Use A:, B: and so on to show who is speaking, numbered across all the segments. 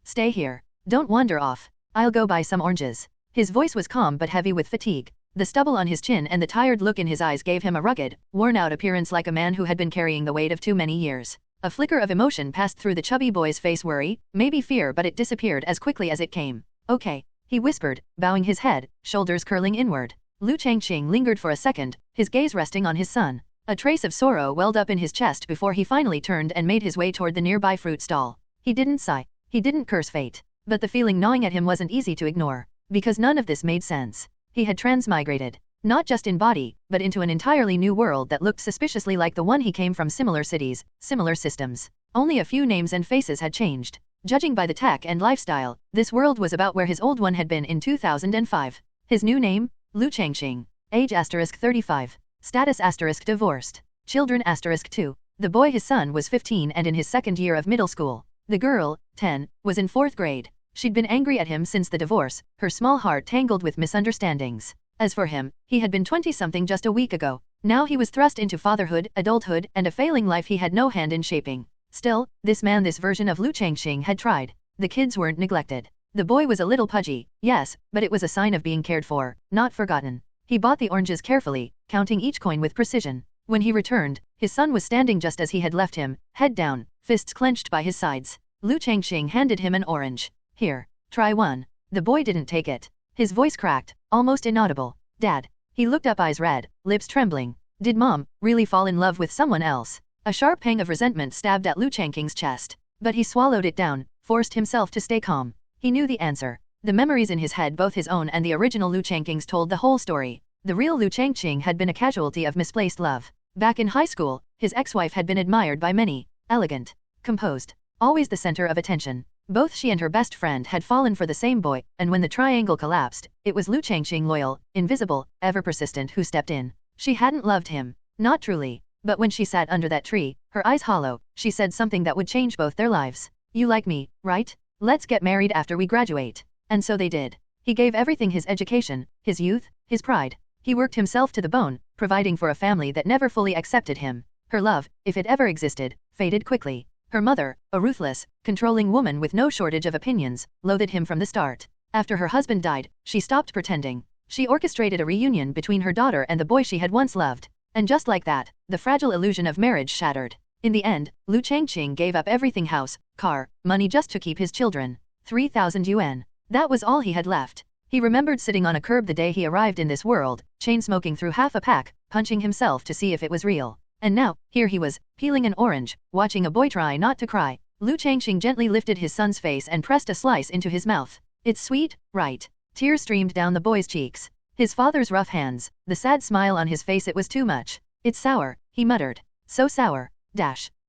A: Stay here. Don't wander off. I'll go buy some oranges. His voice was calm but heavy with fatigue. The stubble on his chin and the tired look in his eyes gave him a rugged, worn-out appearance like a man who had been carrying the weight of too many years. A flicker of emotion passed through the chubby boy's face, worry, maybe fear, but it disappeared as quickly as it came. Okay, he whispered, bowing his head, shoulders curling inward. Liu Changqing lingered for a second, his gaze resting on his son. A trace of sorrow welled up in his chest before he finally turned and made his way toward the nearby fruit stall. He didn't sigh. He didn't curse fate. But the feeling gnawing at him wasn't easy to ignore. Because none of this made sense. He had transmigrated. Not just in body, but into an entirely new world that looked suspiciously like the one he came from. Similar cities, similar systems. Only a few names and faces had changed. Judging by the tech and lifestyle, this world was about where his old one had been in 2005. His new name? Liu Changqing. Age *35. Status *divorced. Children *2. The boy, his son, was 15 and in his second year of middle school. The girl, 10, was in 4th grade. She'd been angry at him since the divorce, her small heart tangled with misunderstandings. As for him, he had been 20-something just a week ago. Now he was thrust into fatherhood, adulthood, and a failing life he had no hand in shaping. Still, this version of Liu Changqing had tried. The kids weren't neglected. The boy was a little pudgy, yes, but it was a sign of being cared for, not forgotten. He bought the oranges carefully, counting each coin with precision. When he returned, his son was standing just as he had left him, head down, fists clenched by his sides. Liu Changqing handed him an orange. Here, try one. The boy didn't take it. His voice cracked, almost inaudible. Dad. He looked up, eyes red, lips trembling. Did Mom really fall in love with someone else? A sharp pang of resentment stabbed at Liu Changqing's chest. But he swallowed it down, forced himself to stay calm. He knew the answer. The memories in his head, both his own and the original Liu Changqing's, told the whole story. The real Liu Changqing had been a casualty of misplaced love. Back in high school, his ex-wife had been admired by many. Elegant. Composed. Always the center of attention. Both she and her best friend had fallen for the same boy, and when the triangle collapsed, it was Liu Changqing, loyal, invisible, ever persistent, who stepped in. She hadn't loved him. Not truly. But when she sat under that tree, her eyes hollow, she said something that would change both their lives. You like me, right? Let's get married after we graduate. And so they did. He gave everything, his education, his youth, his pride. He worked himself to the bone, providing for a family that never fully accepted him. Her love, if it ever existed, faded quickly. Her mother, a ruthless, controlling woman with no shortage of opinions, loathed him from the start. After her husband died, she stopped pretending. She orchestrated a reunion between her daughter and the boy she had once loved. And just like that, the fragile illusion of marriage shattered. In the end, Liu Changqing gave up everything, house, car, money, just to keep his children. 3,000 yuan. That was all he had left. He remembered sitting on a curb the day he arrived in this world, chain-smoking through half a pack, punching himself to see if it was real. And now, here he was, peeling an orange, watching a boy try not to cry. Liu Changqing gently lifted his son's face and pressed a slice into his mouth. It's sweet, right? Tears streamed down the boy's cheeks. His father's rough hands, the sad smile on his face, it was too much. It's sour, he muttered. So sour.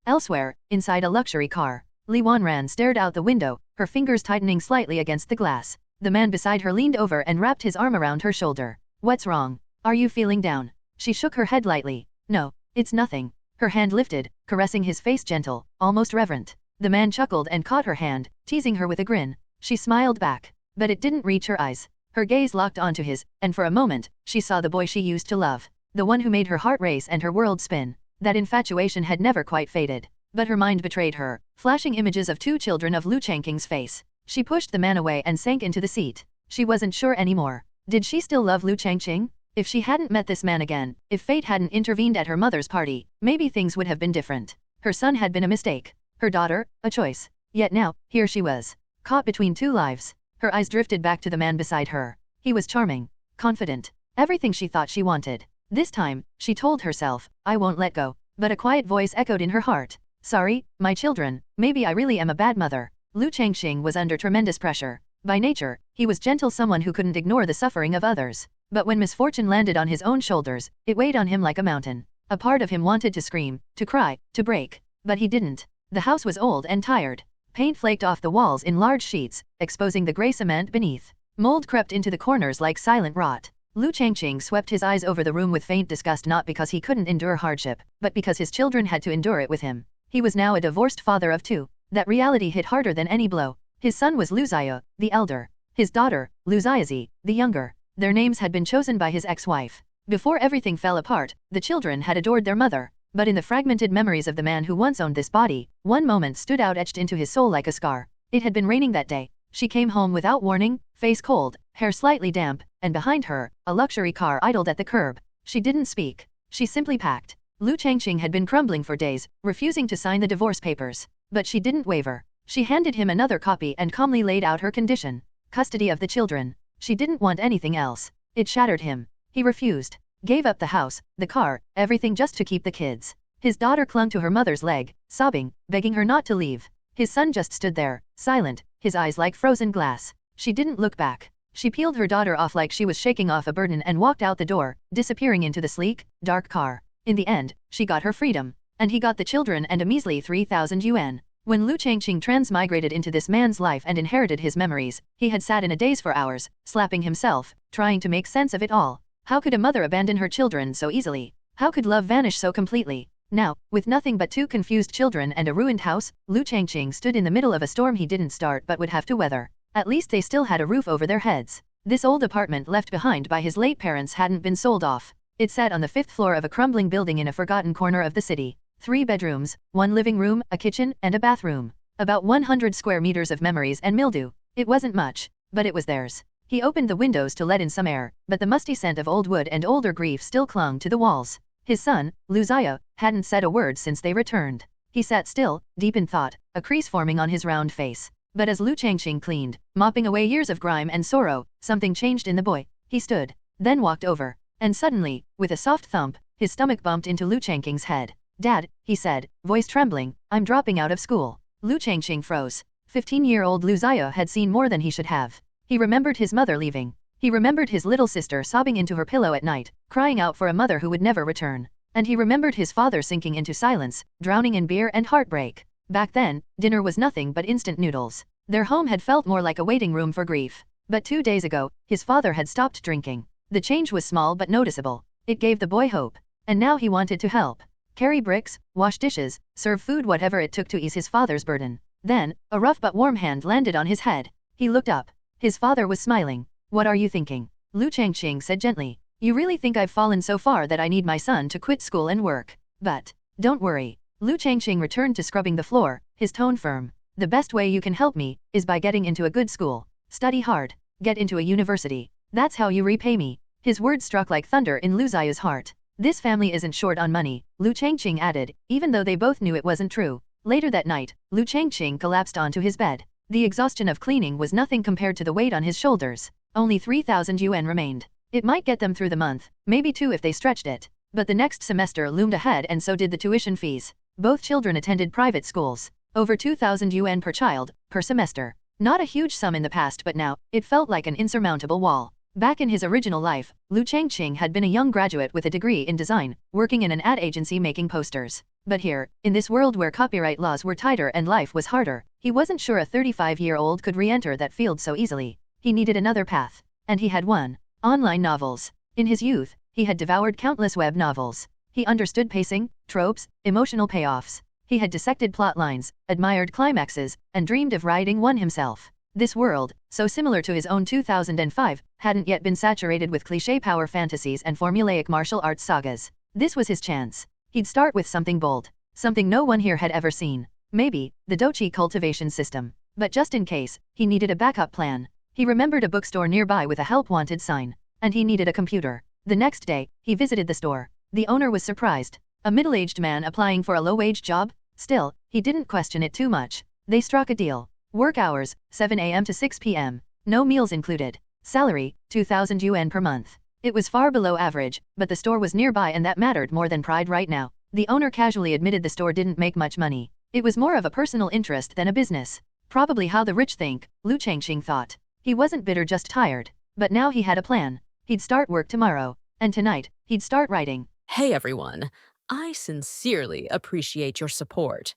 A: Elsewhere, inside a luxury car, Li Wanran stared out the window, her fingers tightening slightly against the glass. The man beside her leaned over and wrapped his arm around her shoulder. What's wrong? Are you feeling down? She shook her head lightly. No, it's nothing. Her hand lifted, caressing his face, gentle, almost reverent. The man chuckled and caught her hand, teasing her with a grin. She smiled back, but it didn't reach her eyes. Her gaze locked onto his, and for a moment, she saw the boy she used to love. The one who made her heart race and her world spin. That infatuation had never quite faded. But her mind betrayed her, flashing images of 2 children of Liu Changqing's face. She pushed the man away and sank into the seat. She wasn't sure anymore. Did she still love Liu Changqing? If she hadn't met this man again, if fate hadn't intervened at her mother's party, maybe things would have been different. Her son had been a mistake. Her daughter, a choice. Yet now, here she was, caught between 2 lives. Her eyes drifted back to the man beside her. He was charming, confident, everything she thought she wanted. This time, she told herself, I won't let go. But a quiet voice echoed in her heart. Sorry, my children, maybe I really am a bad mother. Liu Changqing was under tremendous pressure. By nature, he was gentle, someone who couldn't ignore the suffering of others. But when misfortune landed on his own shoulders, it weighed on him like a mountain. A part of him wanted to scream, to cry, to break. But he didn't. The house was old and tired. Paint flaked off the walls in large sheets, exposing the gray cement beneath. Mold crept into the corners like silent rot. Liu Changqing swept his eyes over the room with faint disgust, not because he couldn't endure hardship, but because his children had to endure it with him. He was now a divorced father of 2. That reality hit harder than any blow. His son was Liu Ziya, the elder. His daughter, Liu Ziyazi, the younger. Their names had been chosen by his ex-wife. Before everything fell apart, the children had adored their mother. But in the fragmented memories of the man who once owned this body, one moment stood out, etched into his soul like a scar. It had been raining that day. She came home without warning, face cold, hair slightly damp, and behind her, a luxury car idled at the curb. She didn't speak. She simply packed. Liu Changqing had been crumbling for days, refusing to sign the divorce papers. But she didn't waver. She handed him another copy and calmly laid out her condition. Custody of the children. She didn't want anything else. It shattered him. He refused. Gave up the house, the car, everything just to keep the kids. His daughter clung to her mother's leg, sobbing, begging her not to leave. His son just stood there, silent, his eyes like frozen glass. She didn't look back. She peeled her daughter off like she was shaking off a burden and walked out the door, disappearing into the sleek, dark car. In the end, she got her freedom. And he got the children and a measly 3,000 yuan. When Liu Changqing transmigrated into this man's life and inherited his memories, he had sat in a daze for hours, slapping himself, trying to make sense of it all. How could a mother abandon her children so easily? How could love vanish so completely? Now, with nothing but 2 confused children and a ruined house, Liu Changqing stood in the middle of a storm he didn't start but would have to weather. At least they still had a roof over their heads. This old apartment left behind by his late parents hadn't been sold off. It sat on the 5th floor of a crumbling building in a forgotten corner of the city. 3 bedrooms, 1 living room, a kitchen, and a bathroom. About 100 square meters of memories and mildew. It wasn't much, but it was theirs. He opened the windows to let in some air, but the musty scent of old wood and older grief still clung to the walls. His son, Liu Zaya, hadn't said a word since they returned. He sat still, deep in thought, a crease forming on his round face. But as Liu Changqing cleaned, mopping away years of grime and sorrow, something changed in the boy. He stood, then walked over. And suddenly, with a soft thump, his stomach bumped into Liu Changqing's head. "Dad," he said, voice trembling, "I'm dropping out of school." Liu Changqing froze. 15-year-old Liu Zaya had seen more than he should have. He remembered his mother leaving. He remembered his little sister sobbing into her pillow at night, crying out for a mother who would never return. And he remembered his father sinking into silence, drowning in beer and heartbreak. Back then, dinner was nothing but instant noodles. Their home had felt more like a waiting room for grief. But 2 days ago, his father had stopped drinking. The change was small but noticeable. It gave the boy hope. And now he wanted to help. Carry bricks, wash dishes, serve food, whatever it took to ease his father's burden. Then, a rough but warm hand landed on his head. He looked up. His father was smiling. "What are you thinking?" Liu Changqing said gently. "You really think I've fallen so far that I need my son to quit school and work? But, don't worry." Liu Changqing returned to scrubbing the floor, his tone firm. "The best way you can help me is by getting into a good school. Study hard. Get into a university. That's how you repay me." His words struck like thunder in Liu Zaya's heart. "This family isn't short on money," Liu Changqing added, even though they both knew it wasn't true. Later that night, Liu Changqing collapsed onto his bed. The exhaustion of cleaning was nothing compared to the weight on his shoulders. Only 3,000 yuan remained. It might get them through the month, maybe 2 if they stretched it. But the next semester loomed ahead and so did the tuition fees. Both children attended private schools. Over 2,000 yuan per child, per semester. Not a huge sum in the past, but now, it felt like an insurmountable wall. Back in his original life, Liu Changqing had been a young graduate with a degree in design, working in an ad agency making posters. But here, in this world where copyright laws were tighter and life was harder, he wasn't sure a 35-year-old could re-enter that field so easily. He needed another path. And he had one. Online novels. In his youth, he had devoured countless web novels. He understood pacing, tropes, emotional payoffs. He had dissected plot lines, admired climaxes, and dreamed of writing one himself. This world, so similar to his own 2005, hadn't yet been saturated with cliché power fantasies and formulaic martial arts sagas. This was his chance. He'd start with something bold. Something no one here had ever seen. Maybe, the dochi cultivation system. But just in case, he needed a backup plan. He remembered a bookstore nearby with a help wanted sign. And he needed a computer. The next day, he visited the store. The owner was surprised. A middle-aged man applying for a low-wage job? Still, he didn't question it too much. They struck a deal. Work hours, 7 a.m. to 6 p.m. No meals included. Salary, 2,000 yuan per month. It was far below average, but the store was nearby and that mattered more than pride right now. The owner casually admitted the store didn't make much money. It was more of a personal interest than a business. Probably how the rich think, Liu Changqing thought. He wasn't bitter, just tired. But now he had a plan. He'd start work tomorrow. And tonight, he'd start writing.
B: Hey everyone, I sincerely appreciate your support.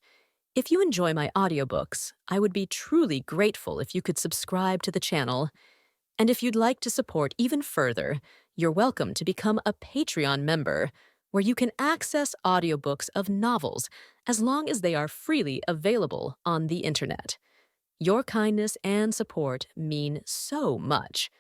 B: If you enjoy my audiobooks, I would be truly grateful if you could subscribe to the channel. And if you'd like to support even further, you're welcome to become a Patreon member, where you can access audiobooks of novels as long as they are freely available on the internet. Your kindness and support mean so much.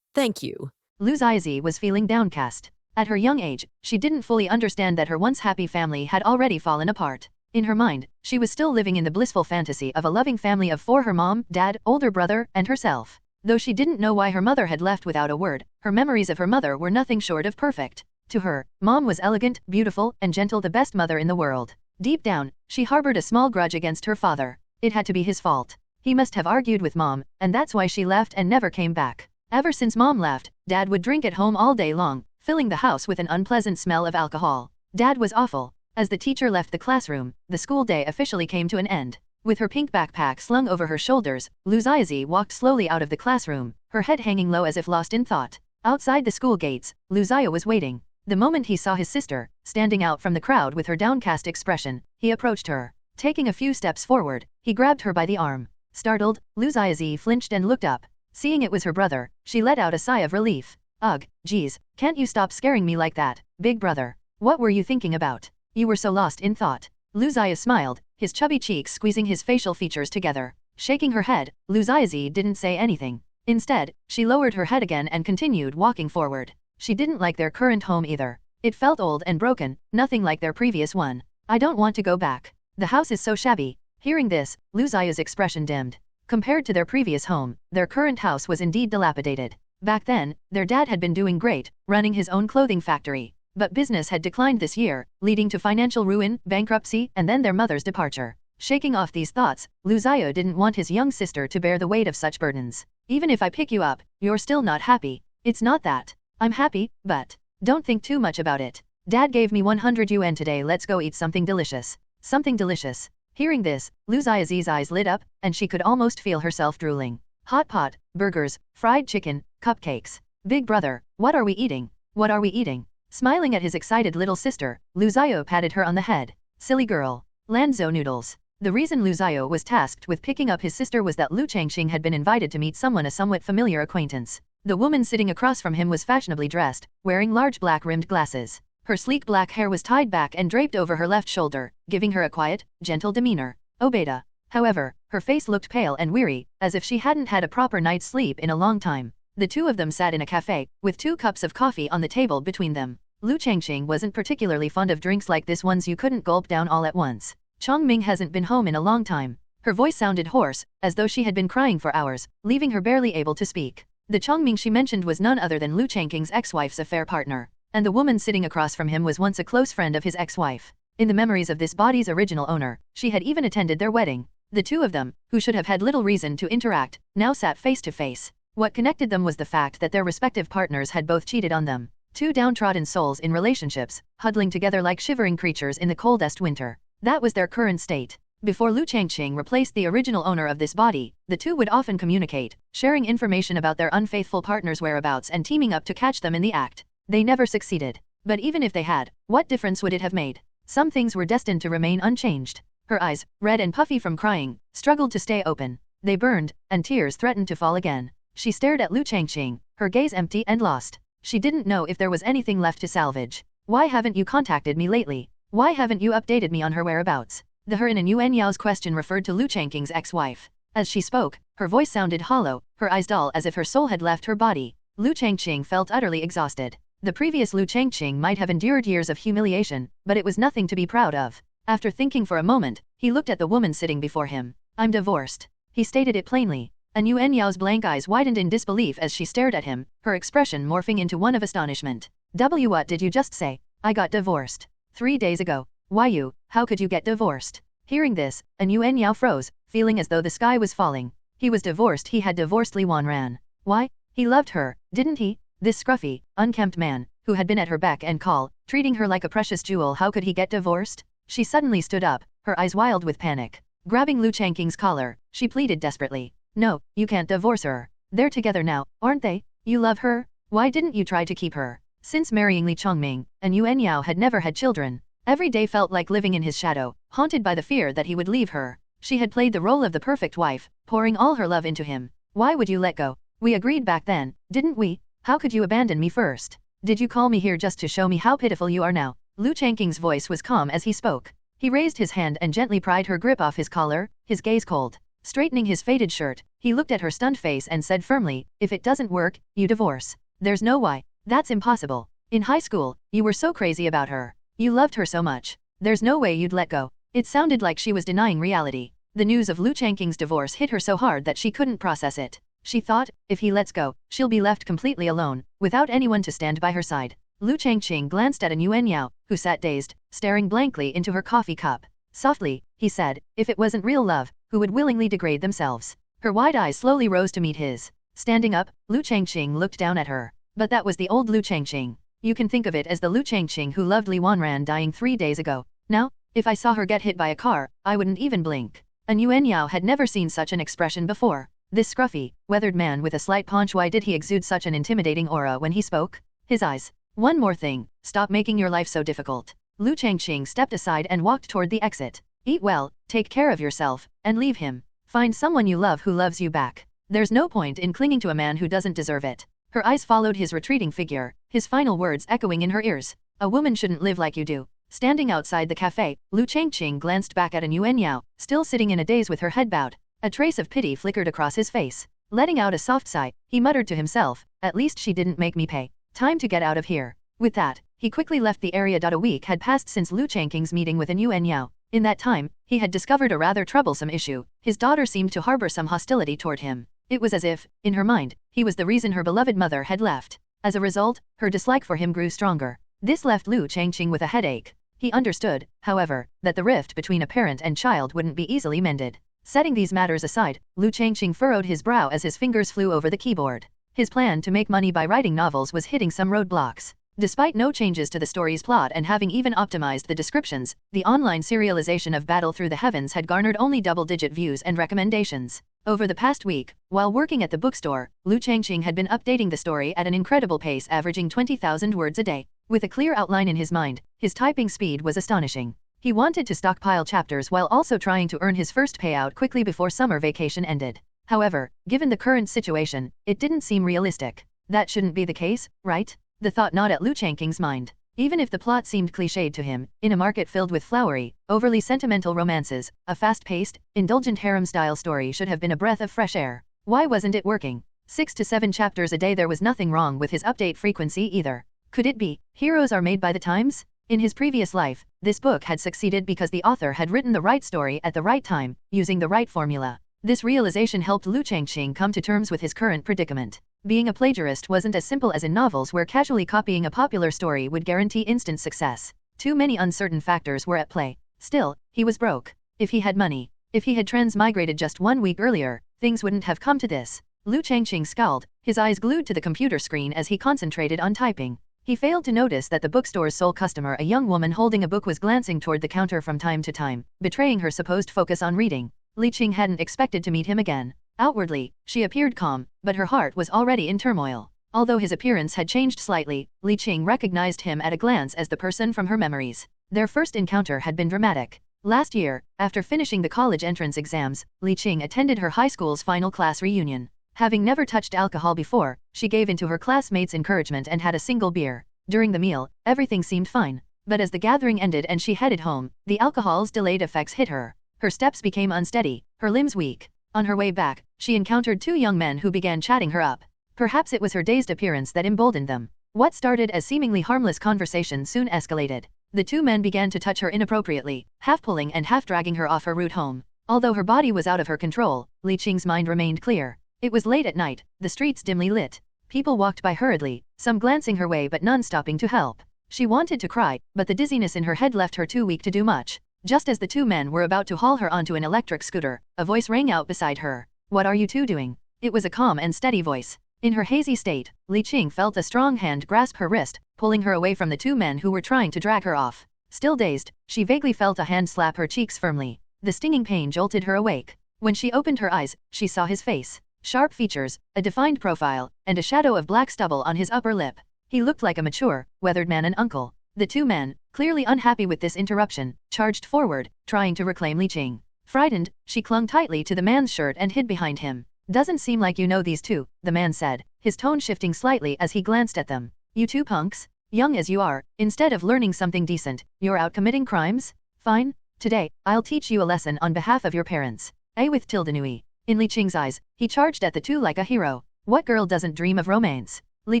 B: Thank you.
A: Liu Zizi was feeling downcast. At her young age, she didn't fully understand that her once happy family had already fallen apart. In her mind, she was still living in the blissful fantasy of a loving family of 4: her mom, dad, older brother, and herself. Though she didn't know why her mother had left without a word, her memories of her mother were nothing short of perfect. To her, mom was elegant, beautiful, and gentle, the best mother in the world. Deep down, she harbored a small grudge against her father. It had to be his fault. He must have argued with mom, and that's why she left and never came back. Ever since mom left, dad would drink at home all day long, filling the house with an unpleasant smell of alcohol. Dad was awful. As the teacher left the classroom, the school day officially came to an end. With her pink backpack slung over her shoulders, Liu Changqing walked slowly out of the classroom, her head hanging low as if lost in thought. Outside the school gates, Liu Changqing was waiting. The moment he saw his sister, standing out from the crowd with her downcast expression, he approached her. Taking a few steps forward, he grabbed her by the arm. Startled, Liu Changqing flinched and looked up. Seeing it was her brother, she let out a sigh of relief. Ugh, geez, can't you stop scaring me like that, big brother? What were you thinking about? You were so lost in thought. Liu Changqing smiled, his chubby cheeks squeezing his facial features together. Shaking her head, Liu Changqing didn't say anything. Instead, she lowered her head again and continued walking forward. She didn't like their current home either. It felt old and broken, nothing like their previous one. I don't want to go back. The house is so shabby. Hearing this, Liu Changqing's expression dimmed. Compared to their previous home, their current house was indeed dilapidated. Back then, their dad had been doing great, running his own clothing factory. But business had declined this year, leading to financial ruin, bankruptcy, and then their mother's departure. Shaking off these thoughts, Liu Changqing didn't want his young sister to bear the weight of such burdens. Even if I pick you up, you're still not happy. It's not that. I'm happy, but don't think too much about it. Dad gave me 100 yuan today, let's go eat something delicious. Something delicious. Hearing this, Liu Changqing's eyes lit up, and she could almost feel herself drooling. Hot pot, burgers, fried chicken, cupcakes. Big brother, what are we eating? What are we eating? Smiling at his excited little sister, Liu Changqing patted her on the head. Silly girl. Lanzhou noodles. The reason Liu Changqing was tasked with picking up his sister was that Liu Changqing had been invited to meet someone, a somewhat familiar acquaintance. The woman sitting across from him was fashionably dressed, wearing large black-rimmed glasses. Her sleek black hair was tied back and draped over her left shoulder, giving her a quiet, gentle demeanor. Obeda. However, her face looked pale and weary, as if she hadn't had a proper night's sleep in a long time. The two of them sat in a cafe, with 2 cups of coffee on the table between them. Liu Changqing wasn't particularly fond of drinks like this, ones you couldn't gulp down all at once. Changming hasn't been home in a long time. Her voice sounded hoarse, as though she had been crying for hours, leaving her barely able to speak. The Changming she mentioned was none other than Liu Changqing's ex-wife's affair partner, and the woman sitting across from him was once a close friend of his ex-wife. In the memories of this body's original owner, she had even attended their wedding. The two of them, who should have had little reason to interact, now sat face to face. What connected them was the fact that their respective partners had both cheated on them. 2 downtrodden souls in relationships, huddling together like shivering creatures in the coldest winter. That was their current state. Before Liu Changqing replaced the original owner of this body, the two would often communicate, sharing information about their unfaithful partner's whereabouts and teaming up to catch them in the act. They never succeeded. But even if they had, what difference would it have made? Some things were destined to remain unchanged. Her eyes, red and puffy from crying, struggled to stay open. They burned, and tears threatened to fall again. She stared at Liu Changqing, her gaze empty and lost. She didn't know if there was anything left to salvage. Why haven't you contacted me lately? Why haven't you updated me on her whereabouts? The her in Yuan Yao's question referred to Liu Changqing's ex-wife. As she spoke, her voice sounded hollow, her eyes dull as if her soul had left her body. Liu Changqing felt utterly exhausted. The previous Liu Changqing might have endured years of humiliation, but it was nothing to be proud of. After thinking for a moment, he looked at the woman sitting before him. I'm divorced. He stated it plainly. And Yuan Yao's blank eyes widened in disbelief as she stared at him, her expression morphing into one of astonishment. What did you just say? I got divorced. 3 days ago. Why you? How could you get divorced? Hearing this, Yuan Yao froze, feeling as though the sky was falling. He was divorced. He had divorced Li Wanran. Why? He loved her, didn't he? This scruffy, unkempt man, who had been at her beck and call, treating her like a precious jewel, how could he get divorced? She suddenly stood up, her eyes wild with panic. Grabbing Liu Changqing's collar, she pleaded desperately. No, you can't divorce her. They're together now, aren't they? You love her? Why didn't you try to keep her? Since marrying Li Changming, Yuan Yao had never had children. Every day felt like living in his shadow, haunted by the fear that he would leave her. She had played the role of the perfect wife, pouring all her love into him. Why would you let go? We agreed back then, didn't we? How could you abandon me first? Did you call me here just to show me how pitiful you are now? Liu Changqing's voice was calm as he spoke. He raised his hand and gently pried her grip off his collar, his gaze cold. Straightening his faded shirt, he looked at her stunned face and said firmly, if it doesn't work, you divorce. There's no why. That's impossible. In high school, you were so crazy about her. You loved her so much. There's no way you'd let go. It sounded like she was denying reality. The news of Liu Changqing's divorce hit her so hard that she couldn't process it. She thought, if he lets go, she'll be left completely alone, without anyone to stand by her side. Liu Changqing glanced at Yuan Yao, who sat dazed, staring blankly into her coffee cup. Softly, he said, if it wasn't real love, who would willingly degrade themselves? Her wide eyes slowly rose to meet his. Standing up, Liu Changqing looked down at her. But that was the old Liu Changqing. You can think of it as the Liu Changqing who loved Li Wanran dying 3 days ago. Now, if I saw her get hit by a car, I wouldn't even blink. Yuan Yao had never seen such an expression before. This scruffy, weathered man with a slight paunch, why did he exude such an intimidating aura when he spoke? His eyes. One more thing, stop making your life so difficult. Liu Changqing stepped aside and walked toward the exit. Eat well, take care of yourself, and leave him. Find someone you love who loves you back. There's no point in clinging to a man who doesn't deserve it. Her eyes followed his retreating figure, his final words echoing in her ears. A woman shouldn't live like you do. Standing outside the cafe, Liu Changqing glanced back at Yuan Yao, still sitting in a daze with her head bowed. A trace of pity flickered across his face. Letting out a soft sigh, he muttered to himself, at least she didn't make me pay. Time to get out of here. With that, he quickly left the area. A week had passed since Liu Changqing's meeting with Yuan Yao. In that time, he had discovered a rather troublesome issue. His daughter seemed to harbor some hostility toward him. It was as if, in her mind, he was the reason her beloved mother had left. As a result, her dislike for him grew stronger. This left Liu Changqing with a headache. He understood, however, that the rift between a parent and child wouldn't be easily mended. Setting these matters aside, Liu Changqing furrowed his brow as his fingers flew over the keyboard. His plan to make money by writing novels was hitting some roadblocks. Despite no changes to the story's plot and having even optimized the descriptions, the online serialization of Battle Through the Heavens had garnered only double-digit views and recommendations. Over the past week, while working at the bookstore, Liu Changqing had been updating the story at an incredible pace, averaging 20,000 words a day. With a clear outline in his mind, his typing speed was astonishing. He wanted to stockpile chapters while also trying to earn his first payout quickly before summer vacation ended. However, given the current situation, it didn't seem realistic. That shouldn't be the case, right? The thought gnawed at Liu Changqing's mind. Even if the plot seemed cliched to him, in a market filled with flowery, overly sentimental romances, a fast-paced, indulgent harem-style story should have been a breath of fresh air. Why wasn't it working? 6 to 7 chapters a day. There was nothing wrong with his update frequency either. Could it be, heroes are made by the times? In his previous life, this book had succeeded because the author had written the right story at the right time, using the right formula. This realization helped Liu Changqing come to terms with his current predicament. Being a plagiarist wasn't as simple as in novels where casually copying a popular story would guarantee instant success. Too many uncertain factors were at play. Still, he was broke. If he had money, if he had transmigrated just 1 week earlier, things wouldn't have come to this. Liu Changqing scowled, his eyes glued to the computer screen as he concentrated on typing. He failed to notice that the bookstore's sole customer, a young woman holding a book, was glancing toward the counter from time to time, betraying her supposed focus on reading. Li Qing hadn't expected to meet him again. Outwardly, she appeared calm, but her heart was already in turmoil. Although his appearance had changed slightly, Li Qing recognized him at a glance as the person from her memories. Their first encounter had been dramatic. Last year, after finishing the college entrance exams, Li Qing attended her high school's final class reunion. Having never touched alcohol before, she gave in to her classmates' encouragement and had a single beer. During the meal, everything seemed fine. But as the gathering ended and she headed home, the alcohol's delayed effects hit her. Her steps became unsteady, her limbs weak. On her way back, she encountered 2 young men who began chatting her up. Perhaps it was her dazed appearance that emboldened them. What started as seemingly harmless conversation soon escalated. The 2 men began to touch her inappropriately, half pulling and half dragging her off her route home. Although her body was out of her control, Li Qing's mind remained clear. It was late at night, the streets dimly lit. People walked by hurriedly, some glancing her way but none stopping to help. She wanted to cry, but the dizziness in her head left her too weak to do much. Just as the 2 men were about to haul her onto an electric scooter, a voice rang out beside her. "What are you 2 doing?" It was a calm and steady voice. In her hazy state, Li Qing felt a strong hand grasp her wrist, pulling her away from the 2 men who were trying to drag her off. Still dazed, she vaguely felt a hand slap her cheeks firmly. The stinging pain jolted her awake. When she opened her eyes, she saw his face. Sharp features, a defined profile, and a shadow of black stubble on his upper lip. He looked like a mature, weathered man, an uncle. The 2 men, clearly unhappy with this interruption, charged forward, trying to reclaim Li Qing. Frightened, she clung tightly to the man's shirt and hid behind him. "Doesn't seem like you know these 2, the man said, his tone shifting slightly as he glanced at them. "You 2 punks? Young as you are, instead of learning something decent, you're out committing crimes? Fine. Today, I'll teach you a lesson on behalf of your parents." With tildenui. In Li Qing's eyes, he charged at the 2 like a hero. What girl doesn't dream of romance? Li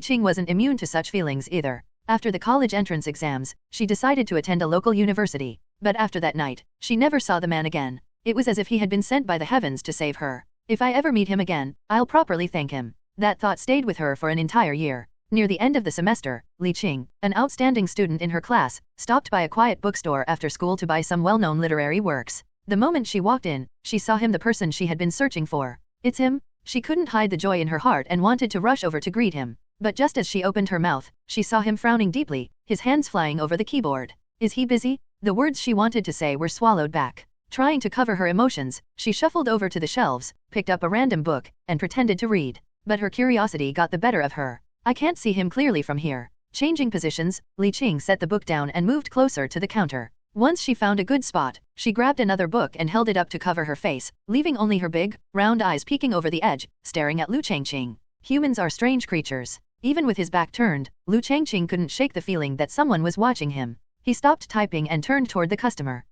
A: Qing wasn't immune to such feelings either. After the college entrance exams, she decided to attend a local university. But after that night, she never saw the man again. It was as if he had been sent by the heavens to save her. If I ever meet him again, I'll properly thank him. That thought stayed with her for an entire year. Near the end of the semester, Li Qing, an outstanding student in her class, stopped by a quiet bookstore after school to buy some well-known literary works. The moment she walked in, she saw him, the person she had been searching for. It's him? She couldn't hide the joy in her heart and wanted to rush over to greet him. But just as she opened her mouth, she saw him frowning deeply, his hands flying over the keyboard. Is he busy? The words she wanted to say were swallowed back. Trying to cover her emotions, she shuffled over to the shelves, picked up a random book, and pretended to read. But her curiosity got the better of her. I can't see him clearly from here. Changing positions, Li Qing set the book down and moved closer to the counter. Once she found a good spot, she grabbed another book and held it up to cover her face, leaving only her big, round eyes peeking over the edge, staring at Liu Changqing. Humans are strange creatures. Even with his back turned, Liu Changqing couldn't shake the feeling that someone was watching him. He stopped typing and turned toward the customer.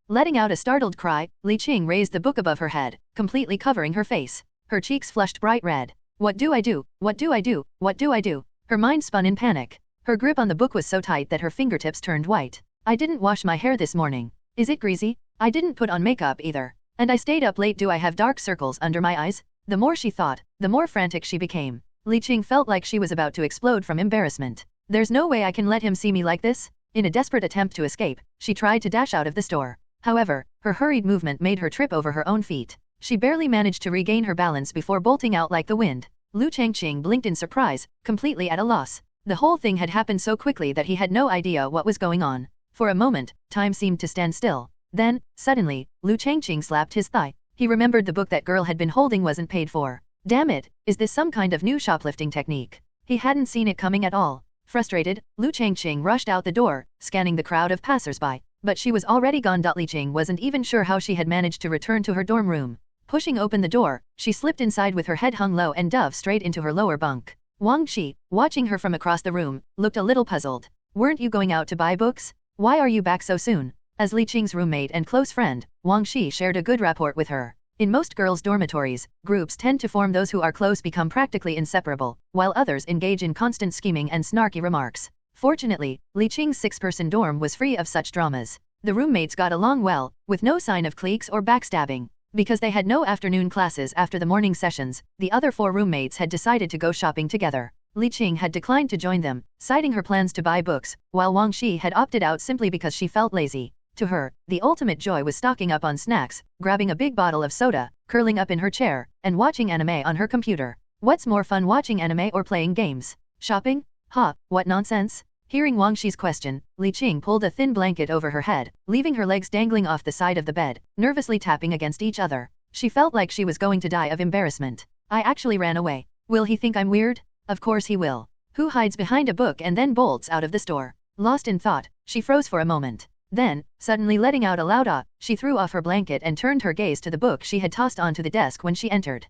A: Letting out a startled cry, Li Qing raised the book above her head, completely covering her face. Her cheeks flushed bright red. What do I do? What do I do? What do I do? Her mind spun in panic. Her grip on the book was so tight that her fingertips turned white. I didn't wash my hair this morning. Is it greasy? I didn't put on makeup either. And I stayed up late. Do I have dark circles under my eyes? The more she thought, the more frantic she became. Li Qing felt like she was about to explode from embarrassment. There's no way I can let him see me like this. In a desperate attempt to escape, she tried to dash out of the store. However, her hurried movement made her trip over her own feet. She barely managed to regain her balance before bolting out like the wind. Liu Changqing blinked in surprise, completely at a loss. The whole thing had happened so quickly that he had no idea what was going on. For a moment, time seemed to stand still. Then, suddenly, Liu Changqing slapped his thigh. He remembered the book that girl had been holding wasn't paid for. Damn it, is this some kind of new shoplifting technique? He hadn't seen it coming at all. Frustrated, Liu Changqing rushed out the door, scanning the crowd of passersby. But she was already gone. Li Qing wasn't even sure how she had managed to return to her dorm room. Pushing open the door, she slipped inside with her head hung low and dove straight into her lower bunk. Wang Shi, watching her from across the room, looked a little puzzled. Weren't you going out to buy books? Why are you back so soon? As Li Qing's roommate and close friend, Wang Shi shared a good rapport with her. In most girls' dormitories, groups tend to form. Those who are close become practically inseparable, while others engage in constant scheming and snarky remarks. Fortunately, Li Qing's 6-person dorm was free of such dramas. The roommates got along well, with no sign of cliques or backstabbing. Because they had no afternoon classes after the morning sessions, the other 4 roommates had decided to go shopping together. Li Qing had declined to join them, citing her plans to buy books, while Wang Shi had opted out simply because she felt lazy. To her, the ultimate joy was stocking up on snacks, grabbing a big bottle of soda, curling up in her chair, and watching anime on her computer. What's more fun, watching anime or playing games? Shopping? Ha, what nonsense? Hearing Wang Shi's question, Li Qing pulled a thin blanket over her head, leaving her legs dangling off the side of the bed, nervously tapping against each other. She felt like she was going to die of embarrassment. I actually ran away. Will he think I'm weird? Of course he will. Who hides behind a book and then bolts out of the store? Lost in thought, she froze for a moment. Then, suddenly letting out a loud ah, she threw off her blanket and turned her gaze to the book she had tossed onto the desk when she entered.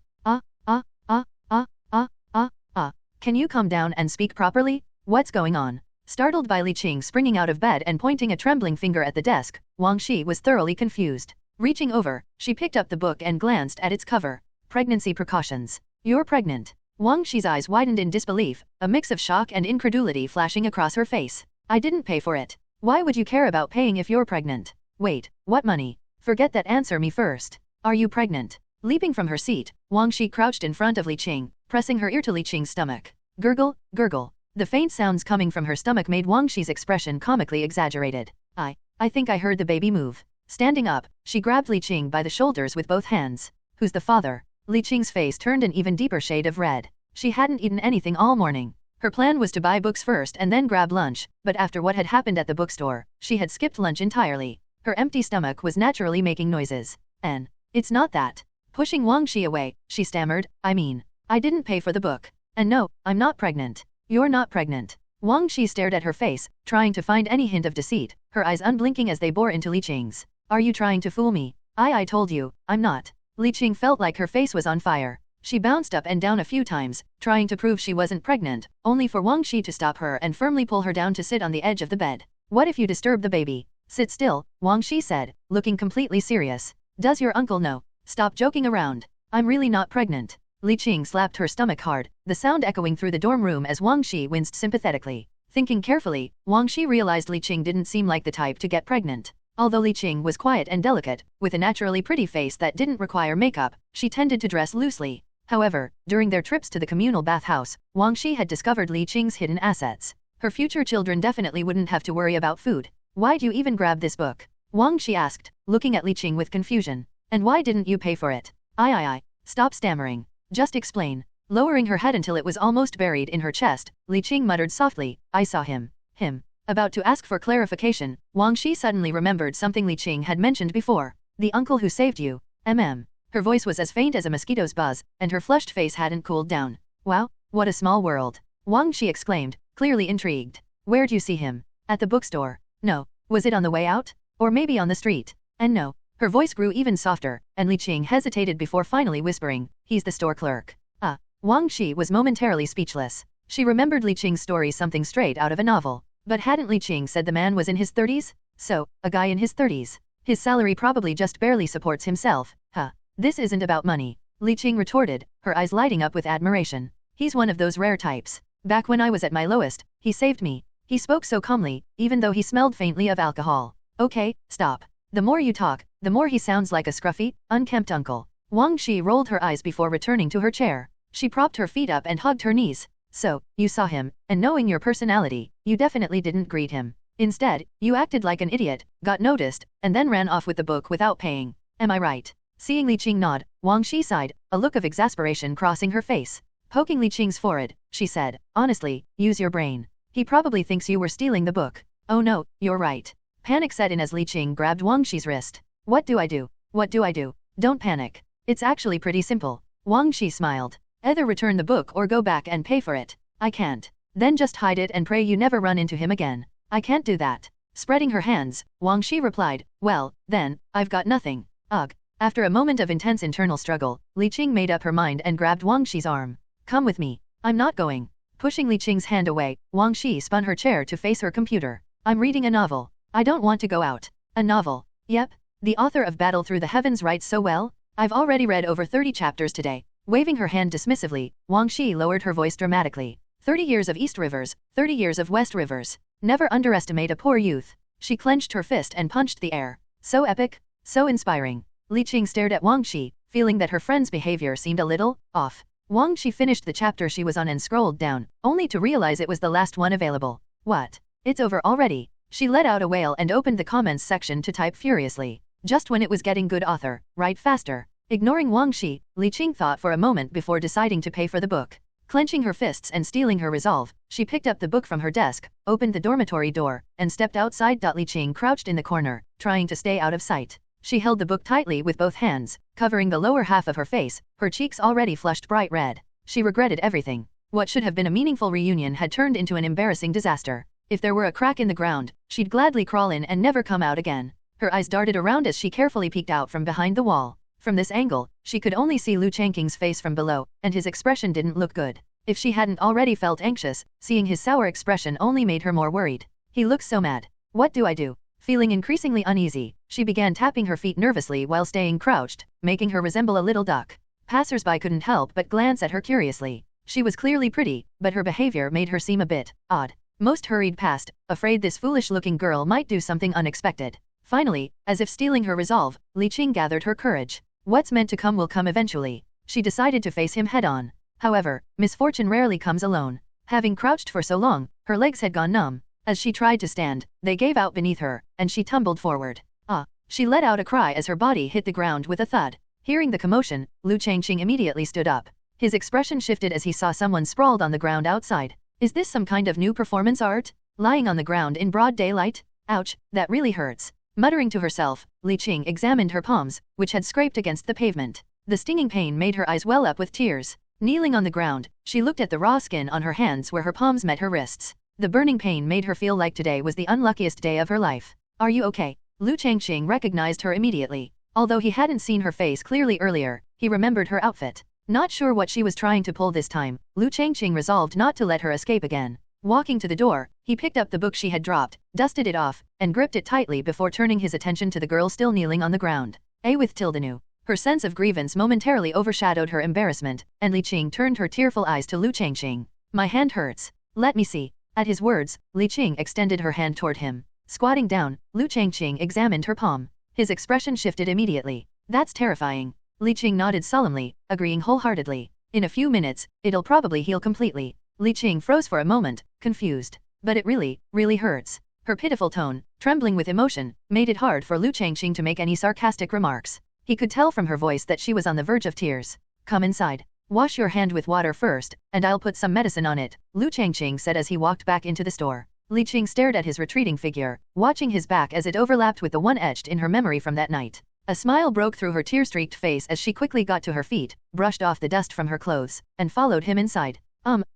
A: Can you calm down and speak properly? What's going on? Startled by Li Qing springing out of bed and pointing a trembling finger at the desk, Wang Shi was thoroughly confused. Reaching over, she picked up the book and glanced at its cover. Pregnancy precautions. You're pregnant. Wang Shi's eyes widened in disbelief, a mix of shock and incredulity flashing across her face. I didn't pay for it. Why would you care about paying if you're pregnant? Wait, what money? Forget that, answer me first. Are you pregnant? Leaping from her seat, Wang Shi crouched in front of Li Qing, pressing her ear to Li Qing's stomach. Gurgle, gurgle. The faint sounds coming from her stomach made Wang Shi's expression comically exaggerated. I think I heard the baby move. Standing up, she grabbed Li Qing by the shoulders with both hands. Who's the father? Li Qing's face turned an even deeper shade of red. She hadn't eaten anything all morning. Her plan was to buy books first and then grab lunch, but after what had happened at the bookstore, she had skipped lunch entirely. Her empty stomach was naturally making noises. It's not that. Pushing Wang Shi away, she stammered, I didn't pay for the book. And no, I'm not pregnant. You're not pregnant. Wang Shi stared at her face, trying to find any hint of deceit, her eyes unblinking as they bore into Li Qing's. Are you trying to fool me? I told you, I'm not. Li Qing felt like her face was on fire. She bounced up and down a few times, trying to prove she wasn't pregnant, only for Wang Shi to stop her and firmly pull her down to sit on the edge of the bed. What if you disturb the baby? Sit still, Wang Shi said, looking completely serious. Does your uncle know? Stop joking around. I'm really not pregnant. Li Qing slapped her stomach hard, the sound echoing through the dorm room as Wang Shi winced sympathetically. Thinking carefully, Wang Shi realized Li Qing didn't seem like the type to get pregnant. Although Li Qing was quiet and delicate, with a naturally pretty face that didn't require makeup, she tended to dress loosely. However, during their trips to the communal bathhouse, Wang Shi had discovered Li Qing's hidden assets. Her future children definitely wouldn't have to worry about food. Why'd you even grab this book? Wang Shi asked, looking at Li Qing with confusion. And why didn't you pay for it? I. Stop stammering. Just explain. Lowering her head until it was almost buried in her chest, Li Qing muttered softly, I saw him. Him. About to ask for clarification, Wang Shi suddenly remembered something Li Qing had mentioned before. The uncle who saved you. Her voice was as faint as a mosquito's buzz, and her flushed face hadn't cooled down. Wow, what a small world. Wang Shi exclaimed, clearly intrigued. Where'd you see him? At the bookstore. No. Was it on the way out? Or maybe on the street? And no. Her voice grew even softer, and Li Qing hesitated before finally whispering, he's the store clerk. Wang Shi was momentarily speechless. She remembered Li Qing's story something straight out of a novel. But hadn't Li Qing said the man was in his 30s? So, a guy in his 30s. His salary probably just barely supports himself. This isn't about money. Li Qing retorted, her eyes lighting up with admiration. He's one of those rare types. Back when I was at my lowest, he saved me. He spoke so calmly, even though he smelled faintly of alcohol. Okay, stop. The more you talk, the more he sounds like a scruffy, unkempt uncle. Wang Shi rolled her eyes before returning to her chair. She propped her feet up and hugged her knees. So, you saw him, and knowing your personality, you definitely didn't greet him. Instead, you acted like an idiot, got noticed, and then ran off with the book without paying. Am I right? Seeing Li Qing nod, Wang Shi sighed, a look of exasperation crossing her face. Poking Li Qing's forehead, she said, honestly, use your brain. He probably thinks you were stealing the book. Oh no, you're right. Panic set in as Li Qing grabbed Wang Shi's wrist. What do I do? What do I do? Don't panic. It's actually pretty simple. Wang Shi smiled. Either return the book or go back and pay for it. I can't. Then just hide it and pray you never run into him again. I can't do that. Spreading her hands, Wang Shi replied, well, then, I've got nothing. Ugh. After a moment of intense internal struggle, Li Qing made up her mind and grabbed Wang Shi's arm. Come with me. I'm not going. Pushing Li Qing's hand away, Wang Shi spun her chair to face her computer. I'm reading a novel. I don't want to go out. A novel. Yep. The author of Battle Through the Heavens writes so well. I've already read over 30 chapters today. Waving her hand dismissively, Wang Shi lowered her voice dramatically. 30 years of East Rivers, 30 years of West Rivers. Never underestimate a poor youth. She clenched her fist and punched the air. So epic, so inspiring. Li Qing stared at Wang Shi, feeling that her friend's behavior seemed a little off. Wang Shi finished the chapter she was on and scrolled down, only to realize it was the last one available. What? It's over already. She let out a wail and opened the comments section to type furiously. Just when it was getting good author, write faster. Ignoring Wang Shi, Li Qing thought for a moment before deciding to pay for the book. Clenching her fists and steeling her resolve, she picked up the book from her desk, opened the dormitory door, and stepped outside. Li Qing crouched in the corner, trying to stay out of sight. She held the book tightly with both hands, covering the lower half of her face, her cheeks already flushed bright red. She regretted everything. What should have been a meaningful reunion had turned into an embarrassing disaster. If there were a crack in the ground, she'd gladly crawl in and never come out again. Her eyes darted around as she carefully peeked out from behind the wall. From this angle, she could only see Liu Changqing's face from below, and his expression didn't look good. If she hadn't already felt anxious, seeing his sour expression only made her more worried. He looks so mad. What do I do? Feeling increasingly uneasy, she began tapping her feet nervously while staying crouched, making her resemble a little duck. Passers-by couldn't help but glance at her curiously. She was clearly pretty, but her behavior made her seem a bit odd. Most hurried past, afraid this foolish-looking girl might do something unexpected. Finally, as if stealing her resolve, Li Qing gathered her courage. What's meant to come will come eventually. She decided to face him head-on. However, misfortune rarely comes alone. Having crouched for so long, her legs had gone numb. As she tried to stand, they gave out beneath her, and she tumbled forward. She let out a cry as her body hit the ground with a thud. Hearing the commotion, Liu Changqing immediately stood up. His expression shifted as he saw someone sprawled on the ground outside. Is this some kind of new performance art? Lying on the ground in broad daylight? Ouch, that really hurts. Muttering to herself, Li Qing examined her palms, which had scraped against the pavement. The stinging pain made her eyes well up with tears. Kneeling on the ground, she looked at the raw skin on her hands where her palms met her wrists. The burning pain made her feel like today was the unluckiest day of her life. Are you okay? Liu Changqing recognized her immediately. Although he hadn't seen her face clearly earlier, he remembered her outfit. Not sure what she was trying to pull this time, Liu Changqing resolved not to let her escape again. Walking to the door, he picked up the book she had dropped, dusted it off, and gripped it tightly before turning his attention to the girl still kneeling on the ground. With Tildanu. Her sense of grievance momentarily overshadowed her embarrassment, and Li Qing turned her tearful eyes to Liu Changqing. My hand hurts. Let me see. At his words, Li Qing extended her hand toward him. Squatting down, Liu Changqing examined her palm. His expression shifted immediately. That's terrifying. Li Qing nodded solemnly, agreeing wholeheartedly. In a few minutes, it'll probably heal completely. Li Qing froze for a moment, confused. But it really, really hurts. Her pitiful tone, trembling with emotion, made it hard for Liu Changqing to make any sarcastic remarks. He could tell from her voice that she was on the verge of tears. Come inside. Wash your hand with water first, and I'll put some medicine on it, Liu Changqing said as he walked back into the store. Li Qing stared at his retreating figure, watching his back as it overlapped with the one etched in her memory from that night. A smile broke through her tear-streaked face as she quickly got to her feet, brushed off the dust from her clothes, and followed him inside.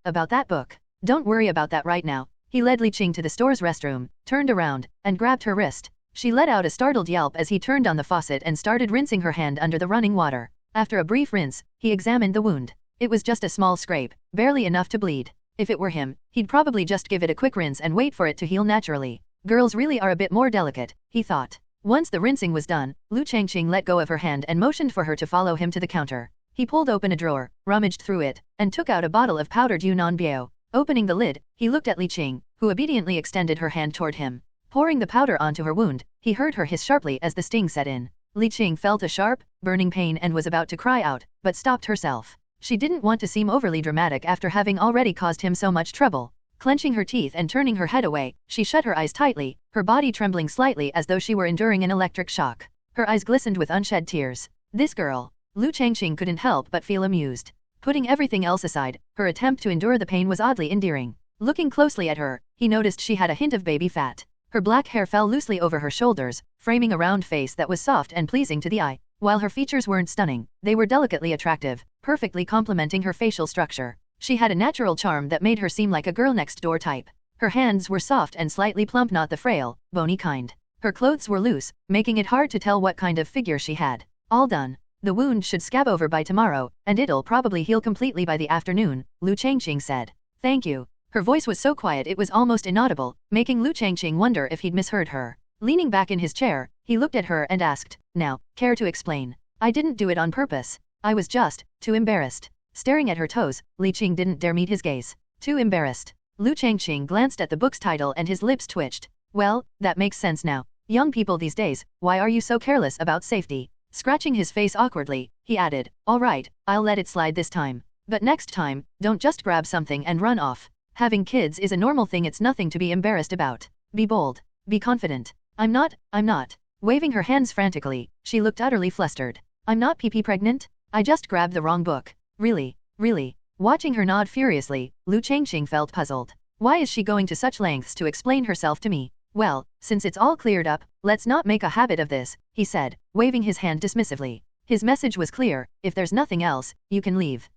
A: About that book. Don't worry about that right now. He led Li Qing to the store's restroom, turned around, and grabbed her wrist. She let out a startled yelp as he turned on the faucet and started rinsing her hand under the running water. After a brief rinse, he examined the wound. It was just a small scrape, barely enough to bleed. If it were him, he'd probably just give it a quick rinse and wait for it to heal naturally. Girls really are a bit more delicate, he thought. Once the rinsing was done, Liu Changqing let go of her hand and motioned for her to follow him to the counter. He pulled open a drawer, rummaged through it, and took out a bottle of powdered Yunnan Biao. Opening the lid, he looked at Li Qing, who obediently extended her hand toward him. Pouring the powder onto her wound, he heard her hiss sharply as the sting set in. Li Qing felt a sharp, burning pain and was about to cry out, but stopped herself. She didn't want to seem overly dramatic after having already caused him so much trouble. Clenching her teeth and turning her head away, she shut her eyes tightly, her body trembling slightly as though she were enduring an electric shock. Her eyes glistened with unshed tears. This girl. Liu Changqing couldn't help but feel amused. Putting everything else aside, her attempt to endure the pain was oddly endearing. Looking closely at her, he noticed she had a hint of baby fat. Her black hair fell loosely over her shoulders, framing a round face that was soft and pleasing to the eye. While her features weren't stunning, they were delicately attractive, perfectly complementing her facial structure. She had a natural charm that made her seem like a girl next door type. Her hands were soft and slightly plump, not the frail, bony kind. Her clothes were loose, making it hard to tell what kind of figure she had. All done. The wound should scab over by tomorrow, and it'll probably heal completely by the afternoon, Liu Changqing said. Thank you. Her voice was so quiet it was almost inaudible, making Liu Changqing wonder if he'd misheard her. Leaning back in his chair, he looked at her and asked, Now, care to explain? I didn't do it on purpose. I was just too embarrassed. Staring at her toes, Li Qing didn't dare meet his gaze. Too embarrassed. Liu Changqing glanced at the book's title and his lips twitched. Well, that makes sense now. Young people these days, why are you so careless about safety? Scratching his face awkwardly, he added, All right, I'll let it slide this time. But next time, don't just grab something and run off. Having kids is a normal thing, it's nothing to be embarrassed about. Be bold. Be confident. I'm not. Waving her hands frantically, she looked utterly flustered. I'm not PP pregnant? I just grabbed the wrong book. Really? Watching her nod furiously, Liu Changqing felt puzzled. Why is she going to such lengths to explain herself to me? Well, since it's all cleared up, let's not make a habit of this, he said, waving his hand dismissively. His message was clear, if there's nothing else, you can leave.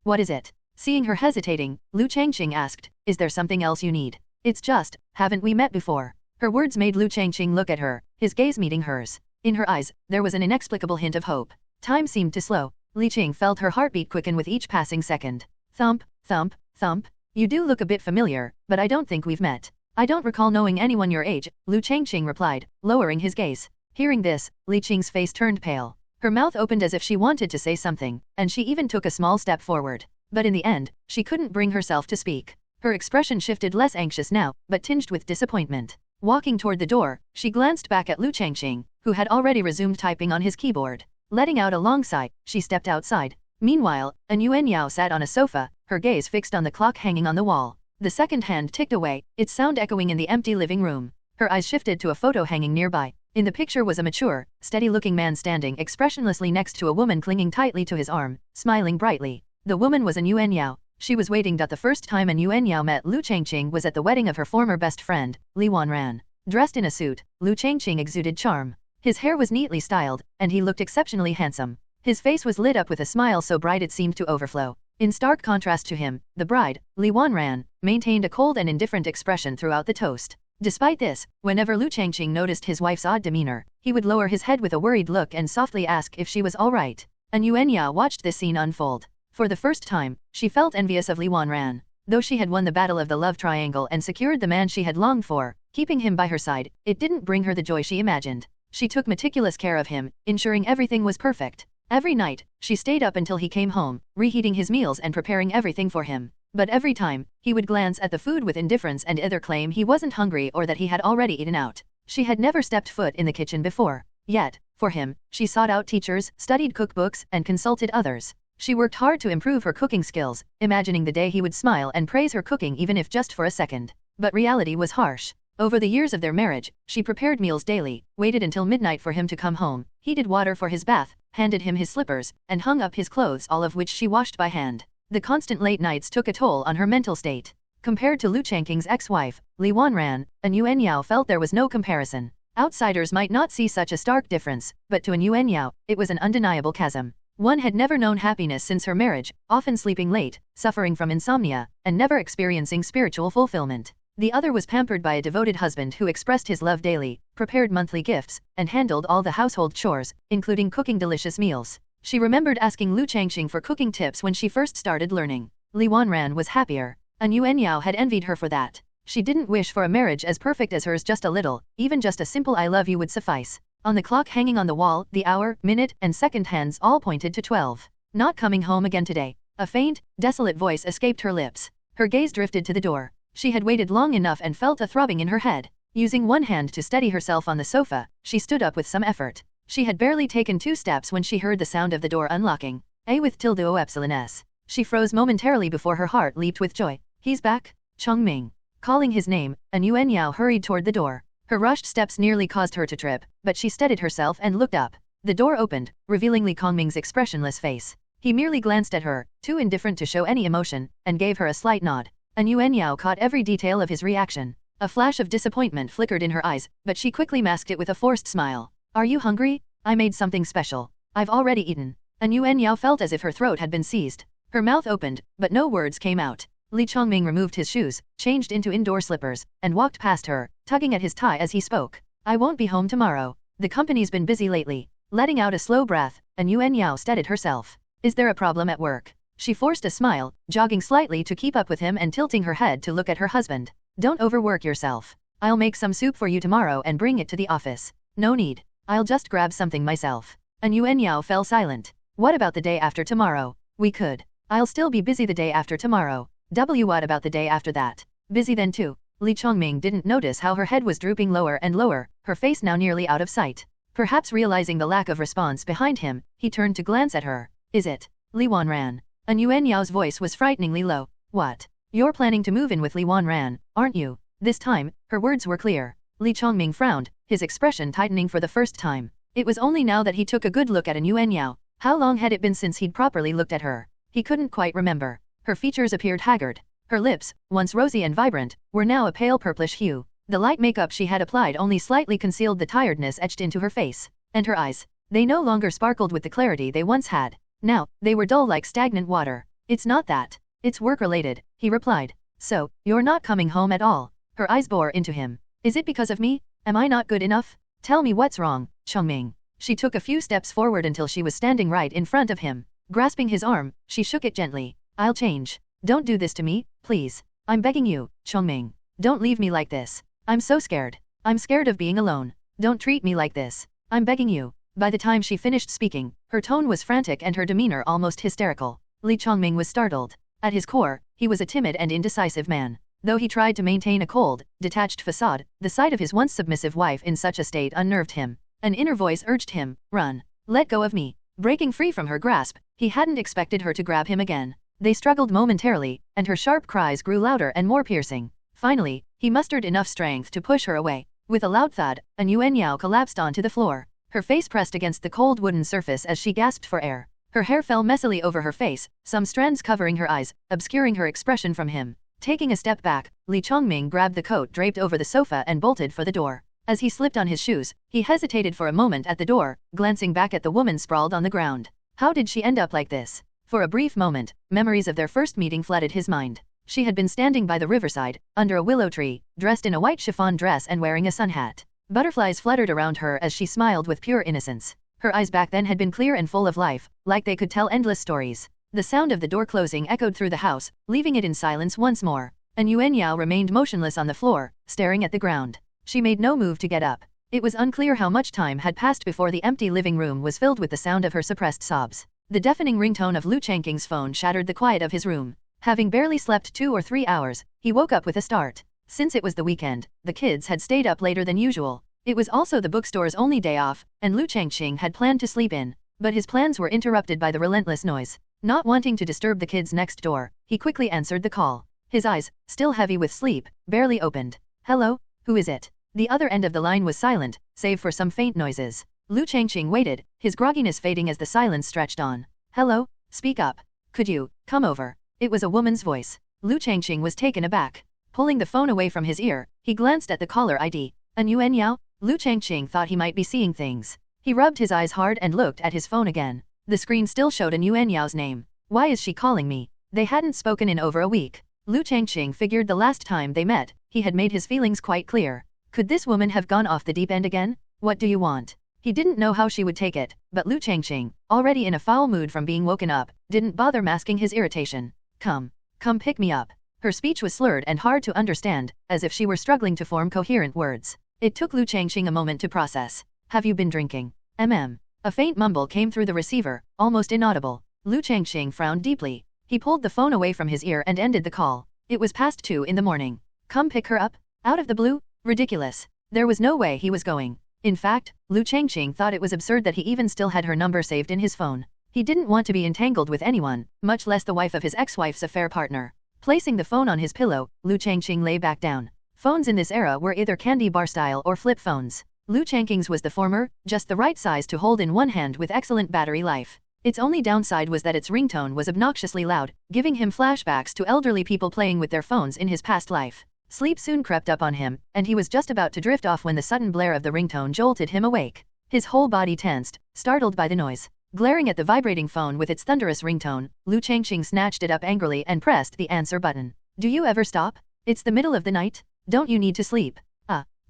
A: What is it? Seeing her hesitating, Liu Changqing asked, Is there something else you need? It's just, haven't we met before? Her words made Liu Changqing look at her, his gaze meeting hers. In her eyes, there was an inexplicable hint of hope. Time seemed to slow. Li Qing felt her heartbeat quicken with each passing second. Thump, thump, thump. You do look a bit familiar, but I don't think we've met. I don't recall knowing anyone your age, Liu Changqing replied, lowering his gaze. Hearing this, Li Qing's face turned pale. Her mouth opened as if she wanted to say something, and she even took a small step forward. But in the end, she couldn't bring herself to speak. Her expression shifted, less anxious now, but tinged with disappointment. Walking toward the door, she glanced back at Liu Changqing, who had already resumed typing on his keyboard. Letting out a long sigh, she stepped outside. Meanwhile, Yuan Yao sat on a sofa, her gaze fixed on the clock hanging on the wall. The second hand ticked away, its sound echoing in the empty living room. Her eyes shifted to a photo hanging nearby. In the picture was a mature, steady-looking man standing expressionlessly next to a woman clinging tightly to his arm, smiling brightly. The woman was Yuan Yao. She was waiting. The first time Yuan Yao met Liu Changqing was at the wedding of her former best friend, Li Wanran. Dressed in a suit, Liu Changqing exuded charm. His hair was neatly styled, and he looked exceptionally handsome. His face was lit up with a smile so bright it seemed to overflow. In stark contrast to him, the bride, Li Wanran, maintained a cold and indifferent expression throughout the toast. Despite this, whenever Liu Changqing noticed his wife's odd demeanor, he would lower his head with a worried look and softly ask if she was all right. Yuan Yao watched this scene unfold. For the first time, she felt envious of Li Wanran. Though she had won the battle of the love triangle and secured the man she had longed for, keeping him by her side, it didn't bring her the joy she imagined. She took meticulous care of him, ensuring everything was perfect. Every night, she stayed up until he came home, reheating his meals and preparing everything for him. But every time, he would glance at the food with indifference and either claim he wasn't hungry or that he had already eaten out. She had never stepped foot in the kitchen before. Yet, for him, she sought out teachers, studied cookbooks, and consulted others. She worked hard to improve her cooking skills, imagining the day he would smile and praise her cooking even if just for a second. But reality was harsh. Over the years of their marriage, she prepared meals daily, waited until midnight for him to come home, heated water for his bath, handed him his slippers, and hung up his clothes, all of which she washed by hand. The constant late nights took a toll on her mental state. Compared to Liu Changqing's ex-wife, Li Wanran, An Yao felt there was no comparison. Outsiders might not see such a stark difference, but to An Yao, it was an undeniable chasm. One had never known happiness since her marriage, often sleeping late, suffering from insomnia, and never experiencing spiritual fulfillment. The other was pampered by a devoted husband who expressed his love daily, prepared monthly gifts, and handled all the household chores, including cooking delicious meals. She remembered asking Liu Changqing for cooking tips when she first started learning. Li Wanran was happier. An Yao had envied her for that. She didn't wish for a marriage as perfect as hers, just a little, even just a simple I love you would suffice. On the clock hanging on the wall, the hour, minute, and second hands all pointed to 12. Not coming home again today. A faint, desolate voice escaped her lips. Her gaze drifted to the door. She had waited long enough and felt a throbbing in her head. Using one hand to steady herself on the sofa, she stood up with some effort. She had barely taken 2 steps when she heard the sound of the door unlocking. A with tilde o epsilon s. She froze momentarily before her heart leaped with joy. He's back? Changming. Calling his name, An Yao hurried toward the door. Her rushed steps nearly caused her to trip, but she steadied herself and looked up. The door opened, revealing Li Changming's expressionless face. He merely glanced at her, too indifferent to show any emotion, and gave her a slight nod. An Yao caught every detail of his reaction. A flash of disappointment flickered in her eyes, but she quickly masked it with a forced smile. Are you hungry? I made something special. I've already eaten. An Yao felt as if her throat had been seized. Her mouth opened, but no words came out. Li Changming removed his shoes, changed into indoor slippers, and walked past her, tugging at his tie as he spoke. I won't be home tomorrow. The company's been busy lately. Letting out a slow breath, An Yao steadied herself. Is there a problem at work? She forced a smile, jogging slightly to keep up with him and tilting her head to look at her husband. Don't overwork yourself. I'll make some soup for you tomorrow and bring it to the office. No need. I'll just grab something myself. An Yao fell silent. What about the day after tomorrow? We could. I'll still be busy the day after tomorrow. What about the day after that? Busy then too. Li Changming didn't notice how her head was drooping lower and lower, her face now nearly out of sight. Perhaps realizing the lack of response behind him, he turned to glance at her. Is it? Li Wanran. An Yao's voice was frighteningly low. What? You're planning to move in with Li Wanran, aren't you? This time, her words were clear. Li Changming frowned, his expression tightening for the first time. It was only now that he took a good look at An Yao. How long had it been since he'd properly looked at her? He couldn't quite remember. Her features appeared haggard. Her lips, once rosy and vibrant, were now a pale purplish hue. The light makeup she had applied only slightly concealed the tiredness etched into her face. And her eyes. They no longer sparkled with the clarity they once had. Now, they were dull like stagnant water. It's not that. It's work-related, he replied. So, you're not coming home at all? Her eyes bore into him. Is it because of me? Am I not good enough? Tell me what's wrong, Changming. She took a few steps forward until she was standing right in front of him. Grasping his arm, she shook it gently. I'll change. Don't do this to me, please. I'm begging you, Changming. Don't leave me like this. I'm so scared. I'm scared of being alone. Don't treat me like this. I'm begging you. By the time she finished speaking, her tone was frantic and her demeanor almost hysterical. Li Changming was startled. At his core, he was a timid and indecisive man. Though he tried to maintain a cold, detached facade, the sight of his once submissive wife in such a state unnerved him. An inner voice urged him, run. Let go of me. Breaking free from her grasp, he hadn't expected her to grab him again. They struggled momentarily, and her sharp cries grew louder and more piercing. Finally, he mustered enough strength to push her away. With a loud thud, An Yao collapsed onto the floor. Her face pressed against the cold wooden surface as she gasped for air. Her hair fell messily over her face, some strands covering her eyes, obscuring her expression from him. Taking a step back, Li Changming grabbed the coat draped over the sofa and bolted for the door. As he slipped on his shoes, he hesitated for a moment at the door, glancing back at the woman sprawled on the ground. How did she end up like this? For a brief moment, memories of their first meeting flooded his mind. She had been standing by the riverside, under a willow tree, dressed in a white chiffon dress and wearing a sun hat. Butterflies fluttered around her as she smiled with pure innocence. Her eyes back then had been clear and full of life, like they could tell endless stories. The sound of the door closing echoed through the house, leaving it in silence once more. An Yao remained motionless on the floor, staring at the ground. She made no move to get up. It was unclear how much time had passed before the empty living room was filled with the sound of her suppressed sobs. The deafening ringtone of Liu Changqing's phone shattered the quiet of his room. Having barely slept 2 or 3 hours, he woke up with a start. Since it was the weekend, the kids had stayed up later than usual. It was also the bookstore's only day off, and Liu Changqing had planned to sleep in. But his plans were interrupted by the relentless noise. Not wanting to disturb the kids next door, he quickly answered the call. His eyes, still heavy with sleep, barely opened. Hello? Who is it? The other end of the line was silent, save for some faint noises. Liu Changqing waited, his grogginess fading as the silence stretched on. Hello? Speak up. Could you come over? It was a woman's voice. Liu Changqing was taken aback. Pulling the phone away from his ear, he glanced at the caller ID. An Yuan Yao? Liu Changqing thought he might be seeing things. He rubbed his eyes hard and looked at his phone again. The screen still showed An Yuan Yao's name. Why is she calling me? They hadn't spoken in over a week. Liu Changqing figured the last time they met, he had made his feelings quite clear. Could this woman have gone off the deep end again? What do you want? He didn't know how she would take it, but Liu Changqing, already in a foul mood from being woken up, didn't bother masking his irritation. Come pick me up. Her speech was slurred and hard to understand, as if she were struggling to form coherent words. It took Liu Changqing a moment to process. Have you been drinking? A faint mumble came through the receiver, almost inaudible. Liu Changqing frowned deeply. He pulled the phone away from his ear and ended the call. It was past 2 in the morning. Come pick her up? Out of the blue? Ridiculous. There was no way he was going. In fact, Liu Changqing thought it was absurd that he even still had her number saved in his phone. He didn't want to be entangled with anyone, much less the wife of his ex-wife's affair partner. Placing the phone on his pillow, Liu Changqing lay back down. Phones in this era were either candy bar style or flip phones. Liu Changqing's was the former, just the right size to hold in one hand with excellent battery life. Its only downside was that its ringtone was obnoxiously loud, giving him flashbacks to elderly people playing with their phones in his past life. Sleep soon crept up on him, and he was just about to drift off when the sudden blare of the ringtone jolted him awake. His whole body tensed, startled by the noise. Glaring at the vibrating phone with its thunderous ringtone, Liu Changqing snatched it up angrily and pressed the answer button. Do you ever stop? It's the middle of the night. Don't you need to sleep?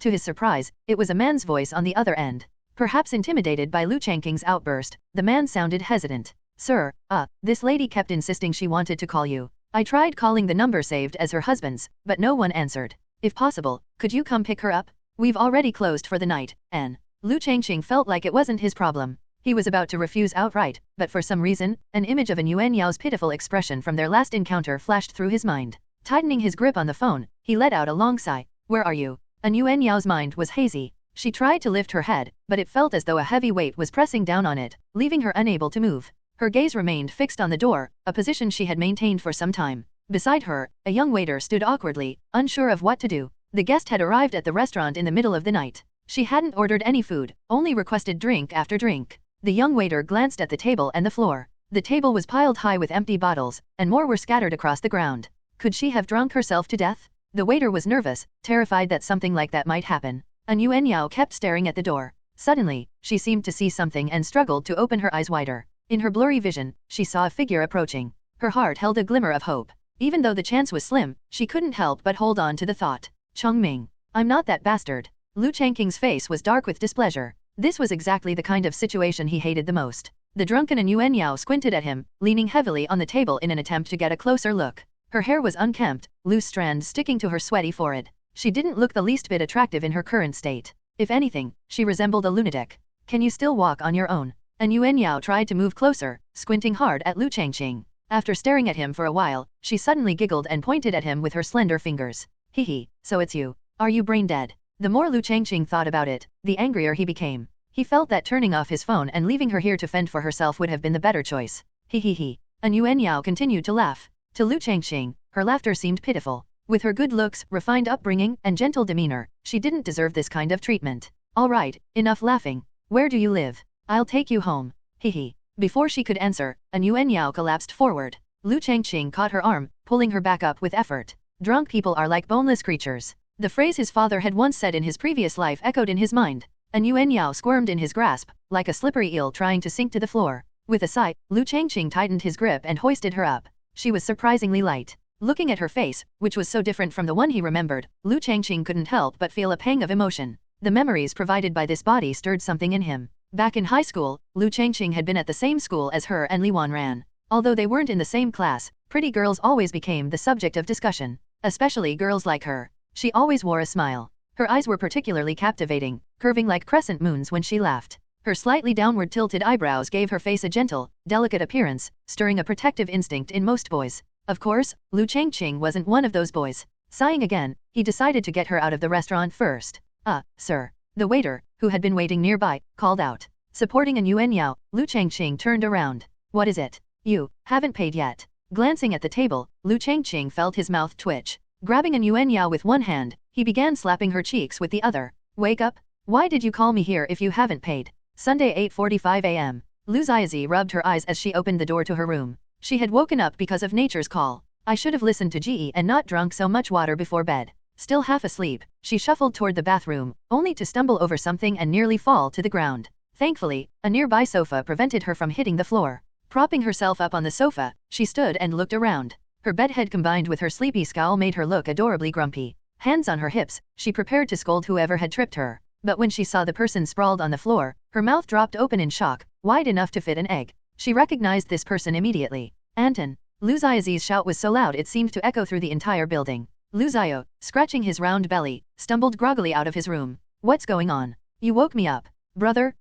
A: To his surprise, it was a man's voice on the other end. Perhaps intimidated by Liu Changqing's outburst, the man sounded hesitant. Sir, this lady kept insisting she wanted to call you. I tried calling the number saved as her husband's, but no one answered. If possible, could you come pick her up? We've already closed for the night, Anne. Liu Changqing felt like it wasn't his problem. He was about to refuse outright, but for some reason, an image of An Yuan Yao's pitiful expression from their last encounter flashed through his mind. Tightening his grip on the phone, he let out a long sigh. Where are you? An Yuan Yao's mind was hazy. She tried to lift her head, but it felt as though a heavy weight was pressing down on it, leaving her unable to move. Her gaze remained fixed on the door, a position she had maintained for some time. Beside her, a young waiter stood awkwardly, unsure of what to do. The guest had arrived at the restaurant in the middle of the night. She hadn't ordered any food, only requested drink after drink. The young waiter glanced at the table and the floor. The table was piled high with empty bottles, and more were scattered across the ground. Could she have drunk herself to death? The waiter was nervous, terrified that something like that might happen. An Yuan Yao kept staring at the door. Suddenly, she seemed to see something and struggled to open her eyes wider. In her blurry vision, she saw a figure approaching. Her heart held a glimmer of hope. Even though the chance was slim, she couldn't help but hold on to the thought. Changming. I'm not that bastard. Liu Changqing's face was dark with displeasure. This was exactly the kind of situation he hated the most. The drunken An Yuan Yao squinted at him, leaning heavily on the table in an attempt to get a closer look. Her hair was unkempt, loose strands sticking to her sweaty forehead. She didn't look the least bit attractive in her current state. If anything, she resembled a lunatic. Can you still walk on your own? An Yuan Yao tried to move closer, squinting hard at Liu Changqing. After staring at him for a while, she suddenly giggled and pointed at him with her slender fingers. Hee, so it's you. Are you brain dead? The more Liu Changqing thought about it, the angrier he became. He felt that turning off his phone and leaving her here to fend for herself would have been the better choice. He. An Yuan Yao continued to laugh. To Liu Changqing, her laughter seemed pitiful. With her good looks, refined upbringing, and gentle demeanor, she didn't deserve this kind of treatment. All right, enough laughing. Where do you live? I'll take you home. Hee. Before she could answer, An Yuan Yao collapsed forward. Liu Changqing caught her arm, pulling her back up with effort. Drunk people are like boneless creatures. The phrase his father had once said in his previous life echoed in his mind. An Yuan Yao squirmed in his grasp, like a slippery eel trying to sink to the floor. With a sigh, Liu Changqing tightened his grip and hoisted her up. She was surprisingly light. Looking at her face, which was so different from the one he remembered, Liu Changqing couldn't help but feel a pang of emotion. The memories provided by this body stirred something in him. Back in high school, Liu Changqing had been at the same school as her and Li Wanran. Although they weren't in the same class, pretty girls always became the subject of discussion. Especially girls like her. She always wore a smile. Her eyes were particularly captivating, curving like crescent moons when she laughed. Her slightly downward tilted eyebrows gave her face a gentle, delicate appearance, stirring a protective instinct in most boys. Of course, Liu Changqing wasn't one of those boys. Sighing again, he decided to get her out of the restaurant first. Sir. The waiter, who had been waiting nearby, called out. Supporting an Yuan Yao, Liu Changqing turned around. What is it? You haven't paid yet. Glancing at the table, Liu Changqing felt his mouth twitch. Grabbing an Yuan Yao with one hand, he began slapping her cheeks with the other. Wake up! Why did you call me here if you haven't paid? Sunday 8:45 a.m. Lu Ziazi rubbed her eyes as she opened the door to her room. She had woken up because of nature's call. I should have listened to Ji and not drunk so much water before bed. Still half asleep, she shuffled toward the bathroom, only to stumble over something and nearly fall to the ground. Thankfully, a nearby sofa prevented her from hitting the floor. Propping herself up on the sofa, she stood and looked around. Her bedhead combined with her sleepy scowl made her look adorably grumpy. Hands on her hips, she prepared to scold whoever had tripped her. But when she saw the person sprawled on the floor, her mouth dropped open in shock, wide enough to fit an egg. She recognized this person immediately. Anton. Lu Ziazi's shout was so loud it seemed to echo through the entire building. Lu Zio, scratching his round belly, stumbled groggily out of his room. What's going on? You woke me up. Brother.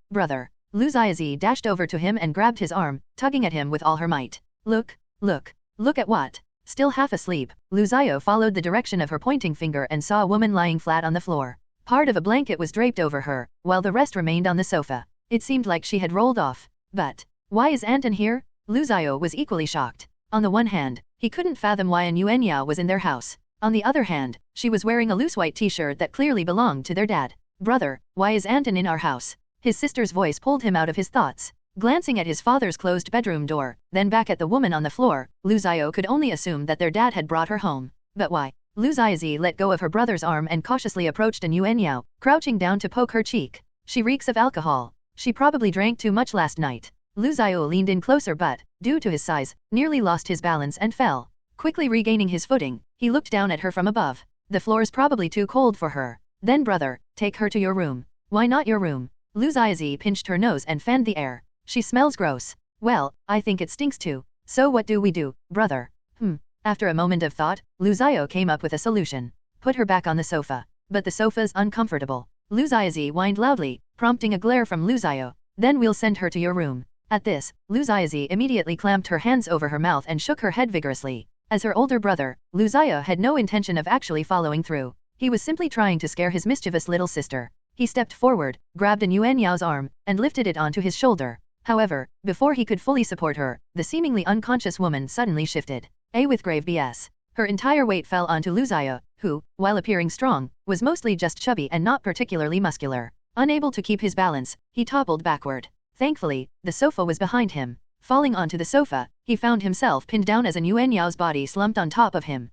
A: Lu Ziazi dashed over to him and grabbed his arm, tugging at him with all her might. Look at what? Still half asleep, Lu Zio followed the direction of her pointing finger and saw a woman lying flat on the floor. Part of a blanket was draped over her, while the rest remained on the sofa. It seemed like she had rolled off. But why is Anton here? Lu Zio was equally shocked. On the one hand, he couldn't fathom why an Yuan Yao was in their house. On the other hand, she was wearing a loose white t-shirt that clearly belonged to their dad. Brother, why is Anton in our house? His sister's voice pulled him out of his thoughts. Glancing at his father's closed bedroom door, then back at the woman on the floor, Lu Zio could only assume that their dad had brought her home. But why? Lu Ziazi let go of her brother's arm and cautiously approached an Yuan Yao, crouching down to poke her cheek. She reeks of alcohol. She probably drank too much last night. Lu Zio leaned in closer but, due to his size, nearly lost his balance and fell. Quickly regaining his footing, he looked down at her from above. The floor's probably too cold for her. Then brother, take her to your room. Why not your room? Lu Ziazi pinched her nose and fanned the air. She smells gross. Well, I think it stinks too. So what do we do, brother? After a moment of thought, Lu Zio came up with a solution. Put her back on the sofa. But the sofa's uncomfortable. Lu Ziazi whined loudly, prompting a glare from Lu Zio. Then we'll send her to your room. At this, Lu Ziazi immediately clamped her hands over her mouth and shook her head vigorously. As her older brother, Lu Zio had no intention of actually following through. He was simply trying to scare his mischievous little sister. He stepped forward, grabbed an Yuan Yao's arm, and lifted it onto his shoulder. However, before he could fully support her, the seemingly unconscious woman suddenly shifted. With grave BS. Her entire weight fell onto Lu Zio, who, while appearing strong, was mostly just chubby and not particularly muscular. Unable to keep his balance, he toppled backward. Thankfully, the sofa was behind him. Falling onto the sofa, he found himself pinned down as an Yuan Yao's body slumped on top of him.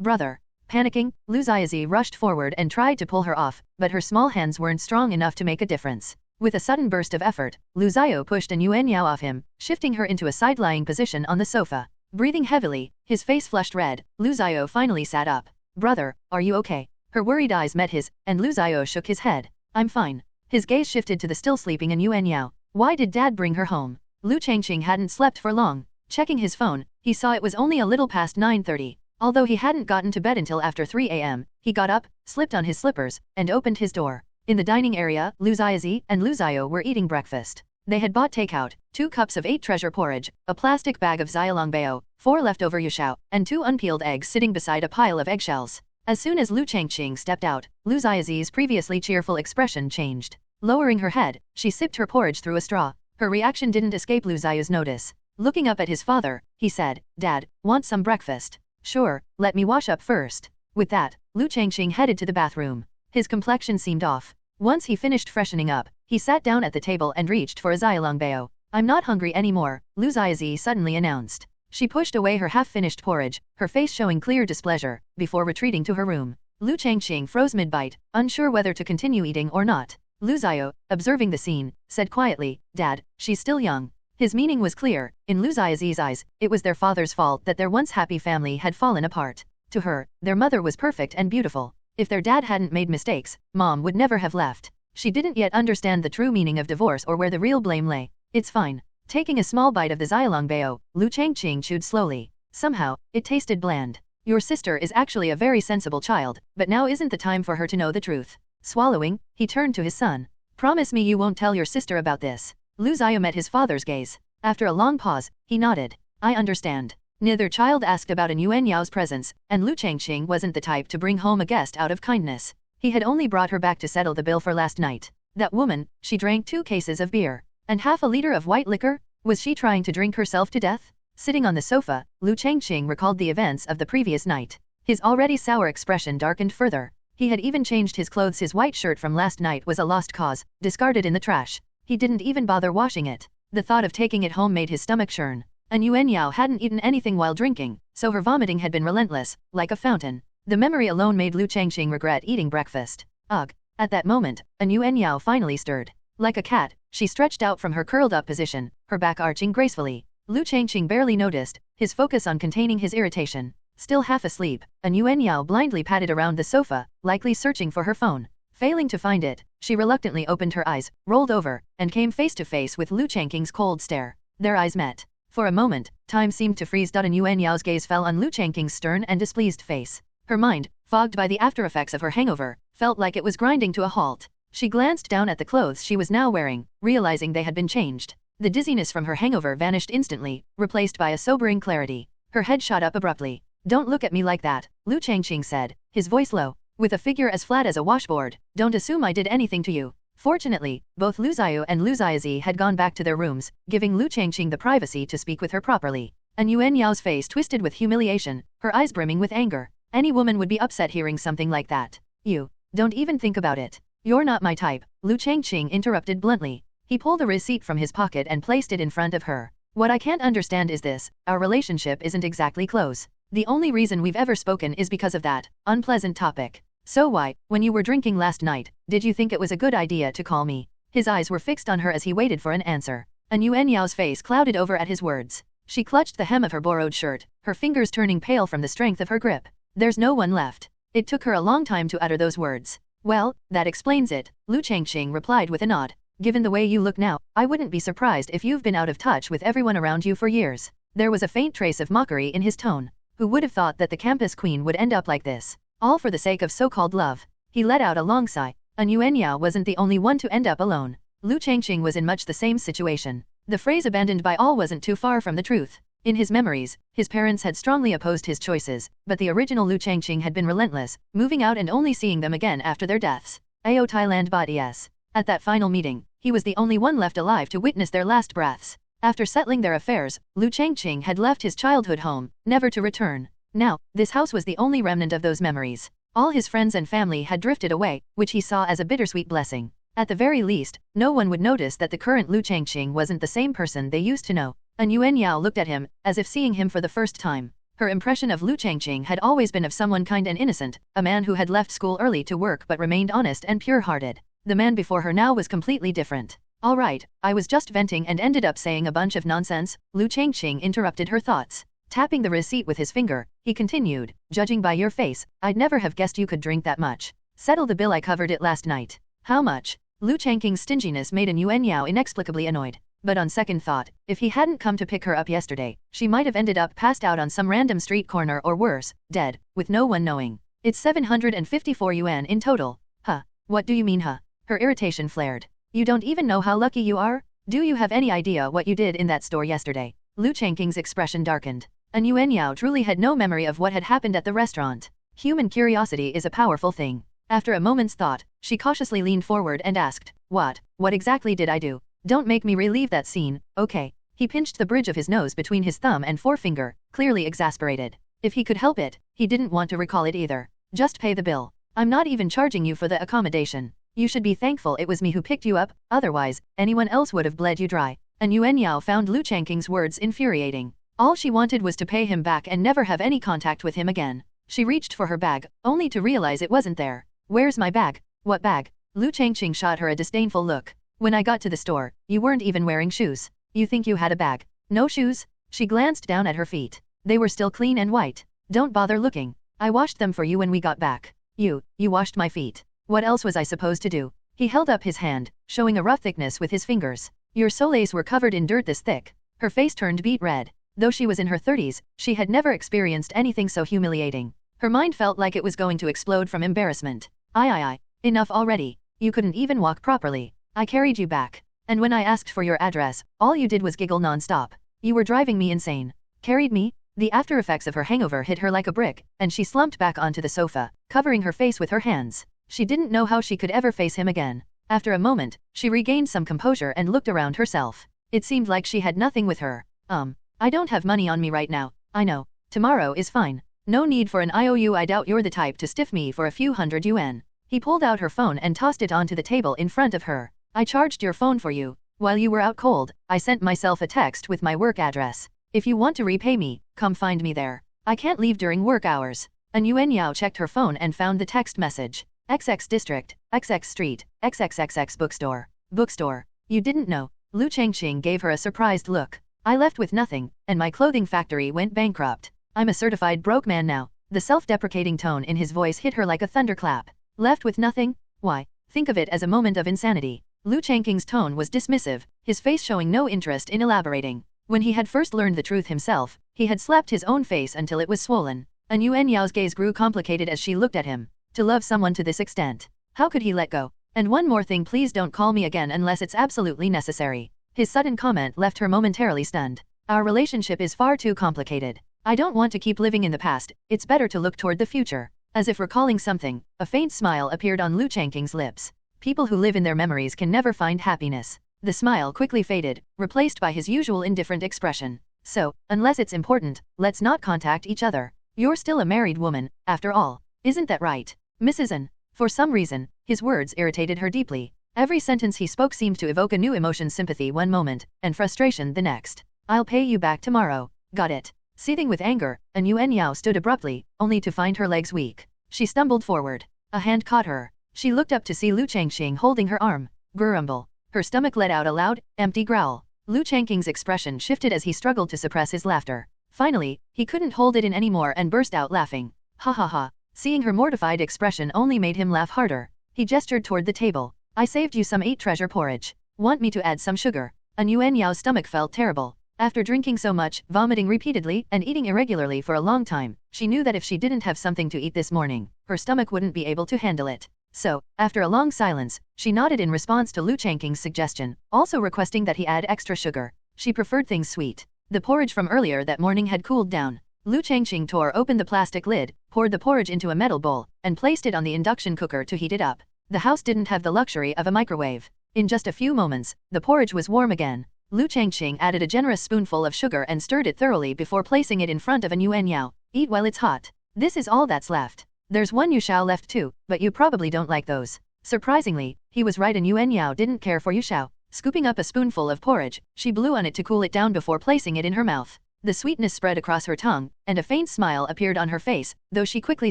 A: Brother. Panicking, Lu Ziazi rushed forward and tried to pull her off, but her small hands weren't strong enough to make a difference. With a sudden burst of effort, Lu Zio pushed an Yuan Yao off him, shifting her into a side-lying position on the sofa. Breathing heavily, his face flushed red, Lu Zio finally sat up. Brother, are you okay? Her worried eyes met his, and Lu Zio shook his head. I'm fine. His gaze shifted to the still sleeping an Yuan Yao. Why did Dad bring her home? Liu Changqing hadn't slept for long. Checking his phone, he saw it was only a little past 9:30. Although he hadn't gotten to bed until after 3 a.m., he got up, slipped on his slippers, and opened his door. In the dining area, Lu Ziazi and Lu Zio were eating breakfast. They had bought takeout, 2 cups of 8 treasure porridge, a plastic bag of xiaolongbao, 4 leftover yushao, and 2 unpeeled eggs sitting beside a pile of eggshells. As soon as Liu Changqing stepped out, Lu Ziazi's previously cheerful expression changed. Lowering her head, she sipped her porridge through a straw. Her reaction didn't escape Lu Zio's notice. Looking up at his father, he said, Dad, want some breakfast? Sure, let me wash up first. With that, Liu Changqing headed to the bathroom. His complexion seemed off. Once he finished freshening up, he sat down at the table and reached for a xiaolongbao. I'm not hungry anymore, Lu Ziazi suddenly announced. She pushed away her half-finished porridge, her face showing clear displeasure, before retreating to her room. Liu Changqing froze mid-bite, unsure whether to continue eating or not. Lu Zio, observing the scene, said quietly, Dad, she's still young. His meaning was clear. In Lu Ziazi's eyes, it was their father's fault that their once happy family had fallen apart. To her, their mother was perfect and beautiful. If their dad hadn't made mistakes, Mom would never have left. She didn't yet understand the true meaning of divorce or where the real blame lay. It's fine. Taking a small bite of the xiaolongbao, Liu Changqing chewed slowly. Somehow, it tasted bland. Your sister is actually a very sensible child, but now isn't the time for her to know the truth. Swallowing, he turned to his son. Promise me you won't tell your sister about this. Lu Zio met his father's gaze. After a long pause, he nodded. I understand. Neither child asked about an Yuan Yao's presence, and Liu Changqing wasn't the type to bring home a guest out of kindness. He had only brought her back to settle the bill for last night. That woman, she drank 2 cases of beer. And half a liter of white liquor? Was she trying to drink herself to death? Sitting on the sofa, Liu Changqing recalled the events of the previous night. His already sour expression darkened further. He had even changed his clothes. His white shirt from last night was a lost cause, discarded in the trash. He didn't even bother washing it. The thought of taking it home made his stomach churn. And Yuan Yao hadn't eaten anything while drinking, so her vomiting had been relentless, like a fountain. The memory alone made Liu Changqing regret eating breakfast. Ugh. At that moment, Yuan Yao finally stirred. Like a cat, she stretched out from her curled-up position, her back arching gracefully. Liu Changqing barely noticed, his focus on containing his irritation. Still half asleep, Yuan Yao blindly patted around the sofa, likely searching for her phone. Failing to find it, she reluctantly opened her eyes, rolled over, and came face to face with Liu Changqing's cold stare. Their eyes met. For a moment, time seemed to freeze. Yuan Yao's gaze fell on Liu Changqing's stern and displeased face. Her mind, fogged by the aftereffects of her hangover, felt like it was grinding to a halt. She glanced down at the clothes she was now wearing, realizing they had been changed. The dizziness from her hangover vanished instantly, replaced by a sobering clarity. Her head shot up abruptly. "Don't look at me like that," Liu Changqing said, his voice low. "With a figure as flat as a washboard, don't assume I did anything to you." Fortunately, both Lu Xiao and Lu Xiaozi had gone back to their rooms, giving Liu Changqing the privacy to speak with her properly. And Yuan Yao's face twisted with humiliation, her eyes brimming with anger. Any woman would be upset hearing something like that. "You don't even think about it. You're not my type," Liu Changqing interrupted bluntly. He pulled a receipt from his pocket and placed it in front of her. "What I can't understand is this, our relationship isn't exactly close. The only reason we've ever spoken is because of that unpleasant topic. So why, when you were drinking last night, did you think it was a good idea to call me?" His eyes were fixed on her as he waited for an answer. And Yuan Yao's face clouded over at his words. She clutched the hem of her borrowed shirt, her fingers turning pale from the strength of her grip. "There's no one left." It took her a long time to utter those words. "Well, that explains it," Liu Changqing replied with a nod. "Given the way you look now, I wouldn't be surprised if you've been out of touch with everyone around you for years." There was a faint trace of mockery in his tone. Who would have thought that the campus queen would end up like this? All for the sake of so-called love. He let out a long sigh. And Yuan Yao wasn't the only one to end up alone. Liu Changqing was in much the same situation. The phrase abandoned by all wasn't too far from the truth. In his memories, his parents had strongly opposed his choices, but the original Liu Changqing had been relentless, moving out and only seeing them again after their deaths. Ao Thailand bot yes. At that final meeting, he was the only one left alive to witness their last breaths. After settling their affairs, Liu Changqing had left his childhood home, never to return. Now, this house was the only remnant of those memories. All his friends and family had drifted away, which he saw as a bittersweet blessing. At the very least, no one would notice that the current Liu Changqing wasn't the same person they used to know. And Yuan Yao looked at him, as if seeing him for the first time. Her impression of Liu Changqing had always been of someone kind and innocent, a man who had left school early to work but remained honest and pure-hearted. The man before her now was completely different. "All right, I was just venting and ended up saying a bunch of nonsense," Liu Changqing interrupted her thoughts. Tapping the receipt with his finger, he continued, "Judging by your face, I'd never have guessed you could drink that much. Settle the bill, I covered it last night." "How much?" Liu Changqing's stinginess made Yuan Yao inexplicably annoyed. But on second thought, if he hadn't come to pick her up yesterday, she might have ended up passed out on some random street corner or worse, dead, with no one knowing. "It's 754 yuan in total." "Huh? What do you mean huh?" Her irritation flared. "You don't even know how lucky you are? Do you have any idea what you did in that store yesterday?" Liu Changqing's expression darkened. And Yuan Yao truly had no memory of what had happened at the restaurant. Human curiosity is a powerful thing. After a moment's thought, she cautiously leaned forward and asked, What exactly did I do? Don't make me relive that scene, okay?" He pinched the bridge of his nose between his thumb and forefinger, clearly exasperated. If he could help it, he didn't want to recall it either. "Just pay the bill. I'm not even charging you for the accommodation. You should be thankful it was me who picked you up, otherwise, anyone else would have bled you dry." And Yuan Yao found Liu Changqing's words infuriating. All she wanted was to pay him back and never have any contact with him again. She reached for her bag, only to realize it wasn't there. "Where's my bag?" "What bag?" Liu Changqing shot her a disdainful look. "When I got to the store, you weren't even wearing shoes. You think you had a bag? No shoes?" She glanced down at her feet. They were still clean and white. "Don't bother looking. I washed them for you when we got back." You washed my feet. What else was I supposed to do?" He held up his hand, showing a rough thickness with his fingers. "Your soles were covered in dirt this thick." Her face turned beet red. Though she was in her 30s, she had never experienced anything so humiliating. Her mind felt like it was going to explode from embarrassment. I. Enough already. You couldn't even walk properly. I carried you back. And when I asked for your address, all you did was giggle non-stop. You were driving me insane." "Carried me? The after effects of her hangover hit her like a brick, and she slumped back onto the sofa, covering her face with her hands. She didn't know how she could ever face him again. After a moment, she regained some composure and looked around herself. It seemed like she had nothing with her. I don't have money on me right now, I know. Tomorrow is fine. No need for an IOU. I doubt you're the type to stiff me for a few hundred yuan. He pulled out her phone and tossed it onto the table in front of her. I charged your phone for you. While you were out cold, I sent myself a text with my work address. If you want to repay me, come find me there. I can't leave during work hours. An Yuan Yao checked her phone and found the text message. XX District, XX Street, XXXX Bookstore. Bookstore. You didn't know. Liu Changqing gave her a surprised look. I left with nothing, and my clothing factory went bankrupt. I'm a certified broke man now. The self-deprecating tone in his voice hit her like a thunderclap. Left with nothing? Why, think of it as a moment of insanity. Liu Changqing's tone was dismissive, his face showing no interest in elaborating. When he had first learned the truth himself, he had slapped his own face until it was swollen. And Yuan Yao's gaze grew complicated as she looked at him. To love someone to this extent, how could he let go? And one more thing, please don't call me again unless it's absolutely necessary. His sudden comment left her momentarily stunned. Our relationship is far too complicated. I don't want to keep living in the past, it's better to look toward the future. As if recalling something, a faint smile appeared on Liu Changqing's lips. People who live in their memories can never find happiness. The smile quickly faded, replaced by his usual indifferent expression. So, unless it's important, let's not contact each other. You're still a married woman, after all. Isn't that right, Mrs. N? For some reason, his words irritated her deeply. Every sentence he spoke seemed to evoke a new emotion, sympathy one moment, and frustration the next. I'll pay you back tomorrow. Got it. Seething with anger, An Yuan Yao stood abruptly, only to find her legs weak. She stumbled forward. A hand caught her. She looked up to see Liu Changqing holding her arm. Grumble. Her stomach let out a loud, empty growl. Liu Changqing's expression shifted as he struggled to suppress his laughter. Finally, he couldn't hold it in anymore and burst out laughing. Ha ha ha. Seeing her mortified expression only made him laugh harder. He gestured toward the table. I saved you some 8 treasure porridge. Want me to add some sugar? An Yuan Yao's stomach felt terrible. After drinking so much, vomiting repeatedly, and eating irregularly for a long time, she knew that if she didn't have something to eat this morning, her stomach wouldn't be able to handle it. So, after a long silence, she nodded in response to Liu Changqing's suggestion, also requesting that he add extra sugar. She preferred things sweet. The porridge from earlier that morning had cooled down. Liu Changqing tore open the plastic lid, poured the porridge into a metal bowl, and placed it on the induction cooker to heat it up. The house didn't have the luxury of a microwave. In just a few moments, the porridge was warm again. Liu Changqing added a generous spoonful of sugar and stirred it thoroughly before placing it in front of An Yuan Yao. Eat while it's hot. This is all that's left. There's one yushao left too, but you probably don't like those. Surprisingly, he was right, and Yuan Yao didn't care for yushao. Scooping up a spoonful of porridge, she blew on it to cool it down before placing it in her mouth. The sweetness spread across her tongue, and a faint smile appeared on her face, though she quickly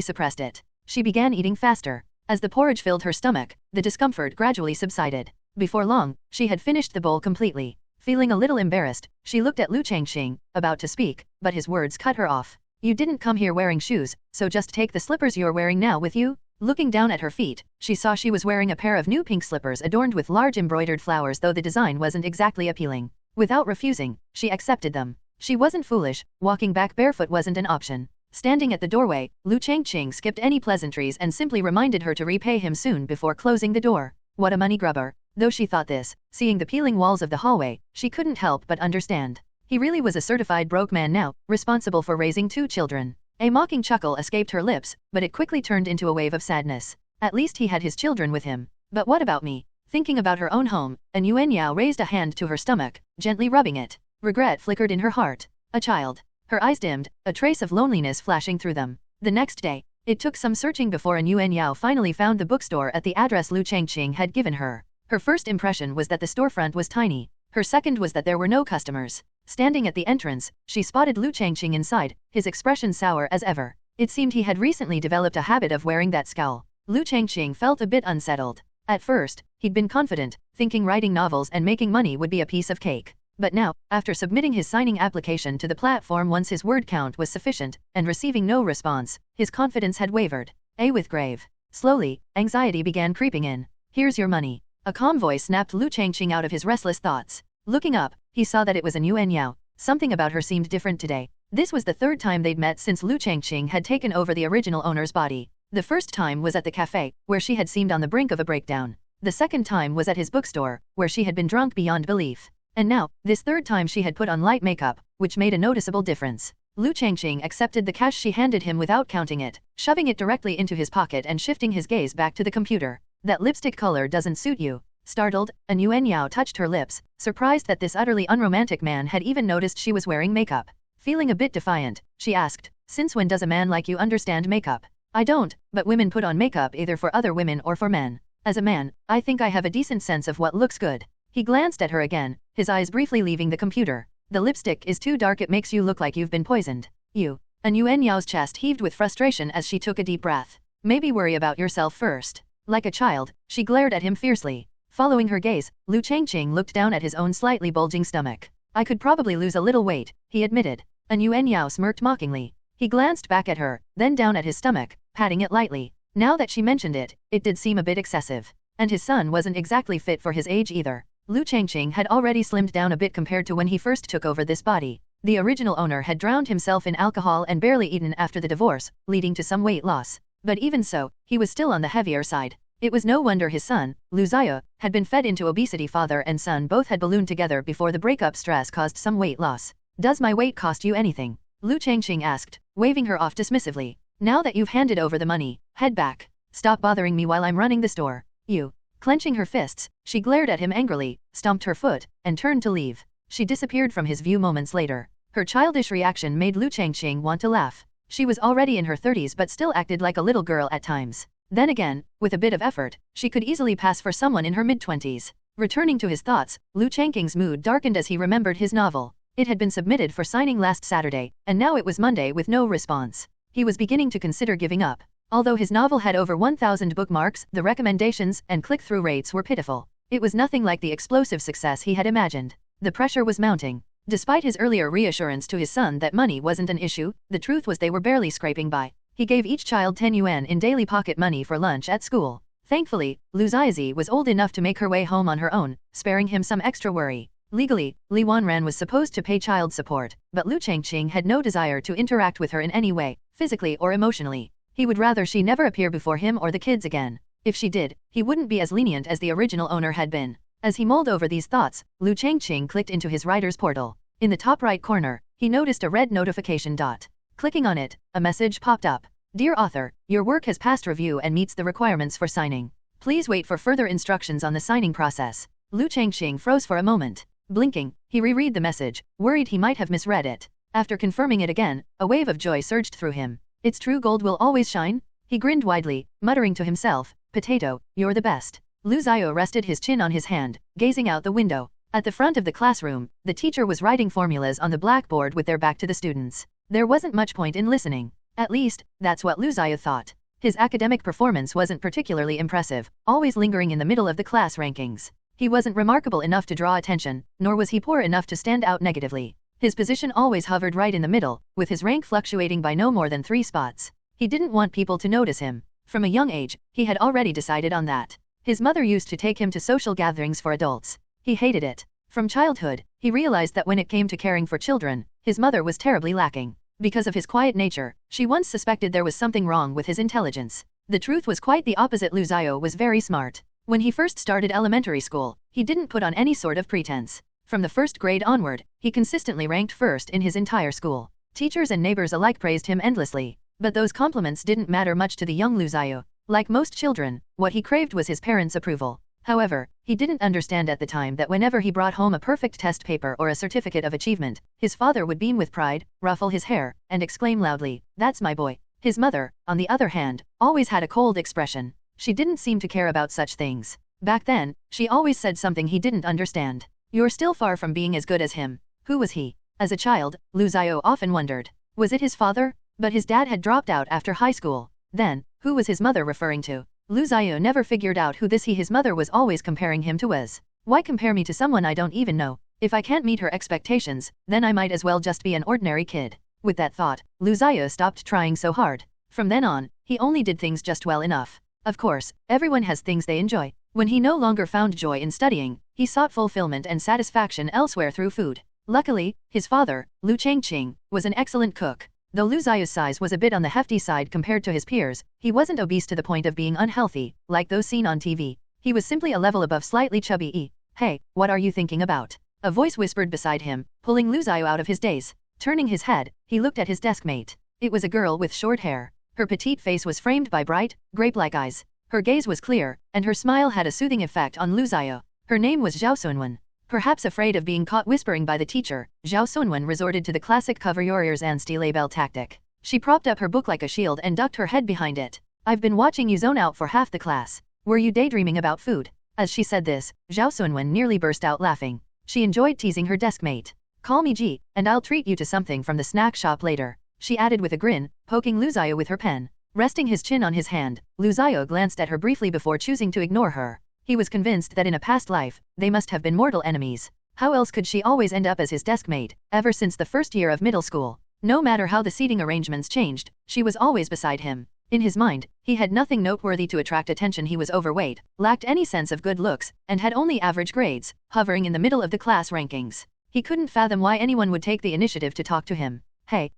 A: suppressed it. She began eating faster. As the porridge filled her stomach, the discomfort gradually subsided. Before long, she had finished the bowl completely. Feeling a little embarrassed, she looked at Liu Changqing, about to speak, but his words cut her off. You didn't come here wearing shoes, so just take the slippers you're wearing now with you? Looking down at her feet, she saw she was wearing a pair of new pink slippers adorned with large embroidered flowers, though the design wasn't exactly appealing. Without refusing, she accepted them. She wasn't foolish, walking back barefoot wasn't an option. Standing at the doorway, Liu Changqing skipped any pleasantries and simply reminded her to repay him soon before closing the door. What a money grubber. Though she thought this, seeing the peeling walls of the hallway, she couldn't help but understand. He really was a certified broke man now, responsible for raising 2 children. A mocking chuckle escaped her lips, but it quickly turned into a wave of sadness. At least he had his children with him. But what about me? Thinking about her own home, An Yuan Yao raised a hand to her stomach, gently rubbing it. Regret flickered in her heart. A child. Her eyes dimmed, a trace of loneliness flashing through them. The next day, it took some searching before An Yuan Yao finally found the bookstore at the address Liu Changqing had given her. Her first impression was that the storefront was tiny. Her second was that there were no customers. Standing at the entrance, she spotted Liu Changqing inside, his expression sour as ever. It seemed he had recently developed a habit of wearing that scowl. Liu Changqing felt a bit unsettled. At first, he'd been confident, thinking writing novels and making money would be a piece of cake. But now, after submitting his signing application to the platform once his word count was sufficient, and receiving no response, his confidence had wavered. With grave. Slowly, anxiety began creeping in. Here's your money. A calm voice snapped Liu Changqing out of his restless thoughts. Looking up, he saw that it was An Yuan Yao. Something about her seemed different today. This was the 3rd time they'd met since Liu Changqing had taken over the original owner's body. The first time was at the cafe, where she had seemed on the brink of a breakdown. The second time was at his bookstore, where she had been drunk beyond belief. And now, this 3rd time she had put on light makeup, which made a noticeable difference. Liu Changqing accepted the cash she handed him without counting it, shoving it directly into his pocket and shifting his gaze back to the computer. That lipstick color doesn't suit you. Startled, An Yuanyao touched her lips, surprised that this utterly unromantic man had even noticed she was wearing makeup. Feeling a bit defiant, she asked, "Since when does a man like you understand makeup?" "I don't, but women put on makeup either for other women or for men. As a man, I think I have a decent sense of what looks good." He glanced at her again, his eyes briefly leaving the computer. "The lipstick is too dark, it makes you look like you've been poisoned." "You." An Yuanyao's chest heaved with frustration as she took a deep breath. "Maybe worry about yourself first." Like a child, she glared at him fiercely. Following her gaze, Liu Changqing looked down at his own slightly bulging stomach. "I could probably lose a little weight," he admitted. An Yuanyao smirked mockingly. He glanced back at her, then down at his stomach, patting it lightly. Now that she mentioned it, it did seem a bit excessive. And his son wasn't exactly fit for his age either. Liu Changqing had already slimmed down a bit compared to when he first took over this body. The original owner had drowned himself in alcohol and barely eaten after the divorce, leading to some weight loss. But even so, he was still on the heavier side. It was no wonder his son, Liu Xiao, had been fed into obesity. Father and son both had ballooned together before the breakup. Stress caused some weight loss. "Does my weight cost you anything?" Liu Changqing asked, waving her off dismissively. "Now that you've handed over the money, head back. Stop bothering me while I'm running the store." "You." Clenching her fists, she glared at him angrily, stomped her foot, and turned to leave. She disappeared from his view moments later. Her childish reaction made Liu Changqing want to laugh. She was already in her 30s but still acted like a little girl at times. Then again, with a bit of effort, she could easily pass for someone in her mid-20s. Returning to his thoughts, Liu Changqing's mood darkened as he remembered his novel. It had been submitted for signing last Saturday, and now it was Monday with no response. He was beginning to consider giving up. Although his novel had over 1,000 bookmarks, the recommendations and click-through rates were pitiful. It was nothing like the explosive success he had imagined. The pressure was mounting. Despite his earlier reassurance to his son that money wasn't an issue, the truth was they were barely scraping by. He gave each child 10 yuan in daily pocket money for lunch at school. Thankfully, Liu Xiaozi was old enough to make her way home on her own, sparing him some extra worry. Legally, Li Wanran was supposed to pay child support, but Liu Changqing had no desire to interact with her in any way, physically or emotionally. He would rather she never appear before him or the kids again. If she did, he wouldn't be as lenient as the original owner had been. As he mulled over these thoughts, Liu Changqing clicked into his writer's portal. In the top right corner, he noticed a red notification dot. Clicking on it, a message popped up. "Dear author, your work has passed review and meets the requirements for signing. Please wait for further instructions on the signing process." Liu Changqing froze for a moment. Blinking, he reread the message, worried he might have misread it. After confirming it again, a wave of joy surged through him. "It's true, gold will always shine?" He grinned widely, muttering to himself, "Potato, you're the best." Liu Xiao rested his chin on his hand, gazing out the window. At the front of the classroom, the teacher was writing formulas on the blackboard with their back to the students. There wasn't much point in listening. At least, that's what Liu Xiao thought. His academic performance wasn't particularly impressive, always lingering in the middle of the class rankings. He wasn't remarkable enough to draw attention, nor was he poor enough to stand out negatively. His position always hovered right in the middle, with his rank fluctuating by no more than 3 spots. He didn't want people to notice him. From a young age, he had already decided on that. His mother used to take him to social gatherings for adults. He hated it. From childhood, he realized that when it came to caring for children, his mother was terribly lacking. Because of his quiet nature, she once suspected there was something wrong with his intelligence. The truth was quite the opposite. Liu Xiao was very smart. When he first started elementary school, he didn't put on any sort of pretense. From the first grade onward, he consistently ranked first in his entire school. Teachers and neighbors alike praised him endlessly. But those compliments didn't matter much to the young Liu Xiao. Like most children, what he craved was his parents' approval. However, he didn't understand at the time that whenever he brought home a perfect test paper or a certificate of achievement, his father would beam with pride, ruffle his hair, and exclaim loudly, "That's my boy." His mother, on the other hand, always had a cold expression. She didn't seem to care about such things. Back then, she always said something he didn't understand. "You're still far from being as good as him." Who was he? As a child, Liu Xiao often wondered. Was it his father? But his dad had dropped out after high school. Then, who was his mother referring to? Liu Xiao never figured out who this his mother was always comparing him to was. Why compare me to someone I don't even know? If I can't meet her expectations, then I might as well just be an ordinary kid. With that thought, Liu Xiao stopped trying so hard. From then on, he only did things just well enough. Of course, everyone has things they enjoy. When he no longer found joy in studying, he sought fulfillment and satisfaction elsewhere through food. Luckily, his father, Liu Changqing, was an excellent cook. Though Liu Xiao's size was a bit on the hefty side compared to his peers, he wasn't obese to the point of being unhealthy, like those seen on TV. He was simply a level above slightly chubby. "Hey, what are you thinking about?" A voice whispered beside him, pulling Liu Xiao out of his daze. Turning his head, he looked at his deskmate. It was a girl with short hair. Her petite face was framed by bright, grape-like eyes. Her gaze was clear, and her smile had a soothing effect on Liu Xiao. Her name was Zhao Sunwen. Perhaps afraid of being caught whispering by the teacher, Zhao Sunwen resorted to the classic cover your ears and steal a bell tactic. She propped up her book like a shield and ducked her head behind it. I've been watching you zone out for half the class. Were you daydreaming about food? As she said this, Zhao Sunwen nearly burst out laughing. She enjoyed teasing her deskmate. Call me Ji, and I'll treat you to something from the snack shop later, she added with a grin, poking Liu Xiao with her pen. Resting his chin on his hand, Liu Xiao glanced at her briefly before choosing to ignore her. He was convinced that in a past life, they must have been mortal enemies. How else could she always end up as his deskmate, ever since the first year of middle school? No matter how the seating arrangements changed, she was always beside him. In his mind, he had nothing noteworthy to attract attention. He was overweight, lacked any sense of good looks, and had only average grades, hovering in the middle of the class rankings. He couldn't fathom why anyone would take the initiative to talk to him. Hey,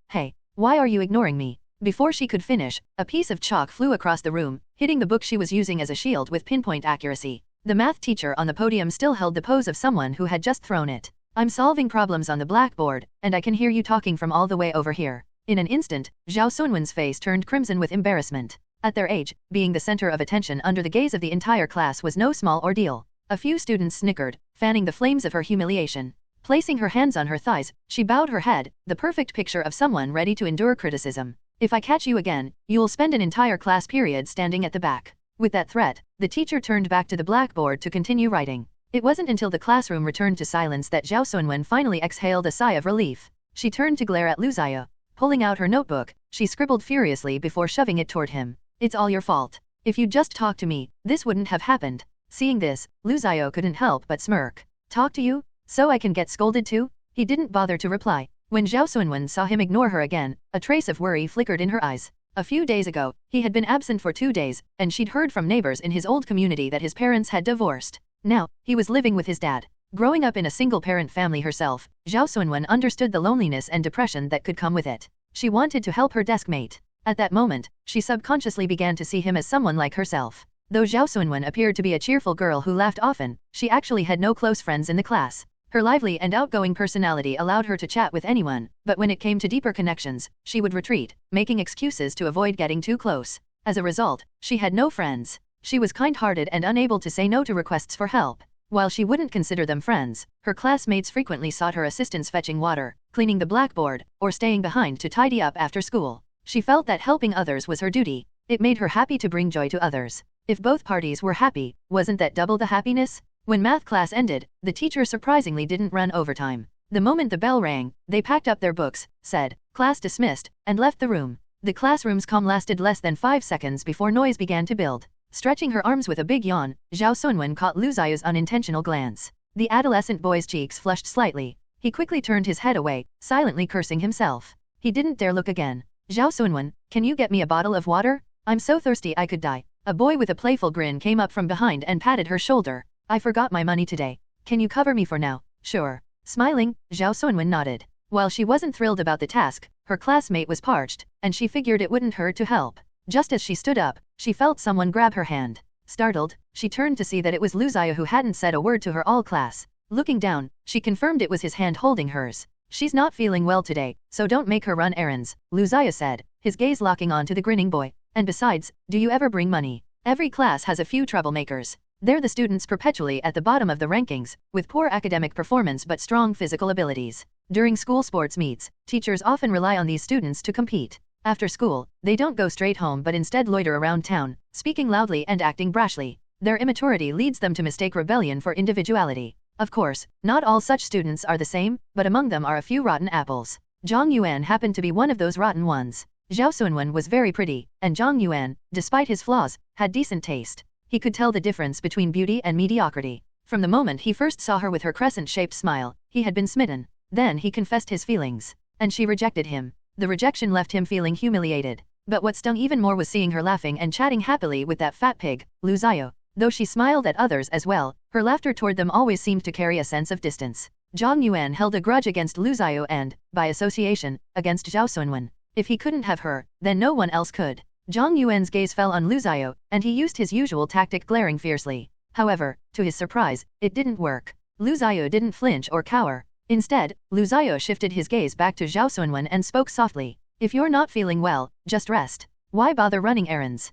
A: why are you ignoring me? Before she could finish, a piece of chalk flew across the room, hitting the book she was using as a shield with pinpoint accuracy. The math teacher on the podium still held the pose of someone who had just thrown it. I'm solving problems on the blackboard, and I can hear you talking from all the way over here. In an instant, Zhao Sunwen's face turned crimson with embarrassment. At their age, being the center of attention under the gaze of the entire class was no small ordeal. A few students snickered, fanning the flames of her humiliation. Placing her hands on her thighs, she bowed her head, the perfect picture of someone ready to endure criticism. If I catch you again, you'll spend an entire class period standing at the back. With that threat, the teacher turned back to the blackboard to continue writing. It wasn't until the classroom returned to silence that Zhao Sunwen finally exhaled a sigh of relief. She turned to glare at Liu Xiao. Pulling out her notebook, she scribbled furiously before shoving it toward him. It's all your fault. If you'd just talked to me, this wouldn't have happened. Seeing this, Liu Xiao couldn't help but smirk. Talk to you? So I can get scolded too? He didn't bother to reply. When Zhao Sunwen saw him ignore her again, a trace of worry flickered in her eyes. A few days ago, he had been absent for 2 days, and she'd heard from neighbors in his old community that his parents had divorced. Now, he was living with his dad. Growing up in a single-parent family herself, Zhao Sunwen understood the loneliness and depression that could come with it. She wanted to help her deskmate. At that moment, she subconsciously began to see him as someone like herself. Though Zhao Sunwen appeared to be a cheerful girl who laughed often, she actually had no close friends in the class. Her lively and outgoing personality allowed her to chat with anyone, but when it came to deeper connections, she would retreat, making excuses to avoid getting too close. As a result, she had no friends. She was kind-hearted and unable to say no to requests for help. While she wouldn't consider them friends, her classmates frequently sought her assistance fetching water, cleaning the blackboard, or staying behind to tidy up after school. She felt that helping others was her duty. It made her happy to bring joy to others. If both parties were happy, wasn't that double the happiness? When math class ended, the teacher surprisingly didn't run overtime. The moment the bell rang, they packed up their books, said, "Class dismissed," and left the room. The classroom's calm lasted less than 5 seconds before noise began to build. Stretching her arms with a big yawn, Zhao Sunwen caught Liu Xiao's unintentional glance. The adolescent boy's cheeks flushed slightly. He quickly turned his head away, silently cursing himself. He didn't dare look again. "Zhao Sunwen, can you get me a bottle of water? I'm so thirsty I could die." A boy with a playful grin came up from behind and patted her shoulder. "I forgot my money today. Can you cover me for now?" "Sure." Smiling, Zhao Sunwen nodded. While she wasn't thrilled about the task, her classmate was parched, and she figured it wouldn't hurt to help. Just as she stood up, she felt someone grab her hand. Startled, she turned to see that it was Liu Xiao who hadn't said a word to her all class. Looking down, she confirmed it was his hand holding hers. "She's not feeling well today, so don't make her run errands," Liu Xiao said, his gaze locking onto the grinning boy. "And besides, do you ever bring money? Every class has a few troublemakers. They're the students perpetually at the bottom of the rankings, with poor academic performance but strong physical abilities. During school sports meets, teachers often rely on these students to compete. After school, they don't go straight home but instead loiter around town, speaking loudly and acting brashly. Their immaturity leads them to mistake rebellion for individuality. Of course, not all such students are the same, but among them are a few rotten apples. Zhang Yuan happened to be one of those rotten ones. Zhao Sunwen was very pretty, and Zhang Yuan, despite his flaws, had decent taste. He could tell the difference between beauty and mediocrity. From the moment he first saw her with her crescent-shaped smile, he had been smitten. Then he confessed his feelings. And she rejected him. The rejection left him feeling humiliated. But what stung even more was seeing her laughing and chatting happily with that fat pig, Liu Xiao. Though she smiled at others as well, her laughter toward them always seemed to carry a sense of distance. Zhang Yuan held a grudge against Liu Xiao and, by association, against Zhao Sunwen. If he couldn't have her, then no one else could. Zhang Yuan's gaze fell on Liu Xiao, and he used his usual tactic, glaring fiercely. However, to his surprise, it didn't work. Liu Xiao didn't flinch or cower. Instead, Lu Ziyo shifted his gaze back to Zhao Sunwen and spoke softly. If you're not feeling well, just rest. Why bother running errands?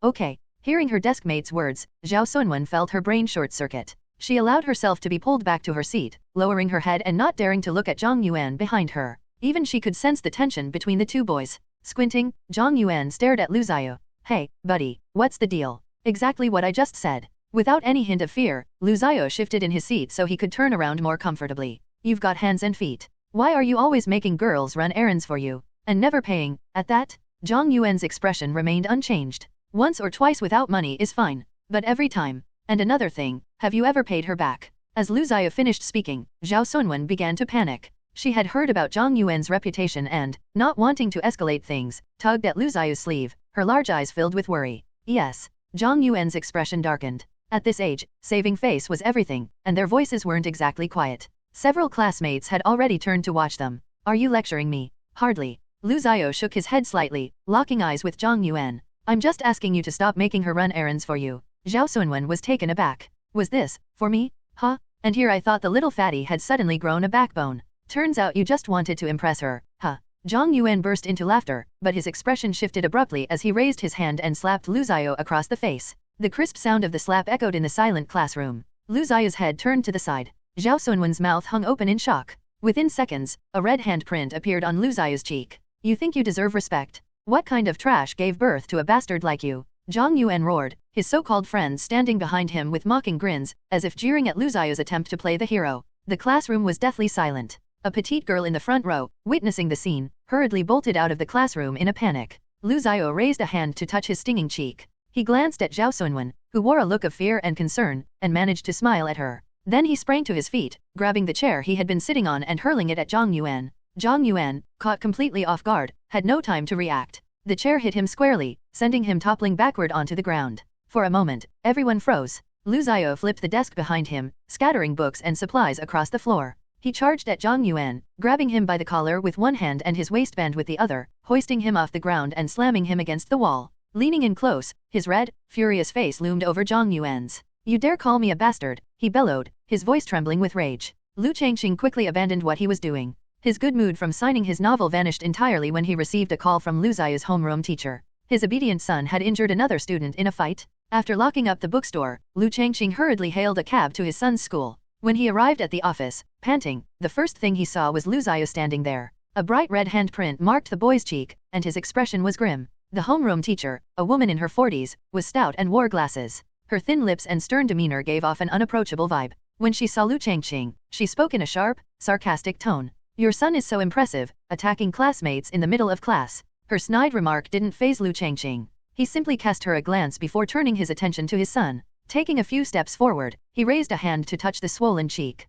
A: Okay. Hearing her desk mate's words, Zhao Sunwen felt her brain short-circuit. She allowed herself to be pulled back to her seat, lowering her head and not daring to look at Zhang Yuan behind her. Even she could sense the tension between the two boys. Squinting, Zhang Yuan stared at Lu Ziyo. Hey, buddy, what's the deal? Exactly what I just said. Without any hint of fear, Lu Ziyo shifted in his seat so he could turn around more comfortably. You've got hands and feet. Why are you always making girls run errands for you? And never paying? At that, Zhang Yuan's expression remained unchanged. Once or twice without money is fine. But every time. And another thing, have you ever paid her back? As Lu Ziyo finished speaking, Zhao Sunwen began to panic. She had heard about Zhang Yuan's reputation and, not wanting to escalate things, tugged at Lu Ziyo's sleeve, her large eyes filled with worry. Yes. Zhang Yuan's expression darkened. At this age, saving face was everything, and their voices weren't exactly quiet. Several classmates had already turned to watch them. Are you lecturing me? Hardly. Lu Ziyo shook his head slightly, locking eyes with Zhang Yuan. I'm just asking you to stop making her run errands for you. Zhao Sunwen was taken aback. Was this, for me? Huh? And here I thought the little fatty had suddenly grown a backbone. Turns out you just wanted to impress her, huh? Zhang Yuan burst into laughter, but his expression shifted abruptly as he raised his hand and slapped Lu Ziyo across the face. The crisp sound of the slap echoed in the silent classroom. Lu Ziyo's head turned to the side. Zhao Sunwen's mouth hung open in shock. Within seconds, a red handprint appeared on Lu Ziyo's cheek. You think you deserve respect? What kind of trash gave birth to a bastard like you? Zhang Yuan roared, his so-called friends standing behind him with mocking grins, as if jeering at Lu Ziyo's attempt to play the hero. The classroom was deathly silent. A petite girl in the front row, witnessing the scene, hurriedly bolted out of the classroom in a panic. Lu Ziyo raised a hand to touch his stinging cheek. He glanced at Zhao Sunwen, who wore a look of fear and concern, and managed to smile at her. Then he sprang to his feet, grabbing the chair he had been sitting on and hurling it at Zhang Yuan. Zhang Yuan, caught completely off guard, had no time to react. The chair hit him squarely, sending him toppling backward onto the ground. For a moment, everyone froze. Lu Ziyo flipped the desk behind him, scattering books and supplies across the floor. He charged at Zhang Yuan, grabbing him by the collar with one hand and his waistband with the other, hoisting him off the ground and slamming him against the wall. Leaning in close, his red, furious face loomed over Zhang Yuan's. You dare call me a bastard, he bellowed, his voice trembling with rage. Liu Changqing quickly abandoned what he was doing. His good mood from signing his novel vanished entirely when he received a call from Lu Ziyo's homeroom teacher. His obedient son had injured another student in a fight. After locking up the bookstore, Liu Changqing hurriedly hailed a cab to his son's school. When he arrived at the office, panting, the first thing he saw was Lu Ziyo standing there. A bright red handprint marked the boy's cheek, and his expression was grim. The homeroom teacher, a woman in her 40s, was stout and wore glasses. Her thin lips and stern demeanor gave off an unapproachable vibe. When she saw Liu Changqing, she spoke in a sharp, sarcastic tone. Your son is so impressive, attacking classmates in the middle of class. Her snide remark didn't faze Liu Changqing. He simply cast her a glance before turning his attention to his son. Taking a few steps forward, he raised a hand to touch the swollen cheek.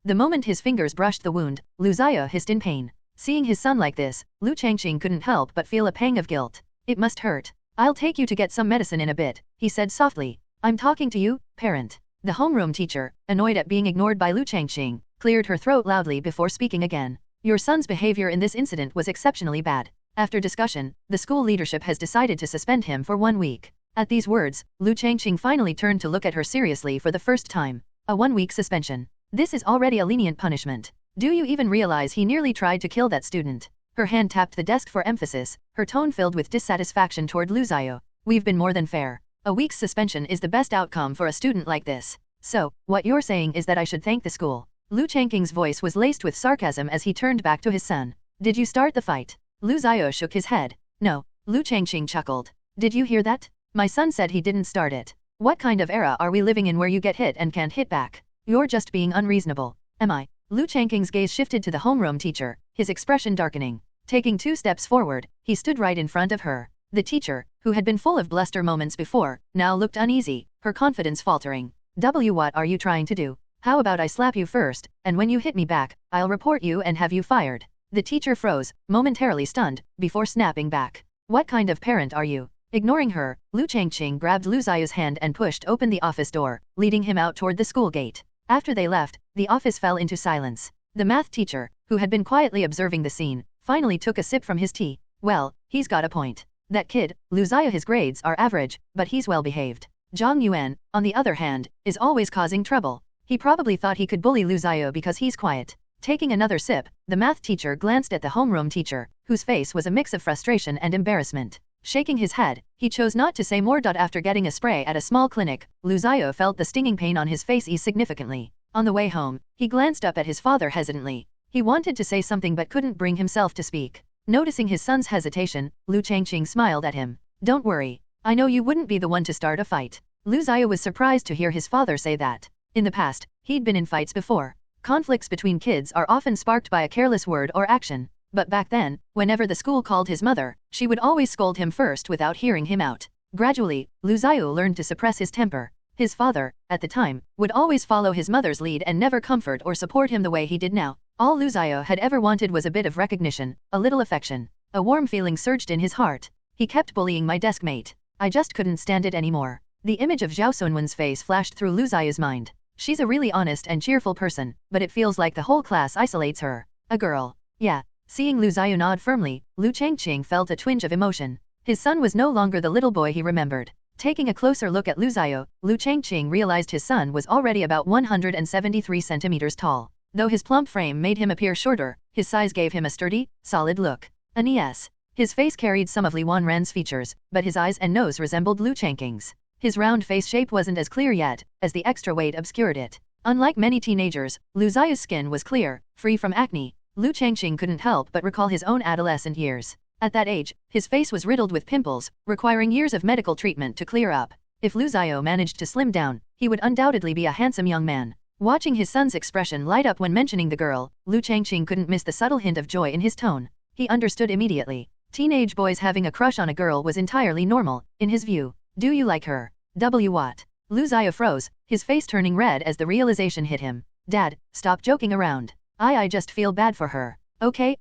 A: The moment his fingers brushed the wound, Lu Ziyo hissed in pain. Seeing his son like this, Liu Changqing couldn't help but feel a pang of guilt. It must hurt. I'll take you to get some medicine in a bit, he said softly. I'm talking to you, parent. The homeroom teacher, annoyed at being ignored by Liu Changqing, cleared her throat loudly before speaking again. Your son's behavior in this incident was exceptionally bad. After discussion, the school leadership has decided to suspend him for 1 week. At these words, Liu Changqing finally turned to look at her seriously for the first time. A 1-week suspension. This is already a lenient punishment. Do you even realize he nearly tried to kill that student? Her hand tapped the desk for emphasis, her tone filled with dissatisfaction toward Lu Ziyo. We've been more than fair. A week's suspension is the best outcome for a student like this. So, what you're saying is that I should thank the school. Liu Changqing's voice was laced with sarcasm as he turned back to his son. Did you start the fight? Lu Ziyo shook his head. No. Liu Changqing chuckled. Did you hear that? My son said he didn't start it. What kind of era are we living in where you get hit and can't hit back? You're just being unreasonable. Am I? Liu Changqing's gaze shifted to the homeroom teacher, his expression darkening. Taking 2 steps forward, he stood right in front of her. The teacher, who had been full of bluster moments before, now looked uneasy, her confidence faltering. What are you trying to do? How about I slap you first, and when you hit me back, I'll report you and have you fired. The teacher froze, momentarily stunned, before snapping back. What kind of parent are you? Ignoring her, Liu Changqing grabbed Lu Ziyo's hand and pushed open the office door, leading him out toward the school gate. After they left, the office fell into silence. The math teacher, who had been quietly observing the scene, finally took a sip from his tea. Well, he's got a point. That kid, Lu Ziyo, his grades are average, but he's well behaved. Zhang Yuan, on the other hand, is always causing trouble. He probably thought he could bully Lu Ziyo because he's quiet. Taking another sip, the math teacher glanced at the homeroom teacher, whose face was a mix of frustration and embarrassment. Shaking his head, he chose not to say more. After getting a spray at a small clinic, Liu felt the stinging pain on his face ease significantly. On the way home, he glanced up at his father hesitantly. He wanted to say something but couldn't bring himself to speak. Noticing his son's hesitation, Liu Changqing smiled at him. Don't worry. I know you wouldn't be the one to start a fight. Liu was surprised to hear his father say that. In the past, he'd been in fights before. Conflicts between kids are often sparked by a careless word or action. But back then, whenever the school called his mother, she would always scold him first without hearing him out. Gradually, Liu learned to suppress his temper. His father, at the time, would always follow his mother's lead and never comfort or support him the way he did now. All Liu had ever wanted was a bit of recognition, a little affection. A warm feeling surged in his heart. He kept bullying my desk mate. I just couldn't stand it anymore. The image of Zhao Sunwen's face flashed through Liu mind. She's a really honest and cheerful person, but it feels like the whole class isolates her. A girl. Yeah. Seeing Liu nod firmly, Liu Changqing felt a twinge of emotion. His son was no longer the little boy he remembered. Taking a closer look at Liu Changqing realized his son was already about 173 centimeters tall. Though his plump frame made him appear shorter, his size gave him a sturdy, solid look. Yes. His face carried some of Li Wanran's features, but his eyes and nose resembled Liu Changqing's. His round face shape wasn't as clear yet, as the extra weight obscured it. Unlike many teenagers, Liu skin was clear, free from acne. Liu Changqing couldn't help but recall his own adolescent years. At that age, his face was riddled with pimples, requiring years of medical treatment to clear up. If Liu managed to slim down, he would undoubtedly be a handsome young man. Watching his son's expression light up when mentioning the girl, Liu Changqing couldn't miss the subtle hint of joy in his tone. He understood immediately. Teenage boys having a crush on a girl was entirely normal, in his view. Do you like her? What? Liu froze, his face turning red as the realization hit him. Dad, stop joking around. I just feel bad for her. Okay,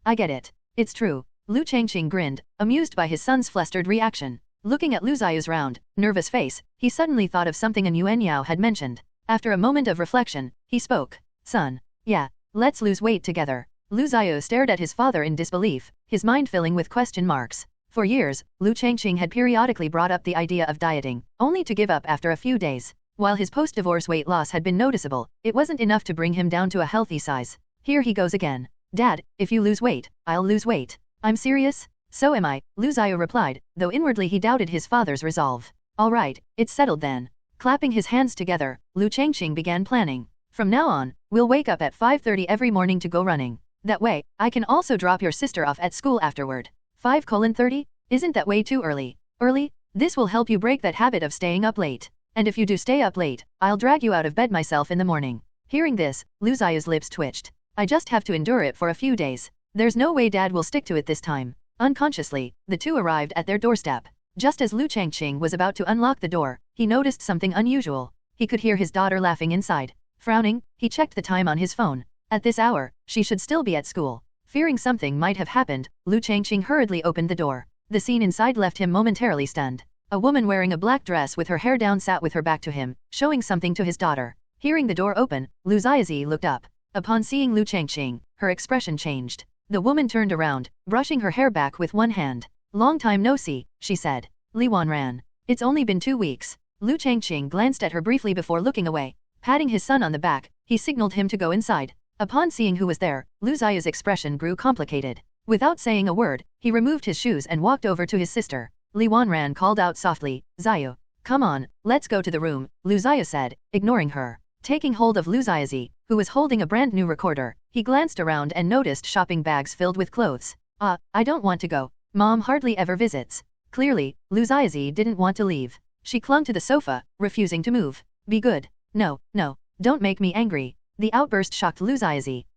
A: I get it. It's true. Liu Changqing grinned, amused by his son's flustered reaction. Looking at Liu round, nervous face, he suddenly thought of something Yuan Yao had mentioned. After a moment of reflection, he spoke. Son. Yeah, let's lose weight together. Liu stared at his father in disbelief, his mind filling with question marks. For years, Liu Changqing had periodically brought up the idea of dieting, only to give up after a few days. While his post-divorce weight loss had been noticeable, it wasn't enough to bring him down to a healthy size. Here he goes again. Dad, if you lose weight, I'll lose weight. I'm serious? So am I, Liu replied, though inwardly he doubted his father's resolve. All right, it's settled then. Clapping his hands together, Liu Changqing began planning. From now on, we'll wake up at 5:30 every morning to go running. That way, I can also drop your sister off at school afterward. 5:30? Isn't that way too early? Early? This will help you break that habit of staying up late. And if you do stay up late, I'll drag you out of bed myself in the morning. Hearing this, Liu lips twitched. I just have to endure it for a few days. There's no way Dad will stick to it this time. Unconsciously, the two arrived at their doorstep. Just as Liu Changqing was about to unlock the door, he noticed something unusual. He could hear his daughter laughing inside. Frowning, he checked the time on his phone. At this hour, she should still be at school. Fearing something might have happened, Liu Changqing hurriedly opened the door. The scene inside left him momentarily stunned. A woman wearing a black dress with her hair down sat with her back to him, showing something to his daughter. Hearing the door open, Liu looked up. Upon seeing Liu Changqing, her expression changed. The woman turned around, brushing her hair back with one hand. Long time no see, she said. Li Wanran. It's only been 2 weeks. Liu Changqing glanced at her briefly before looking away. Patting his son on the back, he signaled him to go inside. Upon seeing who was there, Liu's expression grew complicated. Without saying a word, he removed his shoes and walked over to his sister. Li Wanran called out softly, Ziyu. Come on, let's go to the room, Liu said, ignoring her. Taking hold of Liu who was holding a brand new recorder, he glanced around and noticed shopping bags filled with clothes. I don't want to go. Mom hardly ever visits. Clearly, Liu didn't want to leave. She clung to the sofa, refusing to move. Be good. No, don't make me angry. The outburst shocked Liu.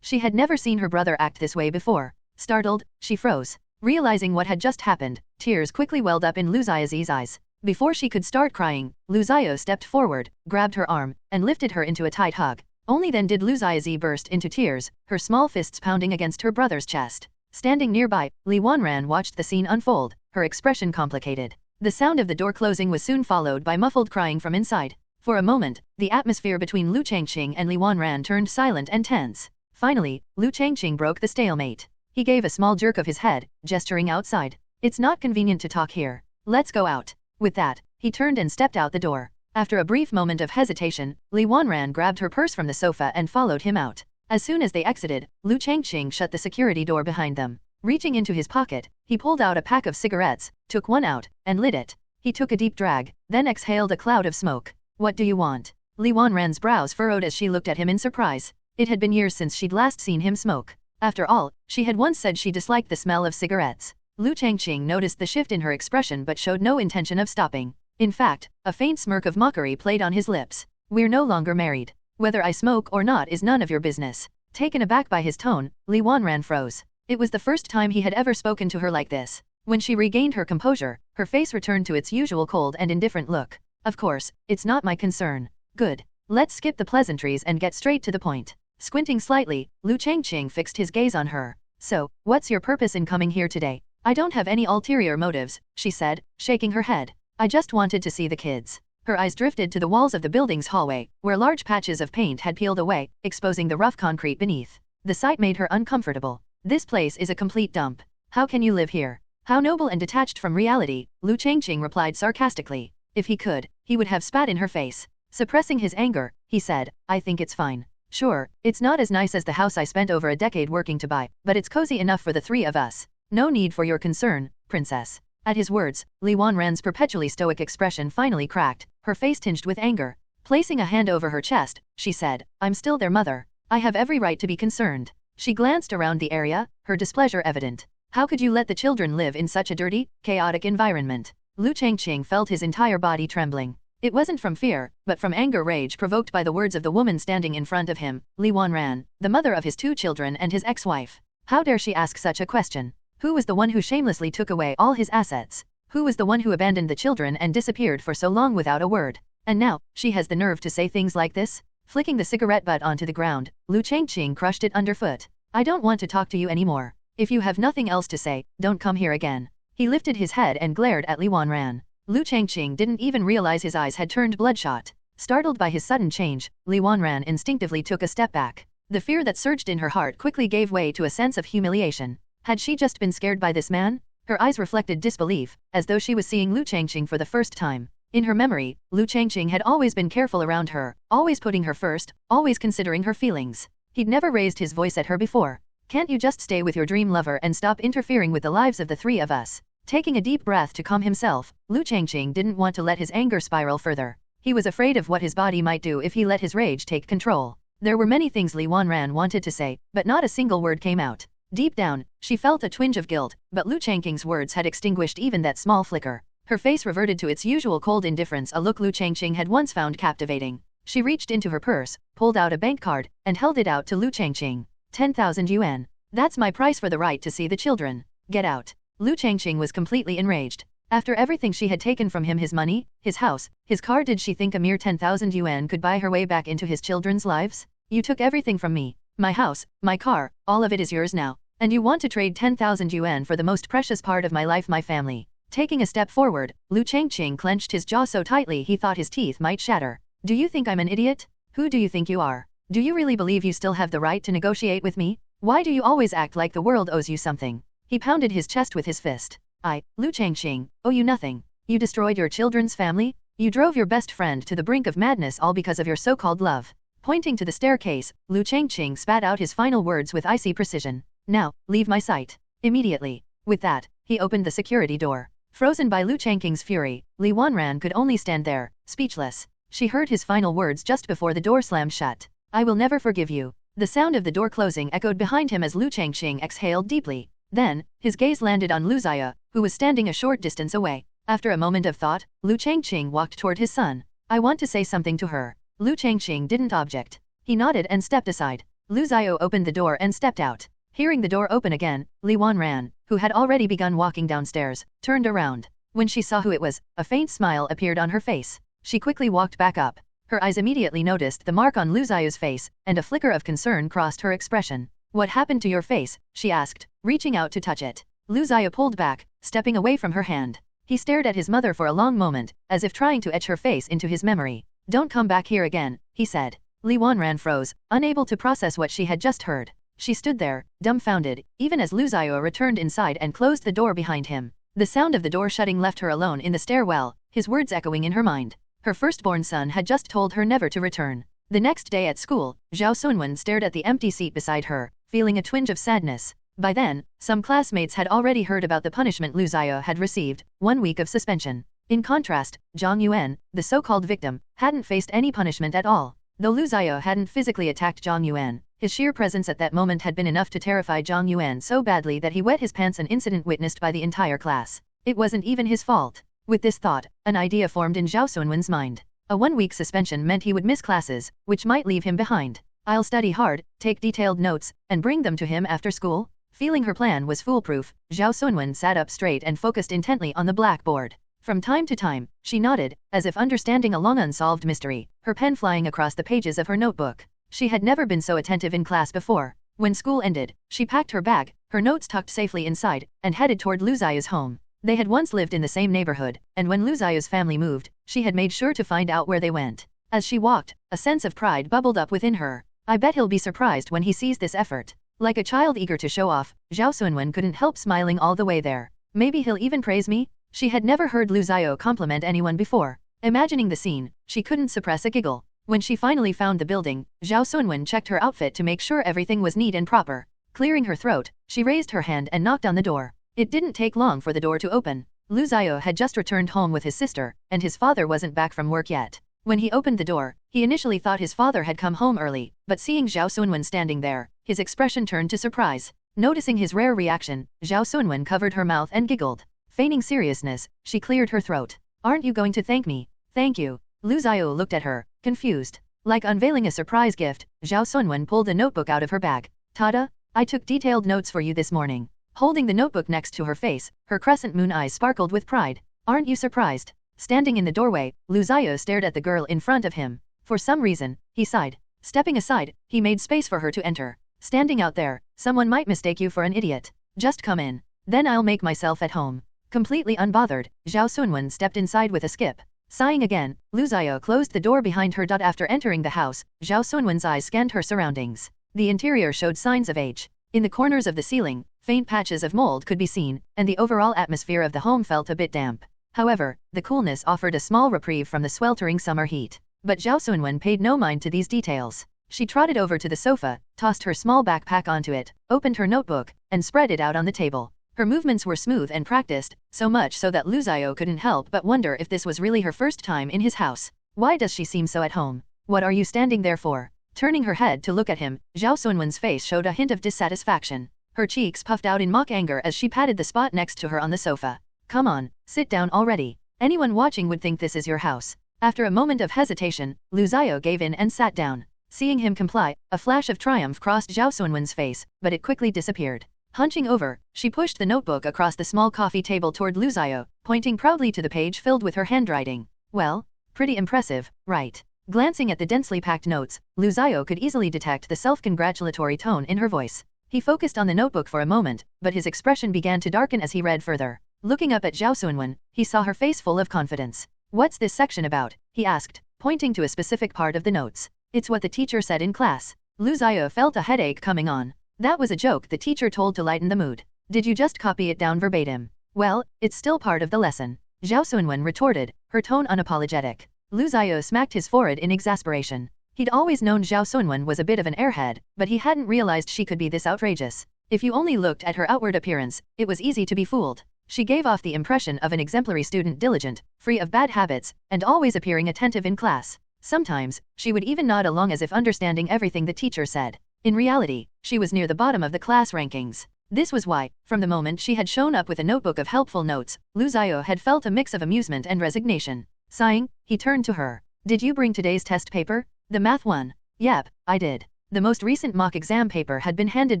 A: She had never seen her brother act this way before. Startled, she froze. Realizing what had just happened, tears quickly welled up in Liu eyes. Before she could start crying, Liu stepped forward, grabbed her arm, and lifted her into a tight hug. Only then did Liu burst into tears, her small fists pounding against her brother's chest. Standing nearby, Li Wanran watched the scene unfold, her expression complicated. The sound of the door closing was soon followed by muffled crying from inside. For a moment, the atmosphere between Liu Changqing and Li Wanran turned silent and tense. Finally, Liu Changqing broke the stalemate. He gave a small jerk of his head, gesturing outside. It's not convenient to talk here. Let's go out. With that, he turned and stepped out the door. After a brief moment of hesitation, Li Wanran grabbed her purse from the sofa and followed him out. As soon as they exited, Liu Changqing shut the security door behind them. Reaching into his pocket, he pulled out a pack of cigarettes, took one out, and lit it. He took a deep drag, then exhaled a cloud of smoke. What do you want? Li Wanran's brows furrowed as she looked at him in surprise. It had been years since she'd last seen him smoke. After all, she had once said she disliked the smell of cigarettes. Liu Changqing noticed the shift in her expression but showed no intention of stopping. In fact, a faint smirk of mockery played on his lips. We're no longer married. Whether I smoke or not is none of your business. Taken aback by his tone, Li Wanran froze. It was the first time he had ever spoken to her like this. When she regained her composure, her face returned to its usual cold and indifferent look. Of course, it's not my concern. Good. Let's skip the pleasantries and get straight to the point. Squinting slightly, Liu Changqing fixed his gaze on her. So, what's your purpose in coming here today? I don't have any ulterior motives, she said, shaking her head. I just wanted to see the kids. Her eyes drifted to the walls of the building's hallway, where large patches of paint had peeled away, exposing the rough concrete beneath. The sight made her uncomfortable. This place is a complete dump. How can you live here? How noble and detached from reality, Liu Changqing replied sarcastically. If he could, he would have spat in her face. Suppressing his anger, he said, I think it's fine. Sure, it's not as nice as the house I spent over a decade working to buy, but it's cozy enough for the three of us. No need for your concern, princess. At his words, Li Wanran's perpetually stoic expression finally cracked, her face tinged with anger. Placing a hand over her chest, she said, I'm still their mother. I have every right to be concerned. She glanced around the area, her displeasure evident. How could you let the children live in such a dirty, chaotic environment? Liu Changqing felt his entire body trembling. It wasn't from fear, but from anger rage provoked by the words of the woman standing in front of him, Li Wanran, the mother of his 2 children and his ex-wife. How dare she ask such a question? Who was the one who shamelessly took away all his assets? Who was the one who abandoned the children and disappeared for so long without a word? And now, she has the nerve to say things like this? Flicking the cigarette butt onto the ground, Liu Changqing crushed it underfoot. I don't want to talk to you anymore. If you have nothing else to say, don't come here again. He lifted his head and glared at Li Wanran. Liu Changqing didn't even realize his eyes had turned bloodshot. Startled by his sudden change, Li Wanran instinctively took a step back. The fear that surged in her heart quickly gave way to a sense of humiliation. Had she just been scared by this man? Her eyes reflected disbelief, as though she was seeing Liu Changqing for the first time. In her memory, Liu Changqing had always been careful around her, always putting her first, always considering her feelings. He'd never raised his voice at her before. Can't you just stay with your dream lover and stop interfering with the lives of the 3 of us? Taking a deep breath to calm himself, Liu Changqing didn't want to let his anger spiral further. He was afraid of what his body might do if he let his rage take control. There were many things Li Wanran wanted to say, but not a single word came out. Deep down, she felt a twinge of guilt, but Liu Changqing's words had extinguished even that small flicker. Her face reverted to its usual cold indifference, a look Liu Changqing had once found captivating. She reached into her purse, pulled out a bank card, and held it out to Liu Changqing. 10,000 yuan. That's my price for the right to see the children. Get out. Liu Changqing was completely enraged. After everything she had taken from him, his money, his house, his car, did she think a mere 10,000 yuan could buy her way back into his children's lives? You took everything from me. My house, my car, all of it is yours now. And you want to trade 10,000 yuan for the most precious part of my life, my family. Taking a step forward, Liu Changqing clenched his jaw so tightly he thought his teeth might shatter. Do you think I'm an idiot? Who do you think you are? Do you really believe you still have the right to negotiate with me? Why do you always act like the world owes you something? He pounded his chest with his fist. I, Liu Changqing, owe you nothing. You destroyed your children's family? You drove your best friend to the brink of madness all because of your so-called love. Pointing to the staircase, Liu Changqing spat out his final words with icy precision. Now, leave my sight. Immediately. With that, he opened the security door. Frozen by Liu Changqing's fury, Li Wanran could only stand there, speechless. She heard his final words just before the door slammed shut. I will never forgive you. The sound of the door closing echoed behind him as Liu Changqing exhaled deeply. Then, his gaze landed on Liu Ziya, who was standing a short distance away. After a moment of thought, Liu Changqing walked toward his son. I want to say something to her. Liu Changqing didn't object. He nodded and stepped aside. Liu Ziya opened the door and stepped out. Hearing the door open again, Li Wanran, who had already begun walking downstairs, turned around. When she saw who it was, a faint smile appeared on her face. She quickly walked back up. Her eyes immediately noticed the mark on Liu Ziya's face, and a flicker of concern crossed her expression. What happened to your face? She asked, reaching out to touch it. Liu Ziya pulled back, stepping away from her hand. He stared at his mother for a long moment, as if trying to etch her face into his memory. Don't come back here again, he said. Li Wanran froze, unable to process what she had just heard. She stood there, dumbfounded, even as Liu Ziya returned inside and closed the door behind him. The sound of the door shutting left her alone in the stairwell, his words echoing in her mind. Her firstborn son had just told her never to return. The next day at school, Zhao Sunwen stared at the empty seat beside her, feeling a twinge of sadness. By then, some classmates had already heard about the punishment Liu Xiao had received, 1 week of suspension. In contrast, Zhang Yuan, the so-called victim, hadn't faced any punishment at all. Though Liu Xiao hadn't physically attacked Zhang Yuan, his sheer presence at that moment had been enough to terrify Zhang Yuan so badly that he wet his pants, an incident witnessed by the entire class. It wasn't even his fault. With this thought, an idea formed in Zhao Sunwen's mind. A 1-week suspension meant he would miss classes, which might leave him behind. I'll study hard, take detailed notes, and bring them to him after school. Feeling her plan was foolproof, Zhao Sunwen sat up straight and focused intently on the blackboard. From time to time, she nodded, as if understanding a long unsolved mystery, her pen flying across the pages of her notebook. She had never been so attentive in class before. When school ended, she packed her bag, her notes tucked safely inside, and headed toward Liu Xiao's home. They had once lived in the same neighborhood, and when Liu Xiao's family moved, she had made sure to find out where they went. As she walked, a sense of pride bubbled up within her. I bet he'll be surprised when he sees this effort. Like a child eager to show off, Zhao Sunwen couldn't help smiling all the way there. Maybe he'll even praise me? She had never heard Liu Xiao compliment anyone before. Imagining the scene, she couldn't suppress a giggle. When she finally found the building, Zhao Sunwen checked her outfit to make sure everything was neat and proper. Clearing her throat, she raised her hand and knocked on the door. It didn't take long for the door to open. Liu Xiao had just returned home with his sister, and his father wasn't back from work yet. When he opened the door, he initially thought his father had come home early, but seeing Zhao Sunwen standing there, his expression turned to surprise. Noticing his rare reaction, Zhao Sunwen covered her mouth and giggled. Feigning seriousness, she cleared her throat. Aren't you going to thank me? Thank you. Liu Xiao looked at her, confused. Like unveiling a surprise gift, Zhao Sunwen pulled a notebook out of her bag. Tada, I took detailed notes for you this morning. Holding the notebook next to her face, her crescent moon eyes sparkled with pride. Aren't you surprised? Standing in the doorway, Liu Xiao stared at the girl in front of him. For some reason, he sighed. Stepping aside, he made space for her to enter. Standing out there, someone might mistake you for an idiot. Just come in. Then I'll make myself at home. Completely unbothered, Zhao Sunwen stepped inside with a skip. Sighing again, Liu Xiao closed the door behind her. After entering the house, Zhao Sunwen's eyes scanned her surroundings. The interior showed signs of age. In the corners of the ceiling, faint patches of mold could be seen, and the overall atmosphere of the home felt a bit damp. However, the coolness offered a small reprieve from the sweltering summer heat. But Zhao Sunwen paid no mind to these details. She trotted over to the sofa, tossed her small backpack onto it, opened her notebook, and spread it out on the table. Her movements were smooth and practiced, so much so that Liu Xiao couldn't help but wonder if this was really her first time in his house. Why does she seem so at home? What are you standing there for? Turning her head to look at him, Zhao Sunwen's face showed a hint of dissatisfaction. Her cheeks puffed out in mock anger as she patted the spot next to her on the sofa. Come on, sit down already. Anyone watching would think this is your house. After a moment of hesitation, Liu Xiao gave in and sat down. Seeing him comply, a flash of triumph crossed Zhao Sunwen's face, but it quickly disappeared. Hunching over, she pushed the notebook across the small coffee table toward Liu Xiao, pointing proudly to the page filled with her handwriting. Well, pretty impressive, right? Glancing at the densely packed notes, Liu Xiao could easily detect the self-congratulatory tone in her voice. He focused on the notebook for a moment, but his expression began to darken as he read further. Looking up at Zhao Sunwen, he saw her face full of confidence. What's this section about? He asked, pointing to a specific part of the notes. It's what the teacher said in class. Liu Xiao felt a headache coming on. That was a joke the teacher told to lighten the mood. Did you just copy it down verbatim? Well, it's still part of the lesson. Zhao Sunwen retorted, her tone unapologetic. Liu Xiao smacked his forehead in exasperation. He'd always known Zhao Sunwen was a bit of an airhead, but he hadn't realized she could be this outrageous. If you only looked at her outward appearance, it was easy to be fooled. She gave off the impression of an exemplary student, diligent, free of bad habits, and always appearing attentive in class. Sometimes, she would even nod along as if understanding everything the teacher said. In reality, she was near the bottom of the class rankings. This was why, from the moment she had shown up with a notebook of helpful notes, Liu Xiao had felt a mix of amusement and resignation. Sighing, he turned to her. Did you bring today's test paper? The math one? Yep, I did. The most recent mock exam paper had been handed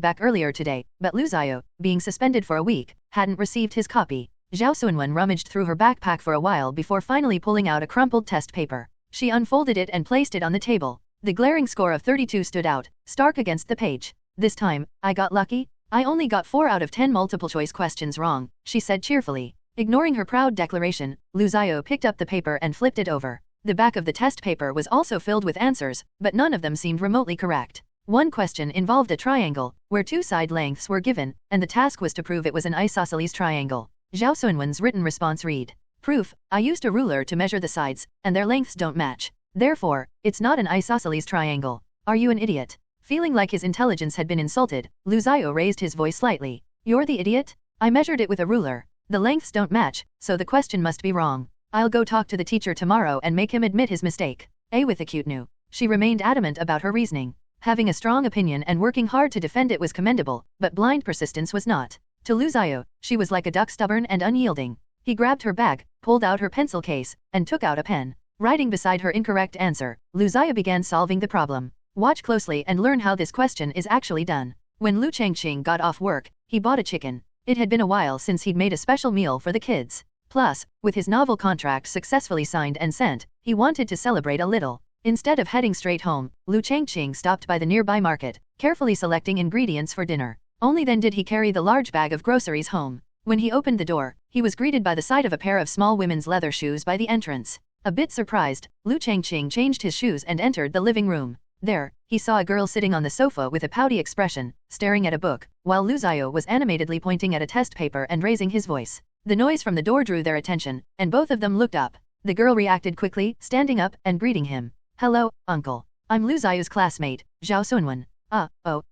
A: back earlier today, but Liu Xiao, being suspended for a week, hadn't received his copy. Zhao Sunwen rummaged through her backpack for a while before finally pulling out a crumpled test paper. She unfolded it and placed it on the table. The glaring score of 32 stood out, stark against the page. This time, I got lucky. I only got 4 out of 10 multiple-choice questions wrong, she said cheerfully. Ignoring her proud declaration, Liu Xiao picked up the paper and flipped it over. The back of the test paper was also filled with answers, but none of them seemed remotely correct. One question involved a triangle, where 2 side lengths were given, and the task was to prove it was an isosceles triangle. Zhao Sunwen's written response read, "Proof, I used a ruler to measure the sides, and their lengths don't match. Therefore, it's not an isosceles triangle. Are you an idiot? Feeling like his intelligence had been insulted, Liu Xiao raised his voice slightly. You're the idiot? I measured it with a ruler. The lengths don't match, so the question must be wrong. I'll go talk to the teacher tomorrow and make him admit his mistake. With a cute new. She remained adamant about her reasoning. Having a strong opinion and working hard to defend it was commendable, but blind persistence was not. To Liu Xiao, she was like a duck, stubborn and unyielding. He grabbed her bag, pulled out her pencil case, and took out a pen. Writing beside her incorrect answer, Liu Xiao began solving the problem. Watch closely and learn how this question is actually done. When Liu Changqing got off work, he bought a chicken. It had been a while since he'd made a special meal for the kids. Plus, with his novel contract successfully signed and sent, he wanted to celebrate a little. Instead of heading straight home, Liu Changqing stopped by the nearby market, carefully selecting ingredients for dinner. Only then did he carry the large bag of groceries home. When he opened the door, he was greeted by the sight of a pair of small women's leather shoes by the entrance. A bit surprised, Liu Changqing changed his shoes and entered the living room. There, he saw a girl sitting on the sofa with a pouty expression, staring at a book, while Liu Xiao was animatedly pointing at a test paper and raising his voice. The noise from the door drew their attention, and both of them looked up. The girl reacted quickly, standing up and greeting him. Hello, uncle. I'm Liu Xiao's classmate, Zhao Sunwen.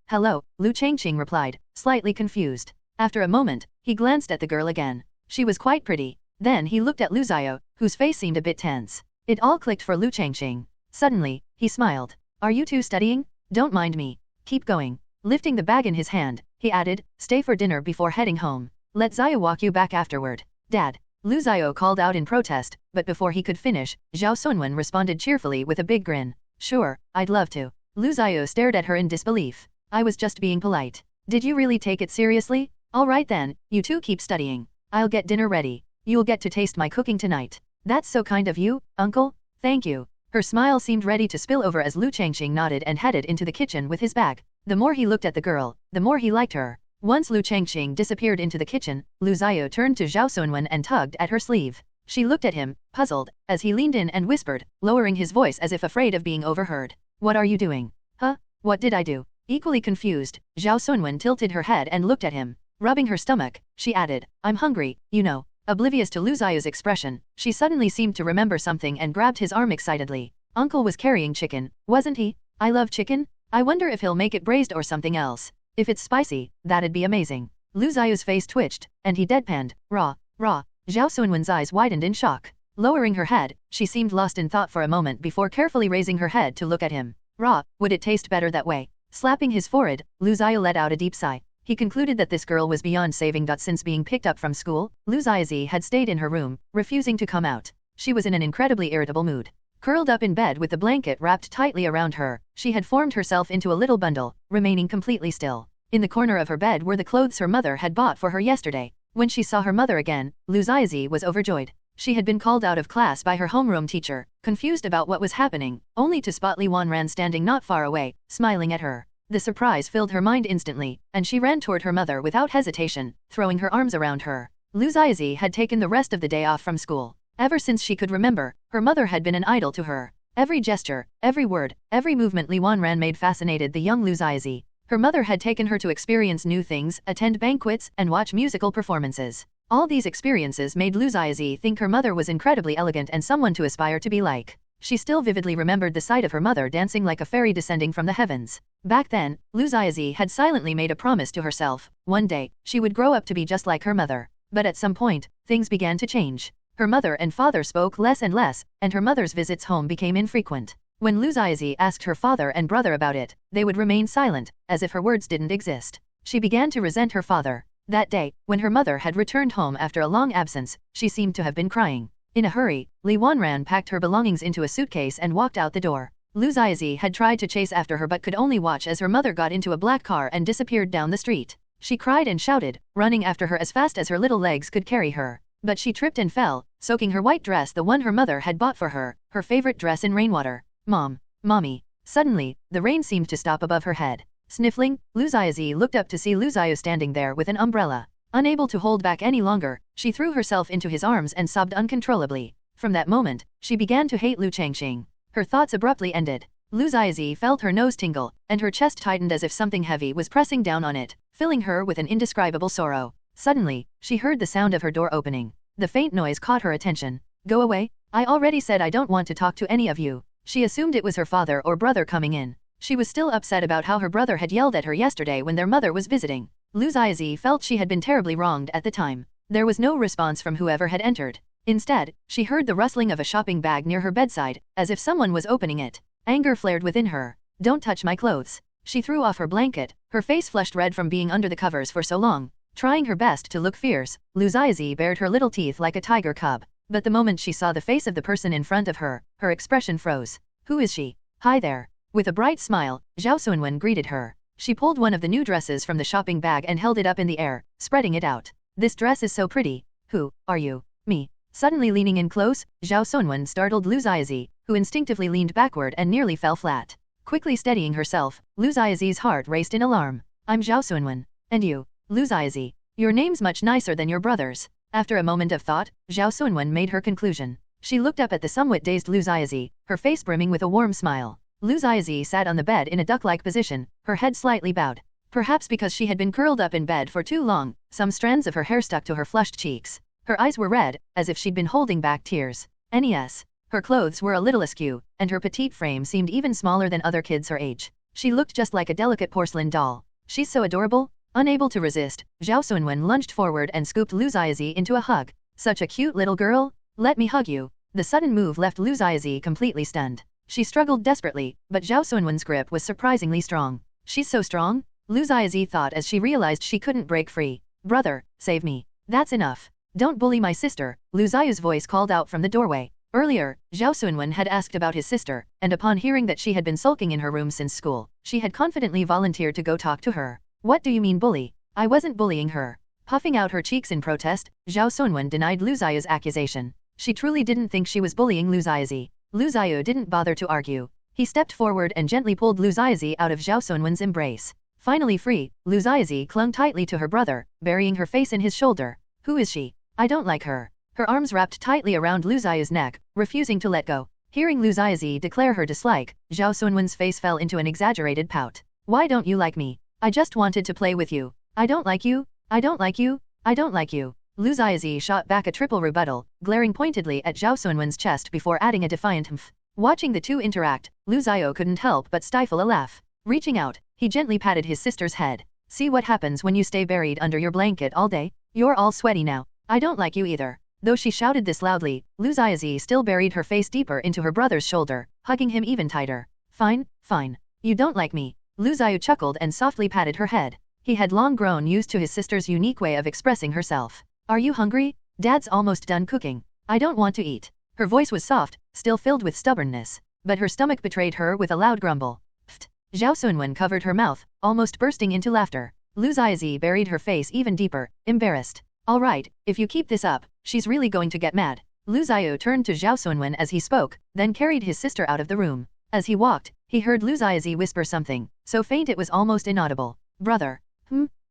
A: Hello, Liu Changqing replied, slightly confused. After a moment, he glanced at the girl again. She was quite pretty. Then he looked at Liu Xiao, whose face seemed a bit tense. It all clicked for Liu Changqing. Suddenly, he smiled. Are you two studying? Don't mind me. Keep going. Lifting the bag in his hand, he added, stay for dinner before heading home. Let Xiao walk you back afterward. Dad. Liu Xiao called out in protest, but before he could finish, Zhao Sunwen responded cheerfully with a big grin. Sure, I'd love to. Liu Xiao stared at her in disbelief. I was just being polite. Did you really take it seriously? Alright then, you two keep studying. I'll get dinner ready. You'll get to taste my cooking tonight. That's so kind of you, uncle. Thank you. Her smile seemed ready to spill over as Liu Changqing nodded and headed into the kitchen with his bag. The more he looked at the girl, the more he liked her. Once Liu Changqing disappeared into the kitchen, Liu Xiao turned to Zhao Sunwen and tugged at her sleeve. She looked at him, puzzled, as he leaned in and whispered, lowering his voice as if afraid of being overheard. What are you doing? Huh? What did I do? Equally confused, Zhao Sunwen tilted her head and looked at him. Rubbing her stomach, she added, I'm hungry, you know. Oblivious to Liu Xiao's expression, she suddenly seemed to remember something and grabbed his arm excitedly. Uncle was carrying chicken, wasn't he? I love chicken. I wonder if he'll make it braised or something else. If it's spicy, that'd be amazing. Liu Xiao's face twitched, and he deadpanned, raw. Zhao Sunwen's eyes widened in shock. Lowering her head, she seemed lost in thought for a moment before carefully raising her head to look at him. Raw, would it taste better that way? Slapping his forehead, Liu Xiao let out a deep sigh. He concluded that this girl was beyond saving. Since being picked up from school, Liu Xiaozi had stayed in her room, refusing to come out. She was in an incredibly irritable mood. Curled up in bed with the blanket wrapped tightly around her, she had formed herself into a little bundle, remaining completely still. In the corner of her bed were the clothes her mother had bought for her yesterday. When she saw her mother again, Liu Xiaozi was overjoyed. She had been called out of class by her homeroom teacher, confused about what was happening, only to spot Li Wanran standing not far away, smiling at her. The surprise filled her mind instantly, and she ran toward her mother without hesitation, throwing her arms around her. Liu Xiaozi had taken the rest of the day off from school. Ever since she could remember, her mother had been an idol to her. Every gesture, every word, every movement Li Wanran made fascinated the young Liu Xiaozi. Her mother had taken her to experience new things, attend banquets, and watch musical performances. All these experiences made Liu Xiaozi think her mother was incredibly elegant and someone to aspire to be like. She still vividly remembered the sight of her mother dancing like a fairy descending from the heavens. Back then, Liu Xiaozi had silently made a promise to herself. One day, she would grow up to be just like her mother. But at some point, things began to change. Her mother and father spoke less and less, and her mother's visits home became infrequent. When Liu Xiaozi asked her father and brother about it, they would remain silent, as if her words didn't exist. She began to resent her father. That day, when her mother had returned home after a long absence, she seemed to have been crying. In a hurry, Li Wanran packed her belongings into a suitcase and walked out the door. Liu Xiaozi had tried to chase after her but could only watch as her mother got into a black car and disappeared down the street. She cried and shouted, running after her as fast as her little legs could carry her. But she tripped and fell, soaking her white dress, the one her mother had bought for her, her favorite dress, in rainwater. Mommy. Suddenly, the rain seemed to stop above her head. Sniffling, Liu Xiaozi looked up to see Liu Xiao standing there with an umbrella. Unable to hold back any longer, she threw herself into his arms and sobbed uncontrollably. From that moment, she began to hate Liu Changqing. Her thoughts abruptly ended. Liu Xiaozi felt her nose tingle, and her chest tightened as if something heavy was pressing down on it, filling her with an indescribable sorrow. Suddenly, she heard the sound of her door opening. The faint noise caught her attention. Go away. I already said I don't want to talk to any of you. She assumed it was her father or brother coming in. She was still upset about how her brother had yelled at her yesterday when their mother was visiting. Liu Changqing felt she had been terribly wronged at the time. There was no response from whoever had entered. Instead, she heard the rustling of a shopping bag near her bedside, as if someone was opening it. Anger flared within her. "Don't touch my clothes." She threw off her blanket, her face flushed red from being under the covers for so long. Trying her best to look fierce, Liu Changqing bared her little teeth like a tiger cub. But the moment she saw the face of the person in front of her, her expression froze. "Who is she?" "Hi there." With a bright smile, Zhao Sunwen greeted her. She pulled one of the new dresses from the shopping bag and held it up in the air, spreading it out. "This dress is so pretty. Who are you?" "Me." Suddenly leaning in close, Zhao Sunwen startled Liu Changqing, who instinctively leaned backward and nearly fell flat. Quickly steadying herself, Liu Changqing's heart raced in alarm. "I'm Zhao Sunwen. And you?" "Liu Changqing. Your name's much nicer than your brother's." After a moment of thought, Zhao Sunwen made her conclusion. She looked up at the somewhat dazed Liu Changqing, her face brimming with a warm smile. Liu Changqing sat on the bed in a duck-like position, her head slightly bowed. Perhaps because she had been curled up in bed for too long, some strands of her hair stuck to her flushed cheeks. Her eyes were red, as if she'd been holding back tears. Nes. Her clothes were a little askew, and her petite frame seemed even smaller than other kids her age. She looked just like a delicate porcelain doll. "She's so adorable." Unable to resist, Zhao Sunwen lunged forward and scooped Liu Changqing into a hug. "Such a cute little girl. Let me hug you." The sudden move left Liu Changqing completely stunned. She struggled desperately, but Zhao Sunwen's grip was surprisingly strong. "She's so strong?" Liu Changqing thought as she realized she couldn't break free. "Brother, save me." "That's enough. Don't bully my sister," Liu Changqing's voice called out from the doorway. Earlier, Zhao Sunwen had asked about his sister, and upon hearing that she had been sulking in her room since school, she had confidently volunteered to go talk to her. "What do you mean bully? I wasn't bullying her." Puffing out her cheeks in protest, Zhao Sunwen denied Liu Changqing's accusation. She truly didn't think she was bullying Liu Changqing. Liu Changqing didn't bother to argue. He stepped forward and gently pulled Liu Changqing out of Zhao Sunwen's embrace. Finally free, Liu Changqing clung tightly to her brother, burying her face in his shoulder. "Who is she? I don't like her." Her arms wrapped tightly around Liu Changqing's neck, refusing to let go. Hearing Liu Changqing declare her dislike, Zhao Sunwen's face fell into an exaggerated pout. "Why don't you like me? I just wanted to play with you." "I don't like you. I don't like you. I don't like you." Liu Changqing shot back a triple rebuttal, glaring pointedly at Zhao Sunwen's chest before adding a defiant humph. Watching the two interact, Liu Changqing couldn't help but stifle a laugh. Reaching out, he gently patted his sister's head. "See what happens when you stay buried under your blanket all day? You're all sweaty now. I don't like you either." Though she shouted this loudly, Liu Changqing still buried her face deeper into her brother's shoulder, hugging him even tighter. "Fine, fine. You don't like me." Liu Changqing chuckled and softly patted her head. He had long grown used to his sister's unique way of expressing herself. "Are you hungry? Dad's almost done cooking. I don't want to eat." Her voice was soft, still filled with stubbornness, but her stomach betrayed her with a loud grumble. "Pfft." Zhao Sunwen covered her mouth, almost bursting into laughter. Liu Changqing buried her face even deeper, embarrassed. "All right, if you keep this up, she's really going to get mad." Liu Changqing turned to Zhao Sunwen as he spoke, then carried his sister out of the room. As he walked, he heard Liu Changqing whisper something, so faint it was almost inaudible. "Brother."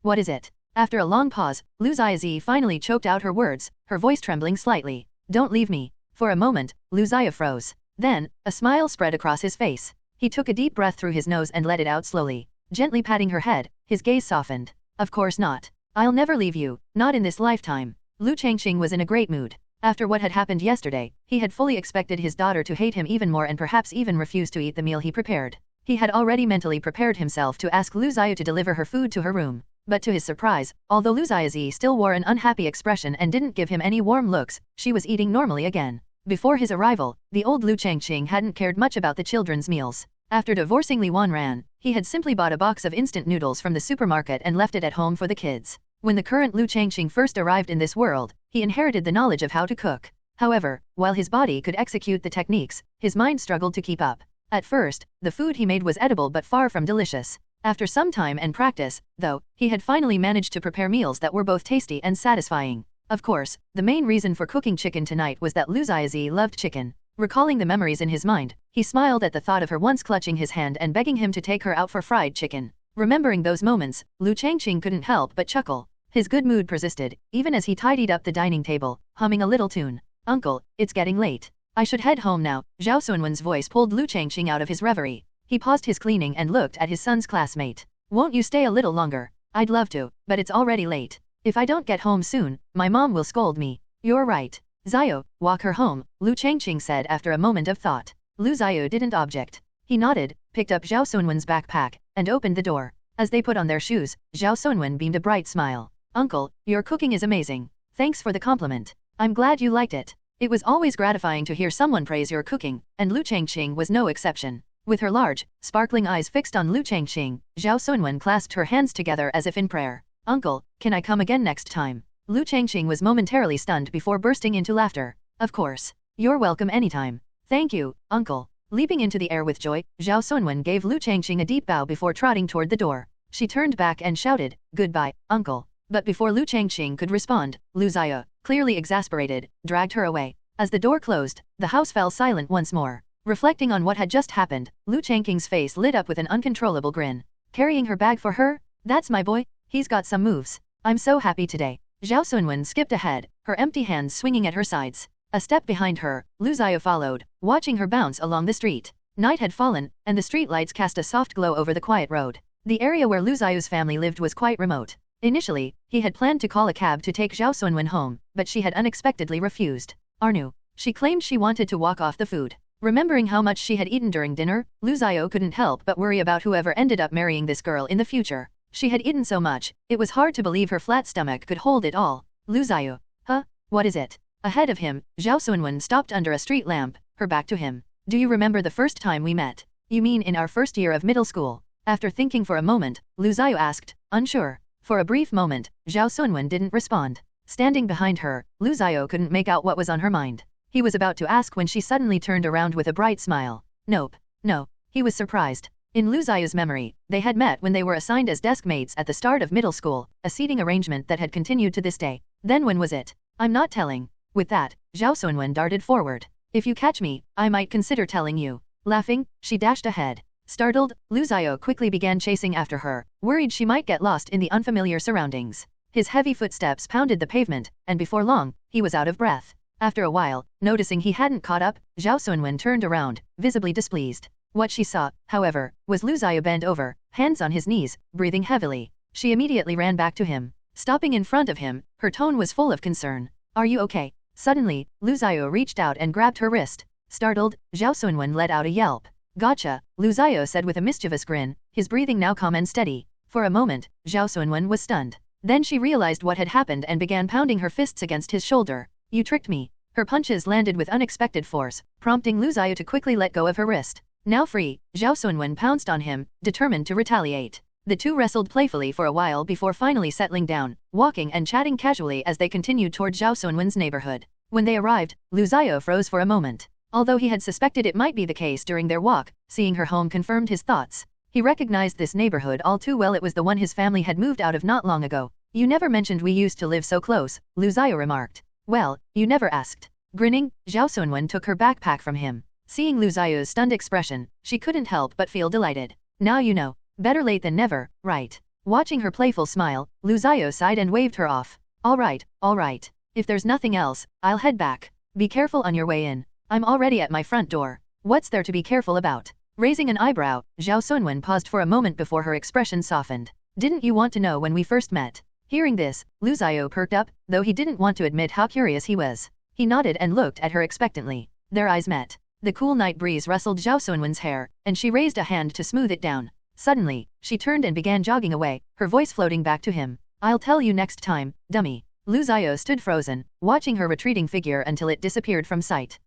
A: What is it?" After a long pause, Liu Changqing finally choked out her words, her voice trembling slightly. "Don't leave me." For a moment, Liu Changqing froze. Then, a smile spread across his face. He took a deep breath through his nose and let it out slowly. Gently patting her head, his gaze softened. "Of course not. I'll never leave you, not in this lifetime." Liu Changqing was in a great mood. After what had happened yesterday, he had fully expected his daughter to hate him even more and perhaps even refuse to eat the meal he prepared. He had already mentally prepared himself to ask Liu Changqing to deliver her food to her room. But to his surprise, although Liu Changqing still wore an unhappy expression and didn't give him any warm looks, she was eating normally again. Before his arrival, the old Liu Changqing hadn't cared much about the children's meals. After divorcing Li Wanran, he had simply bought a box of instant noodles from the supermarket and left it at home for the kids. When the current Liu Changqing first arrived in this world, he inherited the knowledge of how to cook. However, while his body could execute the techniques, his mind struggled to keep up. At first, the food he made was edible but far from delicious. After some time and practice, though, he had finally managed to prepare meals that were both tasty and satisfying. Of course, the main reason for cooking chicken tonight was that Liu Changqing loved chicken. Recalling the memories in his mind, he smiled at the thought of her once clutching his hand and begging him to take her out for fried chicken. Remembering those moments, Liu Changqing couldn't help but chuckle. His good mood persisted, even as he tidied up the dining table, humming a little tune. "Uncle, it's getting late. I should head home now." Zhao Sunwen's voice pulled Liu Changqing out of his reverie. He paused his cleaning and looked at his son's classmate. "Won't you stay a little longer?" "I'd love to, but it's already late. If I don't get home soon, my mom will scold me." "You're right. Zio, walk her home," Liu Changqing said after a moment of thought. Lu Xiao didn't object. He nodded, picked up Zhao Sunwen's backpack, and opened the door. As they put on their shoes, Zhao Sunwen beamed a bright smile. Uncle, your cooking is amazing. Thanks for the compliment. I'm glad you liked it. It was always gratifying to hear someone praise your cooking, and Liu Changqing was no exception. With her large, sparkling eyes fixed on Liu Changqing, Zhao Sunwen clasped her hands together as if in prayer. Uncle, can I come again next time? Liu Changqing was momentarily stunned before bursting into laughter. Of course. You're welcome anytime. Thank you, Uncle. Leaping into the air with joy, Zhao Sunwen gave Liu Changqing a deep bow before trotting toward the door. She turned back and shouted, "Goodbye, Uncle." But before Liu Changqing could respond, Lu Xiao, clearly exasperated, dragged her away. As the door closed, the house fell silent once more. Reflecting on what had just happened, Liu Changqing's face lit up with an uncontrollable grin. Carrying her bag for her? That's my boy. He's got some moves. I'm so happy today. Zhao Sunwen skipped ahead, her empty hands swinging at her sides. A step behind her, Lu Xiao followed, watching her bounce along the street. Night had fallen, and the streetlights cast a soft glow over the quiet road. The area where Lu Xiao's family lived was quite remote. Initially, he had planned to call a cab to take Zhao Sunwen home, but she had unexpectedly refused. Arnu. She claimed she wanted to walk off the food. Remembering how much she had eaten during dinner, Lu Xiao couldn't help but worry about whoever ended up marrying this girl in the future. She had eaten so much, it was hard to believe her flat stomach could hold it all. Lu Xiao. Huh? What is it? Ahead of him, Zhao Sunwen stopped under a street lamp, her back to him. Do you remember the first time we met? You mean in our first year of middle school? After thinking for a moment, Lu Xiao asked, unsure. For a brief moment, Zhao Sunwen didn't respond. Standing behind her, Lu Xiao couldn't make out what was on her mind. He was about to ask when she suddenly turned around with a bright smile. Nope. No. He was surprised. In Lu Xiao's memory, they had met when they were assigned as desk mates at the start of middle school, a seating arrangement that had continued to this day. Then when was it? I'm not telling. With that, Zhao Sunwen darted forward. If you catch me, I might consider telling you. Laughing, she dashed ahead. Startled, Lu Xiao quickly began chasing after her, worried she might get lost in the unfamiliar surroundings. His heavy footsteps pounded the pavement, and before long, he was out of breath. After a while, noticing he hadn't caught up, Zhao Sunwen turned around, visibly displeased. What she saw, however, was Lu Xiao bent over, hands on his knees, breathing heavily. She immediately ran back to him. Stopping in front of him, her tone was full of concern. Are you okay? Suddenly, Lu Xiao reached out and grabbed her wrist. Startled, Zhao Sunwen let out a yelp. Gotcha, Lu Xiao said with a mischievous grin, his breathing now calm and steady. For a moment, Zhao Sunwen was stunned. Then she realized what had happened and began pounding her fists against his shoulder. You tricked me. Her punches landed with unexpected force, prompting Lu Xiao to quickly let go of her wrist. Now free, Zhao Sunwen pounced on him, determined to retaliate. The two wrestled playfully for a while before finally settling down, walking and chatting casually as they continued toward Zhao Sunwen's neighborhood. When they arrived, Lu Xiao froze for a moment. Although he had suspected it might be the case during their walk, seeing her home confirmed his thoughts. He recognized this neighborhood all too well. It was the one his family had moved out of not long ago. You never mentioned we used to live so close, Lu Xiao remarked. Well, you never asked. Grinning, Zhao Sunwen took her backpack from him. Seeing Lu Xiao's stunned expression, she couldn't help but feel delighted. Now you know. Better late than never, right? Watching her playful smile, Lu Xiao sighed and waved her off. All right. If there's nothing else, I'll head back. Be careful on your way in. I'm already at my front door. What's there to be careful about? Raising an eyebrow, Zhao Sunwen paused for a moment before her expression softened. Didn't you want to know when we first met? Hearing this, Lu Xiao perked up, though he didn't want to admit how curious he was. He nodded and looked at her expectantly. Their eyes met. The cool night breeze rustled Zhao Sunwen's hair, and she raised a hand to smooth it down. Suddenly, she turned and began jogging away, her voice floating back to him. I'll tell you next time, dummy. Lu Xiao stood frozen, watching her retreating figure until it disappeared from sight.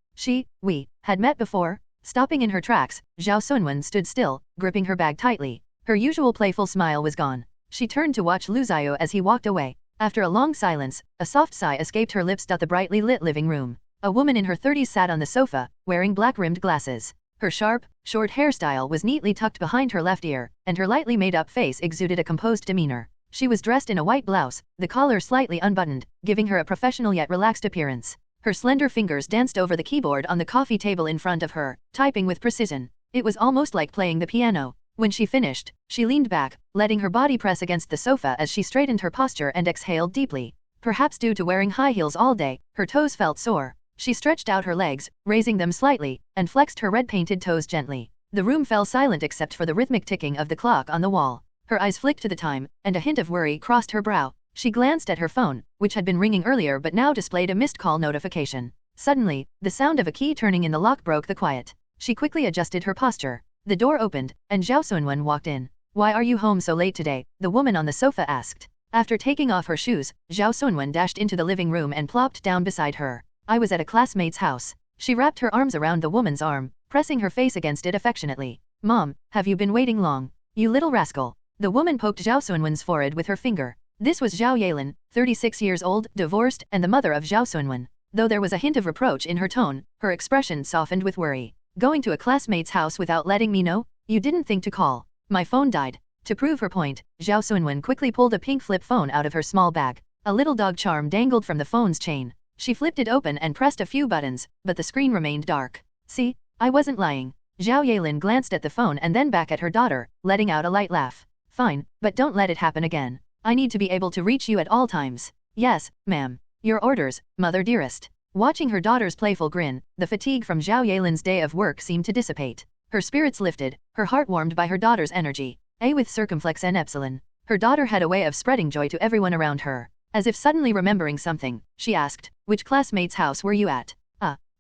A: We had met before? Stopping in her tracks, Zhao Sunwen stood still, gripping her bag tightly. Her usual playful smile was gone. She turned to watch Lu Xiao as he walked away. After a long silence, a soft sigh escaped her lips. The brightly lit living room. A woman in her 30s sat on the sofa, wearing black-rimmed glasses. Her sharp, short hairstyle was neatly tucked behind her left ear, and her lightly made-up face exuded a composed demeanor. She was dressed in a white blouse, the collar slightly unbuttoned, giving her a professional yet relaxed appearance. Her slender fingers danced over the keyboard on the coffee table in front of her, typing with precision. It was almost like playing the piano. When she finished, she leaned back, letting her body press against the sofa as she straightened her posture and exhaled deeply. Perhaps due to wearing high heels all day, her toes felt sore. She stretched out her legs, raising them slightly, and flexed her red-painted toes gently. The room fell silent except for the rhythmic ticking of the clock on the wall. Her eyes flicked to the time, and a hint of worry crossed her brow. She glanced at her phone, which had been ringing earlier but now displayed a missed call notification. Suddenly, the sound of a key turning in the lock broke the quiet. She quickly adjusted her posture. The door opened, and Zhao Sunwen walked in. Why are you home so late today? The woman on the sofa asked. After taking off her shoes, Zhao Sunwen dashed into the living room and plopped down beside her. I was at a classmate's house. She wrapped her arms around the woman's arm, pressing her face against it affectionately. Mom, have you been waiting long? You little rascal. The woman poked Zhao Sunwen's forehead with her finger. This was Zhao Yelin, 36 years old, divorced, and the mother of Zhao Sunwen. Though there was a hint of reproach in her tone, her expression softened with worry. Going to a classmate's house without letting me know? You didn't think to call. My phone died. To prove her point, Zhao Sunwen quickly pulled a pink flip phone out of her small bag. A little dog charm dangled from the phone's chain. She flipped it open and pressed a few buttons, but the screen remained dark. See? I wasn't lying. Zhao Yelin glanced at the phone and then back at her daughter, letting out a light laugh. Fine, but don't let it happen again. I need to be able to reach you at all times. Yes, ma'am. Your orders, mother dearest. Watching her daughter's playful grin, the fatigue from Zhao Yelin's day of work seemed to dissipate. Her spirits lifted, her heart warmed by her daughter's energy. A with circumflex and epsilon. Her daughter had a way of spreading joy to everyone around her. As if suddenly remembering something, she asked, which classmate's house were you at?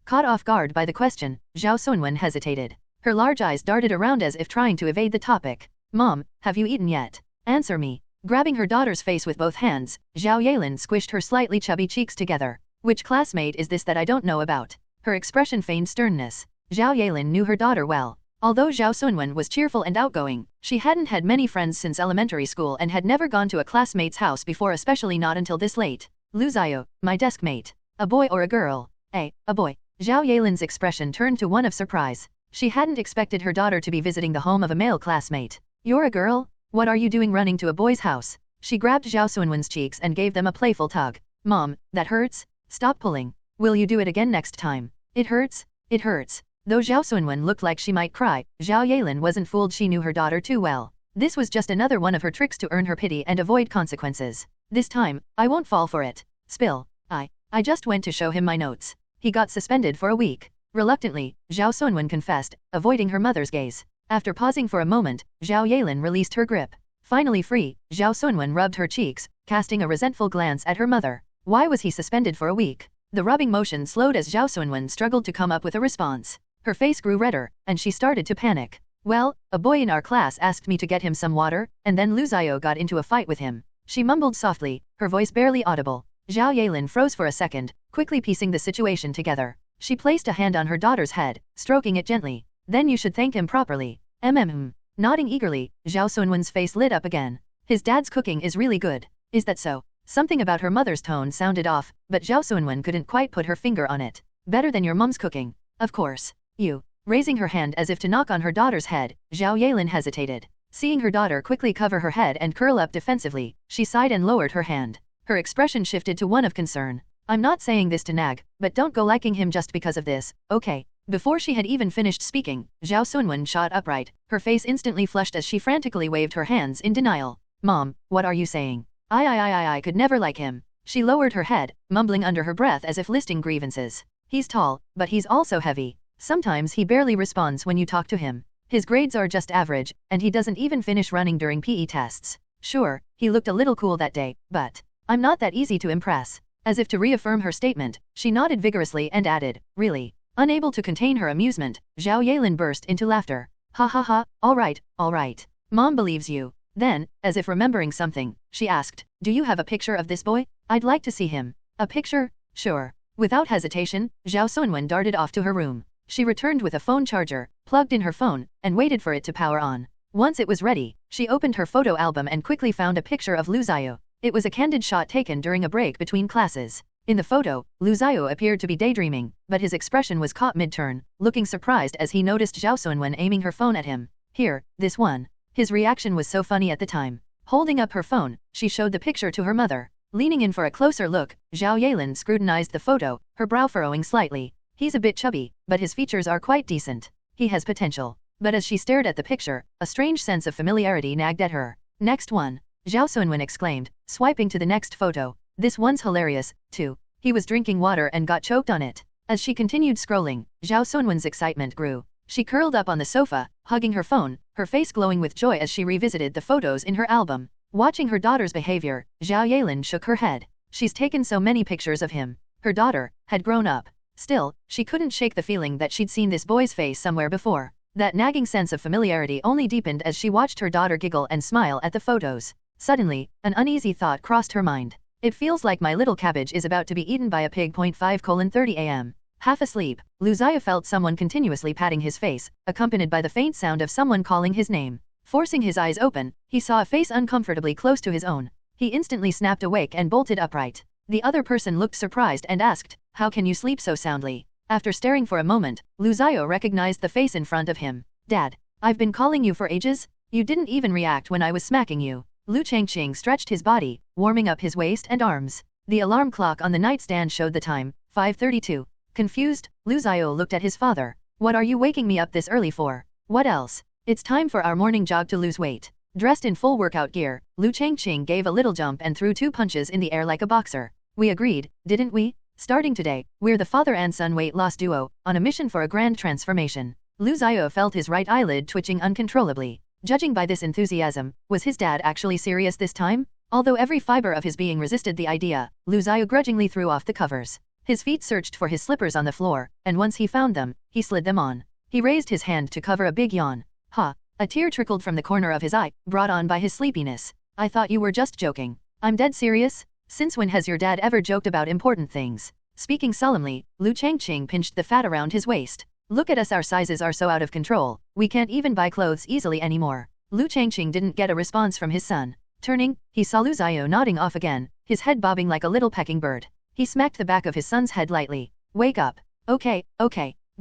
A: Caught off guard by the question, Zhao Sunwen hesitated. Her large eyes darted around as if trying to evade the topic. Mom, have you eaten yet? Answer me. Grabbing her daughter's face with both hands, Zhao Yelin squished her slightly chubby cheeks together. Which classmate is this that I don't know about? Her expression feigned sternness. Zhao Yelin knew her daughter well. Although Zhao Sunwen was cheerful and outgoing, she hadn't had many friends since elementary school and had never gone to a classmate's house before, especially not until this late. Lu Xiao, my desk mate. A boy or a girl? A boy. Zhao Yelin's expression turned to one of surprise. She hadn't expected her daughter to be visiting the home of a male classmate. You're a girl? What are you doing running to a boy's house? She grabbed Zhao Sunwen's cheeks and gave them a playful tug. Mom, that hurts? Stop pulling. Will you do it again next time? It hurts? It hurts. Though Zhao Sunwen looked like she might cry, Zhao Yelin wasn't fooled. She knew her daughter too well. This was just another one of her tricks to earn her pity and avoid consequences. This time, I won't fall for it. Spill. I just went to show him my notes. He got suspended for a week. Reluctantly, Zhao Sunwen confessed, avoiding her mother's gaze. After pausing for a moment, Zhao Yelin released her grip. Finally free, Zhao Sunwen rubbed her cheeks, casting a resentful glance at her mother. Why was he suspended for a week? The rubbing motion slowed as Zhao Sunwen struggled to come up with a response. Her face grew redder, and she started to panic. Well, a boy in our class asked me to get him some water, and then Lu Xiao got into a fight with him. She mumbled softly, her voice barely audible. Zhao Yelin froze for a second, quickly piecing the situation together. She placed a hand on her daughter's head, stroking it gently. Then you should thank him properly. Nodding eagerly, Zhao Sunwen's face lit up again. His dad's cooking is really good. Is that so? Something about her mother's tone sounded off, but Zhao Sunwen couldn't quite put her finger on it. Better than your mom's cooking. Of course. You. Raising her hand as if to knock on her daughter's head, Zhao Yelin hesitated. Seeing her daughter quickly cover her head and curl up defensively, she sighed and lowered her hand. Her expression shifted to one of concern. I'm not saying this to nag, but don't go liking him just because of this, okay? Before she had even finished speaking, Zhao Sunwen shot upright, her face instantly flushed as she frantically waved her hands in denial. Mom, what are you saying? I could never like him. She lowered her head, mumbling under her breath as if listing grievances. He's tall, but he's also heavy. Sometimes he barely responds when you talk to him. His grades are just average, and he doesn't even finish running during PE tests. Sure, he looked a little cool that day, but I'm not that easy to impress. As if to reaffirm her statement, she nodded vigorously and added, really? Unable to contain her amusement, Zhao Yelin burst into laughter. Ha ha ha, all right. Mom believes you. Then, as if remembering something, she asked, do you have a picture of this boy? I'd like to see him. A picture? Sure. Without hesitation, Zhao Sunwen darted off to her room. She returned with a phone charger, plugged in her phone, and waited for it to power on. Once it was ready, she opened her photo album and quickly found a picture of Lu Xiao. It was a candid shot taken during a break between classes. In the photo, Lu Xiao appeared to be daydreaming, but his expression was caught mid-turn, looking surprised as he noticed Zhao Sunwen aiming her phone at him. Here, this one. His reaction was so funny at the time. Holding up her phone, she showed the picture to her mother. Leaning in for a closer look, Zhao Yelin scrutinized the photo, her brow furrowing slightly. He's a bit chubby, but his features are quite decent. He has potential. But as she stared at the picture, a strange sense of familiarity nagged at her. Next one. Zhao Sunwen exclaimed, swiping to the next photo. This one's hilarious, too. He was drinking water and got choked on it. As she continued scrolling, Zhao Sunwen's excitement grew. She curled up on the sofa, hugging her phone, her face glowing with joy as she revisited the photos in her album. Watching her daughter's behavior, Zhao Yelin shook her head. She's taken so many pictures of him. Her daughter had grown up. Still, she couldn't shake the feeling that she'd seen this boy's face somewhere before. That nagging sense of familiarity only deepened as she watched her daughter giggle and smile at the photos. Suddenly, an uneasy thought crossed her mind. It feels like my little cabbage is about to be eaten by a pig. 5:30 a.m. Half asleep, Liu felt someone continuously patting his face, accompanied by the faint sound of someone calling his name. Forcing his eyes open, he saw a face uncomfortably close to his own. He instantly snapped awake and bolted upright. The other person looked surprised and asked, "How can you sleep so soundly?" After staring for a moment, Liu recognized the face in front of him. "Dad, I've been calling you for ages? You didn't even react when I was smacking you." Liu Changqing stretched his body, warming up his waist and arms. The alarm clock on the nightstand showed the time, 5:32. Confused, Liu looked at his father. "What are you waking me up this early for? What else? It's time for our morning jog to lose weight." Dressed in full workout gear, Liu Changqing gave a little jump and threw 2 punches in the air like a boxer. "We agreed, didn't we? Starting today, we're the father and son weight loss duo, on a mission for a grand transformation." Liu felt his right eyelid twitching uncontrollably. Judging by this enthusiasm, was his dad actually serious this time? Although every fiber of his being resisted the idea, Liu grudgingly threw off the covers. His feet searched for his slippers on the floor, and once he found them, he slid them on. He raised his hand to cover a big yawn. "Ha!" A tear trickled from the corner of his eye, brought on by his sleepiness. "I thought you were just joking." "I'm dead serious? Since when has your dad ever joked about important things?" Speaking solemnly, Liu Changqing pinched the fat around his waist. "Look at us, our sizes are so out of control, we can't even buy clothes easily anymore." Liu Changqing didn't get a response from his son. Turning, he saw Liu nodding off again, his head bobbing like a little pecking bird. He smacked the back of his son's head lightly. "Wake up." Okay.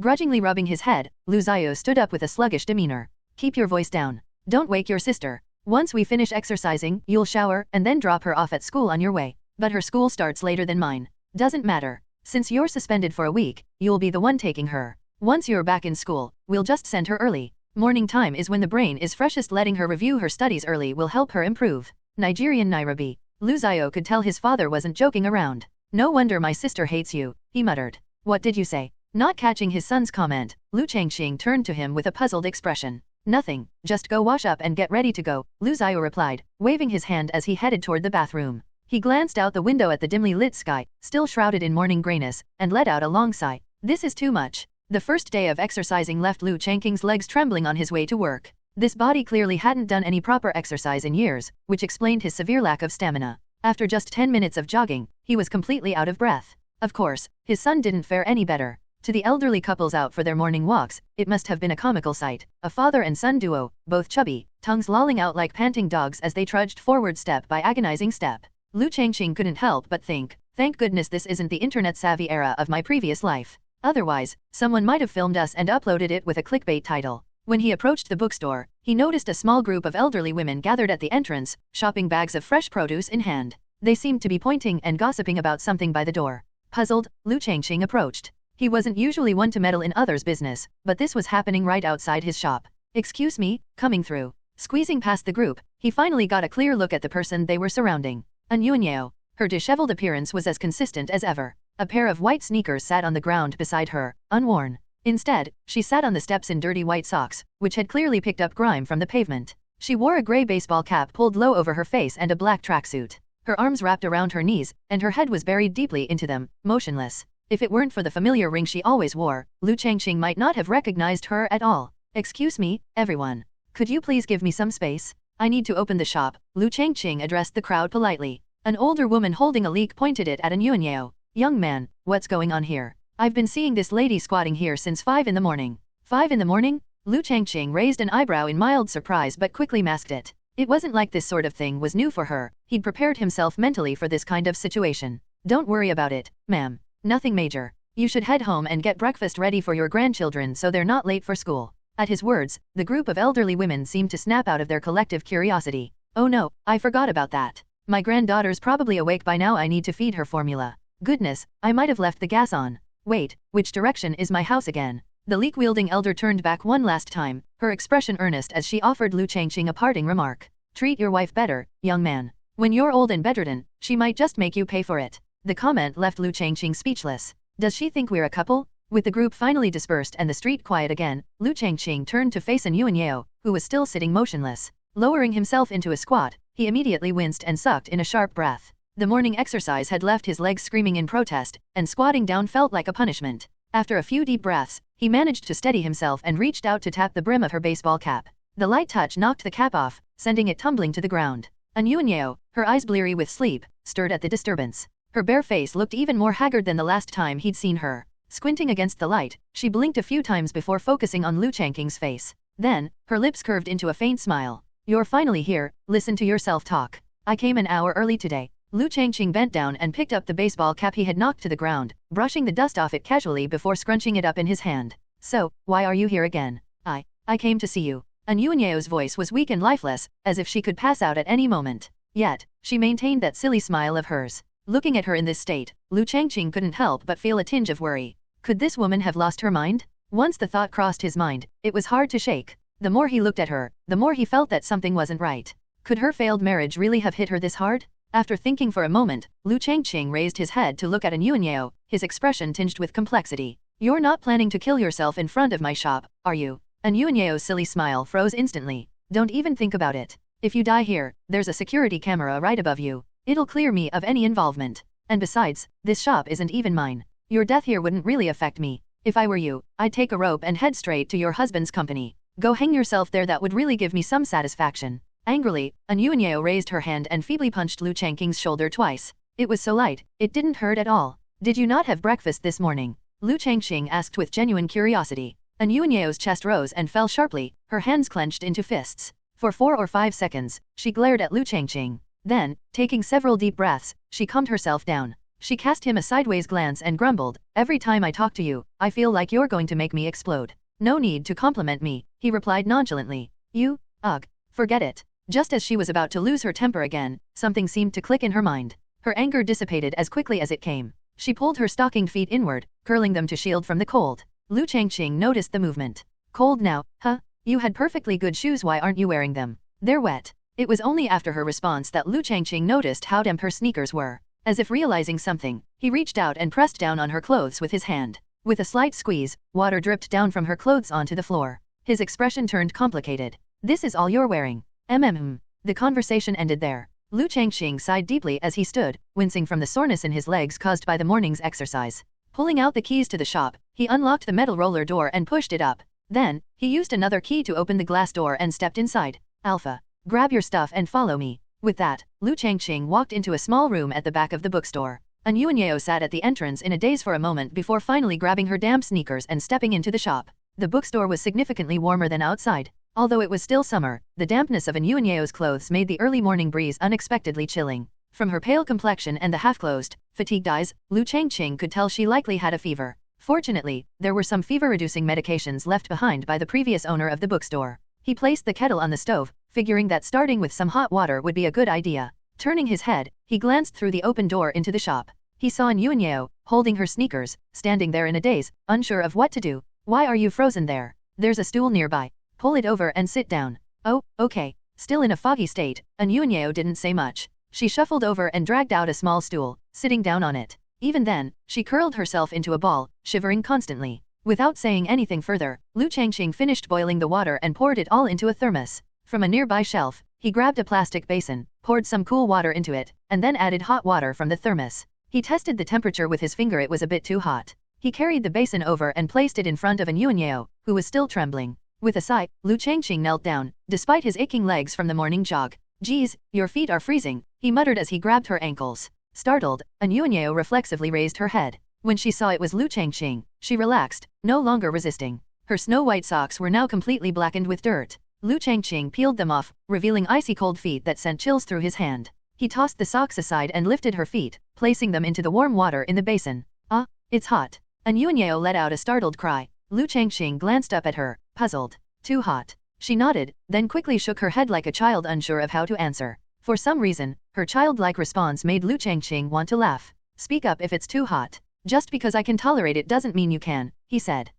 A: Grudgingly rubbing his head, Liu stood up with a sluggish demeanor. "Keep your voice down. Don't wake your sister. Once we finish exercising, you'll shower and then drop her off at school on your way. But her school starts later than mine. Doesn't matter. Since you're suspended for a week, you'll be the one taking her. Once you're back in school, we'll just send her early. Morning time is when the brain is freshest. Letting her review her studies early will help her improve." Nigerian Nairobi. Liu could tell his father wasn't joking around. "No wonder my sister hates you," he muttered. "What did you say?" Not catching his son's comment, Liu Changqing turned to him with a puzzled expression. "Nothing, just go wash up and get ready to go," Liu replied, waving his hand as he headed toward the bathroom. He glanced out the window at the dimly lit sky, still shrouded in morning grayness, and let out a long sigh. This is too much. The first day of exercising left Liu Changqing's legs trembling on his way to work. This body clearly hadn't done any proper exercise in years, which explained his severe lack of stamina. After just 10 minutes of jogging, he was completely out of breath. Of course, his son didn't fare any better. To the elderly couples out for their morning walks, it must have been a comical sight. A father and son duo, both chubby, tongues lolling out like panting dogs as they trudged forward step by agonizing step. Liu Changqing couldn't help but think, "Thank goodness this isn't the internet-savvy era of my previous life. Otherwise, someone might have filmed us and uploaded it with a clickbait title." When he approached the bookstore, he noticed a small group of elderly women gathered at the entrance, shopping bags of fresh produce in hand. They seemed to be pointing and gossiping about something by the door. Puzzled, Liu Changqing approached. He wasn't usually one to meddle in others' business, but this was happening right outside his shop. "Excuse me, coming through." Squeezing past the group, he finally got a clear look at the person they were surrounding. Anyuanyeo. Her disheveled appearance was as consistent as ever. A pair of white sneakers sat on the ground beside her, unworn. Instead, she sat on the steps in dirty white socks, which had clearly picked up grime from the pavement. She wore a gray baseball cap pulled low over her face and a black tracksuit. Her arms wrapped around her knees, and her head was buried deeply into them, motionless. If it weren't for the familiar ring she always wore, Liu Changqing might not have recognized her at all. "Excuse me, everyone. Could you please give me some space? I need to open the shop." Liu Changqing addressed the crowd politely. An older woman holding a leek pointed it at Anyuanyeo. "Young man, what's going on here? I've been seeing this lady squatting here since 5 in the morning." 5 in the morning? Liu Changqing raised an eyebrow in mild surprise but quickly masked it. It wasn't like this sort of thing was new for her. He'd prepared himself mentally for this kind of situation. "Don't worry about it, ma'am. Nothing major. You should head home and get breakfast ready for your grandchildren so they're not late for school." At his words, the group of elderly women seemed to snap out of their collective curiosity. "Oh no, I forgot about that. My granddaughter's probably awake by now. I need to feed her formula. Goodness, I might have left the gas on. Wait, which direction is my house again?" The leek-wielding elder turned back one last time, her expression earnest as she offered Liu Changqing a parting remark. "Treat your wife better, young man. When you're old and bedridden, she might just make you pay for it." The comment left Liu Changqing speechless. Does she think we're a couple? With the group finally dispersed and the street quiet again, Liu Changqing turned to face Anyuanyeo, who was still sitting motionless. Lowering himself into a squat, he immediately winced and sucked in a sharp breath. The morning exercise had left his legs screaming in protest, and squatting down felt like a punishment. After a few deep breaths, he managed to steady himself and reached out to tap the brim of her baseball cap. The light touch knocked the cap off, sending it tumbling to the ground. Anyuanyeo, her eyes bleary with sleep, stirred at the disturbance. Her bare face looked even more haggard than the last time he'd seen her. Squinting against the light, she blinked a few times before focusing on Liu Changqing's face. Then, her lips curved into a faint smile. "You're finally here, listen to yourself talk. I came an hour early today." Liu Changqing bent down and picked up the baseball cap he had knocked to the ground, brushing the dust off it casually before scrunching it up in his hand. "So, why are you here again?" I came to see you." Anyuanyeo's voice was weak and lifeless, as if she could pass out at any moment. Yet, she maintained that silly smile of hers. Looking at her in this state, Liu Changqing couldn't help but feel a tinge of worry. Could this woman have lost her mind? Once the thought crossed his mind, it was hard to shake. The more he looked at her, the more he felt that something wasn't right. Could her failed marriage really have hit her this hard? After thinking for a moment, Liu Changqing raised his head to look at Anyuanyeo, his expression tinged with complexity. "You're not planning to kill yourself in front of my shop, are you?" Anyuanyeo's silly smile froze instantly. "Don't even think about it. If you die here, there's a security camera right above you. It'll clear me of any involvement. And besides, this shop isn't even mine. Your death here wouldn't really affect me. If I were you, I'd take a rope and head straight to your husband's company. Go hang yourself there, that would really give me some satisfaction." Angrily, Anyuanyeo raised her hand and feebly punched Liu Changqing's shoulder twice. It was so light, it didn't hurt at all. "Did you not have breakfast this morning?" Liu Changqing asked with genuine curiosity. Anyuanyeo's chest rose and fell sharply, her hands clenched into fists. For 4 or 5 seconds, she glared at Liu Changqing. Then, taking several deep breaths, she calmed herself down. She cast him a sideways glance and grumbled, "Every time I talk to you, I feel like you're going to make me explode." "No need to compliment me," he replied nonchalantly. Ugh, forget it." Just as she was about to lose her temper again, something seemed to click in her mind. Her anger dissipated as quickly as it came. She pulled her stockinged feet inward, curling them to shield from the cold. Liu Changqing noticed the movement. "Cold now, huh? You had perfectly good shoes, why aren't you wearing them? They're wet." It was only after her response that Liu Changqing noticed how damp her sneakers were. As if realizing something, he reached out and pressed down on her clothes with his hand. With a slight squeeze, water dripped down from her clothes onto the floor. His expression turned complicated. "This is all you're wearing?" The conversation ended there. Liu Changqing sighed deeply as he stood, wincing from the soreness in his legs caused by the morning's exercise. Pulling out the keys to the shop, he unlocked the metal roller door and pushed it up. Then, he used another key to open the glass door and stepped inside. "Alpha, grab your stuff and follow me." With that, Liu Changqing walked into a small room at the back of the bookstore. Anyuanyeo sat at the entrance in a daze for a moment before finally grabbing her damp sneakers and stepping into the shop. The bookstore was significantly warmer than outside. Although it was still summer, the dampness of Anyuanyeo's clothes made the early morning breeze unexpectedly chilling. From her pale complexion and the half-closed, fatigued eyes, Liu Changqing could tell she likely had a fever. Fortunately, there were some fever-reducing medications left behind by the previous owner of the bookstore. He placed the kettle on the stove, figuring that starting with some hot water would be a good idea. Turning his head, he glanced through the open door into the shop. He saw Anyuanyeo, holding her sneakers, standing there in a daze, unsure of what to do. "Why are you frozen there? There's a stool nearby. Pull it over and sit down." "Oh, okay." Still in a foggy state, Anyuanyeo didn't say much. She shuffled over and dragged out a small stool, sitting down on it. Even then, she curled herself into a ball, shivering constantly. Without saying anything further, Liu Changqing finished boiling the water and poured it all into a thermos. From a nearby shelf, he grabbed a plastic basin, poured some cool water into it, and then added hot water from the thermos. He tested the temperature with his finger, it was a bit too hot. He carried the basin over and placed it in front of Anyuanyeo, who was still trembling. With a sigh, Liu Changqing knelt down, despite his aching legs from the morning jog. "Geez, your feet are freezing," he muttered as he grabbed her ankles. Startled, Anyuanyeo reflexively raised her head. When she saw it was Liu Changqing, she relaxed, no longer resisting. Her snow-white socks were now completely blackened with dirt. Liu Changqing peeled them off, revealing icy cold feet that sent chills through his hand. He tossed the socks aside and lifted her feet, placing them into the warm water in the basin. "Ah, it's hot." Anyuanyeo let out a startled cry. Liu Changqing glanced up at her, puzzled. "Too hot." She nodded, then quickly shook her head like a child unsure of how to answer. For some reason, her childlike response made Liu Changqing want to laugh. "Speak up if it's too hot. Just because I can tolerate it doesn't mean you can," he said.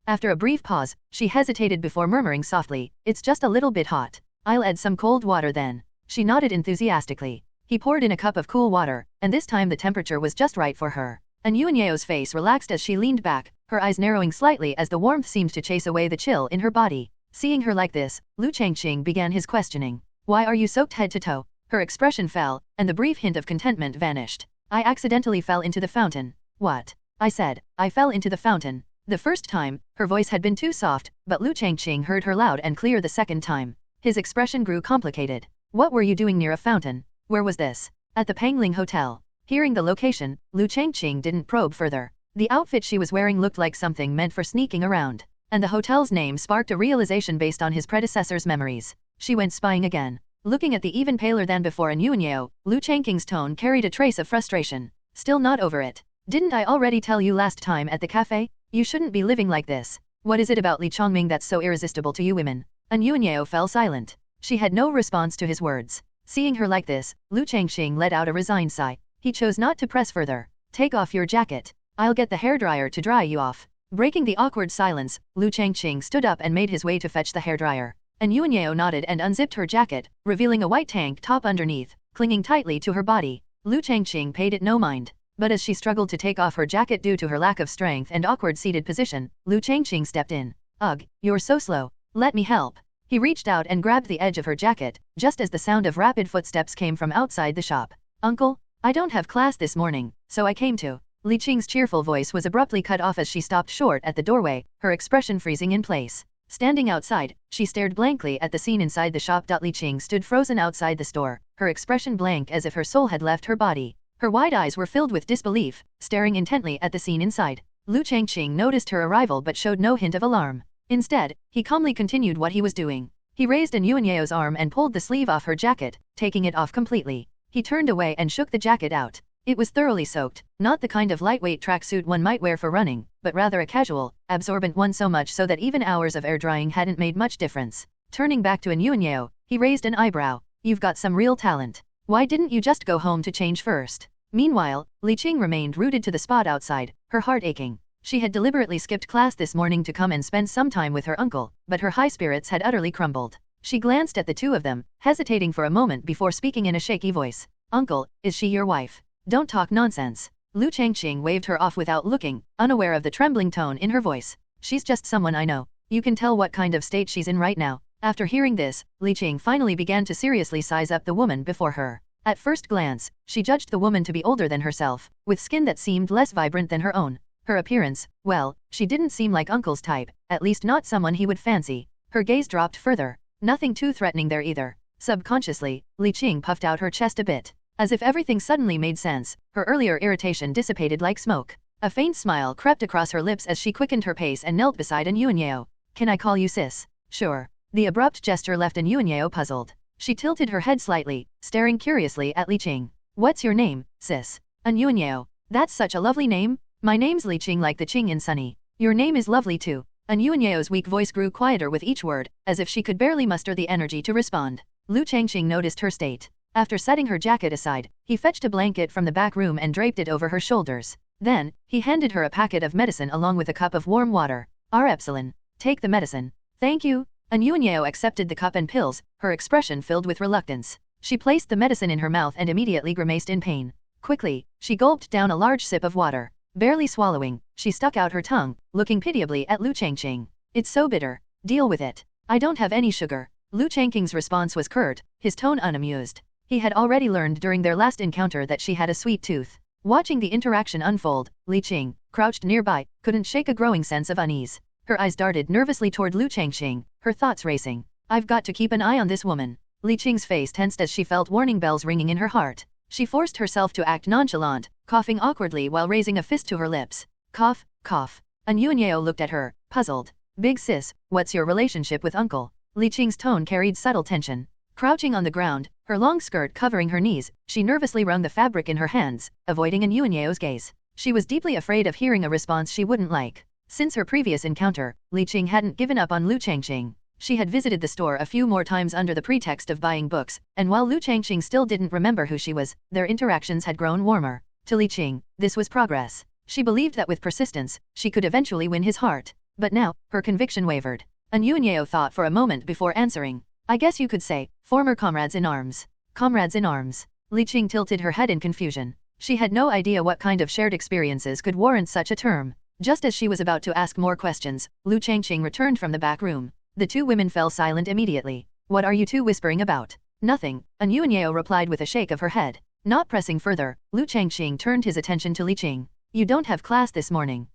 A: After a brief pause, she hesitated before murmuring softly, "It's just a little bit hot. I'll add some cold water then." She nodded enthusiastically. He poured in a cup of cool water, and this time the temperature was just right for her. Anyuanyeo's face relaxed as she leaned back, her eyes narrowing slightly as the warmth seemed to chase away the chill in her body. Seeing her like this, Liu Changqing began his questioning. "Why are you soaked head to toe?" Her expression fell, and the brief hint of contentment vanished. I accidentally fell into the fountain. What? I said. I fell into the fountain. The first time, her voice had been too soft, but Liu Changqing heard her loud and clear the second time. His expression grew complicated. What were you doing near a fountain? Where was this? At the Pangling Hotel. Hearing the location, Liu Changqing didn't probe further. The outfit she was wearing looked like something meant for sneaking around, and the hotel's name sparked a realization based on his predecessor's memories. She went spying again. Looking at the even paler than before Anyuanyeo, Liu Changqing's tone carried a trace of frustration. Still not over it. Didn't I already tell you last time at the cafe? You shouldn't be living like this. What is it about Liu Changqing that's so irresistible to you women? Anyuanyeo fell silent. She had no response to his words. Seeing her like this, Liu Changqing let out a resigned sigh. He chose not to press further. Take off your jacket. I'll get the hairdryer to dry you off. Breaking the awkward silence, Liu Changqing stood up and made his way to fetch the hairdryer. Anyuanyeo nodded and unzipped her jacket, revealing a white tank top underneath, clinging tightly to her body. Liu Changqing paid it no mind. But as she struggled to take off her jacket due to her lack of strength and awkward seated position, Liu Changqing stepped in. Ugh, you're so slow. Let me help. He reached out and grabbed the edge of her jacket, just as the sound of rapid footsteps came from outside the shop. Uncle? I don't have class this morning, so I came to. Li Qing's cheerful voice was abruptly cut off as she stopped short at the doorway, her expression freezing in place. Standing outside, she stared blankly at the scene inside the shop. Li Qing stood frozen outside the store, her expression blank as if her soul had left her body. Her wide eyes were filled with disbelief, staring intently at the scene inside. Liu Changqing noticed her arrival but showed no hint of alarm. Instead, he calmly continued what he was doing. He raised Anyuanyeo's arm and pulled the sleeve off her jacket, taking it off completely. He turned away and shook the jacket out. It was thoroughly soaked, not the kind of lightweight tracksuit one might wear for running, but rather a casual, absorbent one, so much so that even hours of air drying hadn't made much difference. Turning back to Anyuanyeo, he raised an eyebrow. You've got some real talent. Why didn't you just go home to change first? Meanwhile, Li Qing remained rooted to the spot outside, her heart aching. She had deliberately skipped class this morning to come and spend some time with her uncle, but her high spirits had utterly crumbled. She glanced at the two of them, hesitating for a moment before speaking in a shaky voice. Uncle, is she your wife? Don't talk nonsense. Liu Changqing waved her off without looking, unaware of the trembling tone in her voice. She's just someone I know. You can tell what kind of state she's in right now. After hearing this, Li Qing finally began to seriously size up the woman before her. At first glance, she judged the woman to be older than herself, with skin that seemed less vibrant than her own. Her appearance, well, she didn't seem like Uncle's type, at least not someone he would fancy. Her gaze dropped further. Nothing too threatening there either. Subconsciously, Li Qing puffed out her chest a bit. As if everything suddenly made sense, her earlier irritation dissipated like smoke. A faint smile crept across her lips as she quickened her pace and knelt beside Anyuanyeo. Can I call you sis? Sure. The abrupt gesture left Anyuanyeo puzzled. She tilted her head slightly, staring curiously at Li Qing. What's your name, sis? Anyuanyeo. That's such a lovely name. My name's Li Qing, like the Qing in Sunny. Your name is lovely too. Anyuanyeo's weak voice grew quieter with each word, as if she could barely muster the energy to respond. Liu Changqing noticed her state. After setting her jacket aside, he fetched a blanket from the back room and draped it over her shoulders. Then, he handed her a packet of medicine along with a cup of warm water. Epsilon. Take the medicine. Thank you. Anyuanyeo accepted the cup and pills, her expression filled with reluctance. She placed the medicine in her mouth and immediately grimaced in pain. Quickly, she gulped down a large sip of water. Barely swallowing, she stuck out her tongue, looking pitiably at Liu Changqing. It's so bitter. Deal with it. I don't have any sugar. Liu Changqing's response was curt, his tone unamused. He had already learned during their last encounter that she had a sweet tooth. Watching the interaction unfold, Li Qing, crouched nearby, couldn't shake a growing sense of unease. Her eyes darted nervously toward Liu Changqing, her thoughts racing. I've got to keep an eye on this woman. Li Qing's face tensed as she felt warning bells ringing in her heart. She forced herself to act nonchalant, coughing awkwardly while raising a fist to her lips. Cough, cough. Anyuanyeo looked at her, puzzled. Big sis, what's your relationship with Uncle? Li Qing's tone carried subtle tension. Crouching on the ground, her long skirt covering her knees, she nervously wrung the fabric in her hands, avoiding Anyuanyeo's gaze. She was deeply afraid of hearing a response she wouldn't like. Since her previous encounter, Li Qing hadn't given up on Liu Changqing. She had visited the store a few more times under the pretext of buying books, and while Liu Changqing still didn't remember who she was, their interactions had grown warmer. To Li Qing, this was progress. She believed that with persistence, she could eventually win his heart. But now, her conviction wavered. Anyuanyeo thought for a moment before answering. I guess you could say, former comrades in arms. Comrades in arms. Li Qing tilted her head in confusion. She had no idea what kind of shared experiences could warrant such a term. Just as she was about to ask more questions, Liu Changqing returned from the back room. The two women fell silent immediately. What are you two whispering about? Nothing, Anyuanyeo replied with a shake of her head. Not pressing further, Liu Changqing turned his attention to Li Qing. You don't have class this morning.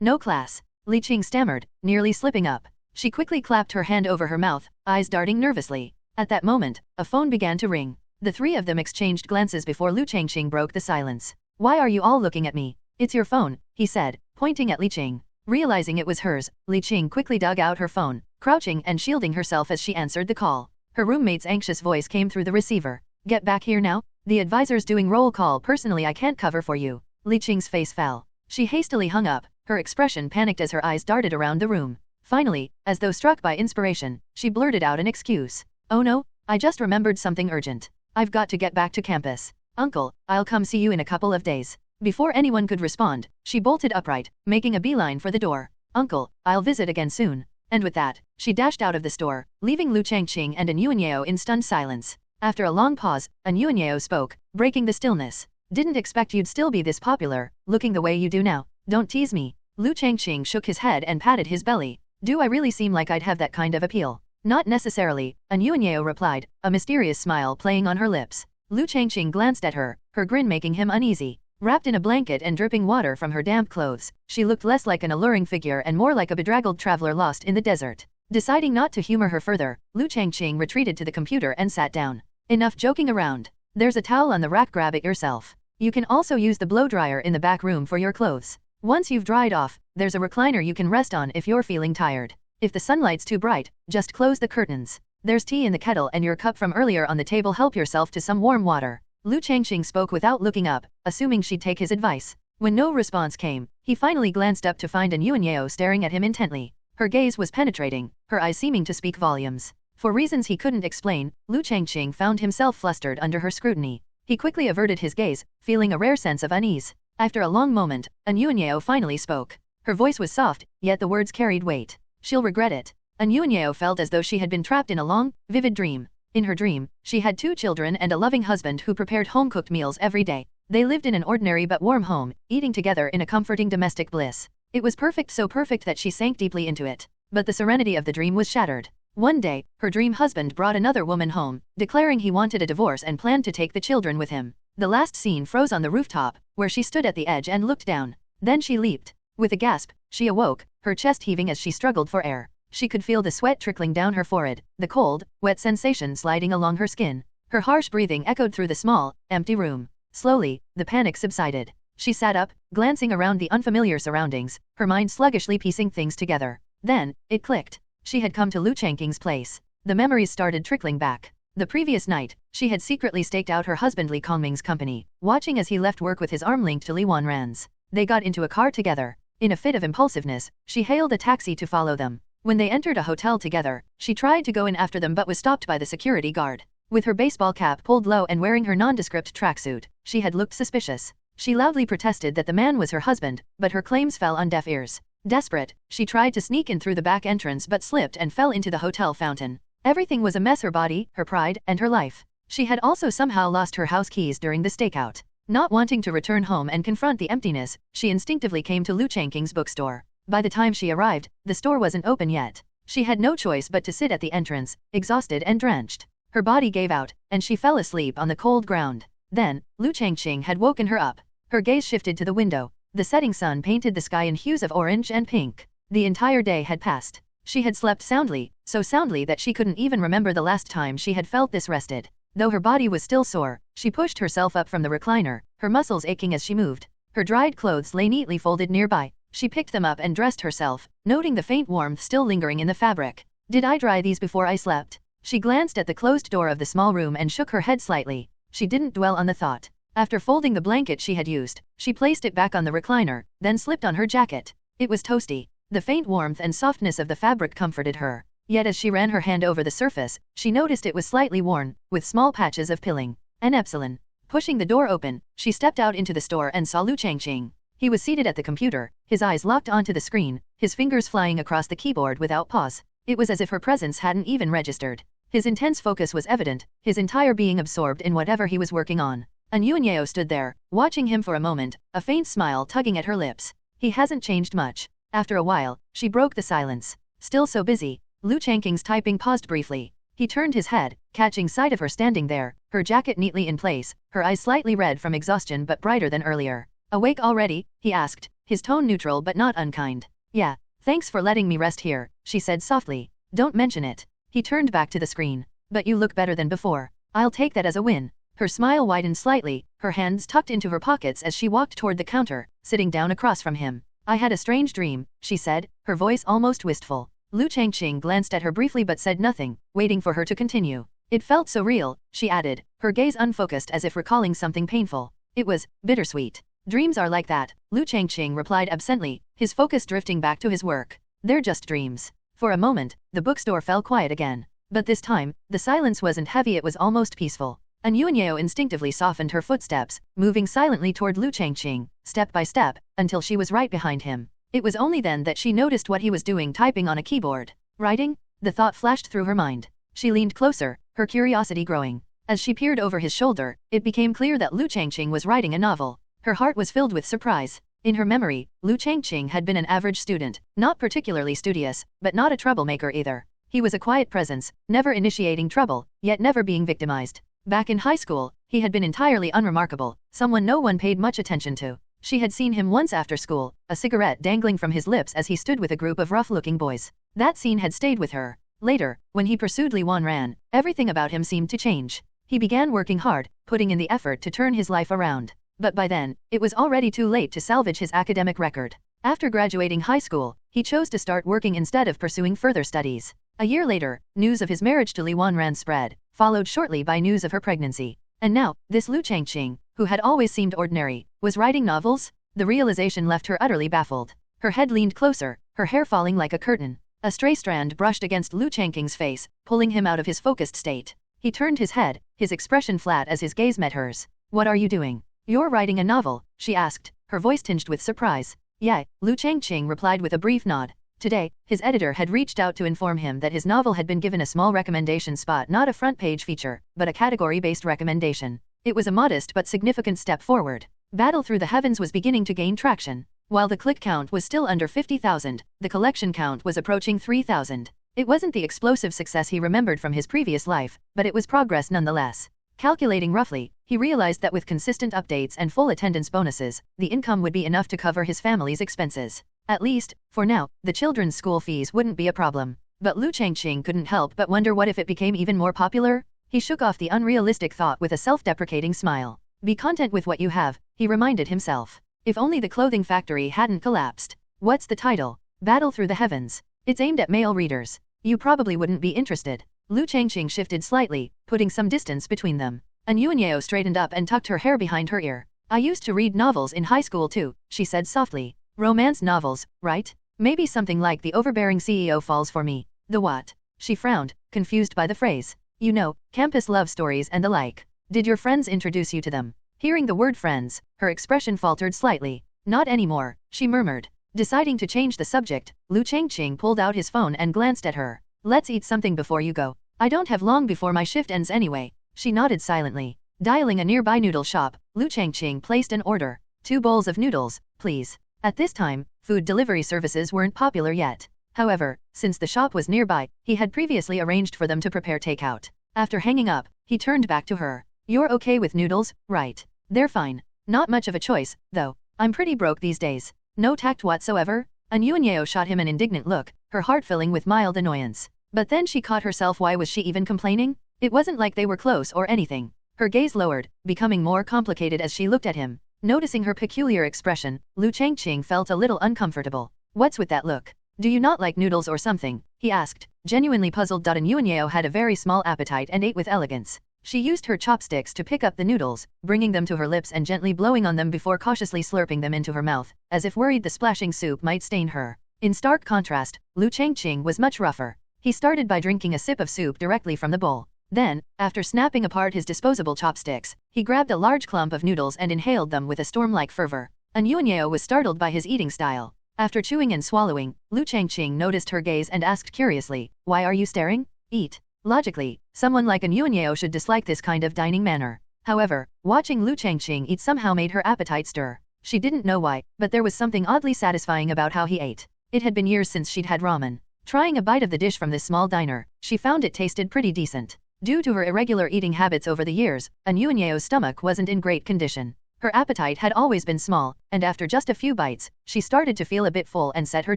A: No class. Li Qing stammered, nearly slipping up. She quickly clapped her hand over her mouth, eyes darting nervously. At that moment, a phone began to ring. The three of them exchanged glances before Liu Changqing broke the silence. Why are you all looking at me? It's your phone, he said, pointing at Li Qing. Realizing it was hers, Li Qing quickly dug out her phone, crouching and shielding herself as she answered the call. Her roommate's anxious voice came through the receiver. Get back here now? The advisor's doing roll call. Personally, I can't cover for you. Li Qing's face fell. She hastily hung up, her expression panicked as her eyes darted around the room. Finally, as though struck by inspiration, she blurted out an excuse. Oh no, I just remembered something urgent. I've got to get back to campus. Uncle, I'll come see you in a couple of days. Before anyone could respond, she bolted upright, making a beeline for the door. Uncle, I'll visit again soon. And with that, she dashed out of the store, leaving Liu Changqing and Anyuanyeo in stunned silence. After a long pause, Anyuanyeo spoke, breaking the stillness. Didn't expect you'd still be this popular, looking the way you do now. Don't tease me. Liu Changqing shook his head and patted his belly. Do I really seem like I'd have that kind of appeal? Not necessarily, Anyuanyeo replied, a mysterious smile playing on her lips. Liu Changqing glanced at her, her grin making him uneasy. Wrapped in a blanket and dripping water from her damp clothes, she looked less like an alluring figure and more like a bedraggled traveler lost in the desert. Deciding not to humor her further, Liu Changqing retreated to the computer and sat down. Enough joking around. There's a towel on the rack, grab it yourself. You can also use the blow dryer in the back room for your clothes. Once you've dried off, there's a recliner you can rest on if you're feeling tired. If the sunlight's too bright, just close the curtains. There's tea in the kettle and your cup from earlier on the table. Help yourself to some warm water. Liu Changqing spoke without looking up, assuming she'd take his advice. When no response came, he finally glanced up to find Anyuanyeo staring at him intently. Her gaze was penetrating, her eyes seeming to speak volumes. For reasons he couldn't explain, Liu Changqing found himself flustered under her scrutiny. He quickly averted his gaze, feeling a rare sense of unease. After a long moment, Anyuanyeo finally spoke. Her voice was soft, yet the words carried weight. She'll regret it. Anyuanyeo felt as though she had been trapped in a long, vivid dream. In her dream, she had 2 children and a loving husband who prepared home-cooked meals every day. They lived in an ordinary but warm home, eating together in a comforting domestic bliss. It was perfect, so perfect that she sank deeply into it. But the serenity of the dream was shattered. One day, her dream husband brought another woman home, declaring he wanted a divorce and planned to take the children with him. The last scene froze on the rooftop, where she stood at the edge and looked down. Then she leaped. With a gasp, she awoke, her chest heaving as she struggled for air. She could feel the sweat trickling down her forehead, the cold, wet sensation sliding along her skin. Her harsh breathing echoed through the small, empty room. Slowly, the panic subsided. She sat up, glancing around the unfamiliar surroundings, her mind sluggishly piecing things together. Then, it clicked. She had come to Liu Changqing's place. The memories started trickling back. The previous night, she had secretly staked out her husband Li Changming's company, watching as he left work with his arm linked to Li Wanran's. They got into a car together. In a fit of impulsiveness, she hailed a taxi to follow them. When they entered a hotel together, she tried to go in after them but was stopped by the security guard. With her baseball cap pulled low and wearing her nondescript tracksuit, she had looked suspicious. She loudly protested that the man was her husband, but her claims fell on deaf ears. Desperate, she tried to sneak in through the back entrance but slipped and fell into the hotel fountain. Everything was a mess: her body, her pride, and her life. She had also somehow lost her house keys during the stakeout. Not wanting to return home and confront the emptiness, she instinctively came to Liu Changqing's bookstore. By the time she arrived, the store wasn't open yet. She had no choice but to sit at the entrance, exhausted and drenched. Her body gave out, and she fell asleep on the cold ground. Then, Liu Changqing had woken her up. Her gaze shifted to the window. The setting sun painted the sky in hues of orange and pink. The entire day had passed. She had slept soundly, so soundly that she couldn't even remember the last time she had felt this rested. Though her body was still sore, she pushed herself up from the recliner, her muscles aching as she moved. Her dried clothes lay neatly folded nearby. She picked them up and dressed herself, noting the faint warmth still lingering in the fabric. Did I dry these before I slept? She glanced at the closed door of the small room and shook her head slightly. She didn't dwell on the thought. After folding the blanket she had used, she placed it back on the recliner, then slipped on her jacket. It was toasty. The faint warmth and softness of the fabric comforted her. Yet as she ran her hand over the surface, she noticed it was slightly worn, with small patches of pilling. An epsilon. Pushing the door open, she stepped out into the store and saw Liu Changqing. He was seated at the computer, his eyes locked onto the screen, his fingers flying across the keyboard without pause. It was as if her presence hadn't even registered. His intense focus was evident, his entire being absorbed in whatever he was working on. Anyuanyeo stood there, watching him for a moment, a faint smile tugging at her lips. He hasn't changed much. After a while, she broke the silence. Still so busy. Liu Changqing's typing paused briefly. He turned his head, catching sight of her standing there, her jacket neatly in place, her eyes slightly red from exhaustion but brighter than earlier. Awake already? He asked, his tone neutral but not unkind. Yeah. Thanks for letting me rest here, she said softly. Don't mention it. He turned back to the screen. But you look better than before. I'll take that as a win. Her smile widened slightly, her hands tucked into her pockets as she walked toward the counter, sitting down across from him. I had a strange dream, she said, her voice almost wistful. Liu Changqing glanced at her briefly but said nothing, waiting for her to continue. It felt so real, she added, her gaze unfocused as if recalling something painful. It was bittersweet. Dreams are like that, Liu Changqing replied absently, his focus drifting back to his work. They're just dreams. For a moment, the bookstore fell quiet again. But this time, the silence wasn't heavy, it was almost peaceful. Yuanyeo instinctively softened her footsteps, moving silently toward Liu Changqing, step by step, until she was right behind him. It was only then that she noticed what he was doing, typing on a keyboard. Writing? The thought flashed through her mind. She leaned closer, her curiosity growing. As she peered over his shoulder, it became clear that Liu Changqing was writing a novel. Her heart was filled with surprise. In her memory, Liu Changqing had been an average student, not particularly studious, but not a troublemaker either. He was a quiet presence, never initiating trouble, yet never being victimized. Back in high school, he had been entirely unremarkable, someone no one paid much attention to. She had seen him once after school, a cigarette dangling from his lips as he stood with a group of rough-looking boys. That scene had stayed with her. Later, when he pursued Li Wanran, everything about him seemed to change. He began working hard, putting in the effort to turn his life around. But by then, it was already too late to salvage his academic record. After graduating high school, he chose to start working instead of pursuing further studies. A year later, news of his marriage to Li Wanran spread, followed shortly by news of her pregnancy. And now, this Liu Changqing, who had always seemed ordinary, was writing novels? The realization left her utterly baffled. Her head leaned closer, her hair falling like a curtain. A stray strand brushed against Liu Changqing's face, pulling him out of his focused state. He turned his head, his expression flat as his gaze met hers. What are you doing? You're writing a novel, she asked, her voice tinged with surprise. Yeah, Liu Changqing replied with a brief nod. Today, his editor had reached out to inform him that his novel had been given a small recommendation spot, not a front-page feature, but a category-based recommendation. It was a modest but significant step forward. Battle Through the Heavens was beginning to gain traction. While the click count was still under 50,000, the collection count was approaching 3,000. It wasn't the explosive success he remembered from his previous life, but it was progress nonetheless. Calculating roughly, he realized that with consistent updates and full attendance bonuses, the income would be enough to cover his family's expenses. At least, for now, the children's school fees wouldn't be a problem. But Liu Changqing couldn't help but wonder what if it became even more popular? He shook off the unrealistic thought with a self-deprecating smile. Be content with what you have, he reminded himself. If only the clothing factory hadn't collapsed. What's the title? Battle Through the Heavens. It's aimed at male readers. You probably wouldn't be interested. Liu Changqing shifted slightly, putting some distance between them. Yuanyeo straightened up and tucked her hair behind her ear. I used to read novels in high school too, she said softly. Romance novels, right? Maybe something like The Overbearing CEO Falls for Me. The what? She frowned, confused by the phrase. You know, campus love stories and the like. Did your friends introduce you to them? Hearing the word friends, her expression faltered slightly. Not anymore, she murmured. Deciding to change the subject, Liu Changqing pulled out his phone and glanced at her. Let's eat something before you go. I don't have long before my shift ends anyway. She nodded silently. Dialing a nearby noodle shop, Liu Changqing placed an order. 2 bowls of noodles, please. At this time, food delivery services weren't popular yet. However, since the shop was nearby, he had previously arranged for them to prepare takeout. After hanging up, he turned back to her. You're okay with noodles, right? They're fine. Not much of a choice, though. I'm pretty broke these days. No tact whatsoever? Yuanyeo shot him an indignant look, her heart filling with mild annoyance. But then she caught herself. Why was she even complaining? It wasn't like they were close or anything. Her gaze lowered, becoming more complicated as she looked at him. Noticing her peculiar expression, Liu Changqing felt a little uncomfortable. What's with that look? Do you not like noodles or something? He asked, genuinely puzzled. Yuanyeo had a very small appetite and ate with elegance. She used her chopsticks to pick up the noodles, bringing them to her lips and gently blowing on them before cautiously slurping them into her mouth, as if worried the splashing soup might stain her. In stark contrast, Liu Changqing was much rougher. He started by drinking a sip of soup directly from the bowl. Then, after snapping apart his disposable chopsticks, he grabbed a large clump of noodles and inhaled them with a storm-like fervor. Yuanyeo was startled by his eating style. After chewing and swallowing, Liu Changqing noticed her gaze and asked curiously, why are you staring? Eat. Logically, someone like Yuanyeo should dislike this kind of dining manner. However, watching Liu Changqing eat somehow made her appetite stir. She didn't know why, but there was something oddly satisfying about how he ate. It had been years since she'd had ramen. Trying a bite of the dish from this small diner, she found it tasted pretty decent. Due to her irregular eating habits over the years, Anyuanyeo's stomach wasn't in great condition. Her appetite had always been small, and after just a few bites, she started to feel a bit full and set her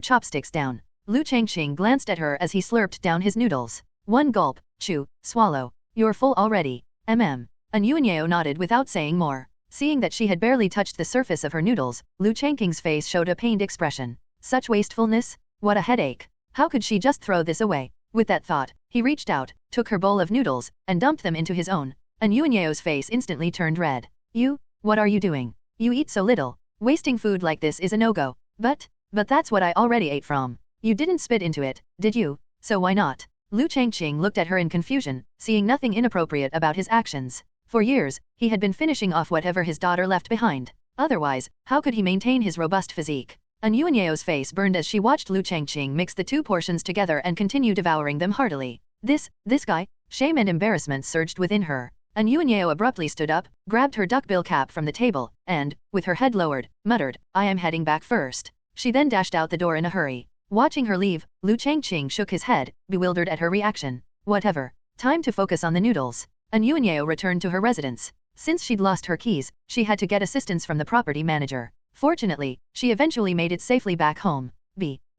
A: chopsticks down. Liu Changqing glanced at her as he slurped down his noodles. One gulp, chew, swallow. You're full already. Anyuanyeo nodded without saying more. Seeing that she had barely touched the surface of her noodles, Liu Changqing's face showed a pained expression. Such wastefulness? What a headache. How could she just throw this away? With that thought, he reached out, took her bowl of noodles, and dumped them into his own. Anyuanyeo's face instantly turned red. What are you doing? You eat so little. Wasting food like this is a no-go. But that's what I already ate from. You didn't spit into it, did you? So why not? Liu Changqing looked at her in confusion, seeing nothing inappropriate about his actions. For years, he had been finishing off whatever his daughter left behind. Otherwise, how could he maintain his robust physique? Anyuanyeo's face burned as she watched Liu Changqing mix the two portions together and continue devouring them heartily. This guy? Shame and embarrassment surged within her. Anyuanyeo abruptly stood up, grabbed her duckbill cap from the table, and, with her head lowered, muttered, I am heading back first. She then dashed out the door in a hurry. Watching her leave, Liu Changqing shook his head, bewildered at her reaction. Whatever. Time to focus on the noodles. Anyuanyeo returned to her residence. Since she'd lost her keys, she had to get assistance from the property manager. Fortunately, she eventually made it safely back home.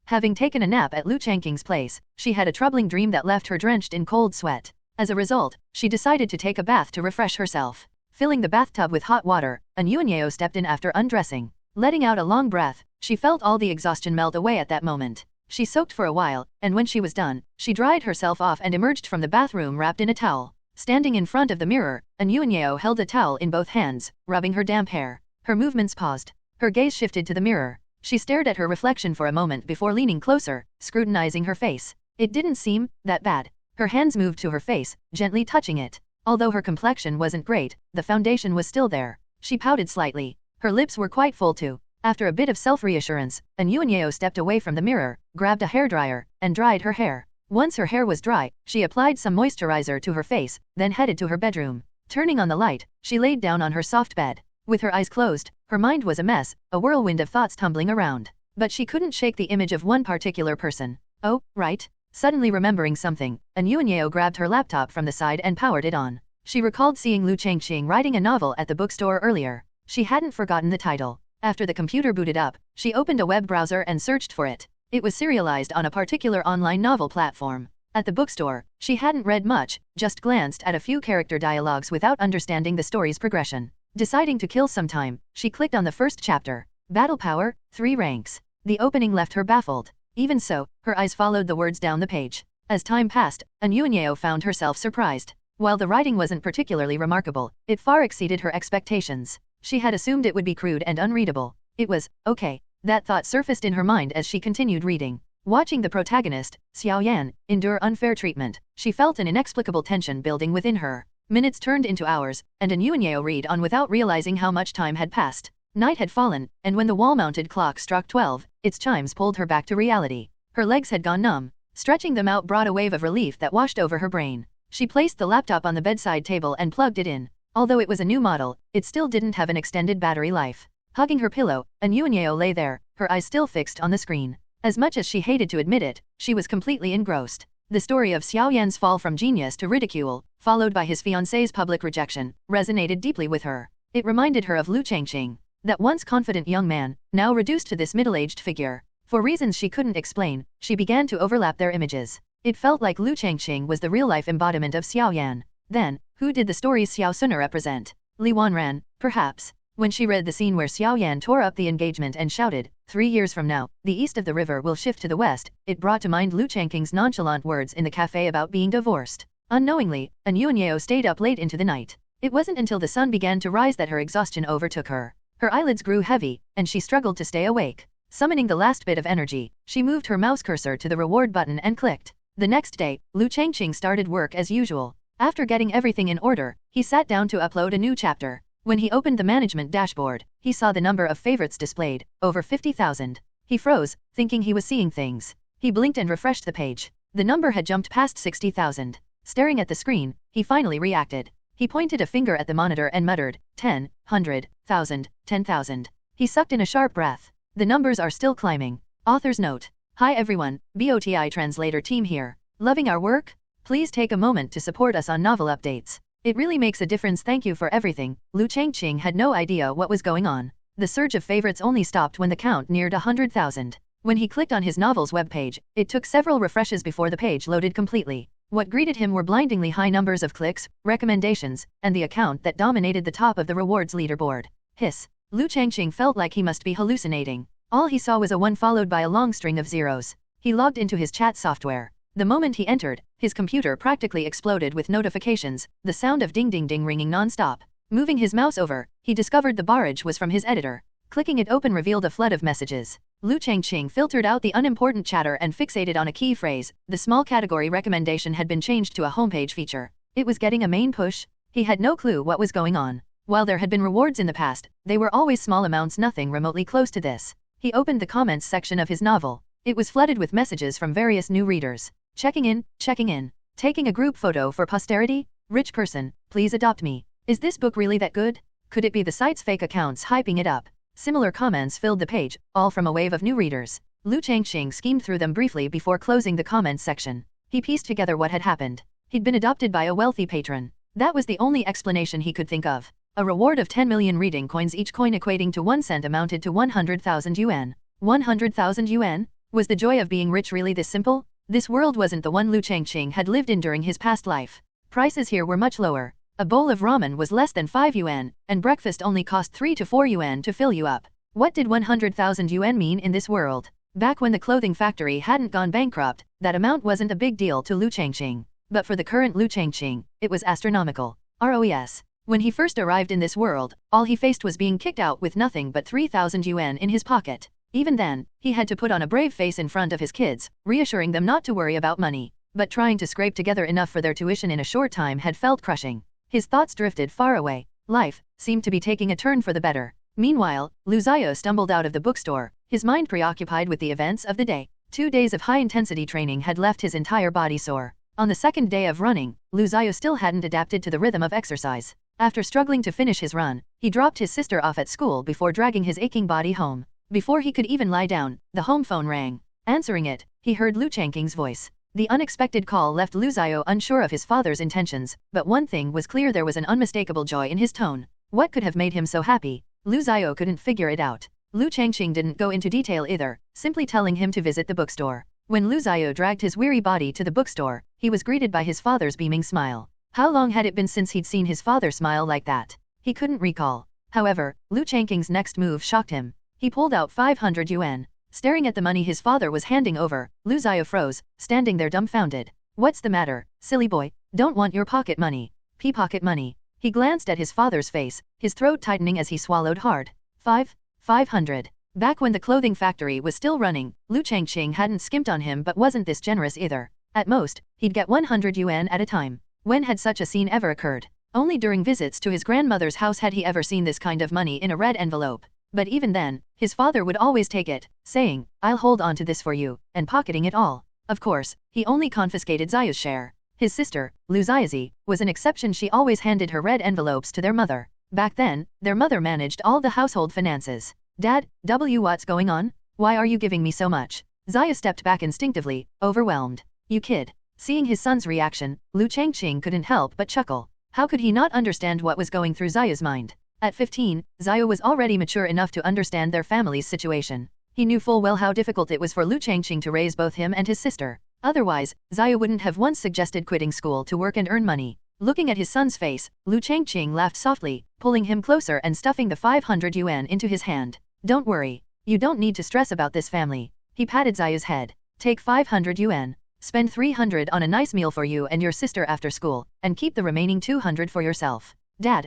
A: Having taken a nap at Liu Changqing's place, she had a troubling dream that left her drenched in cold sweat. As a result, she decided to take a bath to refresh herself. Filling the bathtub with hot water, Anyuanyeo stepped in after undressing. Letting out a long breath, she felt all the exhaustion melt away at that moment. She soaked for a while, and when she was done, she dried herself off and emerged from the bathroom wrapped in a towel. Standing in front of the mirror, Anyuanyeo held a towel in both hands, rubbing her damp hair. Her movements paused. Her gaze shifted to the mirror. She stared at her reflection for a moment before leaning closer, scrutinizing her face. It didn't seem that bad. Her hands moved to her face, gently touching it. Although her complexion wasn't great, the foundation was still there. She pouted slightly. Her lips were quite full too. After a bit of self-reassurance, Anyuanyeo stepped away from the mirror, grabbed a hairdryer, and dried her hair. Once her hair was dry, she applied some moisturizer to her face, then headed to her bedroom. Turning on the light, she laid down on her soft bed. With her eyes closed, her mind was a mess, a whirlwind of thoughts tumbling around. But she couldn't shake the image of one particular person. Oh, right. Suddenly remembering something, Anyuanyeo grabbed her laptop from the side and powered it on. She recalled seeing Liu Changqing writing a novel at the bookstore earlier. She hadn't forgotten the title. After the computer booted up, she opened a web browser and searched for it. It was serialized on a particular online novel platform. At the bookstore, she hadn't read much, just glanced at a few character dialogues without understanding the story's progression. Deciding to kill some time, she clicked on the first chapter. Battle Power, 3 ranks. The opening left her baffled. Even so, her eyes followed the words down the page. As time passed, Anyuanyeo found herself surprised. While the writing wasn't particularly remarkable, it far exceeded her expectations. She had assumed it would be crude and unreadable. It was okay. That thought surfaced in her mind as she continued reading. Watching the protagonist, Xiao Yan, endure unfair treatment, she felt an inexplicable tension building within her. Minutes turned into hours, and Anyuanyeo read on without realizing how much time had passed. Night had fallen, and when the wall-mounted clock struck 12, its chimes pulled her back to reality. Her legs had gone numb. Stretching them out brought a wave of relief that washed over her brain. She placed the laptop on the bedside table and plugged it in. Although it was a new model, it still didn't have an extended battery life. Hugging her pillow, Anyuanyeo lay there, her eyes still fixed on the screen. As much as she hated to admit it, she was completely engrossed. The story of Xiao Yan's fall from genius to ridicule, followed by his fiancée's public rejection, resonated deeply with her. It reminded her of Liu Changqing, that once confident young man, now reduced to this middle-aged figure. For reasons she couldn't explain, she began to overlap their images. It felt like Liu Changqing was the real-life embodiment of Xiao Yan. Then, who did the story's Xiao Sunna represent? Li Wanran, perhaps. When she read the scene where Xiao Yan tore up the engagement and shouted, 3 years from now, the east of the river will shift to the west, it brought to mind Liu Changqing's nonchalant words in the cafe about being divorced. Unknowingly, Anyuanyeo stayed up late into the night. It wasn't until the sun began to rise that her exhaustion overtook her. Her eyelids grew heavy, and she struggled to stay awake. Summoning the last bit of energy, she moved her mouse cursor to the reward button and clicked. The next day, Liu Changqing started work as usual. After getting everything in order, he sat down to upload a new chapter. When he opened the management dashboard, he saw the number of favorites displayed, over 50,000. He froze, thinking he was seeing things. He blinked and refreshed the page. The number had jumped past 60,000. Staring at the screen, he finally reacted. He pointed a finger at the monitor and muttered, 10, 100, 1,000, 10,000. He sucked in a sharp breath. The numbers are still climbing. Author's note. Hi everyone, BOTI translator team here. Loving our work? Please take a moment to support us on novel updates. It really makes a difference. Thank you for everything. Liu Changqing had no idea what was going on. The surge of favorites only stopped when the count neared 100,000. When he clicked on his novel's webpage, it took several refreshes before the page loaded completely. What greeted him were blindingly high numbers of clicks, recommendations, and the account that dominated the top of the rewards leaderboard. Hiss. Liu Changqing felt like he must be hallucinating. All he saw was a 1 followed by a long string of zeros. He logged into his chat software. The moment he entered, his computer practically exploded with notifications, the sound of ding-ding-ding ringing non-stop. Moving his mouse over, he discovered the barrage was from his editor. Clicking it open revealed a flood of messages. Liu Changqing filtered out the unimportant chatter and fixated on a key phrase. The small category recommendation had been changed to a homepage feature. It was getting a main push. He had no clue what was going on. While there had been rewards in the past, they were always small amounts, nothing remotely close to this. He opened the comments section of his novel. It was flooded with messages from various new readers. Checking in. Taking a group photo for posterity? Rich person, please adopt me. Is this book really that good? Could it be the site's fake accounts hyping it up? Similar comments filled the page, all from a wave of new readers. Liu Changqing skimmed through them briefly before closing the comments section. He pieced together what had happened. He'd been adopted by a wealthy patron. That was the only explanation he could think of. A reward of 10 million reading coins, each coin equating to 1 cent, amounted to 100,000 yuan. 100,000 yuan? Was the joy of being rich really this simple? This world wasn't the one Liu Changqing had lived in during his past life. Prices here were much lower. A bowl of ramen was less than 5 yuan, and breakfast only cost 3 to 4 yuan to fill you up. What did 100,000 yuan mean in this world? Back when the clothing factory hadn't gone bankrupt, that amount wasn't a big deal to Liu Changqing. But for the current Liu Changqing, it was astronomical. ROES. When he first arrived in this world, all he faced was being kicked out with nothing but 3,000 yuan in his pocket. Even then, he had to put on a brave face in front of his kids, reassuring them not to worry about money. But trying to scrape together enough for their tuition in a short time had felt crushing. His thoughts drifted far away. Life seemed to be taking a turn for the better. Meanwhile, Liu Xiao stumbled out of the bookstore, his mind preoccupied with the events of the day. 2 days of high-intensity training had left his entire body sore. On the second day of running, Liu Xiao still hadn't adapted to the rhythm of exercise. After struggling to finish his run, he dropped his sister off at school before dragging his aching body home. Before he could even lie down, the home phone rang. Answering it, he heard Liu Changqing's voice. The unexpected call left Liu Xiao unsure of his father's intentions, but one thing was clear: there was an unmistakable joy in his tone. What could have made him so happy? Liu Xiao couldn't figure it out. Liu Changqing didn't go into detail either, simply telling him to visit the bookstore. When Liu Xiao dragged his weary body to the bookstore, he was greeted by his father's beaming smile. How long had it been since he'd seen his father smile like that? He couldn't recall. However, Liu Changqing's next move shocked him. He pulled out 500 yuan. Staring at the money his father was handing over, Liu Xiao froze, standing there dumbfounded. What's the matter, silly boy? Don't want your pocket money. Pocket money. He glanced at his father's face, his throat tightening as he swallowed hard. 500. Back when the clothing factory was still running, Liu Changqing hadn't skimped on him, but wasn't this generous either. At most, he'd get 100 yuan at a time. When had such a scene ever occurred? Only during visits to his grandmother's house had he ever seen this kind of money in a red envelope. But even then, his father would always take it, saying, "I'll hold on to this for you," and pocketing it all. Of course, he only confiscated Xiao's share. His sister, Liu Xiaozi, was an exception. She always handed her red envelopes to their mother. Back then, their mother managed all the household finances. Dad, what's going on? Why are you giving me so much? Xiao stepped back instinctively, overwhelmed. You kid. Seeing his son's reaction, Liu Changqing couldn't help but chuckle. How could he not understand what was going through Xiao's mind? At 15, Xiao was already mature enough to understand their family's situation. He knew full well how difficult it was for Liu Changqing to raise both him and his sister. Otherwise, Xiao wouldn't have once suggested quitting school to work and earn money. Looking at his son's face, Liu Changqing laughed softly, pulling him closer and stuffing the 500 yuan into his hand. Don't worry. You don't need to stress about this family. He patted Xiao's head. Take 500 yuan. Spend 300 on a nice meal for you and your sister after school, and keep the remaining 200 for yourself. Dad,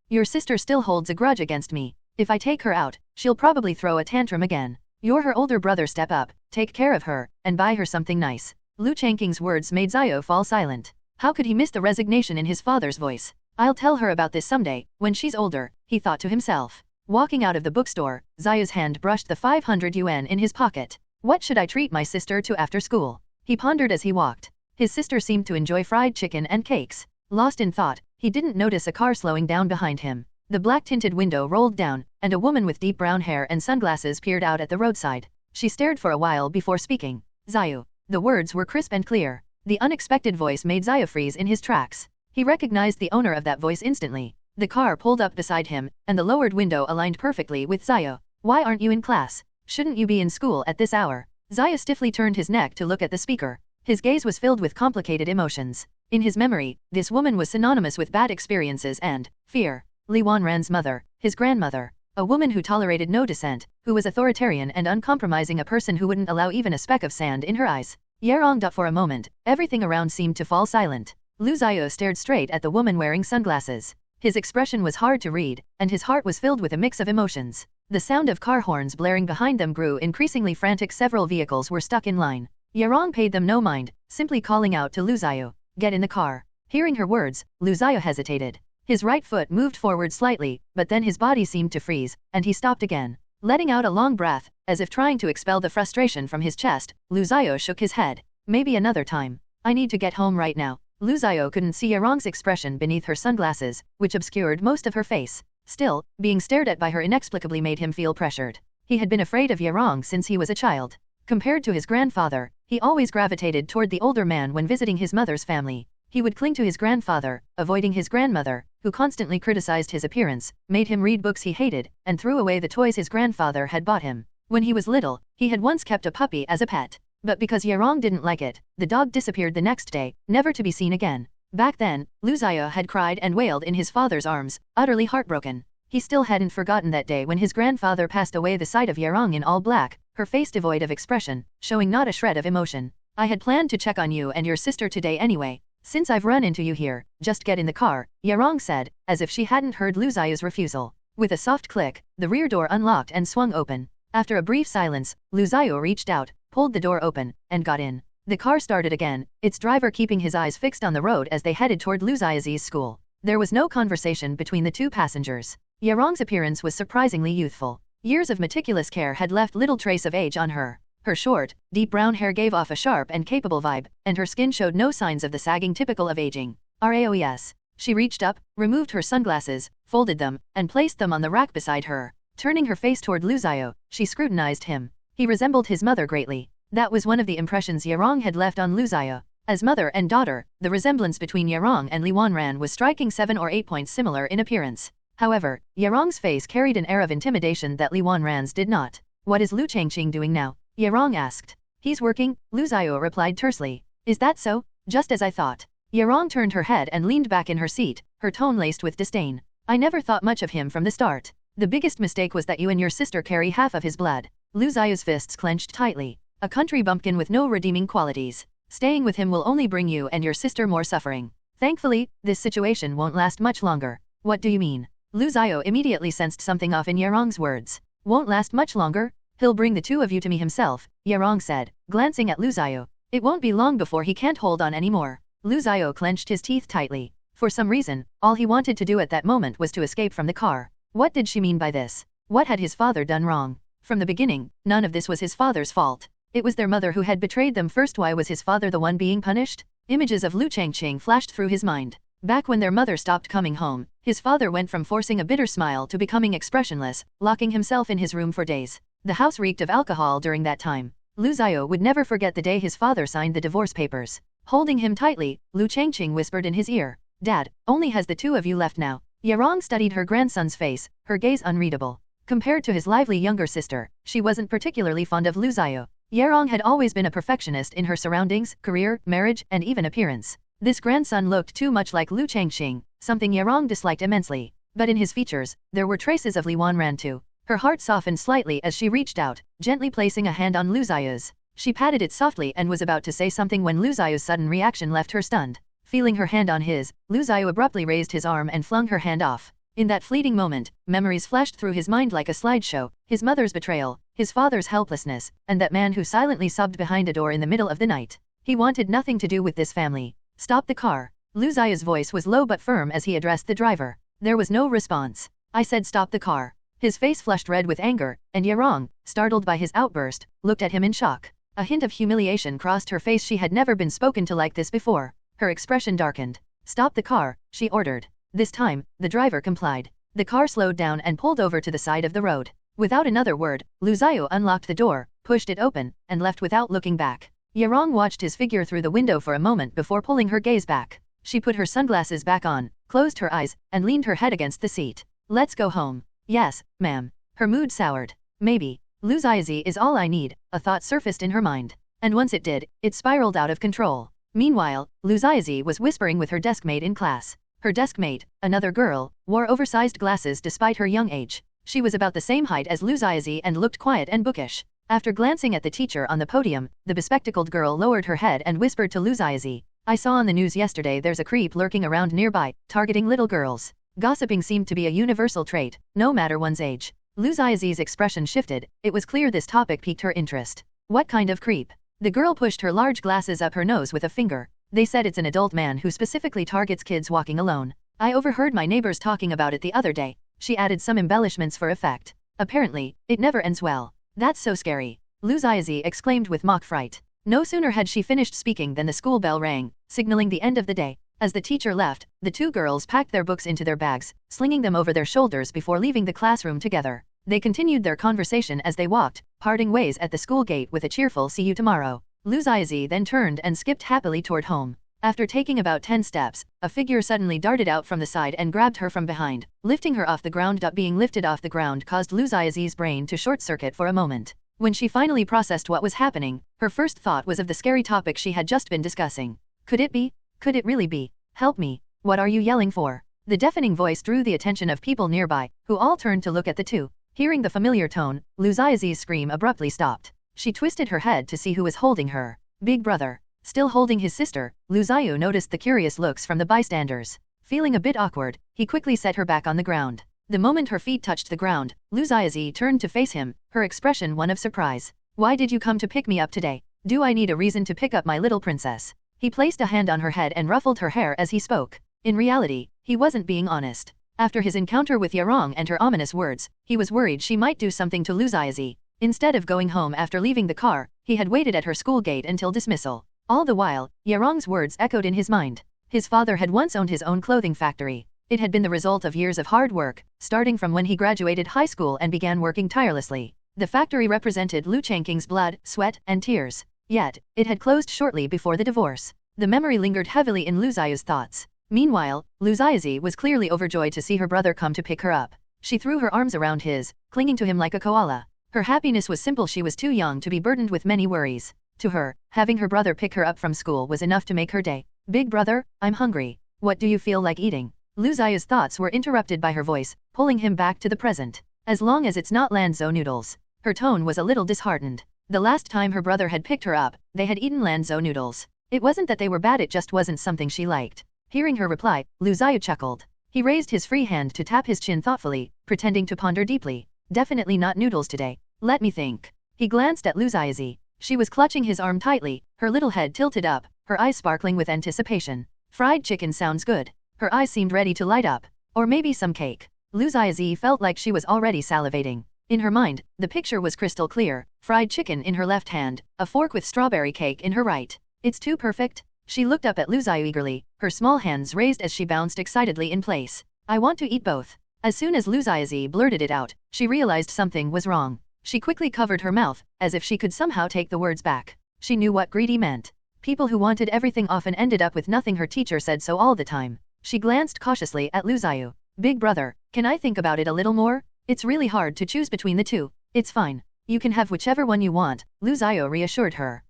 A: your sister still holds a grudge against me. If I take her out, she'll probably throw a tantrum again. You're her older brother, step up, take care of her, and buy her something nice. Liu Changqing's words made Xiao fall silent. How could he miss the resignation in his father's voice? I'll tell her about this someday, when she's older, he thought to himself. Walking out of the bookstore, Xiao's hand brushed the 500 yuan in his pocket. What should I treat my sister to after school? He pondered as he walked. His sister seemed to enjoy fried chicken and cakes. Lost in thought, he didn't notice a car slowing down behind him. The black-tinted window rolled down, and a woman with deep brown hair and sunglasses peered out at the roadside. She stared for a while before speaking. Xiao. The words were crisp and clear. The unexpected voice made Xiao freeze in his tracks. He recognized the owner of that voice instantly. The car pulled up beside him, and the lowered window aligned perfectly with Xiao. Why aren't you in class? Shouldn't you be in school at this hour? Xiao stiffly turned his neck to look at the speaker. His gaze was filled with complicated emotions. In his memory, this woman was synonymous with bad experiences and fear. Li Wanran's mother, his grandmother. A woman who tolerated no dissent, who was authoritarian and uncompromising, a person who wouldn't allow even a speck of sand in her eyes. Yerong. For a moment, everything around seemed to fall silent. Lu Xiao stared straight at the woman wearing sunglasses. His expression was hard to read, and his heart was filled with a mix of emotions. The sound of car horns blaring behind them grew increasingly frantic. Several vehicles were stuck in line. Yerong paid them no mind, simply calling out to Lu Xiao, "Get in the car." Hearing her words, Lu Xiao hesitated. His right foot moved forward slightly, but then his body seemed to freeze, and he stopped again. Letting out a long breath, as if trying to expel the frustration from his chest, Lu Xiao shook his head. "Maybe another time. I need to get home right now." Lu Xiao couldn't see Yerong's expression beneath her sunglasses, which obscured most of her face. Still, being stared at by her inexplicably made him feel pressured. He had been afraid of Yerong since he was a child. Compared to his grandfather, he always gravitated toward the older man when visiting his mother's family. He would cling to his grandfather, avoiding his grandmother, who constantly criticized his appearance, made him read books he hated, and threw away the toys his grandfather had bought him. When he was little, he had once kept a puppy as a pet. But because Yerong didn't like it, the dog disappeared the next day, never to be seen again. Back then, Lu Xiao had cried and wailed in his father's arms, utterly heartbroken. He still hadn't forgotten that day when his grandfather passed away. The sight of Yerong in all black, her face devoid of expression, showing not a shred of emotion. "I had planned to check on you and your sister today anyway. Since I've run into you here, just get in the car," Yerong said, as if she hadn't heard Lu Xiao's refusal. With a soft click, the rear door unlocked and swung open. After a brief silence, Lu Xiao reached out, pulled the door open, and got in. The car started again, its driver keeping his eyes fixed on the road as they headed toward Lu Xiao's school. There was no conversation between the two passengers. Yerong's appearance was surprisingly youthful. Years of meticulous care had left little trace of age on her. Her short, deep brown hair gave off a sharp and capable vibe, and her skin showed no signs of the sagging typical of aging. "Raoes." She reached up, removed her sunglasses, folded them, and placed them on the rack beside her. Turning her face toward Lu Xiao, she scrutinized him. He resembled his mother greatly. That was one of the impressions Yerong had left on Lu Xiao. As mother and daughter, the resemblance between Yerong and Li Wanran was striking 7 or 8 points similar in appearance. However, Yerong's face carried an air of intimidation that Li Wanran's did not. "What is Liu Changqing doing now?" Yerong asked. "He's working," Lu Xiao replied tersely. "Is that so? Just as I thought." Yerong turned her head and leaned back in her seat, her tone laced with disdain. "I never thought much of him from the start. The biggest mistake was that you and your sister carry half of his blood." Lu Xiao's fists clenched tightly. "A country bumpkin with no redeeming qualities. Staying with him will only bring you and your sister more suffering. Thankfully, this situation won't last much longer." "What do you mean?" Lu Xiao immediately sensed something off in Yerong's words. "Won't last much longer? He'll bring the two of you to me himself," Yerong said, glancing at Lu Xiao. "It won't be long before he can't hold on anymore." Lu Xiao clenched his teeth tightly. For some reason, all he wanted to do at that moment was to escape from the car. What did she mean by this? What had his father done wrong? From the beginning, none of this was his father's fault. It was their mother who had betrayed them first. Why was his father the one being punished? Images of Liu Changqing flashed through his mind. Back when their mother stopped coming home, his father went from forcing a bitter smile to becoming expressionless, locking himself in his room for days. The house reeked of alcohol during that time. Lu Xiao would never forget the day his father signed the divorce papers. Holding him tightly, Liu Changqing whispered in his ear, "Dad, only has the two of you left now." Yerong studied her grandson's face, her gaze unreadable. Compared to his lively younger sister, she wasn't particularly fond of Lu Xiao. Yerong had always been a perfectionist in her surroundings, career, marriage, and even appearance. This grandson looked too much like Liu Changqing, something Yerong disliked immensely. But in his features, there were traces of Li Wanran too. Her heart softened slightly as she reached out, gently placing a hand on Lu Xiao's. She patted it softly and was about to say something when Lu Xiao's sudden reaction left her stunned. Feeling her hand on his, Lu Xiao abruptly raised his arm and flung her hand off. In that fleeting moment, memories flashed through his mind like a slideshow, his mother's betrayal, his father's helplessness, and that man who silently sobbed behind a door in the middle of the night. He wanted nothing to do with this family. "Stop the car." Lu Xiao's voice was low but firm as he addressed the driver. There was no response. "I said stop the car." His face flushed red with anger, and Yerong, startled by his outburst, looked at him in shock. A hint of humiliation crossed her face. She had never been spoken to like this before. Her expression darkened. "Stop the car," she ordered. This time, the driver complied. The car slowed down and pulled over to the side of the road. Without another word, Lu Xiao unlocked the door, pushed it open, and left without looking back. Yarong watched his figure through the window for a moment before pulling her gaze back. She put her sunglasses back on, closed her eyes, and leaned her head against the seat. Let's go home. Yes, ma'am. Her mood soured. Maybe. Liu Changqing is all I need, a thought surfaced in her mind. And once it did, it spiraled out of control. Meanwhile, Liu Changqing was whispering with her deskmate in class. Her deskmate, another girl, wore oversized glasses despite her young age. She was about the same height as Liu Changqing and looked quiet and bookish. After glancing at the teacher on the podium, the bespectacled girl lowered her head and whispered to Liu Changqing, I saw on the news yesterday there's a creep lurking around nearby, targeting little girls. Gossiping seemed to be a universal trait, no matter one's age. Liu Changqing's expression shifted, it was clear this topic piqued her interest. What kind of creep? The girl pushed her large glasses up her nose with a finger. They said it's an adult man who specifically targets kids walking alone. I overheard my neighbors talking about it the other day. She added some embellishments for effect. Apparently, it never ends well. That's so scary. Liu Changqing exclaimed with mock fright. No sooner had she finished speaking than the school bell rang, signaling the end of the day. As the teacher left, the two girls packed their books into their bags, slinging them over their shoulders before leaving the classroom together. They continued their conversation as they walked, parting ways at the school gate with a cheerful see you tomorrow. Liu Changqing then turned and skipped happily toward home. After taking about 10 steps, a figure suddenly darted out from the side and grabbed her from behind, lifting her off the ground. Being lifted off the ground caused Liu Changqing's brain to short-circuit for a moment. When she finally processed what was happening, her first thought was of the scary topic she had just been discussing. Could it be? Could it really be? Help me. What are you yelling for? The deafening voice drew the attention of people nearby, who all turned to look at the two. Hearing the familiar tone, Liu Changqing's scream abruptly stopped. She twisted her head to see who was holding her. Big brother. Still holding his sister, Liu Changqing noticed the curious looks from the bystanders. Feeling a bit awkward, he quickly set her back on the ground. The moment her feet touched the ground, Liu Changqing turned to face him, her expression one of surprise. Why did you come to pick me up today? Do I need a reason to pick up my little princess? He placed a hand on her head and ruffled her hair as he spoke. In reality, he wasn't being honest. After his encounter with Yarong and her ominous words, he was worried she might do something to Liu Changqing. Instead of going home after leaving the car, he had waited at her school gate until dismissal. All the while, Yarong's words echoed in his mind. His father had once owned his own clothing factory. It had been the result of years of hard work, starting from when he graduated high school and began working tirelessly. The factory represented Liu Changqing's blood, sweat, and tears. Yet, it had closed shortly before the divorce. The memory lingered heavily in Liu Changqing's thoughts. Meanwhile, Liu Changqing was clearly overjoyed to see her brother come to pick her up. She threw her arms around his, clinging to him like a koala. Her happiness was simple. She was too young to be burdened with many worries. To her, having her brother pick her up from school was enough to make her day. Big brother, I'm hungry. What do you feel like eating? Liu Changqing's thoughts were interrupted by her voice, pulling him back to the present. As long as it's not Lanzhou noodles. Her tone was a little disheartened. The last time her brother had picked her up, they had eaten Lanzhou noodles. It wasn't that they were bad, it just wasn't something she liked. Hearing her reply, Liu Changqing chuckled. He raised his free hand to tap his chin thoughtfully, pretending to ponder deeply. Definitely not noodles today. Let me think. He glanced at Liu Changqing. She was clutching his arm tightly, her little head tilted up, her eyes sparkling with anticipation. Fried chicken sounds good. Her eyes seemed ready to light up. Or maybe some cake. Liu Changqing felt like she was already salivating. In her mind, the picture was crystal clear. Fried chicken in her left hand, a fork with strawberry cake in her right. It's too perfect. She looked up at Liu Changqing eagerly, her small hands raised as she bounced excitedly in place. I want to eat both. As soon as Liu Changqing blurted it out, she realized something was wrong. She quickly covered her mouth, as if she could somehow take the words back. She knew what greedy meant. People who wanted everything often ended up with nothing. Her teacher said so all the time. She glanced cautiously at Liu Changqing. Big brother, can I think about it a little more? It's really hard to choose between the two. It's fine. You can have whichever one you want, Liu Changqing reassured her.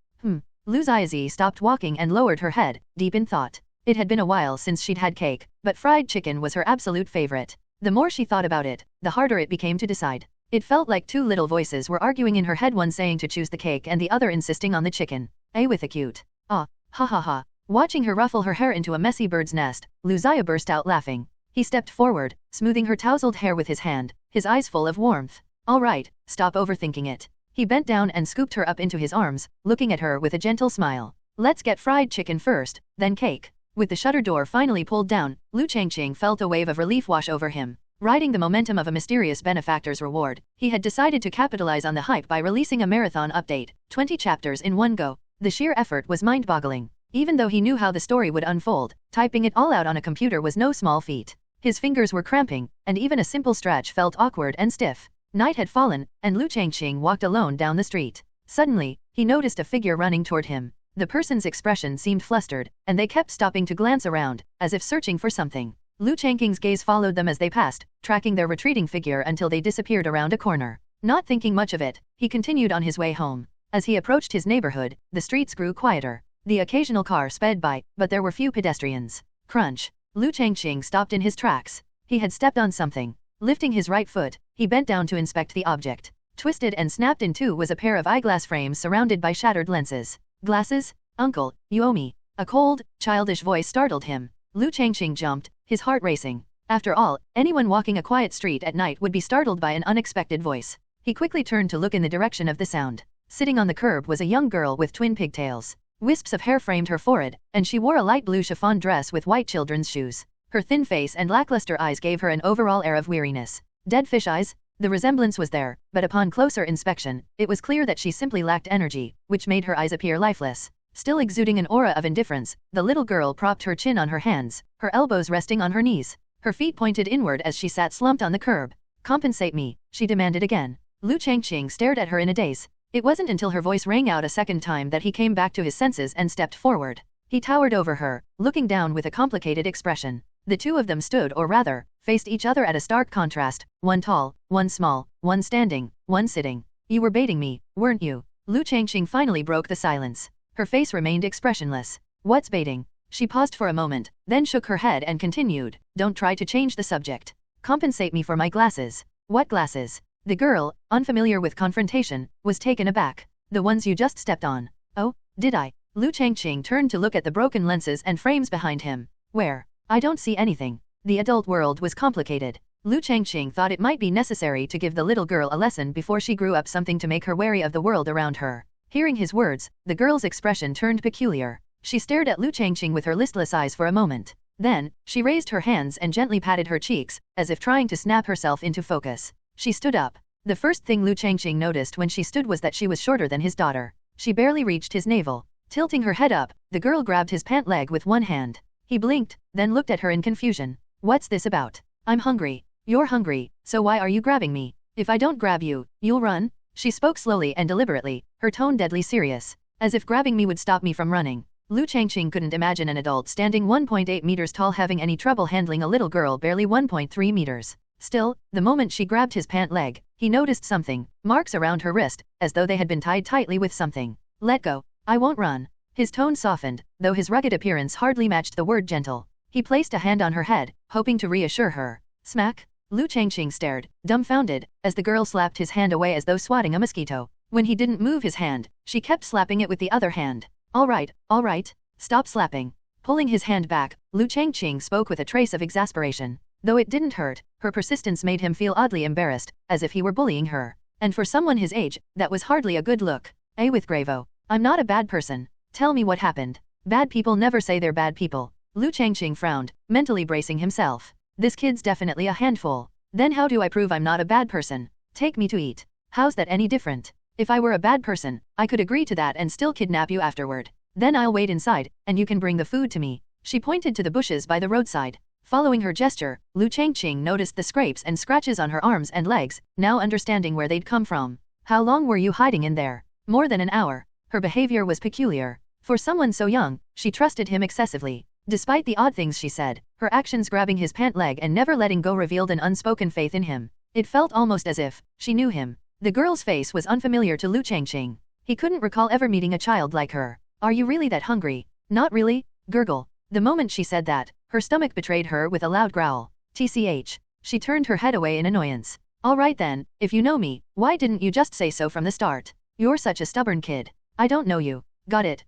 A: Liu Changqing stopped walking and lowered her head, deep in thought. It had been a while since she'd had cake, but fried chicken was her absolute favorite. The more she thought about it, the harder it became to decide. It felt like two little voices were arguing in her head, one saying to choose the cake and the other insisting on the chicken. With a cute. Ah, ha ha ha. Watching her ruffle her hair into a messy bird's nest, Liu Changqing burst out laughing. He stepped forward, smoothing her tousled hair with his hand, his eyes full of warmth. All right, stop overthinking it. He bent down and scooped her up into his arms, looking at her with a gentle smile. Let's get fried chicken first, then cake. With the shutter door finally pulled down, Liu Changqing felt a wave of relief wash over him. Riding the momentum of a mysterious benefactor's reward, he had decided to capitalize on the hype by releasing a marathon update, 20 chapters in one go. The sheer effort was mind-boggling. Even though he knew how the story would unfold, typing it all out on a computer was no small feat. His fingers were cramping, and even a simple stretch felt awkward and stiff. Night had fallen, and Liu Changqing walked alone down the street. Suddenly, he noticed a figure running toward him. The person's expression seemed flustered, and they kept stopping to glance around, as if searching for something. Liu Changqing's gaze followed them as they passed, tracking their retreating figure until they disappeared around a corner. Not thinking much of it, he continued on his way home. As he approached his neighborhood, the streets grew quieter. The occasional car sped by, but there were few pedestrians. Crunch. Liu Changqing stopped in his tracks. He had stepped on something. Lifting his right foot, he bent down to inspect the object. Twisted and snapped in two was a pair of eyeglass frames surrounded by shattered lenses. Glasses? Uncle, you owe me. A cold, childish voice startled him. Liu Changqing jumped, his heart racing. After all, anyone walking a quiet street at night would be startled by an unexpected voice. He quickly turned to look in the direction of the sound. Sitting on the curb was a young girl with twin pigtails. Wisps of hair framed her forehead, and she wore a light blue chiffon dress with white children's shoes. Her thin face and lackluster eyes gave her an overall air of weariness. Dead fish eyes? The resemblance was there, but upon closer inspection, it was clear that she simply lacked energy, which made her eyes appear lifeless. Still exuding an aura of indifference, the little girl propped her chin on her hands, her elbows resting on her knees. Her feet pointed inward as she sat slumped on the curb. Compensate me, she demanded again. Liu Changqing stared at her in a daze. It wasn't until her voice rang out a second time that he came back to his senses and stepped forward. He towered over her, looking down with a complicated expression. The two of them stood, or rather, faced each other at a stark contrast, one tall, one small, one standing, one sitting. You were baiting me, weren't you? Liu Changqing finally broke the silence. Her face remained expressionless. What's baiting? She paused for a moment, then shook her head and continued. Don't try to change the subject. Compensate me for my glasses. What glasses? The girl, unfamiliar with confrontation, was taken aback. The ones you just stepped on. Oh, did I? Liu Changqing turned to look at the broken lenses and frames behind him. Where? I don't see anything. The adult world was complicated. Liu Changqing thought it might be necessary to give the little girl a lesson before she grew up, something to make her wary of the world around her. Hearing his words, the girl's expression turned peculiar. She stared at Liu Changqing with her listless eyes for a moment. Then, she raised her hands and gently patted her cheeks, as if trying to snap herself into focus. She stood up. The first thing Liu Changqing noticed when she stood was that she was shorter than his daughter. She barely reached his navel. Tilting her head up, the girl grabbed his pant leg with one hand. He blinked, then looked at her in confusion. What's this about? I'm hungry. You're hungry, so why are you grabbing me? If I don't grab you, you'll run? She spoke slowly and deliberately, her tone deadly serious. As if grabbing me would stop me from running. Liu Changqing couldn't imagine an adult standing 1.8 meters tall having any trouble handling a little girl barely 1.3 meters. Still, the moment she grabbed his pant leg, he noticed something, marks around her wrist, as though they had been tied tightly with something. Let go. I won't run. His tone softened, though his rugged appearance hardly matched the word gentle. He placed a hand on her head, hoping to reassure her. Smack. Liu Changqing stared, dumbfounded, as the girl slapped his hand away as though swatting a mosquito. When he didn't move his hand, she kept slapping it with the other hand. All right, stop slapping. Pulling his hand back, Liu Changqing spoke with a trace of exasperation. Though it didn't hurt, her persistence made him feel oddly embarrassed, as if he were bullying her. And for someone his age, that was hardly a good look. With Gravo. I'm not a bad person. Tell me what happened. Bad people never say they're bad people. Liu Changqing frowned, mentally bracing himself. This kid's definitely a handful. Then how do I prove I'm not a bad person? Take me to eat. How's that any different? If I were a bad person, I could agree to that and still kidnap you afterward. Then I'll wait inside, and you can bring the food to me. She pointed to the bushes by the roadside. Following her gesture, Liu Changqing noticed the scrapes and scratches on her arms and legs, now understanding where they'd come from. How long were you hiding in there? More than an hour. Her behavior was peculiar. For someone so young, she trusted him excessively. Despite the odd things she said, her actions grabbing his pant leg and never letting go revealed an unspoken faith in him. It felt almost as if she knew him. The girl's face was unfamiliar to Liu Changqing. He couldn't recall ever meeting a child like her. Are you really that hungry? Not really? Gurgle. The moment she said that, her stomach betrayed her with a loud growl. TCH. She turned her head away in annoyance. All right then, if you know me, why didn't you just say so from the start? You're such a stubborn kid. I don't know you. Got it.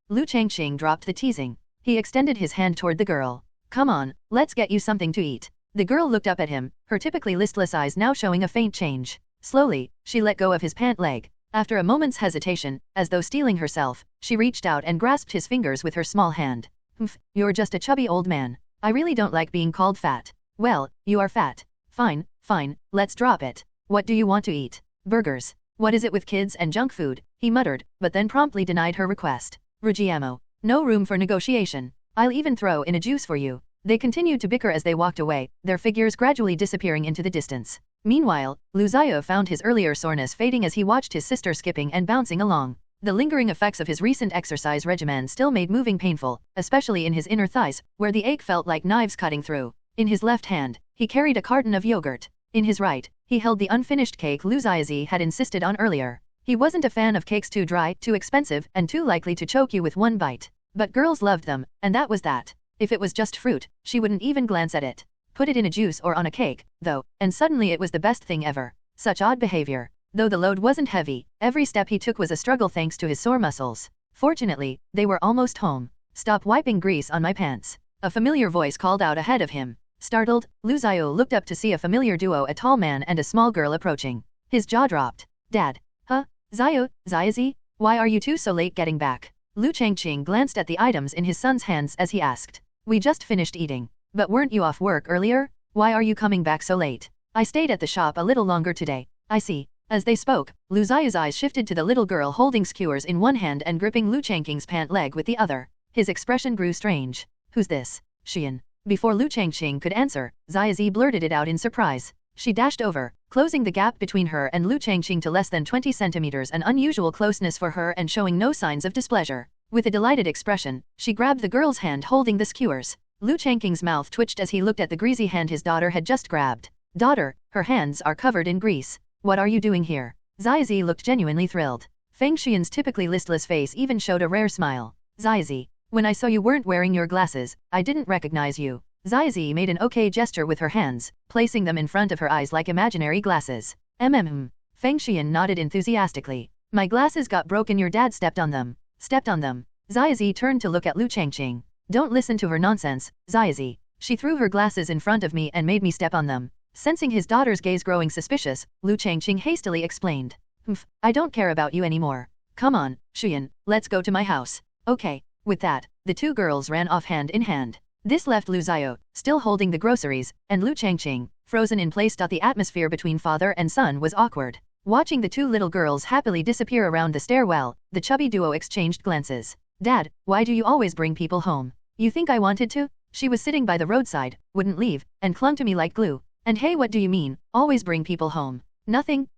A: Liu Changqing dropped the teasing. He extended his hand toward the girl. Come on, let's get you something to eat. The girl looked up at him, her typically listless eyes now showing a faint change. Slowly, she let go of his pant leg. After a moment's hesitation, as though steeling herself, she reached out and grasped his fingers with her small hand. You're just a chubby old man. I really don't like being called fat. Well, you are fat. Fine, let's drop it. What do you want to eat? Burgers. What is it with kids and junk food? He muttered, but then promptly denied her request. Rugiamo. No room for negotiation. I'll even throw in a juice for you. They continued to bicker as they walked away, their figures gradually disappearing into the distance. Meanwhile, Liu Xiao found his earlier soreness fading as he watched his sister skipping and bouncing along. The lingering effects of his recent exercise regimen still made moving painful, especially in his inner thighs, where the ache felt like knives cutting through. In his left hand, he carried a carton of yogurt. In his right, he held the unfinished cake Liu Xiaozi had insisted on earlier. He wasn't a fan of cakes too dry, too expensive, and too likely to choke you with one bite. But girls loved them, and that was that. If it was just fruit, she wouldn't even glance at it. Put it in a juice or on a cake, though, and suddenly it was the best thing ever. Such odd behavior. Though the load wasn't heavy, every step he took was a struggle thanks to his sore muscles. Fortunately, they were almost home. Stop wiping grease on my pants. A familiar voice called out ahead of him. Startled, Liu Xiao looked up to see a familiar duo, a tall man and a small girl, approaching. His jaw dropped. Dad. Huh? Xiaozi? Why are you two so late getting back? Liu Changqing glanced at the items in his son's hands as he asked. We just finished eating. But weren't you off work earlier? Why are you coming back so late? I stayed at the shop a little longer today. I see. As they spoke, Liu Xiao's eyes shifted to the little girl holding skewers in one hand and gripping Liu Changqing's pant leg with the other. His expression grew strange. Who's this? Xian. Before Liu Changqing could answer, Xiaozi blurted it out in surprise. She dashed over, closing the gap between her and Liu Changqing to less than 20 centimeters, an unusual closeness for her, and showing no signs of displeasure. With a delighted expression, she grabbed the girl's hand holding the skewers. Liu Changqing's mouth twitched as he looked at the greasy hand his daughter had just grabbed. Daughter, her hands are covered in grease. What are you doing here? Xiaozi looked genuinely thrilled. Feng Xian's typically listless face even showed a rare smile. Xiaozi, when I saw you weren't wearing your glasses, I didn't recognize you. Xiaozi made an okay gesture with her hands, placing them in front of her eyes like imaginary glasses. Feng Xian nodded enthusiastically. My glasses got broken, your dad stepped on them. Stepped on them. Xiaozi turned to look at Liu Changqing. Don't listen to her nonsense, Xiaozi. She threw her glasses in front of me and made me step on them. Sensing his daughter's gaze growing suspicious, Liu Changqing hastily explained. I don't care about you anymore. Come on, Xian, let's go to my house. Okay. With that, the two girls ran off hand in hand. This left Liu Xiao, still holding the groceries, and Liu Changqing, frozen in place. The atmosphere between father and son was awkward. Watching the two little girls happily disappear around the stairwell, the chubby duo exchanged glances. Dad, why do you always bring people home? You think I wanted to? She was sitting by the roadside, wouldn't leave, and clung to me like glue. And hey, what do you mean, always bring people home? Nothing.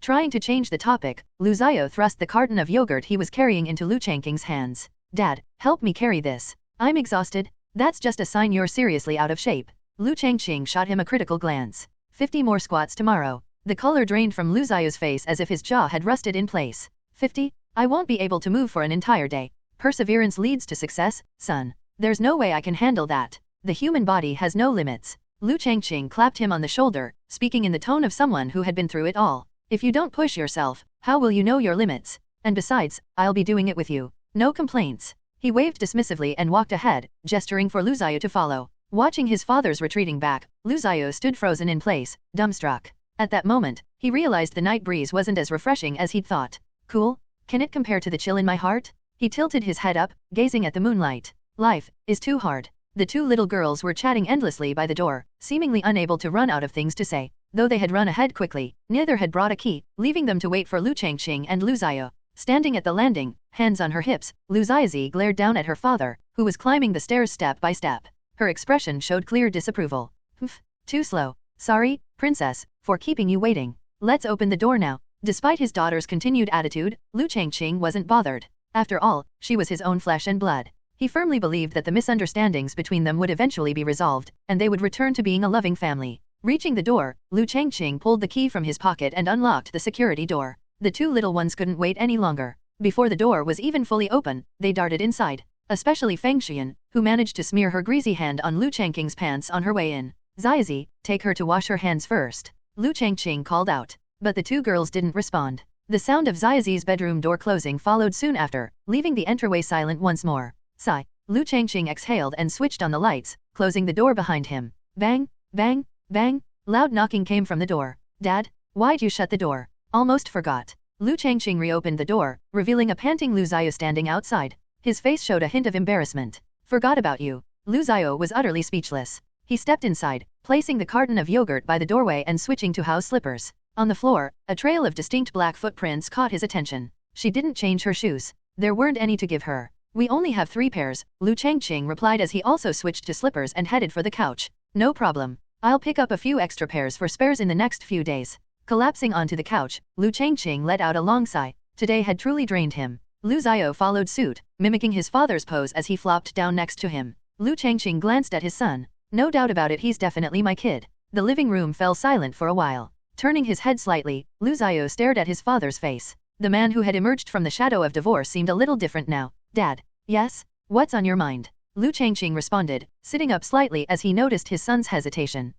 A: Trying to change the topic, Liu Xiao thrust the carton of yogurt he was carrying into Liu Changqing's hands. Dad, help me carry this. I'm exhausted. That's just a sign you're seriously out of shape. Liu Changqing shot him a critical glance. 50 more squats tomorrow. The color drained from Liu Xiao's face as if his jaw had rusted in place. 50? I won't be able to move for an entire day. Perseverance leads to success, son. There's no way I can handle that. The human body has no limits. Liu Changqing clapped him on the shoulder, speaking in the tone of someone who had been through it all. If you don't push yourself, how will you know your limits? And besides, I'll be doing it with you. No complaints. He waved dismissively and walked ahead, gesturing for Liu Xiao to follow. Watching his father's retreating back, Liu Xiao stood frozen in place, dumbstruck. At that moment, he realized the night breeze wasn't as refreshing as he'd thought. Cool? Can it compare to the chill in my heart? He tilted his head up, gazing at the moonlight. Life is too hard. The two little girls were chatting endlessly by the door, seemingly unable to run out of things to say. Though they had run ahead quickly, neither had brought a key, leaving them to wait for Liu Changqing and Liu Xiao. Standing at the landing, hands on her hips, Liu Xiaozi glared down at her father, who was climbing the stairs step by step. Her expression showed clear disapproval. Too slow. Sorry, princess, for keeping you waiting. Let's open the door now. Despite his daughter's continued attitude, Liu Changqing wasn't bothered. After all, she was his own flesh and blood. He firmly believed that the misunderstandings between them would eventually be resolved, and they would return to being a loving family. Reaching the door, Liu Changqing pulled the key from his pocket and unlocked the security door. The two little ones couldn't wait any longer. Before the door was even fully open, they darted inside. Especially Feng Xian, who managed to smear her greasy hand on Liu Changqing's pants on her way in. Xiaozi, take her to wash her hands first. Liu Changqing called out. But the two girls didn't respond. The sound of Xiaozi's bedroom door closing followed soon after, leaving the entryway silent once more. Sigh. Liu Changqing exhaled and switched on the lights, closing the door behind him. Bang, bang, bang. Loud knocking came from the door. Dad, why'd you shut the door? Almost forgot. Liu Changqing reopened the door, revealing a panting Liu Xiao standing outside. His face showed a hint of embarrassment. Forgot about you. Liu Xiao was utterly speechless. He stepped inside, placing the carton of yogurt by the doorway and switching to house slippers. On the floor, a trail of distinct black footprints caught his attention. She didn't change her shoes. There weren't any to give her. We only have 3 pairs, Liu Changqing replied as he also switched to slippers and headed for the couch. No problem. I'll pick up a few extra pairs for spares in the next few days. Collapsing onto the couch, Liu Changqing let out a long sigh. Today had truly drained him. Liu Xiao followed suit, mimicking his father's pose as he flopped down next to him. Liu Changqing glanced at his son. No doubt about it, he's definitely my kid. The living room fell silent for a while. Turning his head slightly, Liu Xiao stared at his father's face. The man who had emerged from the shadow of divorce seemed a little different now. Dad. Yes? What's on your mind? Liu Changqing responded, sitting up slightly as he noticed his son's hesitation.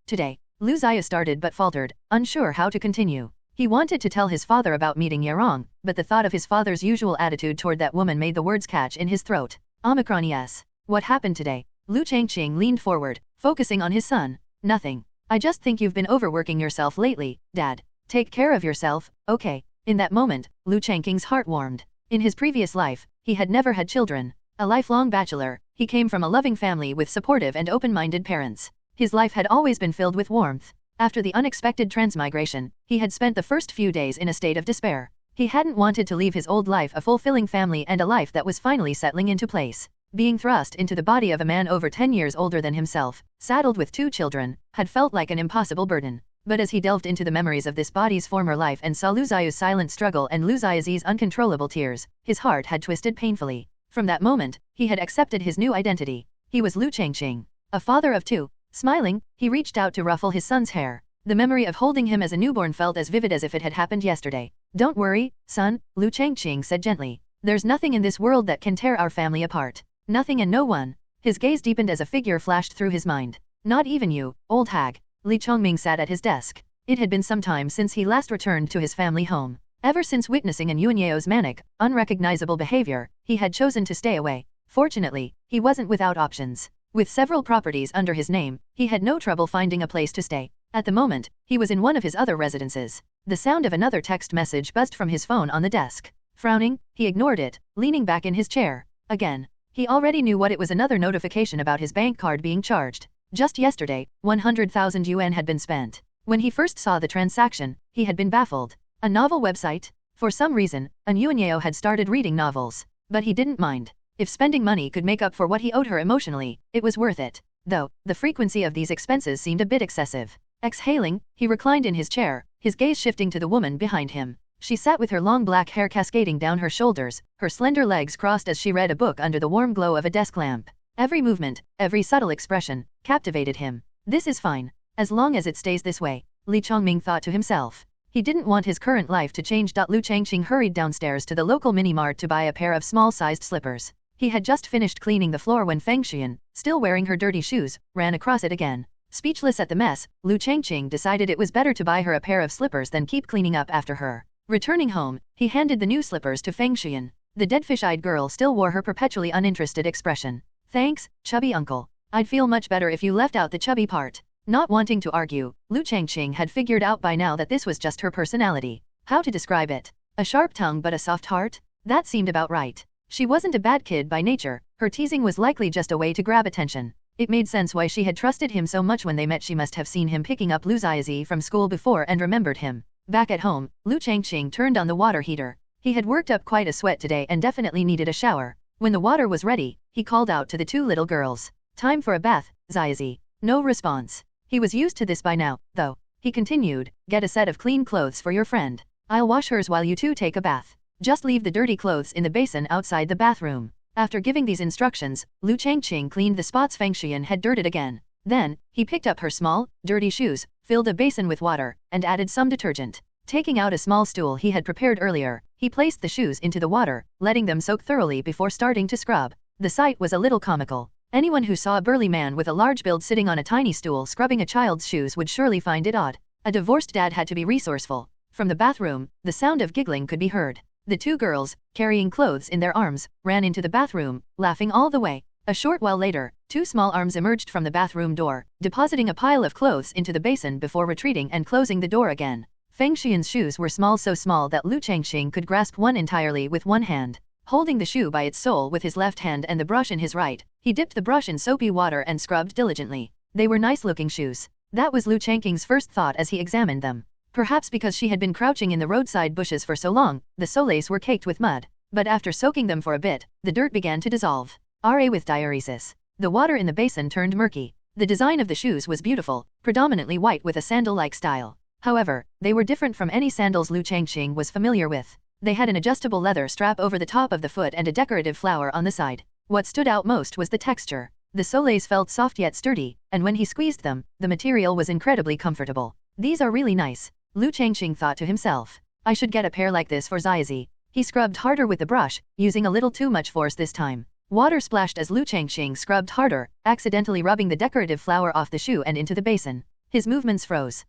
A: Today. Liu Xiao started but faltered, unsure how to continue. He wanted to tell his father about meeting Yarong, but the thought of his father's usual attitude toward that woman made the words catch in his throat. Omicron yes. What happened today? Liu Changqing leaned forward, focusing on his son. Nothing. I just think you've been overworking yourself lately, Dad. Take care of yourself, okay? In that moment, Liu Changqing's heart warmed. In his previous life, he had never had children. A lifelong bachelor, he came from a loving family with supportive and open-minded parents. His life had always been filled with warmth. After the unexpected transmigration, he had spent the first few days in a state of despair. He hadn't wanted to leave his old life, a fulfilling family and a life that was finally settling into place. Being thrust into the body of a man over 10 years older than himself, saddled with 2 children, had felt like an impossible burden. But as he delved into the memories of this body's former life and saw Liu Xiao's silent struggle and Liu Xiao's uncontrollable tears, his heart had twisted painfully. From that moment, he had accepted his new identity. He was Liu Changqing, a father of 2. Smiling, he reached out to ruffle his son's hair. The memory of holding him as a newborn felt as vivid as if it had happened yesterday. Don't worry, son, Liu Changqing said gently. There's nothing in this world that can tear our family apart. Nothing and no one. His gaze deepened as a figure flashed through his mind. Not even you, old hag. Li Chongming sat at his desk. It had been some time since he last returned to his family home. Ever since witnessing Yuan Yao's manic, unrecognizable behavior, he had chosen to stay away. Fortunately, he wasn't without options. With several properties under his name, he had no trouble finding a place to stay. At the moment, he was in one of his other residences. The sound of another text message buzzed from his phone on the desk. Frowning, he ignored it, leaning back in his chair. Again. He already knew what it was, another notification about his bank card being charged. Just yesterday, 100,000 yuan had been spent. When he first saw the transaction, he had been baffled. A novel website? For some reason, Yuan Yao had started reading novels. But he didn't mind. If spending money could make up for what he owed her emotionally, it was worth it. Though, the frequency of these expenses seemed a bit excessive. Exhaling, he reclined in his chair, his gaze shifting to the woman behind him. She sat with her long black hair cascading down her shoulders, her slender legs crossed as she read a book under the warm glow of a desk lamp. Every movement, every subtle expression, captivated him. This is fine. As long as it stays this way, Li Chongming thought to himself. He didn't want his current life to change. Liu Changqing hurried downstairs to the local mini-mart to buy a pair of small-sized slippers. He had just finished cleaning the floor when Feng Xian, still wearing her dirty shoes, ran across it again. Speechless at the mess, Liu Changqing decided it was better to buy her a pair of slippers than keep cleaning up after her. Returning home, he handed the new slippers to Feng Xian. The dead fish-eyed girl still wore her perpetually uninterested expression. Thanks, chubby uncle. I'd feel much better if you left out the chubby part. Not wanting to argue, Liu Changqing had figured out by now that this was just her personality. How to describe it? A sharp tongue but a soft heart? That seemed about right. She wasn't a bad kid by nature, her teasing was likely just a way to grab attention. It made sense why she had trusted him so much. When they met, she must have seen him picking up Liu Xiaozi from school before and remembered him. Back at home, Liu Changqing turned on the water heater. He had worked up quite a sweat today and definitely needed a shower. When the water was ready, he called out to the 2 little girls. Time for a bath, Xiaozi. No response. He was used to this by now, though. He continued, get a set of clean clothes for your friend. I'll wash hers while you 2 take a bath. Just leave the dirty clothes in the basin outside the bathroom. After giving these instructions, Liu Changqing cleaned the spots Feng Xian had dirted again. Then, he picked up her small, dirty shoes, filled a basin with water, and added some detergent. Taking out a small stool he had prepared earlier, he placed the shoes into the water, letting them soak thoroughly before starting to scrub. The sight was a little comical. Anyone who saw a burly man with a large build sitting on a tiny stool scrubbing a child's shoes would surely find it odd. A divorced dad had to be resourceful. From the bathroom, the sound of giggling could be heard. The 2 girls, carrying clothes in their arms, ran into the bathroom, laughing all the way. A short while later, 2 small arms emerged from the bathroom door, depositing a pile of clothes into the basin before retreating and closing the door again. Feng Xian's shoes were small, so small that Liu Changqing could grasp one entirely with one hand. Holding the shoe by its sole with his left hand and the brush in his right, he dipped the brush in soapy water and scrubbed diligently. They were nice-looking shoes. That was Liu Changqing's first thought as he examined them. Perhaps because she had been crouching in the roadside bushes for so long, the soles were caked with mud. But after soaking them for a bit, the dirt began to dissolve. With diuresis. The water in the basin turned murky. The design of the shoes was beautiful, predominantly white with a sandal-like style. However, they were different from any sandals Liu Changqing was familiar with. They had an adjustable leather strap over the top of the foot and a decorative flower on the side. What stood out most was the texture. The soles felt soft yet sturdy, and when he squeezed them, the material was incredibly comfortable. These are really nice, Liu Changqing thought to himself. I should get a pair like this for Zizi. He scrubbed harder with the brush, using a little too much force this time. Water splashed as Liu Changqing scrubbed harder, accidentally rubbing the decorative flower off the shoe and into the basin. His movements froze.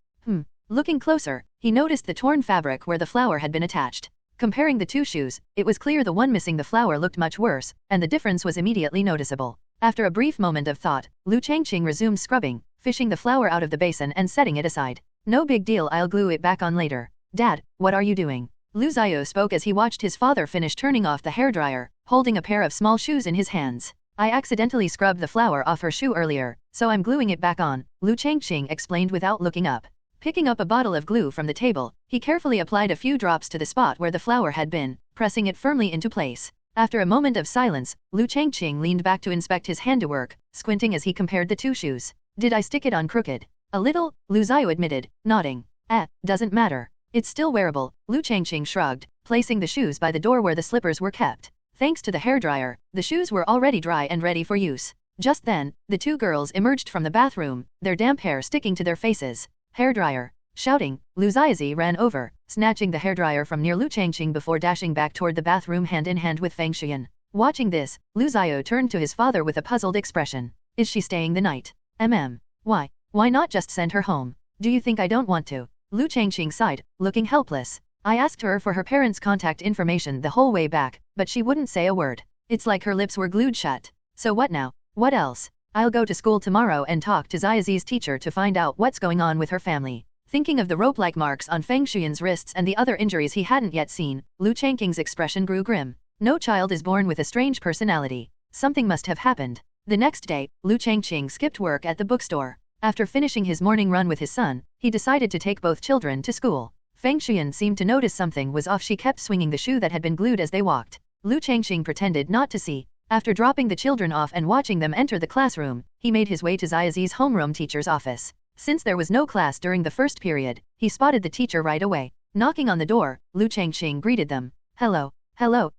A: Looking closer, he noticed the torn fabric where the flower had been attached. Comparing the two shoes, it was clear the one missing the flower looked much worse, and the difference was immediately noticeable. After a brief moment of thought, Liu Changqing resumed scrubbing, fishing the flower out of the basin and setting it aside. No big deal, I'll glue it back on later. Dad, what are you doing? Liu Xiao spoke as he watched his father finish turning off the hairdryer, holding a pair of small shoes in his hands. I accidentally scrubbed the flower off her shoe earlier, so I'm gluing it back on, Liu Changqing explained without looking up. Picking up a bottle of glue from the table, he carefully applied a few drops to the spot where the flower had been, pressing it firmly into place. After a moment of silence, Liu Changqing leaned back to inspect his handiwork, squinting as he compared the two shoes. Did I stick it on crooked? A little, Liu Xiao admitted, nodding. Doesn't matter. It's still wearable, Liu Changqing shrugged, placing the shoes by the door where the slippers were kept. Thanks to the hairdryer, the shoes were already dry and ready for use. Just then, the two girls emerged from the bathroom, their damp hair sticking to their faces. Hairdryer. Shouting, Liu Zizi ran over, snatching the hairdryer from near Liu Changqing before dashing back toward the bathroom hand in hand with Feng Xian. Watching this, Liu Xiao turned to his father with a puzzled expression. Is she staying the night? Why? Why not just send her home? Do you think I don't want to? Liu Changqing sighed, looking helpless. I asked her for her parents' contact information the whole way back, but she wouldn't say a word. It's like her lips were glued shut. So what now? What else? I'll go to school tomorrow and talk to Zizi's teacher to find out what's going on with her family. Thinking of the rope-like marks on Feng Xian's wrists and the other injuries he hadn't yet seen, Liu Changqing's expression grew grim. No child is born with a strange personality. Something must have happened. The next day, Liu Changqing skipped work at the bookstore. After finishing his morning run with his son, he decided to take both children to school. Feng Xian seemed to notice something was off. She kept swinging the shoe that had been glued as they walked. Liu Changqing pretended not to see. After dropping the children off and watching them enter the classroom, he made his way to Zizi's homeroom teacher's office. Since there was no class during the first period, he spotted the teacher right away. Knocking on the door, Liu Changqing greeted them. Hello,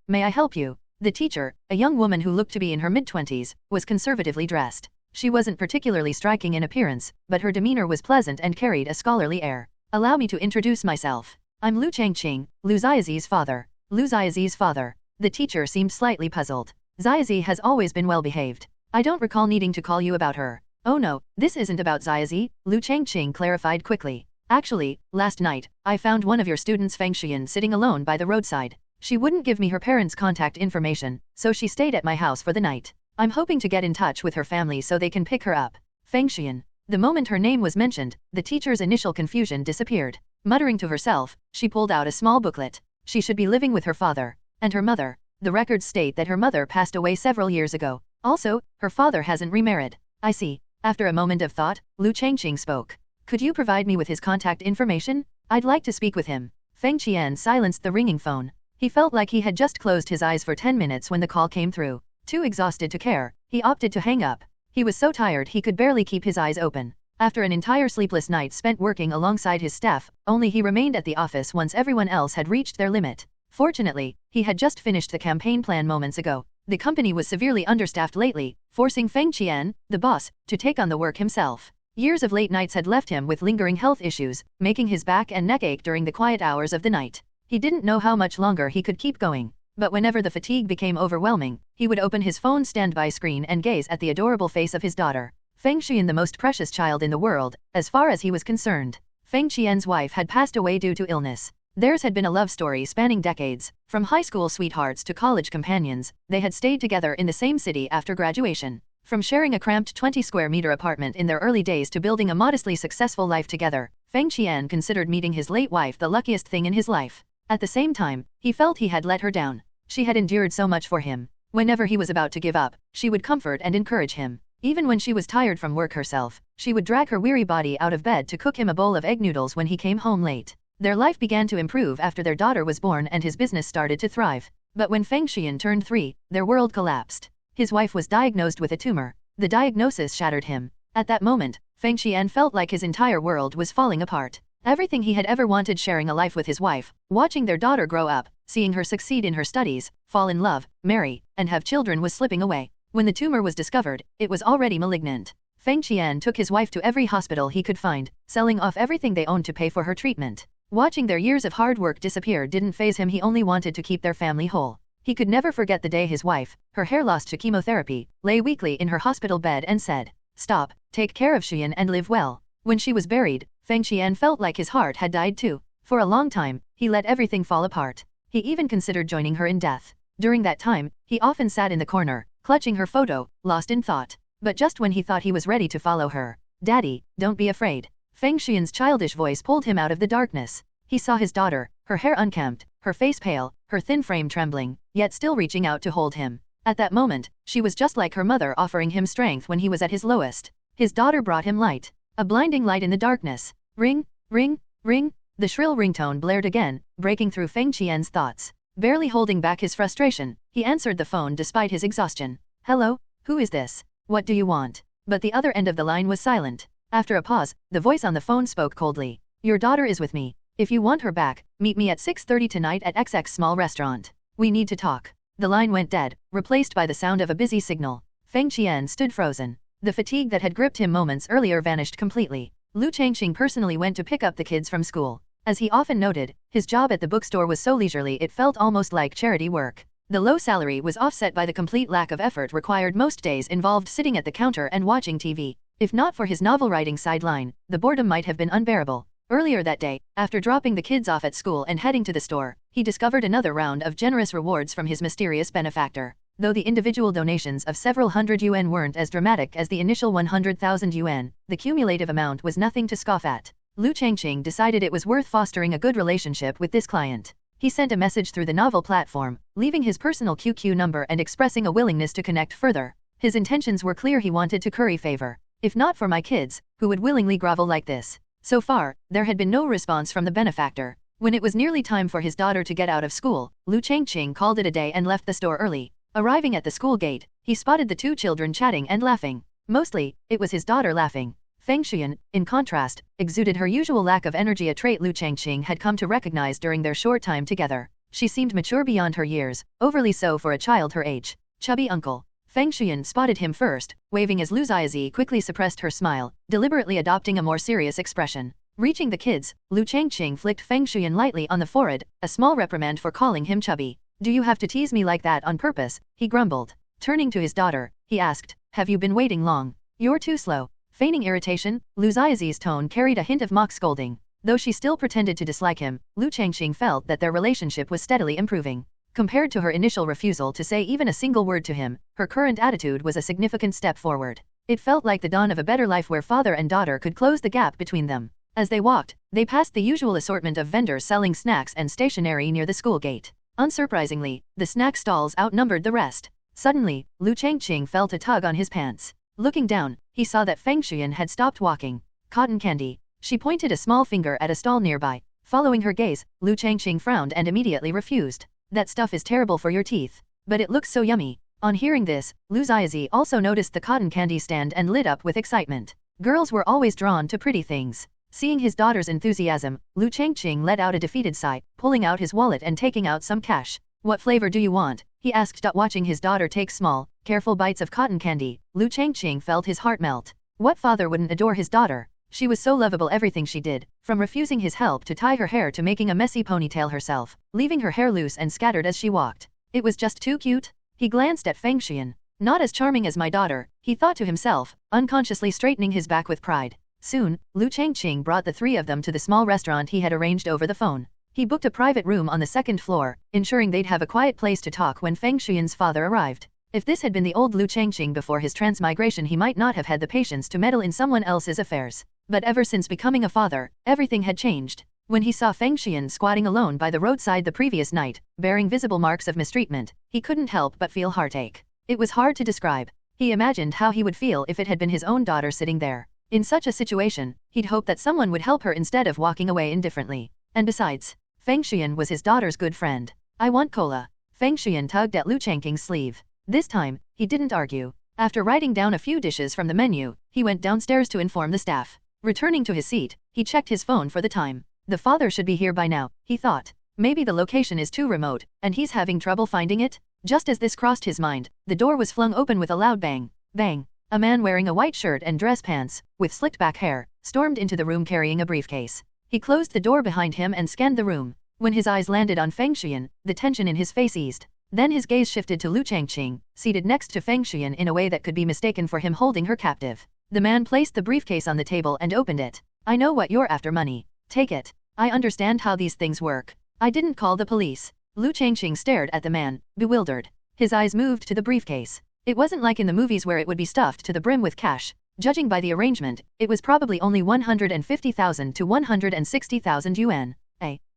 A: may I help you? The teacher, a young woman who looked to be in her mid-20s, was conservatively dressed. She wasn't particularly striking in appearance, but her demeanor was pleasant and carried a scholarly air. Allow me to introduce myself. I'm Liu Changqing, Liu Zizi's father. Liu Zizi's father. The teacher seemed slightly puzzled. Zizi has always been well-behaved. I don't recall needing to call you about her. Oh no, this isn't about Zizi, Liu Changqing clarified quickly. Actually, last night, I found one of your students Feng Xian sitting alone by the roadside. She wouldn't give me her parents' contact information, so she stayed at my house for the night. I'm hoping to get in touch with her family so they can pick her up. Feng Xian. The moment her name was mentioned, the teacher's initial confusion disappeared. Muttering to herself, she pulled out a small booklet. She should be living with her father. And her mother. The records state that her mother passed away several years ago. Also, her father hasn't remarried. I see. After a moment of thought, Liu Changqing spoke. Could you provide me with his contact information? I'd like to speak with him. Feng Qian silenced the ringing phone. He felt like he had just closed his eyes for 10 minutes when the call came through. Too exhausted to care, he opted to hang up. He was so tired he could barely keep his eyes open. After an entire sleepless night spent working alongside his staff, only he remained at the office once everyone else had reached their limit. Fortunately, he had just finished the campaign plan moments ago. The company was severely understaffed lately, forcing Feng Qian, the boss, to take on the work himself. Years of late nights had left him with lingering health issues, making his back and neck ache during the quiet hours of the night. He didn't know how much longer he could keep going. But whenever the fatigue became overwhelming, he would open his phone's standby screen and gaze at the adorable face of his daughter. Feng Xian, the most precious child in the world, as far as he was concerned. Feng Qian's wife had passed away due to illness. Theirs had been a love story spanning decades. From high school sweethearts to college companions, they had stayed together in the same city after graduation. From sharing a cramped 20-square-meter apartment in their early days to building a modestly successful life together, Feng Qian considered meeting his late wife the luckiest thing in his life. At the same time, he felt he had let her down. She had endured so much for him. Whenever he was about to give up, she would comfort and encourage him. Even when she was tired from work herself, she would drag her weary body out of bed to cook him a bowl of egg noodles when he came home late. Their life began to improve after their daughter was born and his business started to thrive. But when Feng Qian turned 3, their world collapsed. His wife was diagnosed with a tumor. The diagnosis shattered him. At that moment, Feng Xian felt like his entire world was falling apart. Everything he had ever wanted, sharing a life with his wife, watching their daughter grow up, seeing her succeed in her studies, fall in love, marry, and have children was slipping away. When the tumor was discovered, it was already malignant. Feng Xian took his wife to every hospital he could find, selling off everything they owned to pay for her treatment. Watching their years of hard work disappear didn't faze him. He only wanted to keep their family whole. He could never forget the day his wife, her hair lost to chemotherapy, lay weakly in her hospital bed and said, "Stop, take care of Xian and live well." When she was buried, Feng Xian felt like his heart had died too. For a long time, he let everything fall apart. He even considered joining her in death. During that time, he often sat in the corner, clutching her photo, lost in thought. But just when he thought he was ready to follow her, "Daddy, don't be afraid." Feng Xian's childish voice pulled him out of the darkness. He saw his daughter, her hair unkempt, her face pale, her thin frame trembling, yet still reaching out to hold him. At that moment, she was just like her mother, offering him strength when he was at his lowest. His daughter brought him light. A blinding light in the darkness. Ring, ring, ring. The shrill ringtone blared again, breaking through Feng Qian's thoughts. Barely holding back his frustration, he answered the phone despite his exhaustion. "Hello, who is this? What do you want?" But the other end of the line was silent. After a pause, the voice on the phone spoke coldly. "Your daughter is with me. If you want her back, meet me at 6:30 tonight at XX small restaurant. We need to talk." The line went dead, replaced by the sound of a busy signal. Feng Qian stood frozen. The fatigue that had gripped him moments earlier vanished completely. Liu Changqing personally went to pick up the kids from school. As he often noted, his job at the bookstore was so leisurely it felt almost like charity work. The low salary was offset by the complete lack of effort required. Most days involved sitting at the counter and watching TV. If not for his novel-writing sideline, the boredom might have been unbearable. Earlier that day, after dropping the kids off at school and heading to the store, he discovered another round of generous rewards from his mysterious benefactor. Though the individual donations of several hundred yuan weren't as dramatic as the initial 100,000 yuan, the cumulative amount was nothing to scoff at. Liu Changqing decided it was worth fostering a good relationship with this client. He sent a message through the novel platform, leaving his personal QQ number and expressing a willingness to connect further. His intentions were clear. He wanted to curry favor. "If not for my kids, who would willingly grovel like this?" So far, there had been no response from the benefactor. When it was nearly time for his daughter to get out of school, Liu Changqing called it a day and left the store early. Arriving at the school gate, he spotted the two children chatting and laughing. Mostly, it was his daughter laughing. Feng Xian, in contrast, exuded her usual lack of energy, a trait Liu Changqing had come to recognize during their short time together. She seemed mature beyond her years, overly so for a child her age. "Chubby uncle." Feng Xian spotted him first, waving as Liu Ziazi quickly suppressed her smile, deliberately adopting a more serious expression. Reaching the kids, Liu Changqing flicked Feng Xian lightly on the forehead, a small reprimand for calling him chubby. "Do you have to tease me like that on purpose?" he grumbled. Turning to his daughter, he asked, "Have you been waiting long? You're too slow." Feigning irritation, Liu Ziazi's tone carried a hint of mock scolding. Though she still pretended to dislike him, Liu Changqing felt that their relationship was steadily improving. Compared to her initial refusal to say even a single word to him, her current attitude was a significant step forward. It felt like the dawn of a better life where father and daughter could close the gap between them. As they walked, they passed the usual assortment of vendors selling snacks and stationery near the school gate. Unsurprisingly, the snack stalls outnumbered the rest. Suddenly, Liu Changqing felt a tug on his pants. Looking down, he saw that Feng Xian had stopped walking. "Cotton candy." She pointed a small finger at a stall nearby. Following her gaze, Liu Changqing frowned and immediately refused. "That stuff is terrible for your teeth. But it looks so yummy." On hearing this, Liu Ziazi also noticed the cotton candy stand and lit up with excitement. Girls were always drawn to pretty things. Seeing his daughter's enthusiasm, Liu Changqing let out a defeated sigh, pulling out his wallet and taking out some cash. "What flavor do you want?" he asked. Watching his daughter take small, careful bites of cotton candy, Liu Changqing felt his heart melt. What father wouldn't adore his daughter? She was so lovable. Everything she did, from refusing his help to tie her hair to making a messy ponytail herself, leaving her hair loose and scattered as she walked. It was just too cute. He glanced at Feng Xian. "Not as charming as my daughter," he thought to himself, unconsciously straightening his back with pride. Soon, Liu Changqing brought the three of them to the small restaurant he had arranged over the phone. He booked a private room on the second floor, ensuring they'd have a quiet place to talk when Feng Xian's father arrived. If this had been the old Liu Changqing before his transmigration, he might not have had the patience to meddle in someone else's affairs. But ever since becoming a father, everything had changed. When he saw Feng Xian squatting alone by the roadside the previous night, bearing visible marks of mistreatment, he couldn't help but feel heartache. It was hard to describe. He imagined how he would feel if it had been his own daughter sitting there. In such a situation, he'd hope that someone would help her instead of walking away indifferently. And besides, Feng Xian was his daughter's good friend. "I want cola." Feng Xian tugged at Liu Changqing's sleeve. This time, he didn't argue. After writing down a few dishes from the menu, he went downstairs to inform the staff. Returning to his seat, he checked his phone for the time. The father should be here by now, he thought. Maybe the location is too remote, and he's having trouble finding it? Just as this crossed his mind, the door was flung open with a loud bang. Bang. A man wearing a white shirt and dress pants, with slicked back hair, stormed into the room carrying a briefcase. He closed the door behind him and scanned the room. When his eyes landed on Feng Xian, the tension in his face eased. Then his gaze shifted to Liu Changqing, seated next to Feng Xian in a way that could be mistaken for him holding her captive. The man placed the briefcase on the table and opened it. I know what you're after, money. Take it. I understand how these things work. I didn't call the police. Liu Changqing stared at the man, bewildered. His eyes moved to the briefcase. It wasn't like in the movies where it would be stuffed to the brim with cash. Judging by the arrangement, it was probably only 150,000 to 160,000 yuan.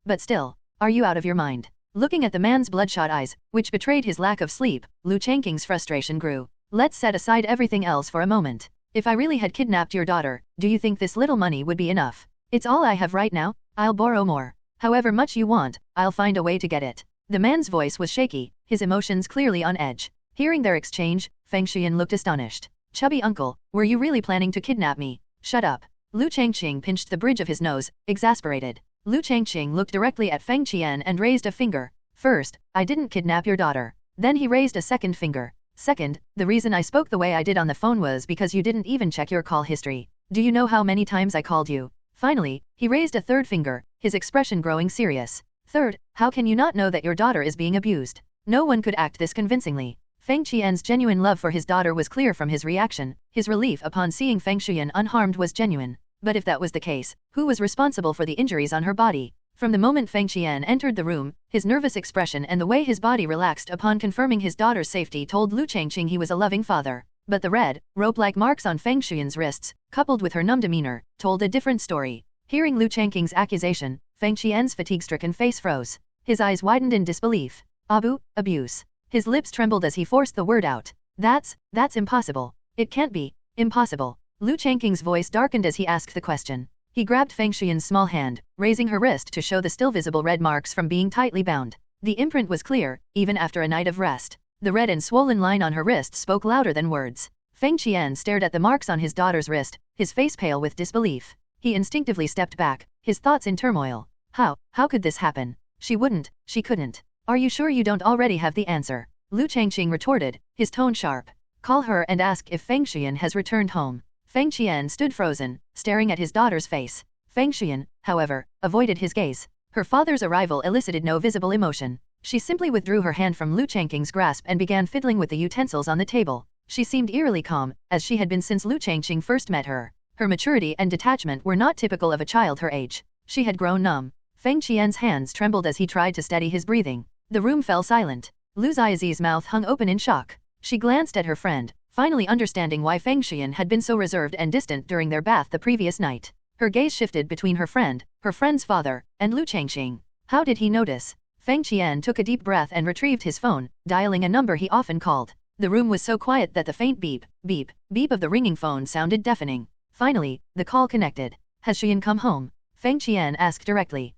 A: But still, are you out of your mind? Looking at the man's bloodshot eyes, which betrayed his lack of sleep, Liu Changqing's frustration grew. Let's set aside everything else for a moment. If I really had kidnapped your daughter, do you think this little money would be enough? It's all I have right now. I'll borrow more. However much you want, I'll find a way to get it. The man's voice was shaky, his emotions clearly on edge. Hearing their exchange, Feng Xian looked astonished. Chubby uncle, were you really planning to kidnap me? Shut up. Liu Changqing pinched the bridge of his nose, exasperated. Liu Changqing looked directly at Feng Qian and raised a finger. First, I didn't kidnap your daughter. Then he raised a second finger. Second, the reason I spoke the way I did on the phone was because you didn't even check your call history. Do you know how many times I called you? Finally, he raised a third finger, his expression growing serious. Third, how can you not know that your daughter is being abused? No one could act this convincingly. Feng Qian's genuine love for his daughter was clear from his reaction. His relief upon seeing Feng Xian unharmed was genuine. But if that was the case, who was responsible for the injuries on her body? From the moment Feng Qian entered the room, his nervous expression and the way his body relaxed upon confirming his daughter's safety told Liu Changqing he was a loving father. But the red, rope-like marks on Feng Xian's wrists, coupled with her numb demeanor, told a different story. Hearing Liu Changqing's accusation, Feng Qian's fatigue-stricken face froze. His eyes widened in disbelief. Abuse. His lips trembled as he forced the word out. That's impossible. It can't be. Impossible. Liu Changqing's voice darkened as he asked the question. He grabbed Feng Xian's small hand, raising her wrist to show the still visible red marks from being tightly bound. The imprint was clear, even after a night of rest. The red and swollen line on her wrist spoke louder than words. Feng Qian stared at the marks on his daughter's wrist, his face pale with disbelief. He instinctively stepped back, his thoughts in turmoil. How could this happen? She couldn't. Are you sure you don't already have the answer? Liu Changqing retorted, his tone sharp. Call her and ask if Feng Xian has returned home. Feng Qian stood frozen, staring at his daughter's face. Feng Xian, however, avoided his gaze. Her father's arrival elicited no visible emotion. She simply withdrew her hand from Liu Changqing's grasp and began fiddling with the utensils on the table. She seemed eerily calm, as she had been since Liu Changqing first met her. Her maturity and detachment were not typical of a child her age. She had grown numb. Feng Qian's hands trembled as he tried to steady his breathing. The room fell silent. Liu Xiaozi's mouth hung open in shock. She glanced at her friend, finally understanding why Feng Xian had been so reserved and distant during their bath the previous night. Her gaze shifted between her friend's father, and Liu Changqing. How did he notice? Feng Qian took a deep breath and retrieved his phone, dialing a number he often called. The room was so quiet that the faint beep, beep, beep of the ringing phone sounded deafening. Finally, the call connected. Has Xian come home? Feng Qian asked directly.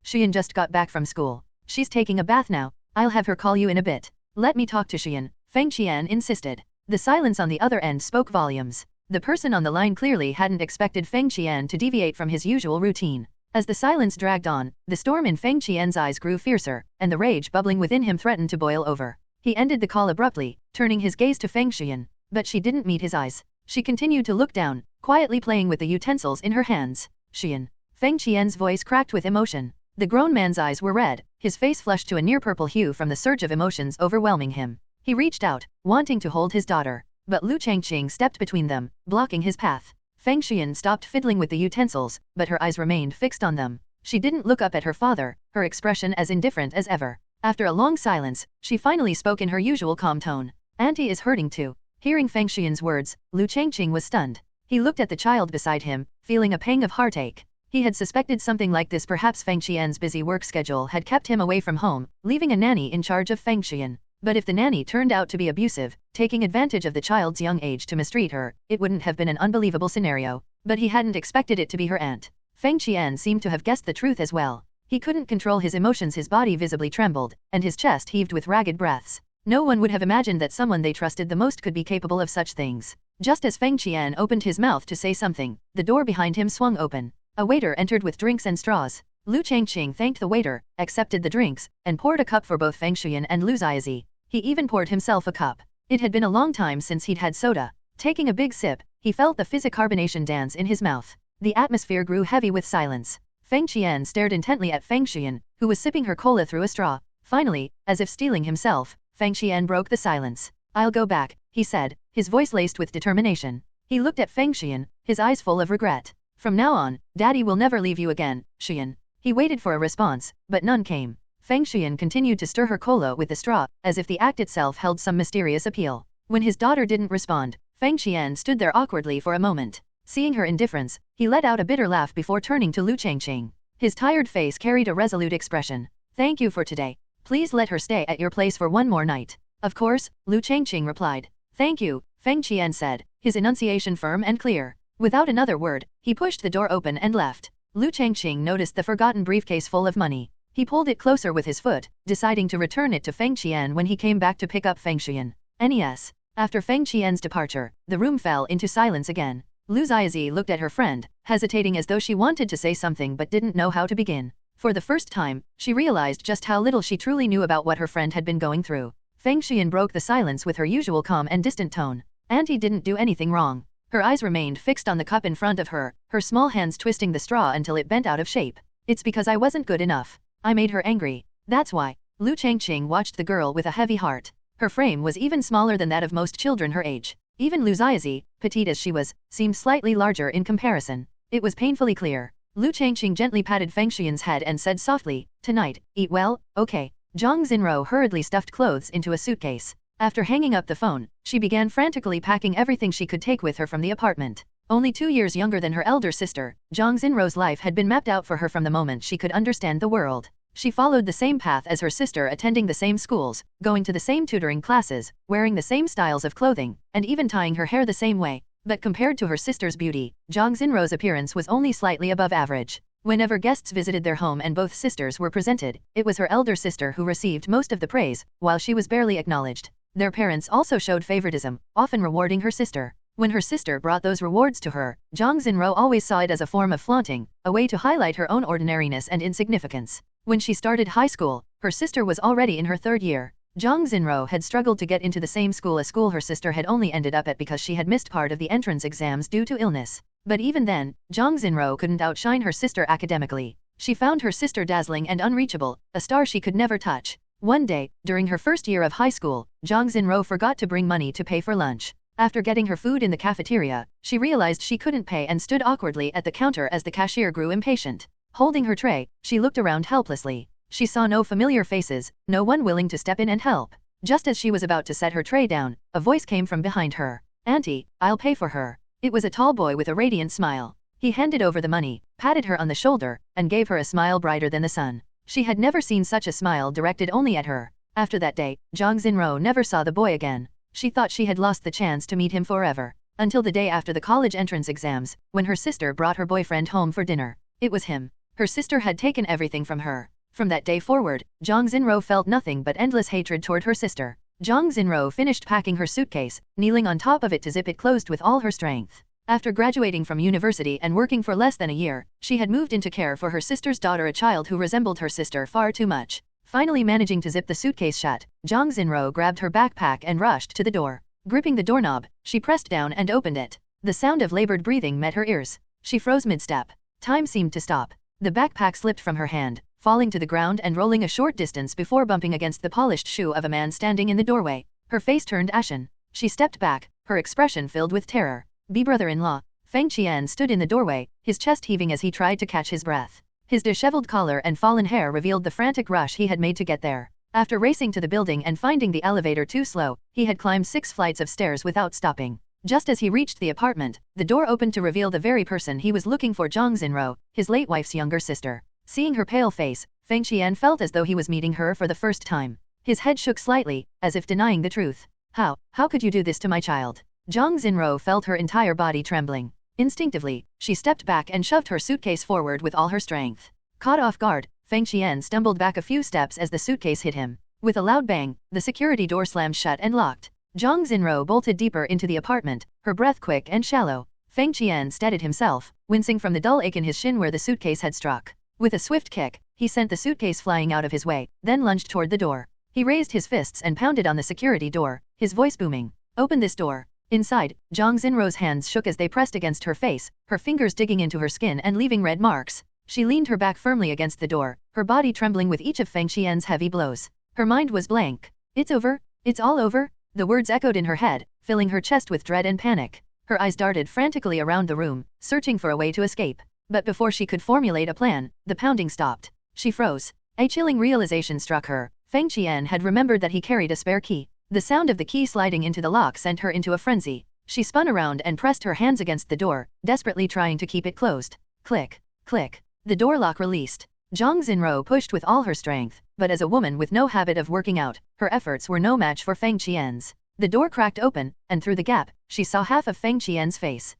A: Xian just got back from school. She's taking a bath now. I'll have her call you in a bit. Let me talk to Xian, Feng Qian insisted. The silence on the other end spoke volumes. The person on the line clearly hadn't expected Feng Qian to deviate from his usual routine. As the silence dragged on, the storm in Feng Qian's eyes grew fiercer, and the rage bubbling within him threatened to boil over. He ended the call abruptly, turning his gaze to Feng Xian. But she didn't meet his eyes. She continued to look down, quietly playing with the utensils in her hands. Xian. Feng Qian's voice cracked with emotion. The grown man's eyes were red, his face flushed to a near-purple hue from the surge of emotions overwhelming him. He reached out, wanting to hold his daughter, but Liu Changqing stepped between them, blocking his path. Feng Xian stopped fiddling with the utensils, but her eyes remained fixed on them. She didn't look up at her father, her expression as indifferent as ever. After a long silence, she finally spoke in her usual calm tone. Auntie is hurting too. Hearing Feng Xian's words, Liu Changqing was stunned. He looked at the child beside him, feeling a pang of heartache. He had suspected something like this. Perhaps Feng Qian's busy work schedule had kept him away from home, leaving a nanny in charge of Feng Qian. But if the nanny turned out to be abusive, taking advantage of the child's young age to mistreat her, it wouldn't have been an unbelievable scenario. But he hadn't expected it to be her aunt. Feng Qian seemed to have guessed the truth as well. He couldn't control his emotions, his body visibly trembled, and his chest heaved with ragged breaths. No one would have imagined that someone they trusted the most could be capable of such things. Just as Feng Qian opened his mouth to say something, the door behind him swung open. A waiter entered with drinks and straws. Liu Changqing thanked the waiter, accepted the drinks, and poured a cup for both Feng Shuyan and Lu Ziazi. He even poured himself a cup. It had been a long time since he'd had soda. Taking a big sip, he felt the fizzy carbonation dance in his mouth. The atmosphere grew heavy with silence. Feng Qian stared intently at Feng Shuyan, who was sipping her cola through a straw. Finally, as if steeling himself, Feng Qian broke the silence. "I'll go back," he said, his voice laced with determination. He looked at Feng Qian, his eyes full of regret. "From now on, Daddy will never leave you again, Qian." He waited for a response, but none came. Feng Qian continued to stir her cola with the straw, as if the act itself held some mysterious appeal. When his daughter didn't respond, Feng Qian stood there awkwardly for a moment. Seeing her indifference, he let out a bitter laugh before turning to Liu Changqing. His tired face carried a resolute expression. "Thank you for today. Please let her stay at your place for one more night." "Of course," Liu Changqing replied. "Thank you," Feng Qian said, his enunciation firm and clear. Without another word, he pushed the door open and left. Liu Changqing noticed the forgotten briefcase full of money. He pulled it closer with his foot, deciding to return it to Feng Qian when he came back to pick up Feng Shuyan. Nes. After Feng Qian's departure, the room fell into silence again. Lu Ziazi looked at her friend, hesitating as though she wanted to say something but didn't know how to begin. For the first time, she realized just how little she truly knew about what her friend had been going through. Feng Qian broke the silence with her usual calm and distant tone. "Auntie didn't do anything wrong." Her eyes remained fixed on the cup in front of her, her small hands twisting the straw until it bent out of shape. "It's because I wasn't good enough. I made her angry. That's why." Liu Changqing watched the girl with a heavy heart. Her frame was even smaller than that of most children her age. Even Lu Ziazi, petite as she was, seemed slightly larger in comparison. It was painfully clear. Liu Changqing gently patted Feng Xian's head and said softly, "Tonight, eat well, okay." Zhang Xinro hurriedly stuffed clothes into a suitcase. After hanging up the phone, she began frantically packing everything she could take with her from the apartment. Only 2 years younger than her elder sister, Zhang Xinro's life had been mapped out for her from the moment she could understand the world. She followed the same path as her sister, attending the same schools, going to the same tutoring classes, wearing the same styles of clothing, and even tying her hair the same way. But compared to her sister's beauty, Zhang Xinro's appearance was only slightly above average. Whenever guests visited their home and both sisters were presented, it was her elder sister who received most of the praise, while she was barely acknowledged. Their parents also showed favoritism, often rewarding her sister. When her sister brought those rewards to her, Zhang Xinro always saw it as a form of flaunting, a way to highlight her own ordinariness and insignificance. When she started high school, her sister was already in her 3rd year. Zhang Xinro had struggled to get into the same school, a school her sister had only ended up at because she had missed part of the entrance exams due to illness. But even then, Zhang Xinro couldn't outshine her sister academically. She found her sister dazzling and unreachable, a star she could never touch. One day, during her 1st year of high school, Zhang Xinro forgot to bring money to pay for lunch. After getting her food in the cafeteria, she realized she couldn't pay and stood awkwardly at the counter as the cashier grew impatient. Holding her tray, she looked around helplessly. She saw no familiar faces, no one willing to step in and help. Just as she was about to set her tray down, a voice came from behind her. "Auntie, I'll pay for her." It was a tall boy with a radiant smile. He handed over the money, patted her on the shoulder, and gave her a smile brighter than the sun. She had never seen such a smile directed only at her. After that day, Zhang Xinro never saw the boy again. She thought she had lost the chance to meet him forever. Until the day after the college entrance exams, when her sister brought her boyfriend home for dinner. It was him. Her sister had taken everything from her. From that day forward, Zhang Xinro felt nothing but endless hatred toward her sister. Zhang Xinro finished packing her suitcase, kneeling on top of it to zip it closed with all her strength. After graduating from university and working for less than a year, she had moved into care for her sister's daughter, a child who resembled her sister far too much. Finally managing to zip the suitcase shut, Zhang Xinro grabbed her backpack and rushed to the door. Gripping the doorknob, she pressed down and opened it. The sound of labored breathing met her ears. She froze mid-step. Time seemed to stop. The backpack slipped from her hand, falling to the ground and rolling a short distance before bumping against the polished shoe of a man standing in the doorway. Her face turned ashen. She stepped back, her expression filled with terror. "Be brother-in-law." Feng Qian stood in the doorway, his chest heaving as he tried to catch his breath. His disheveled collar and fallen hair revealed the frantic rush he had made to get there. After racing to the building and finding the elevator too slow, he had climbed 6 flights of stairs without stopping. Just as he reached the apartment, the door opened to reveal the very person he was looking for, Zhang Xinro, his late wife's younger sister. Seeing her pale face, Feng Qian felt as though he was meeting her for the first time. His head shook slightly, as if denying the truth. How could you do this to my child?" Zhang Xinro felt her entire body trembling. Instinctively, she stepped back and shoved her suitcase forward with all her strength. Caught off guard, Feng Qian stumbled back a few steps as the suitcase hit him. With a loud bang, the security door slammed shut and locked. Zhang Xinruo bolted deeper into the apartment, her breath quick and shallow. Feng Qian steadied himself, wincing from the dull ache in his shin where the suitcase had struck. With a swift kick, he sent the suitcase flying out of his way, then lunged toward the door. He raised his fists and pounded on the security door, his voice booming. "Open this door." Inside, Zhang Xinruo's hands shook as they pressed against her face, her fingers digging into her skin and leaving red marks. She leaned her back firmly against the door, her body trembling with each of Feng Qian's heavy blows. Her mind was blank. "It's over? It's all over?" The words echoed in her head, filling her chest with dread and panic. Her eyes darted frantically around the room, searching for a way to escape. But before she could formulate a plan, the pounding stopped. She froze. A chilling realization struck her. Feng Qian had remembered that he carried a spare key. The sound of the key sliding into the lock sent her into a frenzy. She spun around and pressed her hands against the door, desperately trying to keep it closed. Click, click. The door lock released. Zhang Xinruo pushed with all her strength, but as a woman with no habit of working out, her efforts were no match for Feng Qian's. The door cracked open, and through the gap, she saw half of Feng Qian's face.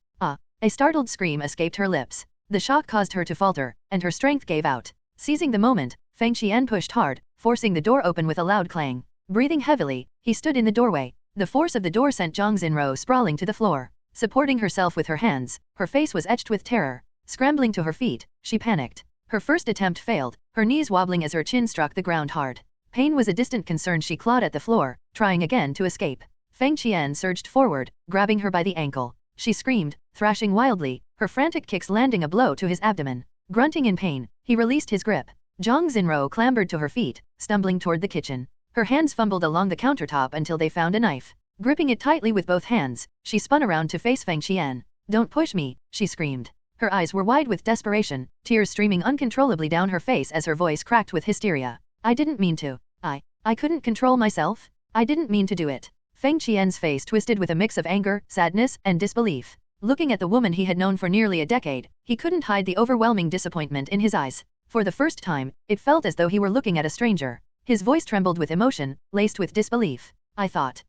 A: A startled scream escaped her lips. The shock caused her to falter, and her strength gave out. Seizing the moment, Feng Qian pushed hard, forcing the door open with a loud clang. Breathing heavily, he stood in the doorway. The force of the door sent Zhang Xinruo sprawling to the floor. Supporting herself with her hands, her face was etched with terror. Scrambling to her feet, she panicked. Her first attempt failed, her knees wobbling as her chin struck the ground hard. Pain was a distant concern. She clawed at the floor, trying again to escape. Feng Qian surged forward, grabbing her by the ankle. She screamed, thrashing wildly, her frantic kicks landing a blow to his abdomen. Grunting in pain, he released his grip. Zhang Xinruo clambered to her feet, stumbling toward the kitchen. Her hands fumbled along the countertop until they found a knife. Gripping it tightly with both hands, she spun around to face Feng Qian. "Don't push me," she screamed. Her eyes were wide with desperation, tears streaming uncontrollably down her face as her voice cracked with hysteria. "I didn't mean to. I couldn't control myself. I didn't mean to do it." Feng Qian's face twisted with a mix of anger, sadness, and disbelief. Looking at the woman he had known for nearly a decade, he couldn't hide the overwhelming disappointment in his eyes. For the first time, it felt as though he were looking at a stranger. His voice trembled with emotion, laced with disbelief. I thought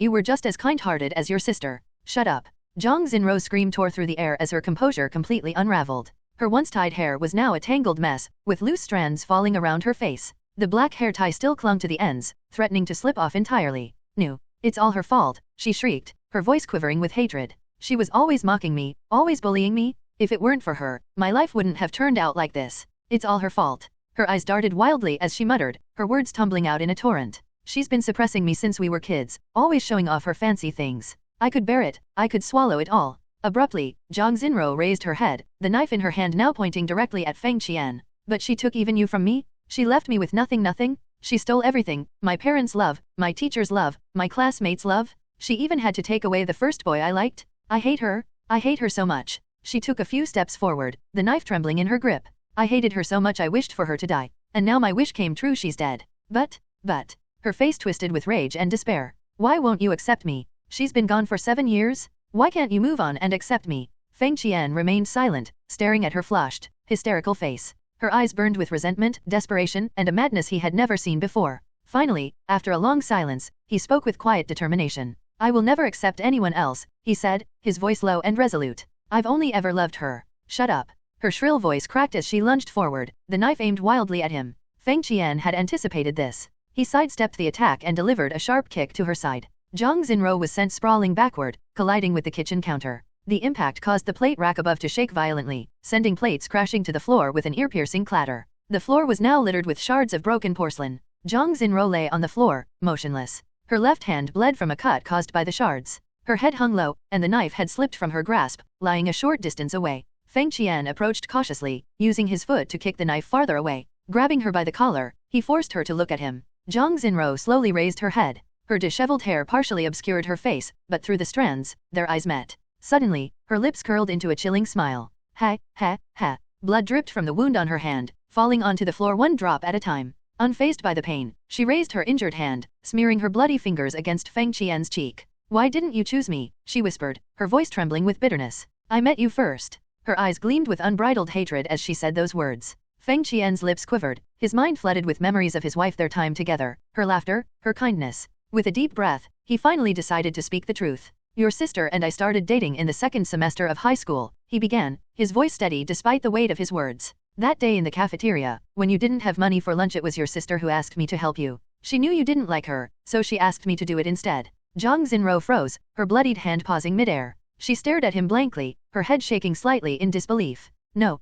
A: you were just as kind-hearted as your sister." "Shut up." Zhang Xinruo's scream tore through the air as her composure completely unraveled. Her once tied hair was now a tangled mess, with loose strands falling around her face. The black hair tie still clung to the ends, threatening to slip off entirely. "No, it's all her fault," she shrieked, her voice quivering with hatred. "She was always mocking me, always bullying me. If it weren't for her, my life wouldn't have turned out like this. It's all her fault." Her eyes darted wildly as she muttered, her words tumbling out in a torrent. "She's been suppressing me since we were kids, always showing off her fancy things. I could bear it, I could swallow it all." Abruptly, Zhang Xinruo raised her head, the knife in her hand now pointing directly at Feng Qian. "But she took even you from me? She left me with nothing? She stole everything, my parents' love, my teacher's love, my classmates' love. She even had to take away the first boy I liked. I hate her so much." She took a few steps forward, the knife trembling in her grip. "I hated her so much I wished for her to die. And now my wish came true, she's dead. But. Her face twisted with rage and despair. "Why won't you accept me? She's been gone for 7 years? Why can't you move on and accept me?" Feng Qian remained silent, staring at her flushed, hysterical face. Her eyes burned with resentment, desperation, and a madness he had never seen before. Finally, after a long silence, he spoke with quiet determination. "I will never accept anyone else," he said, his voice low and resolute. "I've only ever loved her." "Shut up." Her shrill voice cracked as she lunged forward, the knife aimed wildly at him. Feng Qian had anticipated this. He sidestepped the attack and delivered a sharp kick to her side. Zhang Xinruo was sent sprawling backward, colliding with the kitchen counter. The impact caused the plate rack above to shake violently, sending plates crashing to the floor with an ear-piercing clatter. The floor was now littered with shards of broken porcelain. Zhang Xinruo lay on the floor, motionless. Her left hand bled from a cut caused by the shards. Her head hung low, and the knife had slipped from her grasp, lying a short distance away. Feng Qian approached cautiously, using his foot to kick the knife farther away. Grabbing her by the collar, he forced her to look at him. Zhang Xinruo slowly raised her head. Her disheveled hair partially obscured her face, but through the strands, their eyes met. Suddenly, her lips curled into a chilling smile. Ha. Blood dripped from the wound on her hand, falling onto the floor one drop at a time. Unfazed by the pain, she raised her injured hand, smearing her bloody fingers against Feng Qian's cheek. "Why didn't you choose me?" she whispered, her voice trembling with bitterness. "I met you first." Her eyes gleamed with unbridled hatred as she said those words. Feng Qian's lips quivered, his mind flooded with memories of his wife, their time together, her laughter, her kindness. With a deep breath, he finally decided to speak the truth. "Your sister and I started dating in the second semester of high school," he began, his voice steady despite the weight of his words. "That day in the cafeteria, when you didn't have money for lunch, it was your sister who asked me to help you. She knew you didn't like her, so she asked me to do it instead. Zhang Xinro froze, her bloodied hand pausing midair. She stared at him blankly, her head shaking slightly in disbelief. No,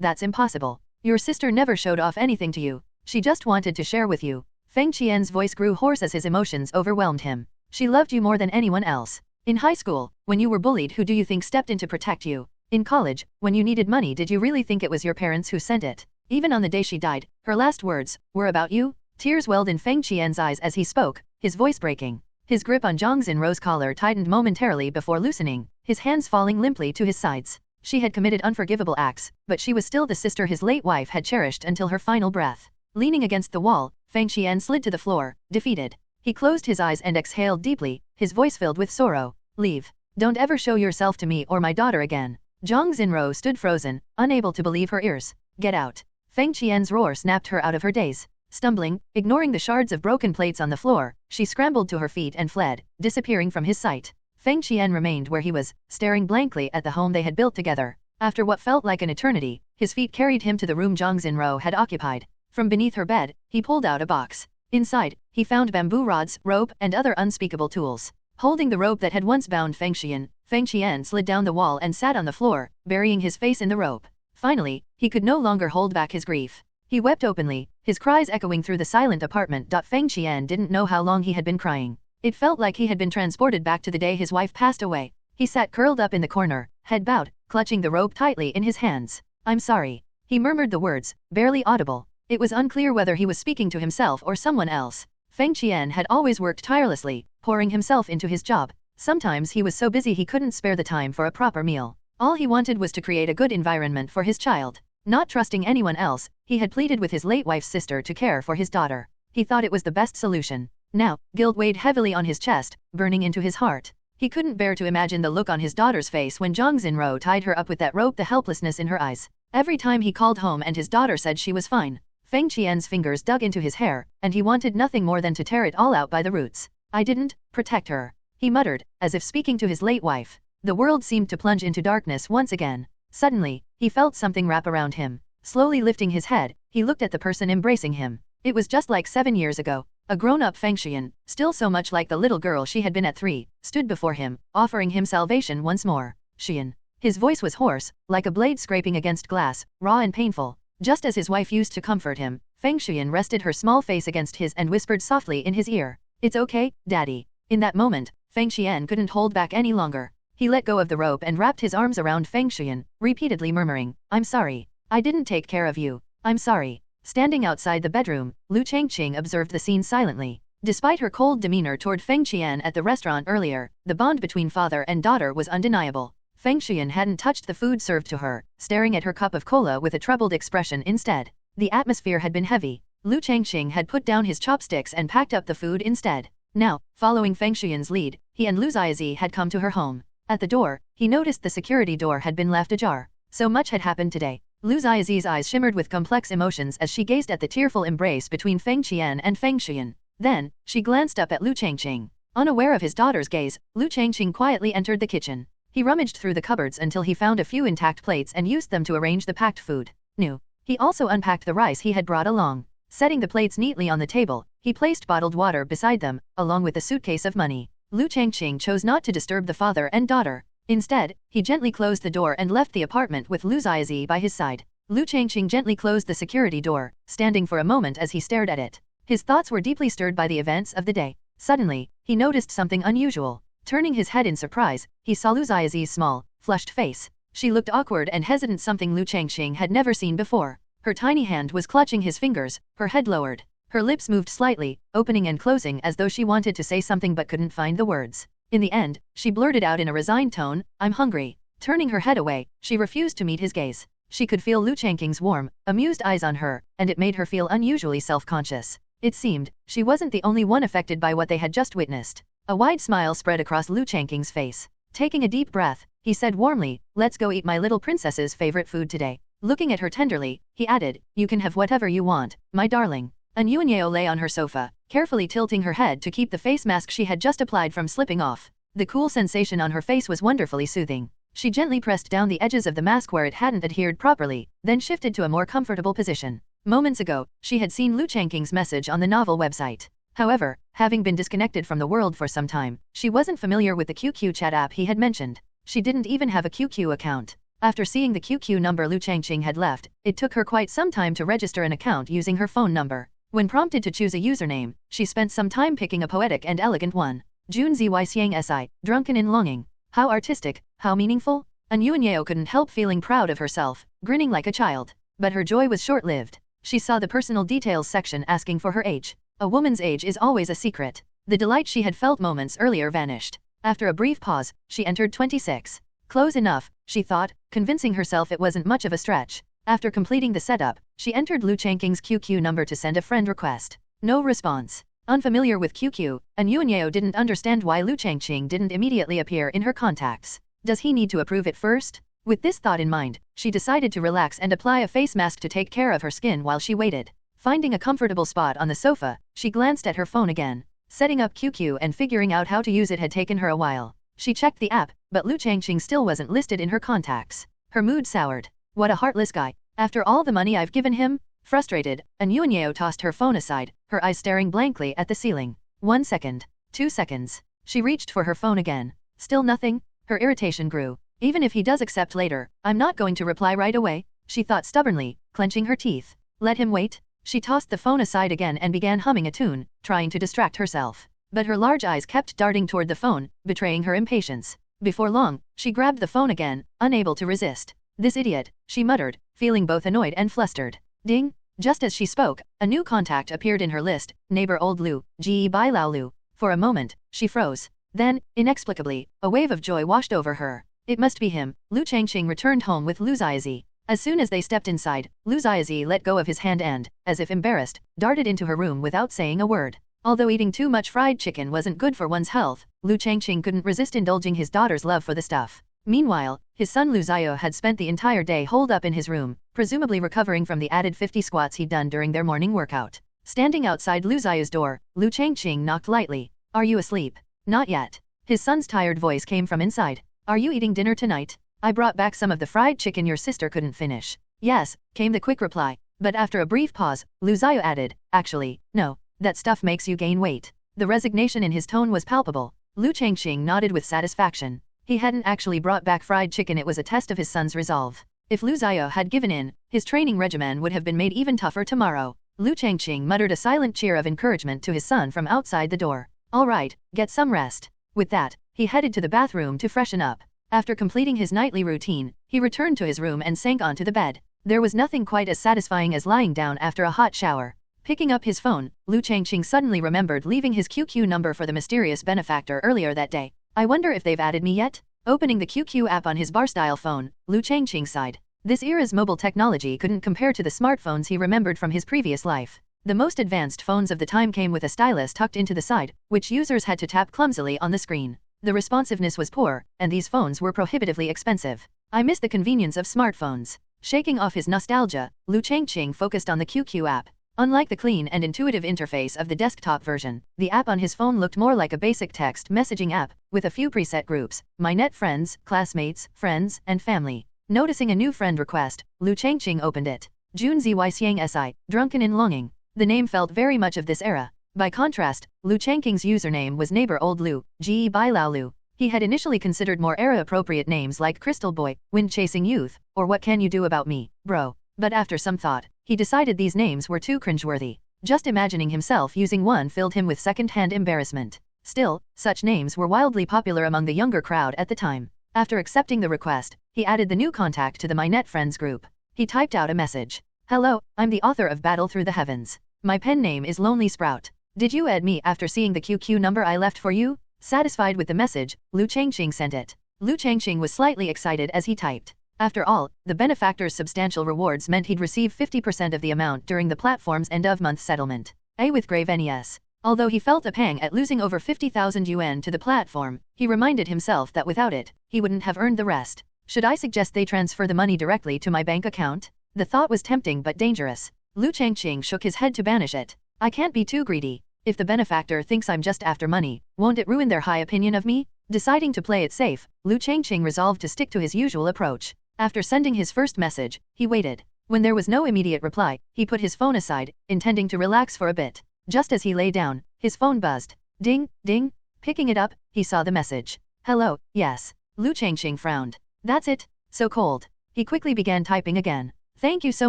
A: that's impossible. Your sister never showed off anything to you. She just wanted to share with you. Feng Qian's voice grew hoarse as his emotions overwhelmed him. She loved you more than anyone else. In high school, when you were bullied, who do you think stepped in to protect you? In college, when you needed money, did you really think it was your parents who sent it? Even on the day she died, her last words were about you? Tears welled in Feng Qian's eyes as he spoke, his voice breaking. His grip on Zhang Xinro's collar tightened momentarily before loosening, his hands falling limply to his sides. She had committed unforgivable acts, but she was still the sister his late wife had cherished until her final breath. Leaning against the wall, Feng Qian slid to the floor, defeated. He closed his eyes and exhaled deeply, his voice filled with sorrow. Leave. Don't ever show yourself to me or my daughter again. Zhang Xinro stood frozen, unable to believe her ears. Get out. Feng Qian's roar snapped her out of her daze. Stumbling, ignoring the shards of broken plates on the floor, she scrambled to her feet and fled, disappearing from his sight. Feng Qian remained where he was, staring blankly at the home they had built together. After what felt like an eternity, his feet carried him to the room Zhang Xinro had occupied. From beneath her bed, he pulled out a box. Inside, he found bamboo rods, rope, and other unspeakable tools. Holding the rope that had once bound Feng Qian slid down the wall and sat on the floor, burying his face in the rope. Finally, he could no longer hold back his grief. He wept openly, his cries echoing through the silent apartment. Feng Qian didn't know how long he had been crying. It felt like he had been transported back to the day his wife passed away. He sat curled up in the corner, head bowed, clutching the rope tightly in his hands. I'm sorry. He murmured the words, barely audible. It was unclear whether he was speaking to himself or someone else. Feng Qian had always worked tirelessly, pouring himself into his job. Sometimes he was so busy he couldn't spare the time for a proper meal. All he wanted was to create a good environment for his child. Not trusting anyone else, he had pleaded with his late wife's sister to care for his daughter. He thought it was the best solution. Now, guilt weighed heavily on his chest, burning into his heart. He couldn't bear to imagine the look on his daughter's face when Zhang Xinro tied her up with that rope, the helplessness in her eyes. Every time he called home and his daughter said she was fine, Feng Qian's fingers dug into his hair, and he wanted nothing more than to tear it all out by the roots. I didn't protect her, he muttered, as if speaking to his late wife. The world seemed to plunge into darkness once again. Suddenly, he felt something wrap around him. Slowly lifting his head, he looked at the person embracing him. It was just like 7 years ago. A grown-up Feng Qian, still so much like the little girl she had been at 3, stood before him, offering him salvation once more. Qian. His voice was hoarse, like a blade scraping against glass, raw and painful. Just as his wife used to comfort him, Feng Qian rested her small face against his and whispered softly in his ear. It's okay, Daddy. In that moment, Feng Qian couldn't hold back any longer. He let go of the rope and wrapped his arms around Feng Qian, repeatedly murmuring, I'm sorry. I didn't take care of you. I'm sorry. Standing outside the bedroom, Liu Changqing observed the scene silently. Despite her cold demeanor toward Feng Qian at the restaurant earlier, the bond between father and daughter was undeniable. Feng Qian hadn't touched the food served to her, staring at her cup of cola with a troubled expression instead. The atmosphere had been heavy. Liu Changqing had put down his chopsticks and packed up the food instead. Now, following Feng Qian's lead, he and Lu Ziazi had come to her home. At the door, he noticed the security door had been left ajar. So much had happened today. Lu Ziazi's eyes shimmered with complex emotions as she gazed at the tearful embrace between Feng Qian and Feng Qian. Then, she glanced up at Liu Changqing. Unaware of his daughter's gaze, Liu Changqing quietly entered the kitchen. He rummaged through the cupboards until he found a few intact plates and used them to arrange the packed food. He also unpacked the rice he had brought along. Setting the plates neatly on the table, he placed bottled water beside them, along with a suitcase of money. Liu Changqing chose not to disturb the father and daughter. Instead, he gently closed the door and left the apartment with Lu Ziazi by his side. Liu Changqing gently closed the security door, standing for a moment as he stared at it. His thoughts were deeply stirred by the events of the day. Suddenly, he noticed something unusual. Turning his head in surprise, he saw Lu Ziazi's small, flushed face. She looked awkward and hesitant, something Liu Changqing had never seen before. Her tiny hand was clutching his fingers, her head lowered. Her lips moved slightly, opening and closing as though she wanted to say something but couldn't find the words. In the end, she blurted out in a resigned tone, I'm hungry. Turning her head away, she refused to meet his gaze. She could feel Liu Changqing's warm, amused eyes on her, and it made her feel unusually self-conscious. It seemed, she wasn't the only one affected by what they had just witnessed. A wide smile spread across Liu Changqing's face. Taking a deep breath, he said warmly, let's go eat my little princess's favorite food today. Looking at her tenderly, he added, you can have whatever you want, my darling. Anyuanyeo lay on her sofa, carefully tilting her head to keep the face mask she had just applied from slipping off. The cool sensation on her face was wonderfully soothing. She gently pressed down the edges of the mask where it hadn't adhered properly, then shifted to a more comfortable position. Moments ago, she had seen Liu Changqing's message on the novel website. However, having been disconnected from the world for some time, she wasn't familiar with the QQ chat app he had mentioned. She didn't even have a QQ account. After seeing the QQ number Liu Changqing had left, it took her quite some time to register an account using her phone number. When prompted to choose a username, she spent some time picking a poetic and elegant one. Jun Zy Xiang Si, drunken in longing. How artistic, how meaningful? An Yuanyeo couldn't help feeling proud of herself, grinning like a child. But her joy was short-lived. She saw the personal details section asking for her age. A woman's age is always a secret. The delight she had felt moments earlier vanished. After a brief pause, she entered 26. Close enough, she thought, convincing herself it wasn't much of a stretch. After completing the setup, she entered Liu Changqing's QQ number to send a friend request. No response. Unfamiliar with QQ, An Yuanyeo didn't understand why Liu Changqing didn't immediately appear in her contacts. Does he need to approve it first? With this thought in mind, she decided to relax and apply a face mask to take care of her skin while she waited. Finding a comfortable spot on the sofa, she glanced at her phone again. Setting up QQ and figuring out how to use it had taken her a while. She checked the app, but Liu Changqing still wasn't listed in her contacts. Her mood soured. What a heartless guy. After all the money I've given him? Frustrated, An Yuanyeo tossed her phone aside, her eyes staring blankly at the ceiling. 1 second. 2 seconds. She reached for her phone again. Still nothing? Her irritation grew. Even if he does accept later, I'm not going to reply right away, she thought stubbornly, clenching her teeth. Let him wait? She tossed the phone aside again and began humming a tune, trying to distract herself. But her large eyes kept darting toward the phone, betraying her impatience. Before long, she grabbed the phone again, unable to resist. This idiot, she muttered, feeling both annoyed and flustered. Ding! Just as she spoke, a new contact appeared in her list, neighbor old Liu, Ji Bai Lao Liu. For a moment, she froze. Then, inexplicably, a wave of joy washed over her. It must be him. Liu Changqing returned home with Liu Ziazi. As soon as they stepped inside, Liu Ziazi let go of his hand and, as if embarrassed, darted into her room without saying a word. Although eating too much fried chicken wasn't good for one's health, Liu Changqing couldn't resist indulging his daughter's love for the stuff. Meanwhile, his son Liu Ziao had spent the entire day holed up in his room, presumably recovering from the added 50 squats he'd done during their morning workout. Standing outside Liu Ziao's door, Liu Changqing knocked lightly. Are you asleep? Not yet. His son's tired voice came from inside. Are you eating dinner tonight? I brought back some of the fried chicken your sister couldn't finish. Yes, came the quick reply. But after a brief pause, Liu Ziao added, actually, no, that stuff makes you gain weight. The resignation in his tone was palpable. Liu Changqing nodded with satisfaction. He hadn't actually brought back fried chicken, it was a test of his son's resolve. If Liu Ziao had given in, his training regimen would have been made even tougher tomorrow. Liu Changqing muttered a silent cheer of encouragement to his son from outside the door. All right, get some rest. With that, he headed to the bathroom to freshen up. After completing his nightly routine, he returned to his room and sank onto the bed. There was nothing quite as satisfying as lying down after a hot shower. Picking up his phone, Liu Changqing suddenly remembered leaving his QQ number for the mysterious benefactor earlier that day. I wonder if they've added me yet? Opening the QQ app on his bar-style phone, Liu Changqing sighed. This era's mobile technology couldn't compare to the smartphones he remembered from his previous life. The most advanced phones of the time came with a stylus tucked into the side, which users had to tap clumsily on the screen. The responsiveness was poor, and these phones were prohibitively expensive. I miss the convenience of smartphones. Shaking off his nostalgia, Liu Changqing focused on the QQ app. Unlike the clean and intuitive interface of the desktop version, the app on his phone looked more like a basic text messaging app, with a few preset groups: My Net Friends, Classmates, Friends, and Family. Noticing a new friend request, Liu Changqing opened it. Jun Zy Xiang Si, drunken in longing. The name felt very much of this era. By contrast, Liu Changqing's username was neighbor old Liu, Ji Bai Lao Liu. He had initially considered more era-appropriate names like Crystal Boy, Wind-Chasing Youth, or What Can You Do About Me, Bro. But after some thought, he decided these names were too cringeworthy. Just imagining himself using one filled him with second-hand embarrassment. Still, such names were wildly popular among the younger crowd at the time. After accepting the request, he added the new contact to the My Net Friends group. He typed out a message. Hello, I'm the author of Battle Through the Heavens. My pen name is Lonely Sprout. Did you add me after seeing the QQ number I left for you? Satisfied with the message, Liu Changqing sent it. Liu Changqing was slightly excited as he typed. After all, the benefactor's substantial rewards meant he'd receive 50% of the amount during the platform's end-of-month settlement. With grave NES. Although he felt a pang at losing over 50,000 yuan to the platform, he reminded himself that without it, he wouldn't have earned the rest. Should I suggest they transfer the money directly to my bank account? The thought was tempting but dangerous. Liu Changqing shook his head to banish it. I can't be too greedy. If the benefactor thinks I'm just after money, won't it ruin their high opinion of me? Deciding to play it safe, Liu Changqing resolved to stick to his usual approach. After sending his first message, he waited. When there was no immediate reply, he put his phone aside, intending to relax for a bit. Just as he lay down, His phone buzzed. Ding, ding. Picking it up, he saw the message. Hello, yes. Liu Changqing frowned. That's it, so cold. He quickly began typing again. Thank you so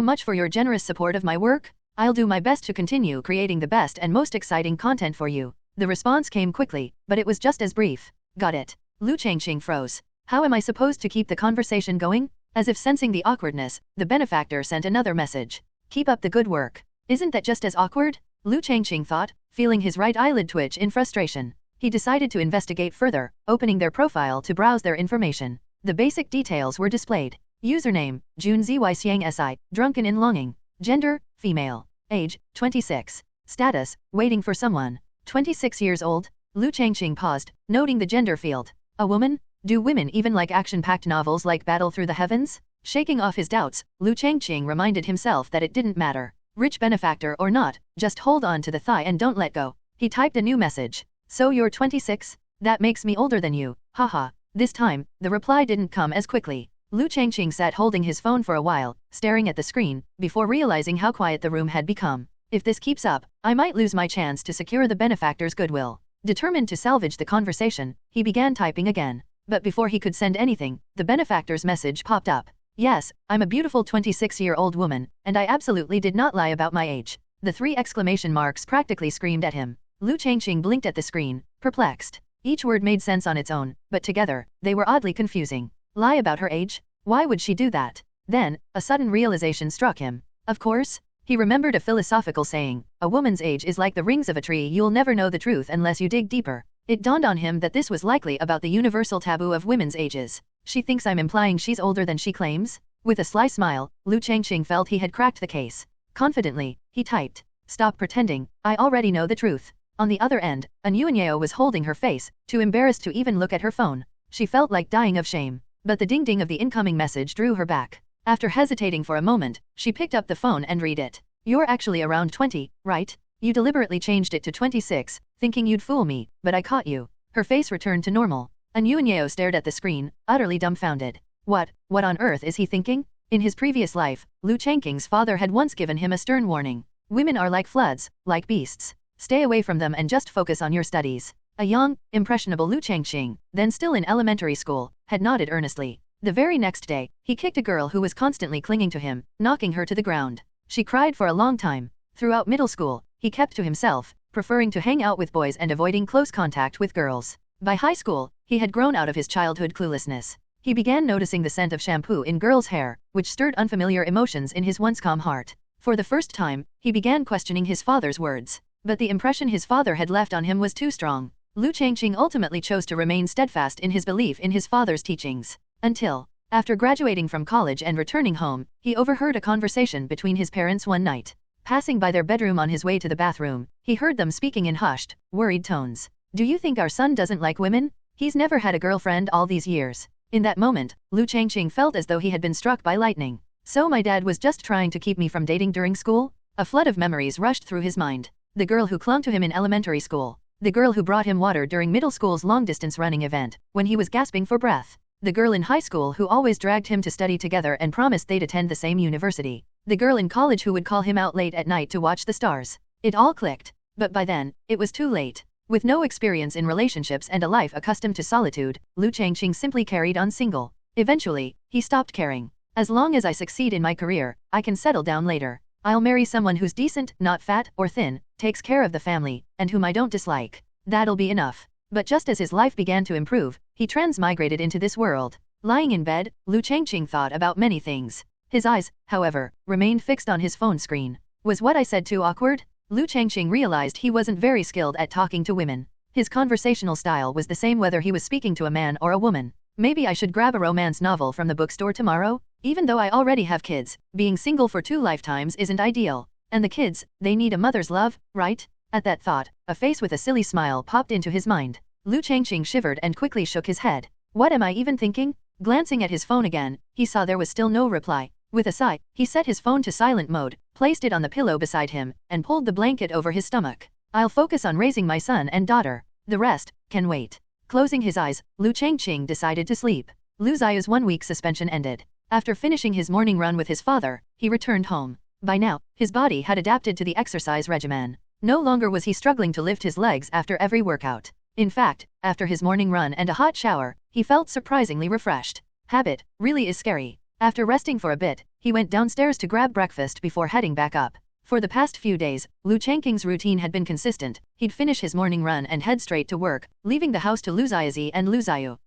A: much for your generous support of my work. I'll do my best to continue creating the best and most exciting content for you. The response came quickly, but it was just as brief. Got it. Liu Changqing froze. How am I supposed to keep the conversation going? As if sensing the awkwardness, the benefactor sent another message. Keep up the good work. Isn't that just as awkward? Liu Changqing thought, feeling his right eyelid twitch in frustration. He decided to investigate further, opening their profile to browse their information. The basic details were displayed. Username, Jun Zy Xiang Si, drunken in longing. Gender, female. Age, 26. Status, waiting for someone. 26 years old. Liu Changqing paused, noting the gender field. A woman? Do women even like action-packed novels like Battle Through the Heavens? Shaking off his doubts, Liu Changqing reminded himself that it didn't matter. Rich benefactor or not, just hold on to the thigh and don't let go. He typed a new message. So you're 26? That makes me older than you, haha. This time, the reply didn't come as quickly. Liu Changqing sat holding his phone for a while, staring at the screen, before realizing how quiet the room had become. If this keeps up, I might lose my chance to secure the benefactor's goodwill. Determined to salvage the conversation, he began typing again. But before he could send anything, the benefactor's message popped up. Yes, I'm a beautiful 26-year-old woman, and I absolutely did not lie about my age. The 3 exclamation marks practically screamed at him. Liu Changqing blinked at the screen, perplexed. Each word made sense on its own, but together, they were oddly confusing. Lie about her age? Why would she do that? Then, a sudden realization struck him. Of course. He remembered a philosophical saying, a woman's age is like the rings of a tree, you'll never know the truth unless you dig deeper. It dawned on him that this was likely about the universal taboo of women's ages. She thinks I'm implying she's older than she claims? With a sly smile, Liu Changqing felt he had cracked the case. Confidently, he typed. Stop pretending, I already know the truth. On the other end, Anyuanyeo was holding her face, too embarrassed to even look at her phone. She felt like dying of shame. But the ding-ding of the incoming message drew her back. After hesitating for a moment, she picked up the phone and read it. You're actually around 20, right? You deliberately changed it to 26, thinking you'd fool me, but I caught you. Her face returned to normal. Anyuanyeo stared at the screen, utterly dumbfounded. What on earth is he thinking? In his previous life, Liu Changqing's father had once given him a stern warning. Women are like floods, like beasts. Stay away from them and just focus on your studies. A young, impressionable Liu Changqing, then still in elementary school, had nodded earnestly. The very next day, he kicked a girl who was constantly clinging to him, knocking her to the ground. She cried for a long time. Throughout middle school, he kept to himself, preferring to hang out with boys and avoiding close contact with girls. By high school, he had grown out of his childhood cluelessness. He began noticing the scent of shampoo in girls' hair, which stirred unfamiliar emotions in his once calm heart. For the first time, he began questioning his father's words. But the impression his father had left on him was too strong. Liu Changqing ultimately chose to remain steadfast in his belief in his father's teachings. Until, after graduating from college and returning home, he overheard a conversation between his parents one night. Passing by their bedroom on his way to the bathroom, he heard them speaking in hushed, worried tones. Do you think our son doesn't like women? He's never had a girlfriend all these years. In that moment, Liu Changqing felt as though he had been struck by lightning. So my dad was just trying to keep me from dating during school? A flood of memories rushed through his mind. The girl who clung to him in elementary school. The girl who brought him water during middle school's long-distance running event, when he was gasping for breath. The girl in high school who always dragged him to study together and promised they'd attend the same university. The girl in college who would call him out late at night to watch the stars. It all clicked. But by then, it was too late. With no experience in relationships and a life accustomed to solitude, Liu Changqing simply carried on single. Eventually, he stopped caring. As long as I succeed in my career, I can settle down later. I'll marry someone who's decent, not fat or thin, takes care of the family, and whom I don't dislike. That'll be enough. But just as his life began to improve, he transmigrated into this world. Lying in bed, Liu Changqing thought about many things. His eyes, however, remained fixed on his phone screen. Was what I said too awkward? Liu Changqing realized he wasn't very skilled at talking to women. His conversational style was the same whether he was speaking to a man or a woman. Maybe I should grab a romance novel from the bookstore tomorrow? Even though I already have kids, being single for 2 lifetimes isn't ideal. And the kids, they need a mother's love, right? At that thought, a face with a silly smile popped into his mind. Liu Changqing shivered and quickly shook his head. What am I even thinking? Glancing at his phone again, he saw there was still no reply. With a sigh, he set his phone to silent mode, placed it on the pillow beside him, and pulled the blanket over his stomach. I'll focus on raising my son and daughter. The rest can wait. Closing his eyes, Liu Changqing decided to sleep. Liu Xiao's 1-week suspension ended. After finishing his morning run with his father, he returned home. By now, his body had adapted to the exercise regimen. No longer was he struggling to lift his legs after every workout. In fact, after his morning run and a hot shower, he felt surprisingly refreshed. Habit really is scary. After resting for a bit, he went downstairs to grab breakfast before heading back up. For the past few days, Liu Changqing's routine had been consistent. He'd finish his morning run and head straight to work, leaving the house to Liu Ziazi and Liu Ziyu.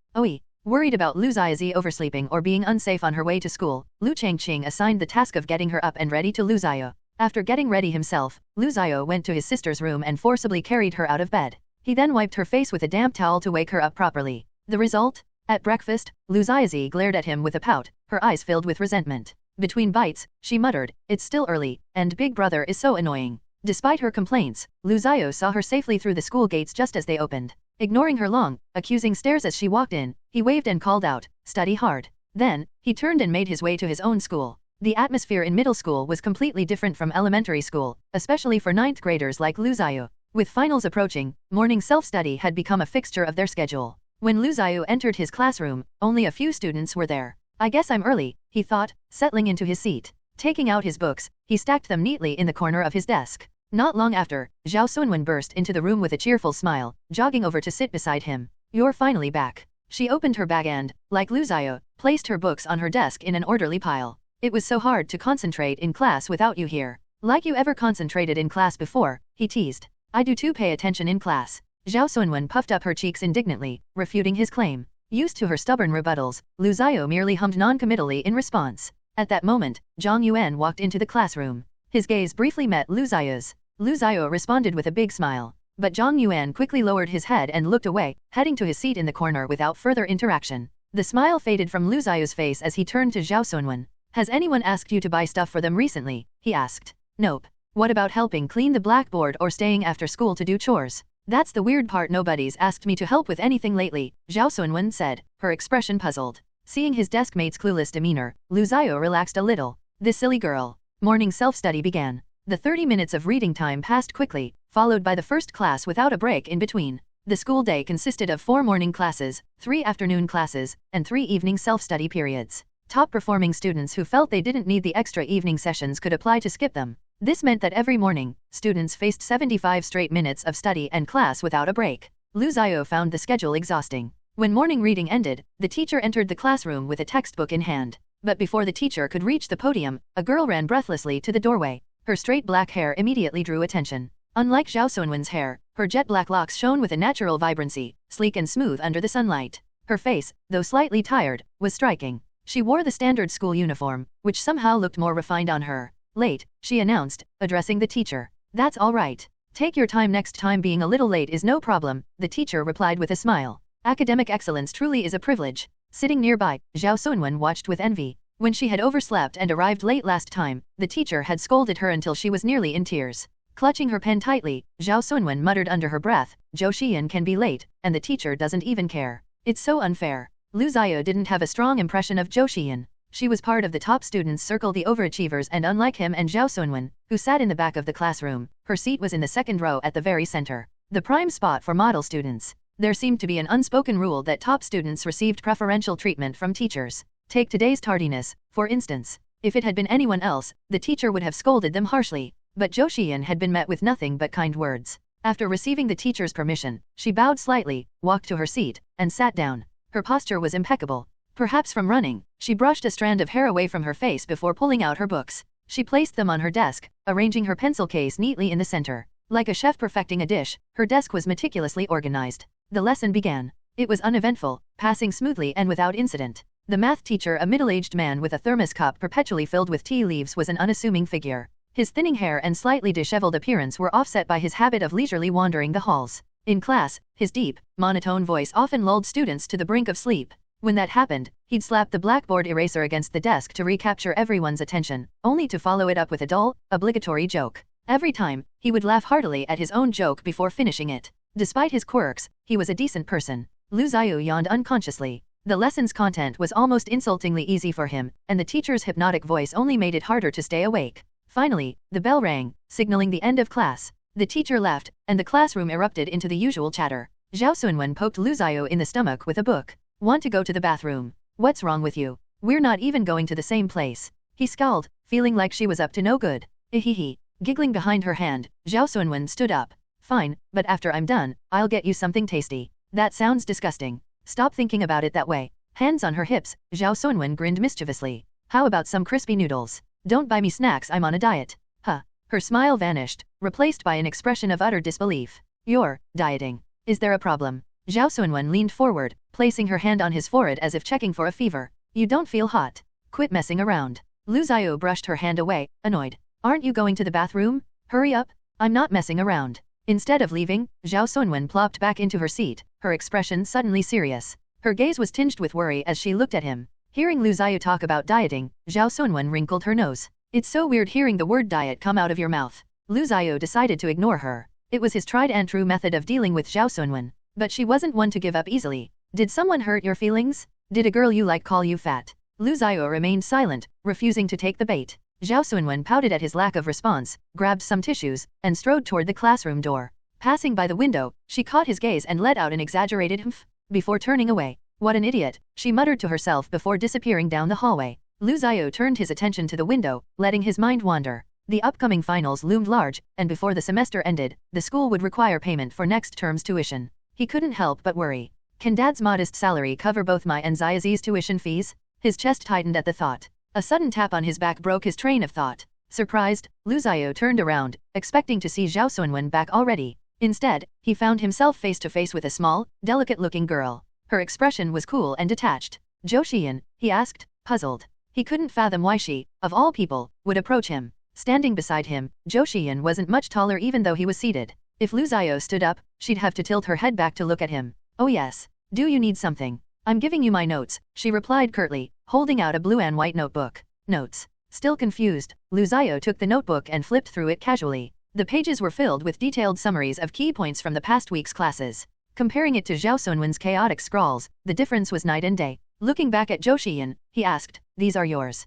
A: Worried about Liu Ziazi oversleeping or being unsafe on her way to school, Liu Changqing assigned the task of getting her up and ready to Liu Ziyu. After getting ready himself, Liu Ziyu went to his sister's room and forcibly carried her out of bed. He then wiped her face with a damp towel to wake her up properly. The result? At breakfast, Liu Ziazi glared at him with a pout, her eyes filled with resentment. Between bites, she muttered, "It's still early, and Big Brother is so annoying." Despite her complaints, Liu Ziyu saw her safely through the school gates just as they opened. Ignoring her long, accusing stares as she walked in, he waved and called out, "Study hard." Then, he turned and made his way to his own school. The atmosphere in middle school was completely different from elementary school, especially for 9th graders like Liu Ziyu. With finals approaching, morning self-study had become a fixture of their schedule. When Liu Ziyu entered his classroom, only a few students were there. "I guess I'm early," he thought, settling into his seat. Taking out his books, he stacked them neatly in the corner of his desk. Not long after, Zhao Sunwen burst into the room with a cheerful smile, jogging over to sit beside him. "You're finally back." She opened her bag and, like Liu Ziyu, placed her books on her desk in an orderly pile. "It was so hard to concentrate in class without you here." "Like you ever concentrated in class before," he teased. "I do too, pay attention in class." Zhao Sunwen puffed up her cheeks indignantly, refuting his claim. Used to her stubborn rebuttals, Liu Ziyu merely hummed non-committally in response. At that moment, Zhang Yuan walked into the classroom. His gaze briefly met Liu Ziyu's. Liu Ziyu responded with a big smile. But Zhang Yuan quickly lowered his head and looked away, heading to his seat in the corner without further interaction. The smile faded from Liu Ziyu's face as he turned to Zhao Sunwen. "Has anyone asked you to buy stuff for them recently?" he asked. "Nope. What about helping clean the blackboard or staying after school to do chores?" "That's the weird part, nobody's asked me to help with anything lately," Zhao Sunwen said, her expression puzzled. Seeing his desk mate's clueless demeanor, Liu Ziyu relaxed a little. "This silly girl." Morning self-study began. The 30 minutes of reading time passed quickly, followed by the first class without a break in between. The school day consisted of 4 morning classes, 3 afternoon classes, and 3 evening self-study periods. Top-performing students who felt they didn't need the extra evening sessions could apply to skip them. This meant that every morning, students faced 75 straight minutes of study and class without a break. Liu Ziyu found the schedule exhausting. When morning reading ended, the teacher entered the classroom with a textbook in hand. But before the teacher could reach the podium, a girl ran breathlessly to the doorway. Her straight black hair immediately drew attention. Unlike Zhao Sunwen's hair, her jet black locks shone with a natural vibrancy, sleek and smooth under the sunlight. Her face, though slightly tired, was striking. She wore the standard school uniform, which somehow looked more refined on her. "Late," she announced, addressing the teacher. "That's all right. Take your time next time, being a little late is no problem," the teacher replied with a smile. Academic excellence truly is a privilege. Sitting nearby, Zhao Sunwen watched with envy. When she had overslept and arrived late last time, the teacher had scolded her until she was nearly in tears. Clutching her pen tightly, Zhao Sunwen muttered under her breath, "Zhou Xian can be late, and the teacher doesn't even care. It's so unfair." Liu Ziyu didn't have a strong impression of Zhou Xian. She was part of the top students circle, the overachievers, and unlike him and Zhao Sunwen, who sat in the back of the classroom, her seat was in the second row at the very center. The prime spot for model students. There seemed to be an unspoken rule that top students received preferential treatment from teachers. Take today's tardiness, for instance. If it had been anyone else, the teacher would have scolded them harshly. But Zhou Xian had been met with nothing but kind words. After receiving the teacher's permission, she bowed slightly, walked to her seat, and sat down. Her posture was impeccable. Perhaps from running, she brushed a strand of hair away from her face before pulling out her books. She placed them on her desk, arranging her pencil case neatly in the center. Like a chef perfecting a dish, her desk was meticulously organized. The lesson began. It was uneventful, passing smoothly and without incident. The math teacher, a middle-aged man with a thermos cup perpetually filled with tea leaves, was an unassuming figure. His thinning hair and slightly disheveled appearance were offset by his habit of leisurely wandering the halls. In class, his deep, monotone voice often lulled students to the brink of sleep. When that happened, he'd slap the blackboard eraser against the desk to recapture everyone's attention, only to follow it up with a dull, obligatory joke. Every time, he would laugh heartily at his own joke before finishing it. Despite his quirks, he was a decent person. Liu Ziyu yawned unconsciously. The lesson's content was almost insultingly easy for him, and the teacher's hypnotic voice only made it harder to stay awake. Finally, the bell rang, signaling the end of class. The teacher left, and the classroom erupted into the usual chatter. Zhao Sunwen poked Liu Ziyu in the stomach with a book. "Want to go to the bathroom? What's wrong with you? We're not even going to the same place." He scowled, feeling like she was up to no good. "Ehehe." Giggling behind her hand, Zhao Sunwen stood up. Fine, but after I'm done, I'll get you something tasty. That sounds disgusting. Stop thinking about it that way. Hands on her hips, Zhao Sunwen grinned mischievously. How about some crispy noodles? Don't buy me snacks, I'm on a diet. Huh. Her smile vanished, replaced by an expression of utter disbelief. You're dieting. Is there a problem? Zhao Sunwen leaned forward, placing her hand on his forehead as if checking for a fever. You don't feel hot. Quit messing around. Lu Xiao brushed her hand away, annoyed. Aren't you going to the bathroom? Hurry up. I'm not messing around. Instead of leaving, Zhao Sunwen plopped back into her seat, her expression suddenly serious. Her gaze was tinged with worry as she looked at him. Hearing Lu Xiao talk about dieting, Zhao Sunwen wrinkled her nose. It's so weird hearing the word diet come out of your mouth. Lu Xiao decided to ignore her. It was his tried and true method of dealing with Zhao Sunwen. But she wasn't one to give up easily. Did someone hurt your feelings? Did a girl you like call you fat? Lu Xiao remained silent, refusing to take the bait. Zhao Sunwen pouted at his lack of response, grabbed some tissues, and strode toward the classroom door. Passing by the window, she caught his gaze and let out an exaggerated humph. Before turning away. What an idiot, she muttered to herself before disappearing down the hallway. Lu Xiao turned his attention to the window, letting his mind wander. The upcoming finals loomed large, and before the semester ended, the school would require payment for next term's tuition. He couldn't help but worry. Can Dad's modest salary cover both my and Xiaozi's tuition fees? His chest tightened at the thought. A sudden tap on his back broke his train of thought. Surprised, Lu Xiao turned around, expecting to see Zhao Sunwen back already. Instead, he found himself face to face with a small, delicate-looking girl. Her expression was cool and detached. Zhou Xian, he asked, puzzled. He couldn't fathom why she, of all people, would approach him. Standing beside him, Zhou Xian wasn't much taller even though he was seated. If Lu Xiao stood up, she'd have to tilt her head back to look at him. Oh yes. Do you need something? I'm giving you my notes, she replied curtly, holding out a blue and white notebook. Notes. Still confused, Lu Xiao took the notebook and flipped through it casually. The pages were filled with detailed summaries of key points from the past week's classes. Comparing it to Zhao Sunwen's chaotic scrawls, the difference was night and day. Looking back at Zhou Xian, he asked, these are yours.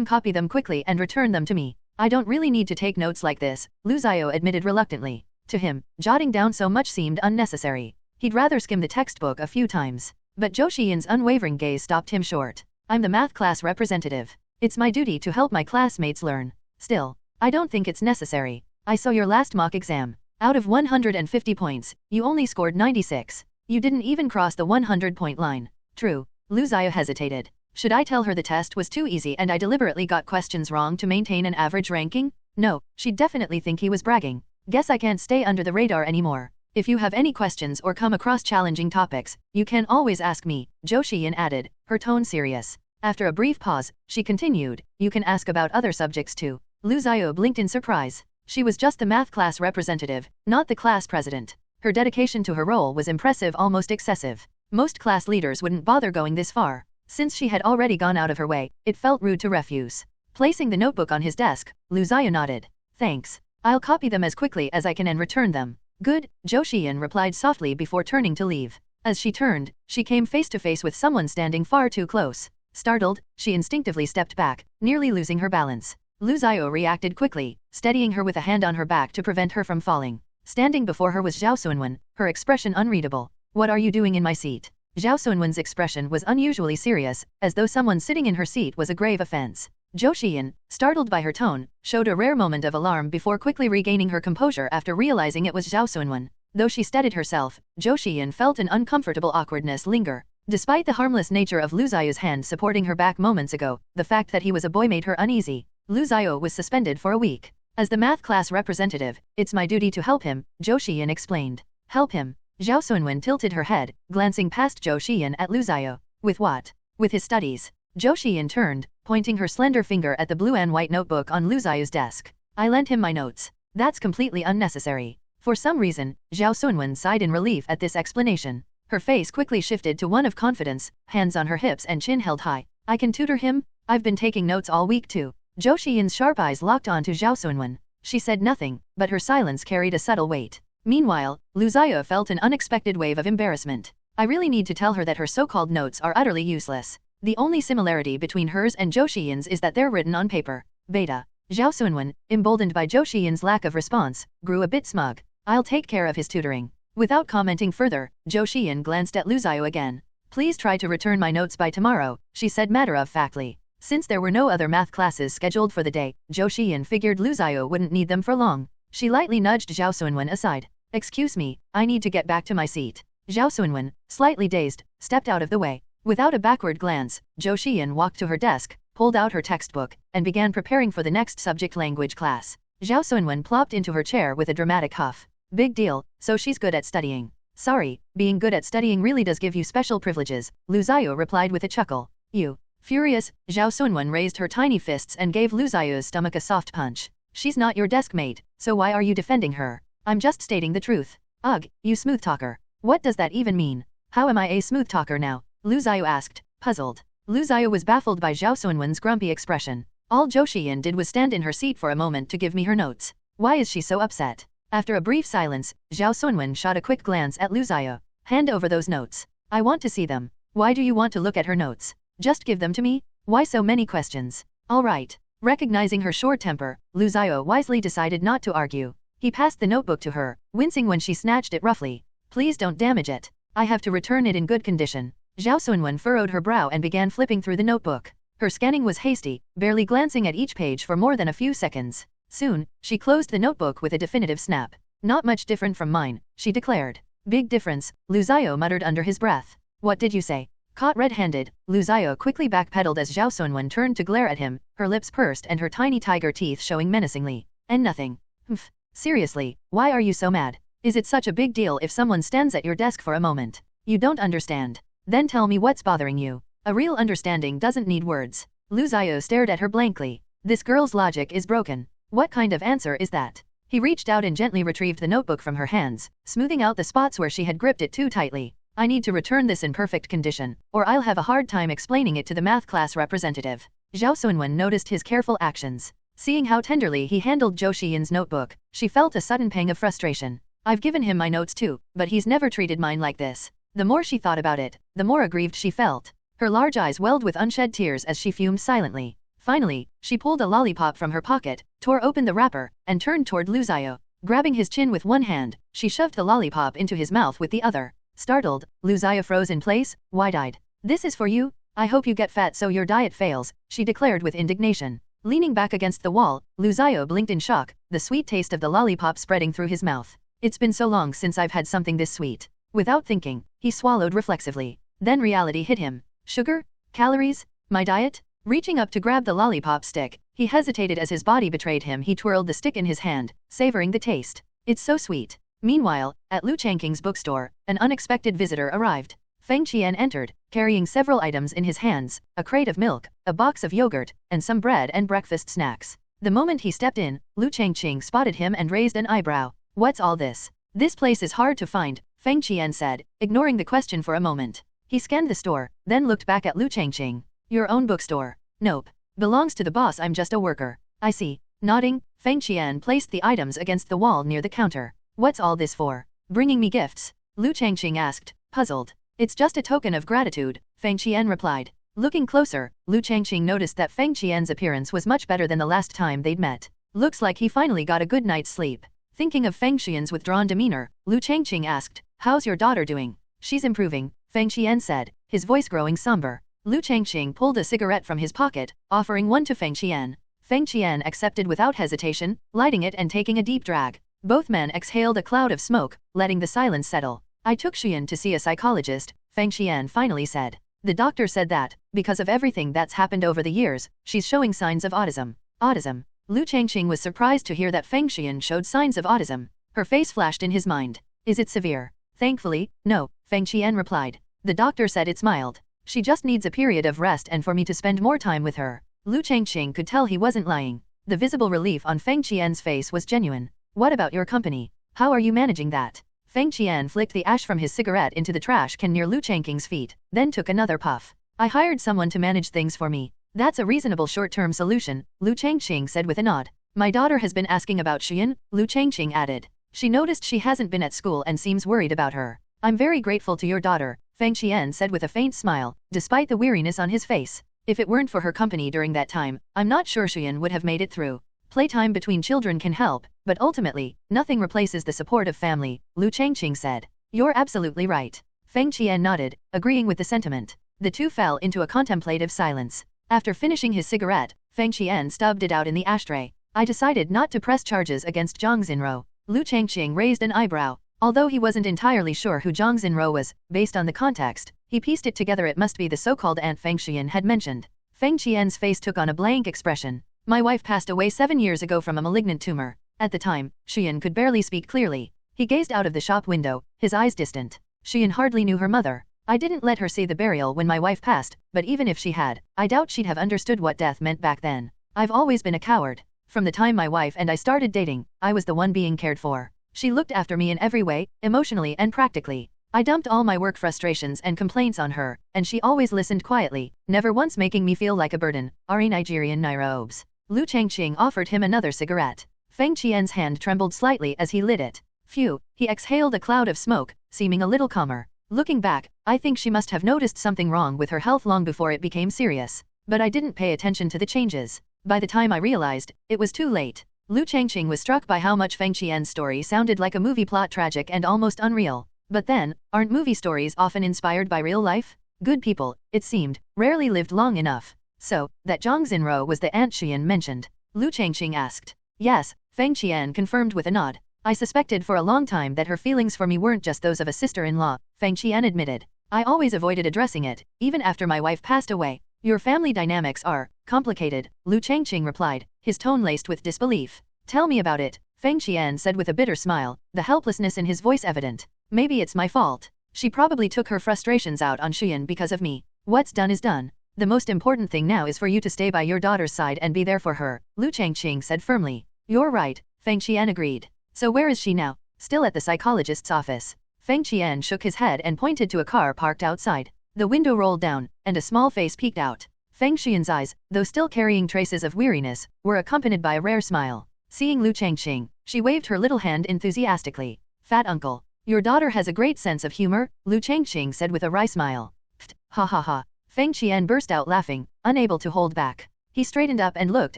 A: Copy them quickly and return them to me. I don't really need to take notes like this, Lu Xiao admitted reluctantly. To him, jotting down so much seemed unnecessary. He'd rather skim the textbook a few times. But Zhou Xian's unwavering gaze stopped him short. I'm the math class representative. It's my duty to help my classmates learn. Still, I don't think it's necessary. I saw your last mock exam. Out of 150 points, you only scored 96. You didn't even cross the 100-point line. True. Lu Xiao hesitated. Should I tell her the test was too easy and I deliberately got questions wrong to maintain an average ranking? No, she'd definitely think he was bragging. Guess I can't stay under the radar anymore. If you have any questions or come across challenging topics, you can always ask me, Zhou Xian added, her tone serious. After a brief pause, she continued, you can ask about other subjects too. Lu Xiao blinked in surprise. She was just the math class representative, not the class president. Her dedication to her role was impressive, almost excessive. Most class leaders wouldn't bother going this far. Since she had already gone out of her way, it felt rude to refuse. Placing the notebook on his desk, Lu Xiao nodded. Thanks. I'll copy them as quickly as I can and return them. Good, Zhou Xian replied softly before turning to leave. As she turned, she came face to face with someone standing far too close. Startled, she instinctively stepped back, nearly losing her balance. Lu Xiao reacted quickly, steadying her with a hand on her back to prevent her from falling. Standing before her was Zhao Sunwen, her expression unreadable. What are you doing in my seat? Zhao Sunwen's expression was unusually serious, as though someone sitting in her seat was a grave offense. Zhou Xian, startled by her tone, showed a rare moment of alarm before quickly regaining her composure after realizing it was Zhao Sunwen. Though she steadied herself, Zhou Xian felt an uncomfortable awkwardness linger. Despite the harmless nature of Lu Xiao's hand supporting her back moments ago, the fact that he was a boy made her uneasy. Lu Xiao was suspended for a week. As the math class representative, it's my duty to help him, Zhou Xian explained. Help him? Zhao Sunwen tilted her head, glancing past Zhou Xian at Lu Xiao. With what? With his studies. Zhou Xian turned, pointing her slender finger at the blue and white notebook on Lu Xiao's desk. I lent him my notes. That's completely unnecessary. For some reason, Zhao Sunwen sighed in relief at this explanation. Her face quickly shifted to one of confidence, hands on her hips and chin held high. I can tutor him? I've been taking notes all week too. Zhou Xian's sharp eyes locked onto Zhao Sunwen. She said nothing, but her silence carried a subtle weight. Meanwhile, Lu Xiao felt an unexpected wave of embarrassment. I really need to tell her that her so-called notes are utterly useless. The only similarity between hers and Zhou Xian's is that they're written on paper. Beta. Zhao Sunwen, emboldened by Zhou Xian's lack of response, grew a bit smug. I'll take care of his tutoring. Without commenting further, Zhou Xian glanced at Lu Xiao again. Please try to return my notes by tomorrow, she said matter-of-factly. Since there were no other math classes scheduled for the day, Zhou Xiyan figured Lu Xiao wouldn't need them for long. She lightly nudged Zhao Sunwen aside. Excuse me, I need to get back to my seat. Zhao Sunwen, slightly dazed, stepped out of the way. Without a backward glance, Zhou Xiyan walked to her desk, pulled out her textbook, and began preparing for the next subject language class. Zhao Sunwen plopped into her chair with a dramatic huff. Big deal, so she's good at studying. Sorry, being good at studying really does give you special privileges, Lu Xiao replied with a chuckle. You. Furious, Zhao Sunwen raised her tiny fists and gave Lu Xiao's stomach a soft punch. She's not your desk mate, so why are you defending her? I'm just stating the truth. Ugh, you smooth talker. What does that even mean? How am I a smooth talker now? Lu Xiao asked, puzzled. Lu Xiao was baffled by Zhao Sunwen's grumpy expression. All Zhou Xiyan did was stand in her seat for a moment to give me her notes. Why is she so upset? After a brief silence, Zhao Sunwen shot a quick glance at Lu Xiao. Hand over those notes. I want to see them. Why do you want to look at her notes? Just give them to me? Why so many questions? All right. Recognizing her short temper, Lu Xiao wisely decided not to argue. He passed the notebook to her, wincing when she snatched it roughly. Please don't damage it. I have to return it in good condition. Zhao Sunwen furrowed her brow and began flipping through the notebook. Her scanning was hasty, barely glancing at each page for more than a few seconds. Soon, she closed the notebook with a definitive snap. Not much different from mine, she declared. Big difference, Lu Xiao muttered under his breath. What did you say? Caught red-handed, Lu Xiao quickly backpedaled as Zhao Sunwen turned to glare at him, her lips pursed and her tiny tiger teeth showing menacingly. And nothing. Humph. Seriously, why are you so mad? Is it such a big deal if someone stands at your desk for a moment? You don't understand. Then tell me what's bothering you. A real understanding doesn't need words. Lu Xiao stared at her blankly. This girl's logic is broken. What kind of answer is that? He reached out and gently retrieved the notebook from her hands, smoothing out the spots where she had gripped it too tightly. I need to return this in perfect condition, or I'll have a hard time explaining it to the math class representative. Zhao Sunwen noticed his careful actions. Seeing how tenderly he handled Zhou Xiyan's notebook, she felt a sudden pang of frustration. I've given him my notes too, but he's never treated mine like this. The more she thought about it, the more aggrieved she felt. Her large eyes welled with unshed tears as she fumed silently. Finally, she pulled a lollipop from her pocket, tore open the wrapper, and turned toward Lu Xiao. Grabbing his chin with one hand, she shoved the lollipop into his mouth with the other. Startled, Lu Xiao froze in place, wide-eyed. This is for you? I hope you get fat so your diet fails, she declared with indignation. Leaning back against the wall, Lu Xiao blinked in shock, the sweet taste of the lollipop spreading through his mouth. It's been so long since I've had something this sweet. Without thinking, he swallowed reflexively. Then reality hit him. Sugar? Calories? My diet? Reaching up to grab the lollipop stick, he hesitated as his body betrayed him. He twirled the stick in his hand, savoring the taste. It's so sweet. Meanwhile, at Liu Changqing's bookstore, an unexpected visitor arrived. Feng Qian entered, carrying several items in his hands, a crate of milk, a box of yogurt, and some bread and breakfast snacks. The moment he stepped in, Liu Changqing spotted him and raised an eyebrow. What's all this? This place is hard to find, Feng Qian said, ignoring the question for a moment. He scanned the store, then looked back at Liu Changqing. Your own bookstore? Nope. Belongs to the boss. I'm just a worker. I see. Nodding, Feng Qian placed the items against the wall near the counter. What's all this for? Bringing me gifts? Liu Changqing asked, puzzled. It's just a token of gratitude, Feng Qian replied. Looking closer, Liu Changqing noticed that Feng Qian's appearance was much better than the last time they'd met. Looks like he finally got a good night's sleep. Thinking of Feng Qian's withdrawn demeanor, Liu Changqing asked, how's your daughter doing? She's improving, Feng Qian said, his voice growing somber. Liu Changqing pulled a cigarette from his pocket, offering one to Feng Qian. Feng Qian accepted without hesitation, lighting it and taking a deep drag. Both men exhaled a cloud of smoke, letting the silence settle. I took Xian to see a psychologist, Feng Qian finally said. The doctor said that, because of everything that's happened over the years, she's showing signs of autism. Autism? Liu Changqing was surprised to hear that Feng Qian showed signs of autism. Her face flashed in his mind. Is it severe? Thankfully, no, Feng Qian replied. The doctor said it's mild. She just needs a period of rest and for me to spend more time with her. Liu Changqing could tell he wasn't lying. The visible relief on Feng Qian's face was genuine. What about your company? How are you managing that? Feng Qian flicked the ash from his cigarette into the trash can near Liu Changqing's feet, then took another puff. I hired someone to manage things for me. That's a reasonable short-term solution, Liu Changqing said with a nod. My daughter has been asking about Xian, Liu Changqing added. She noticed she hasn't been at school and seems worried about her. I'm very grateful to your daughter, Feng Qian said with a faint smile, despite the weariness on his face. If it weren't for her company during that time, I'm not sure Xian would have made it through. Playtime between children can help, but ultimately, nothing replaces the support of family, Liu Changqing said. You're absolutely right. Feng Qian nodded, agreeing with the sentiment. The two fell into a contemplative silence. After finishing his cigarette, Feng Qian stubbed it out in the ashtray. I decided not to press charges against Zhang Xinruo. Liu Changqing raised an eyebrow. Although he wasn't entirely sure who Zhang Xinruo was, based on the context, he pieced it together it must be the so-called aunt Feng Qian had mentioned. Feng Qian's face took on a blank expression. My wife passed away 7 years ago from a malignant tumor. At the time, Qian could barely speak clearly. He gazed out of the shop window, his eyes distant. Qian hardly knew her mother. I didn't let her see the burial when my wife passed, but even if she had, I doubt she'd have understood what death meant back then. I've always been a coward. From the time my wife and I started dating, I was the one being cared for. She looked after me in every way, emotionally and practically. I dumped all my work frustrations and complaints on her, and she always listened quietly, never once making me feel like a burden. Ari Nigerian Naira. Liu Changqing offered him another cigarette. Feng Qian's hand trembled slightly as he lit it. Phew, he exhaled a cloud of smoke, seeming a little calmer. Looking back, I think she must have noticed something wrong with her health long before it became serious. But I didn't pay attention to the changes. By the time I realized, it was too late. Liu Changqing was struck by how much Feng Qian's story sounded like a movie plot, tragic and almost unreal. But then, aren't movie stories often inspired by real life? Good people, it seemed, rarely lived long enough. So, that Zhang Xinruo was the aunt Qian mentioned? Liu Changqing asked. Yes, Feng Qian confirmed with a nod. I suspected for a long time that her feelings for me weren't just those of a sister-in-law, Feng Qian admitted. I always avoided addressing it, even after my wife passed away. Your family dynamics are complicated, Liu Changqing replied, his tone laced with disbelief. Tell me about it, Feng Qian said with a bitter smile, the helplessness in his voice evident. Maybe it's my fault. She probably took her frustrations out on Qian because of me. What's done is done. The most important thing now is for you to stay by your daughter's side and be there for her, Liu Changqing said firmly. You're right, Feng Qian agreed. So where is she now? Still at the psychologist's office. Feng Qian shook his head and pointed to a car parked outside. The window rolled down, and a small face peeked out. Feng Qian's eyes, though still carrying traces of weariness, were accompanied by a rare smile. Seeing Liu Changqing, she waved her little hand enthusiastically. Fat uncle. Your daughter has a great sense of humor, Liu Changqing said with a wry smile. Pfft, ha ha ha. Feng Qian burst out laughing, unable to hold back. He straightened up and looked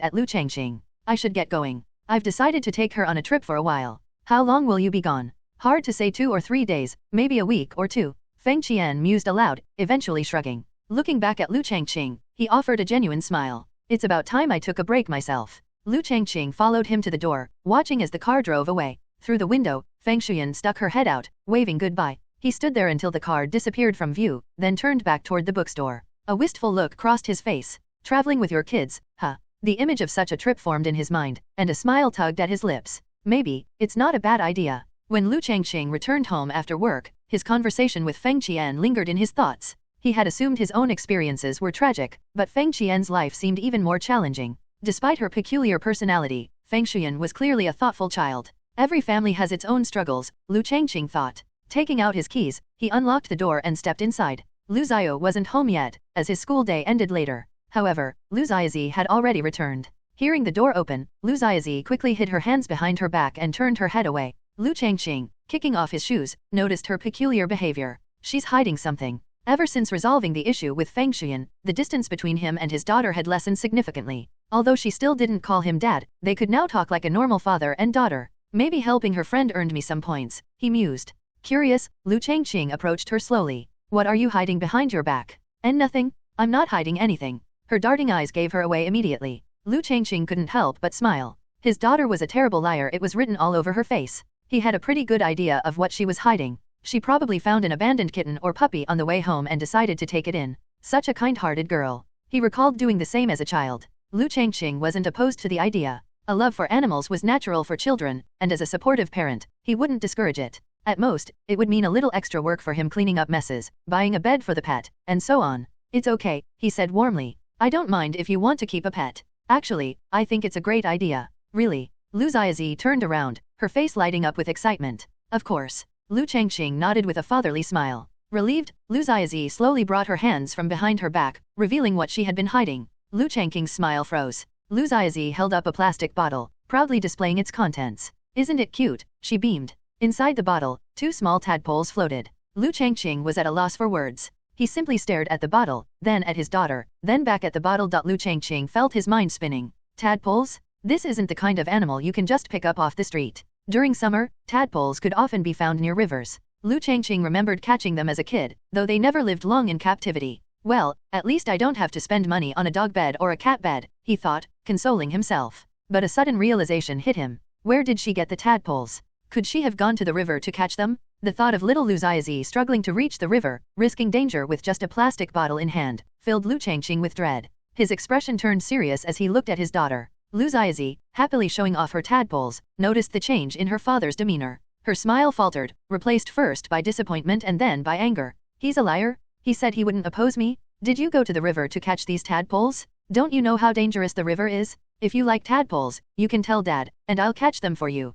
A: at Liu Changqing. I should get going. I've decided to take her on a trip for a while. How long will you be gone? Hard to say, 2 or 3 days, maybe a week or 2. Feng Qian mused aloud, eventually shrugging. Looking back at Liu Changqing, he offered a genuine smile. It's about time I took a break myself. Liu Changqing followed him to the door, watching as the car drove away. Through the window, Feng Qian stuck her head out, waving goodbye. He stood there until the car disappeared from view, then turned back toward the bookstore. A wistful look crossed his face. Traveling with your kids, huh? The image of such a trip formed in his mind, and a smile tugged at his lips. Maybe, it's not a bad idea. When Liu Changqing returned home after work, his conversation with Feng Qian lingered in his thoughts. He had assumed his own experiences were tragic, but Feng Qian's life seemed even more challenging. Despite her peculiar personality, Feng Qian was clearly a thoughtful child. Every family has its own struggles, Liu Changqing thought. Taking out his keys, he unlocked the door and stepped inside. Liu Xiao wasn't home yet, as his school day ended later. However, Liu Xiaozi had already returned. Hearing the door open, Liu Xiaozi quickly hid her hands behind her back and turned her head away. Liu Changqing, kicking off his shoes, noticed her peculiar behavior. She's hiding something. Ever since resolving the issue with Feng Qian, the distance between him and his daughter had lessened significantly. Although she still didn't call him dad, they could now talk like a normal father and daughter. Maybe helping her friend earned me some points, he mused. Curious, Liu Changqing approached her slowly. What are you hiding behind your back? And nothing? I'm not hiding anything. Her darting eyes gave her away immediately. Liu Changqing couldn't help but smile. His daughter was a terrible liar, it was written all over her face. He had a pretty good idea of what she was hiding. She probably found an abandoned kitten or puppy on the way home and decided to take it in. Such a kind-hearted girl. He recalled doing the same as a child. Liu Changqing wasn't opposed to the idea. A love for animals was natural for children, and as a supportive parent, he wouldn't discourage it. At most, it would mean a little extra work for him cleaning up messes, buying a bed for the pet, and so on. It's okay, he said warmly. I don't mind if you want to keep a pet. Actually, I think it's a great idea. Really? Liu Xiaozi turned around, her face lighting up with excitement. Of course. Liu Changqing nodded with a fatherly smile. Relieved, Liu Xiaozi slowly brought her hands from behind her back, revealing what she had been hiding. Liu Changqing's smile froze. Liu Xiaozi held up a plastic bottle, proudly displaying its contents. Isn't it cute? She beamed. Inside the bottle, 2 small tadpoles floated. Liu Changqing was at a loss for words. He simply stared at the bottle, then at his daughter, then back at the bottle. Liu Changqing felt his mind spinning. Tadpoles? This isn't the kind of animal you can just pick up off the street. During summer, tadpoles could often be found near rivers. Liu Changqing remembered catching them as a kid, though they never lived long in captivity. Well, at least I don't have to spend money on a dog bed or a cat bed, he thought, consoling himself. But a sudden realization hit him. Where did she get the tadpoles? Could she have gone to the river to catch them? The thought of little Liu Changqing struggling to reach the river, risking danger with just a plastic bottle in hand, filled Liu Changqing with dread. His expression turned serious as he looked at his daughter. Liu Changqing, happily showing off her tadpoles, noticed the change in her father's demeanor. Her smile faltered, replaced first by disappointment and then by anger. He's a liar? He said he wouldn't oppose me? Did you go to the river to catch these tadpoles? Don't you know how dangerous the river is? If you like tadpoles, you can tell Dad, and I'll catch them for you.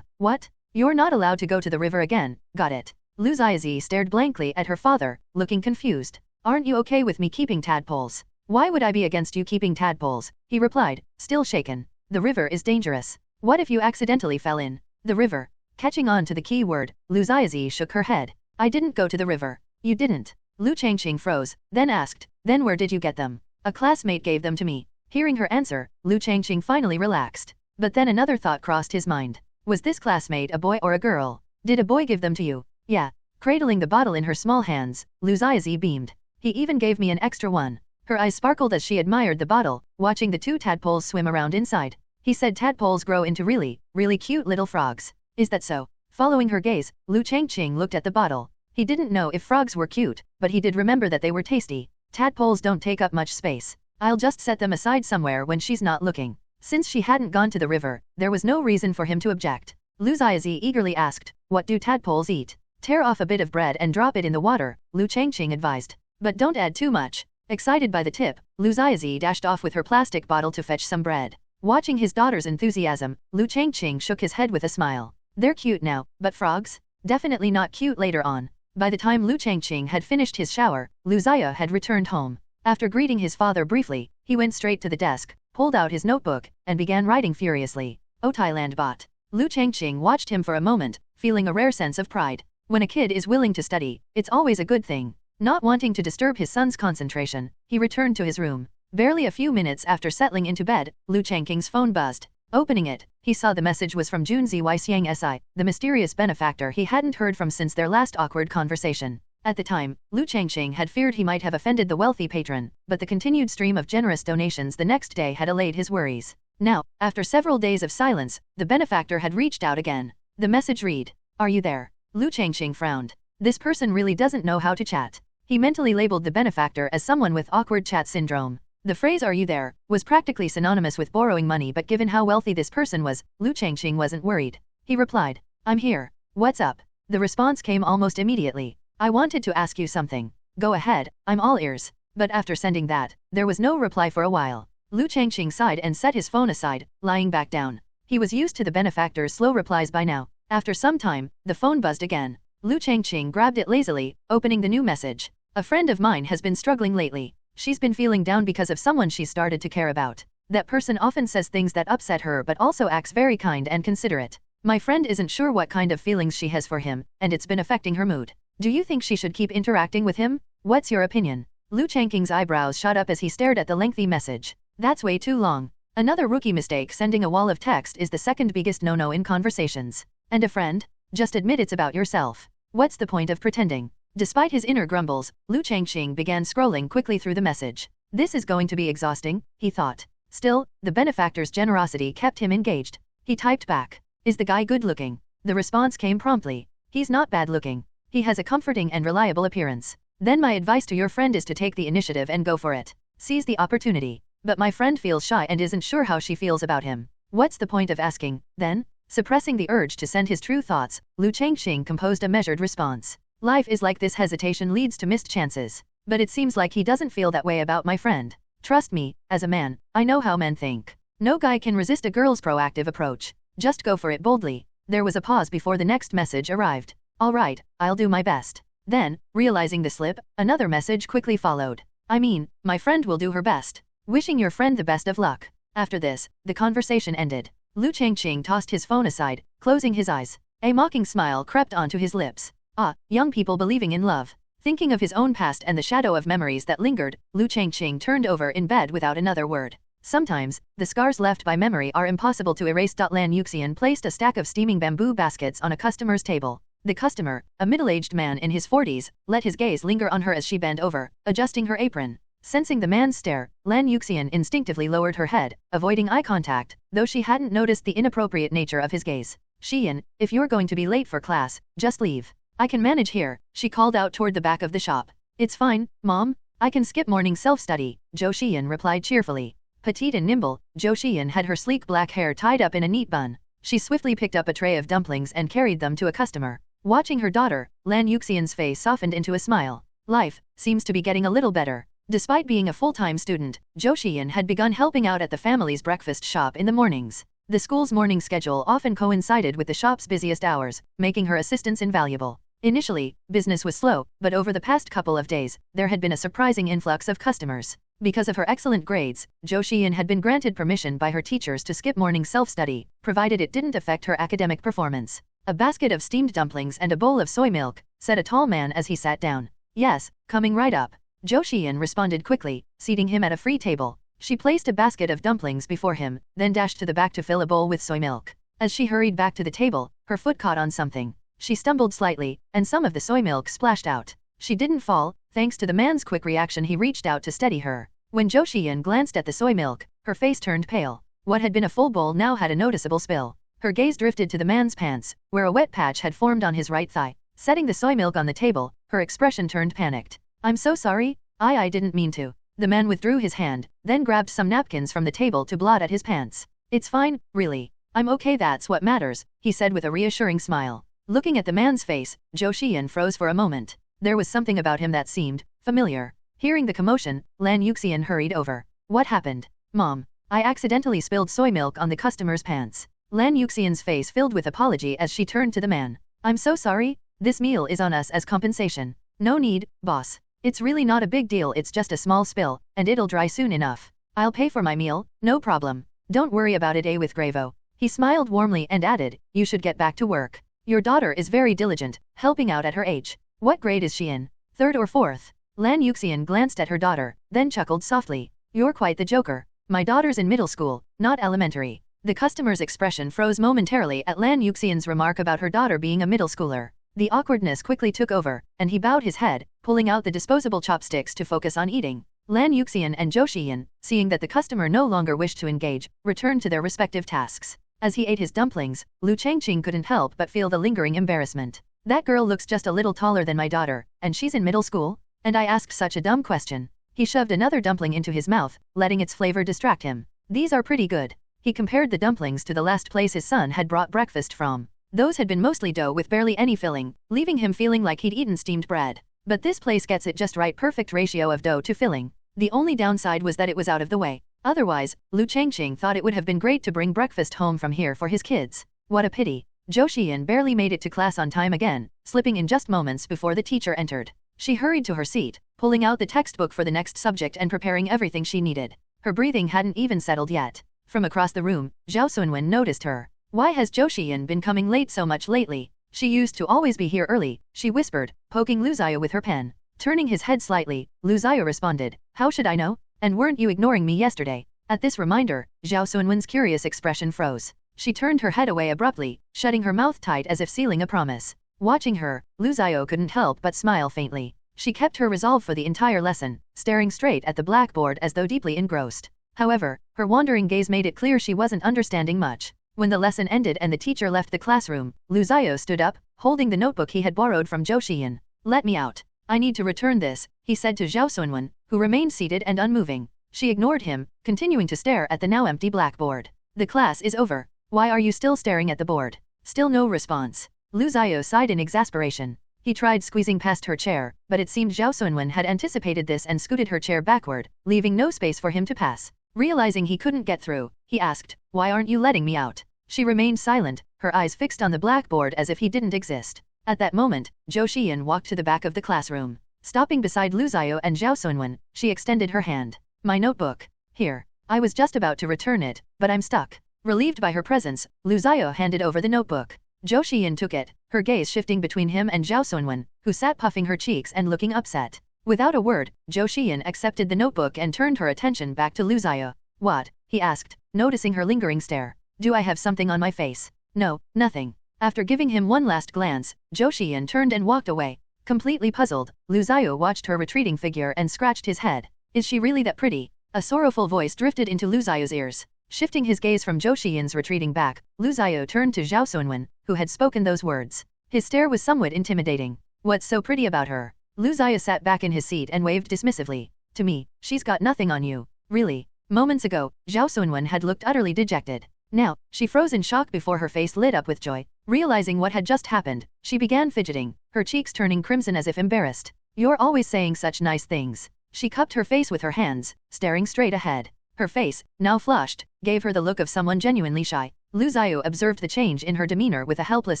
A: What? You're not allowed to go to the river again, got it. Liu Changqing stared blankly at her father, looking confused. Aren't you okay with me keeping tadpoles? Why would I be against you keeping tadpoles? He replied, still shaken. The river is dangerous. What if you accidentally fell in the river? Catching on to the key word, Liu Changqing shook her head. I didn't go to the river. You didn't. Liu Changqing froze, then asked, then where did you get them? A classmate gave them to me. Hearing her answer, Liu Changqing finally relaxed. But then another thought crossed his mind. Was this classmate a boy or a girl? Did a boy give them to you? Yeah. Cradling the bottle in her small hands, Liu Changqing beamed. He even gave me an extra one. Her eyes sparkled as she admired the bottle, watching the two tadpoles swim around inside. He said tadpoles grow into really cute little frogs. Is that so? Following her gaze, Liu Changqing looked at the bottle. He didn't know if frogs were cute, but he did remember that they were tasty. Tadpoles don't take up much space. I'll just set them aside somewhere when she's not looking. Since she hadn't gone to the river, there was no reason for him to object. Liu Changqing eagerly asked, what do tadpoles eat? Tear off a bit of bread and drop it in the water, Liu Changqing advised. But don't add too much. Excited by the tip, Liu Changqing dashed off with her plastic bottle to fetch some bread. Watching his daughter's enthusiasm, Liu Changqing shook his head with a smile. They're cute now, but frogs? Definitely not cute later on. By the time Liu Changqing had finished his shower, Liu Zaya had returned home. After greeting his father briefly, he went straight to the desk, pulled out his notebook, and began writing furiously. Oh Thailand bot. Liu Changqing watched him for a moment, feeling a rare sense of pride. When a kid is willing to study, it's always a good thing. Not wanting to disturb his son's concentration, he returned to his room. Barely a few minutes after settling into bed, Liu Changqing's phone buzzed. Opening it, he saw the message was from Jun Zyxiang Si, the mysterious benefactor he hadn't heard from since their last awkward conversation. At the time, Liu Changqing had feared he might have offended the wealthy patron, but the continued stream of generous donations the next day had allayed his worries. Now, after several days of silence, the benefactor had reached out again. The message read, "Are you there?" Liu Changqing frowned. This person really doesn't know how to chat. He mentally labeled the benefactor as someone with awkward chat syndrome. The phrase "are you there" was practically synonymous with borrowing money, but given how wealthy this person was, Liu Changqing wasn't worried. He replied, "I'm here. What's up?" The response came almost immediately. "I wanted to ask you something." "Go ahead, I'm all ears." But after sending that, there was no reply for a while. Liu Changqing sighed and set his phone aside, lying back down. He was used to the benefactor's slow replies by now. After some time, the phone buzzed again. Liu Changqing grabbed it lazily, opening the new message. "A friend of mine has been struggling lately. She's been feeling down because of someone she started to care about. That person often says things that upset her but also acts very kind and considerate. My friend isn't sure what kind of feelings she has for him, and it's been affecting her mood. Do you think she should keep interacting with him? What's your opinion?" Liu Changqing's eyebrows shot up as he stared at the lengthy message. That's way too long. Another rookie mistake: sending a wall of text is the second biggest no-no in conversations. And a friend? Just admit it's about yourself. What's the point of pretending? Despite his inner grumbles, Liu Changqing began scrolling quickly through the message. This is going to be exhausting, he thought. Still, the benefactor's generosity kept him engaged. He typed back, "Is the guy good looking?" The response came promptly. "He's not bad looking. He has a comforting and reliable appearance. Then my advice to your friend is to take the initiative and go for it. Seize the opportunity. But my friend feels shy and isn't sure how she feels about him. What's the point of asking, then?" Suppressing the urge to send his true thoughts, Liu Changqing composed a measured response. "Life is like this: hesitation leads to missed chances. But it seems like he doesn't feel that way about my friend. Trust me, as a man, I know how men think. No guy can resist a girl's proactive approach. Just go for it boldly." There was a pause before the next message arrived. "All right, I'll do my best." Then, realizing the slip, another message quickly followed. "I mean, my friend will do her best. Wishing your friend the best of luck." After this, the conversation ended. Liu Changqing tossed his phone aside, closing his eyes. A mocking smile crept onto his lips. Ah, young people believing in love. Thinking of his own past and the shadow of memories that lingered, Liu Changqing turned over in bed without another word. Sometimes, the scars left by memory are impossible to erase. Lan Yuxian placed a stack of steaming bamboo baskets on a customer's table. The customer, a middle-aged man in his 40s, let his gaze linger on her as she bent over, adjusting her apron. Sensing the man's stare, Lan Yuxian instinctively lowered her head, avoiding eye contact, though she hadn't noticed the inappropriate nature of his gaze. Xian, if you're going to be late for class, just leave. I can manage here, she called out toward the back of the shop. It's fine, Mom. I can skip morning self-study, Zhou Xian replied cheerfully. Petite and nimble, Zhou Xian had her sleek black hair tied up in a neat bun. She swiftly picked up a tray of dumplings and carried them to a customer. Watching her daughter, Lan Yuxian's face softened into a smile. Life seems to be getting a little better. Despite being a full-time student, Zhou Xian had begun helping out at the family's breakfast shop in the mornings. The school's morning schedule often coincided with the shop's busiest hours, making her assistance invaluable. Initially, business was slow, but over the past couple of days, there had been a surprising influx of customers. Because of her excellent grades, Zhou Xian had been granted permission by her teachers to skip morning self-study, provided it didn't affect her academic performance. A basket of steamed dumplings and a bowl of soy milk, said a tall man as he sat down. Yes, coming right up. Zhou Xian responded quickly, seating him at a free table. She placed a basket of dumplings before him, then dashed to the back to fill a bowl with soy milk. As she hurried back to the table, her foot caught on something. She stumbled slightly, and some of the soy milk splashed out. She didn't fall, thanks to the man's quick reaction. He reached out to steady her. When Zhou Xian glanced at the soy milk, her face turned pale. What had been a full bowl now had a noticeable spill. Her gaze drifted to the man's pants, where a wet patch had formed on his right thigh. Setting the soy milk on the table, her expression turned panicked. I'm so sorry, I didn't mean to. The man withdrew his hand, then grabbed some napkins from the table to blot at his pants. It's fine, really. I'm okay, that's what matters, he said with a reassuring smile. Looking at the man's face, Zhou Xian froze for a moment. There was something about him that seemed familiar. Hearing the commotion, Lan Yuxian hurried over. What happened? Mom, I accidentally spilled soy milk on the customer's pants. Lan Yuxian's face filled with apology as she turned to the man. I'm so sorry, this meal is on us as compensation. No need, boss. It's really not a big deal, it's just a small spill, and it'll dry soon enough. I'll pay for my meal, no problem. Don't worry about it, with Gravo. He smiled warmly and added, you should get back to work. Your daughter is very diligent, helping out at her age. What grade is she in? 3rd or 4th? Lan Yuxian glanced at her daughter, then chuckled softly. You're quite the joker. My daughter's in middle school, not elementary. The customer's expression froze momentarily at Lan Yuxian's remark about her daughter being a middle schooler. The awkwardness quickly took over, and he bowed his head, pulling out the disposable chopsticks to focus on eating. Lan Yuxian and Zhou Xian, seeing that the customer no longer wished to engage, returned to their respective tasks. As he ate his dumplings, Liu Changqing couldn't help but feel the lingering embarrassment. That girl looks just a little taller than my daughter, and she's in middle school? And I asked such a dumb question. He shoved another dumpling into his mouth, letting its flavor distract him. These are pretty good. He compared the dumplings to the last place his son had brought breakfast from. Those had been mostly dough with barely any filling, leaving him feeling like he'd eaten steamed bread. But this place gets it just right, perfect ratio of dough to filling. The only downside was that it was out of the way. Otherwise, Liu Changqing thought it would have been great to bring breakfast home from here for his kids. What a pity. Zhou Xian barely made it to class on time again, slipping in just moments before the teacher entered. She hurried to her seat, pulling out the textbook for the next subject and preparing everything she needed. Her breathing hadn't even settled yet. From across the room, Zhao Sunwen noticed her. Why has Zhou Xian been coming late so much lately? She used to always be here early, she whispered, poking Lu Ziyu with her pen. Turning his head slightly, Lu Ziyu responded, how should I know? And weren't you ignoring me yesterday? At this reminder, Zhao Sunwen's curious expression froze. She turned her head away abruptly, shutting her mouth tight as if sealing a promise. Watching her, Lu Ziyu couldn't help but smile faintly. She kept her resolve for the entire lesson, staring straight at the blackboard as though deeply engrossed. However, her wandering gaze made it clear she wasn't understanding much. When the lesson ended and the teacher left the classroom, Lu Ziyu stood up, holding the notebook he had borrowed from Zhou Xian. Let me out. I need to return this, he said to Zhao Sunwen, who remained seated and unmoving. She ignored him, continuing to stare at the now empty blackboard. The class is over. Why are you still staring at the board? Still no response. Lu Ziyu sighed in exasperation. He tried squeezing past her chair, but it seemed Zhao Sunwen had anticipated this and scooted her chair backward, leaving no space for him to pass. Realizing he couldn't get through, he asked, why aren't you letting me out? She remained silent, her eyes fixed on the blackboard as if he didn't exist. At that moment, Zhou Xian walked to the back of the classroom. Stopping beside Lu Ziyu and Zhao Sunwen, she extended her hand. My notebook. Here. I was just about to return it, but I'm stuck. Relieved by her presence, Lu Ziyu handed over the notebook. Zhou Xian took it, her gaze shifting between him and Zhao Sunwen, who sat puffing her cheeks and looking upset. Without a word, Zhou Xian accepted the notebook and turned her attention back to Lu Ziyu. What? He asked, noticing her lingering stare. Do I have something on my face? No, nothing. After giving him one last glance, Zhou Xian turned and walked away. Completely puzzled, Lu Xiao watched her retreating figure and scratched his head. Is she really that pretty? A sorrowful voice drifted into Lu Xiao's ears. Shifting his gaze from Zhou Xian's retreating back, Lu Xiao turned to Zhao Sunwen, who had spoken those words. His stare was somewhat intimidating. What's so pretty about her? Lu Xiao sat back in his seat and waved dismissively. To me, she's got nothing on you. Really? Moments ago, Zhao Sunwen had looked utterly dejected. Now, she froze in shock before her face lit up with joy. Realizing what had just happened, she began fidgeting, her cheeks turning crimson as if embarrassed. You're always saying such nice things. She cupped her face with her hands, staring straight ahead. Her face, now flushed, gave her the look of someone genuinely shy. Lu Xiao observed the change in her demeanor with a helpless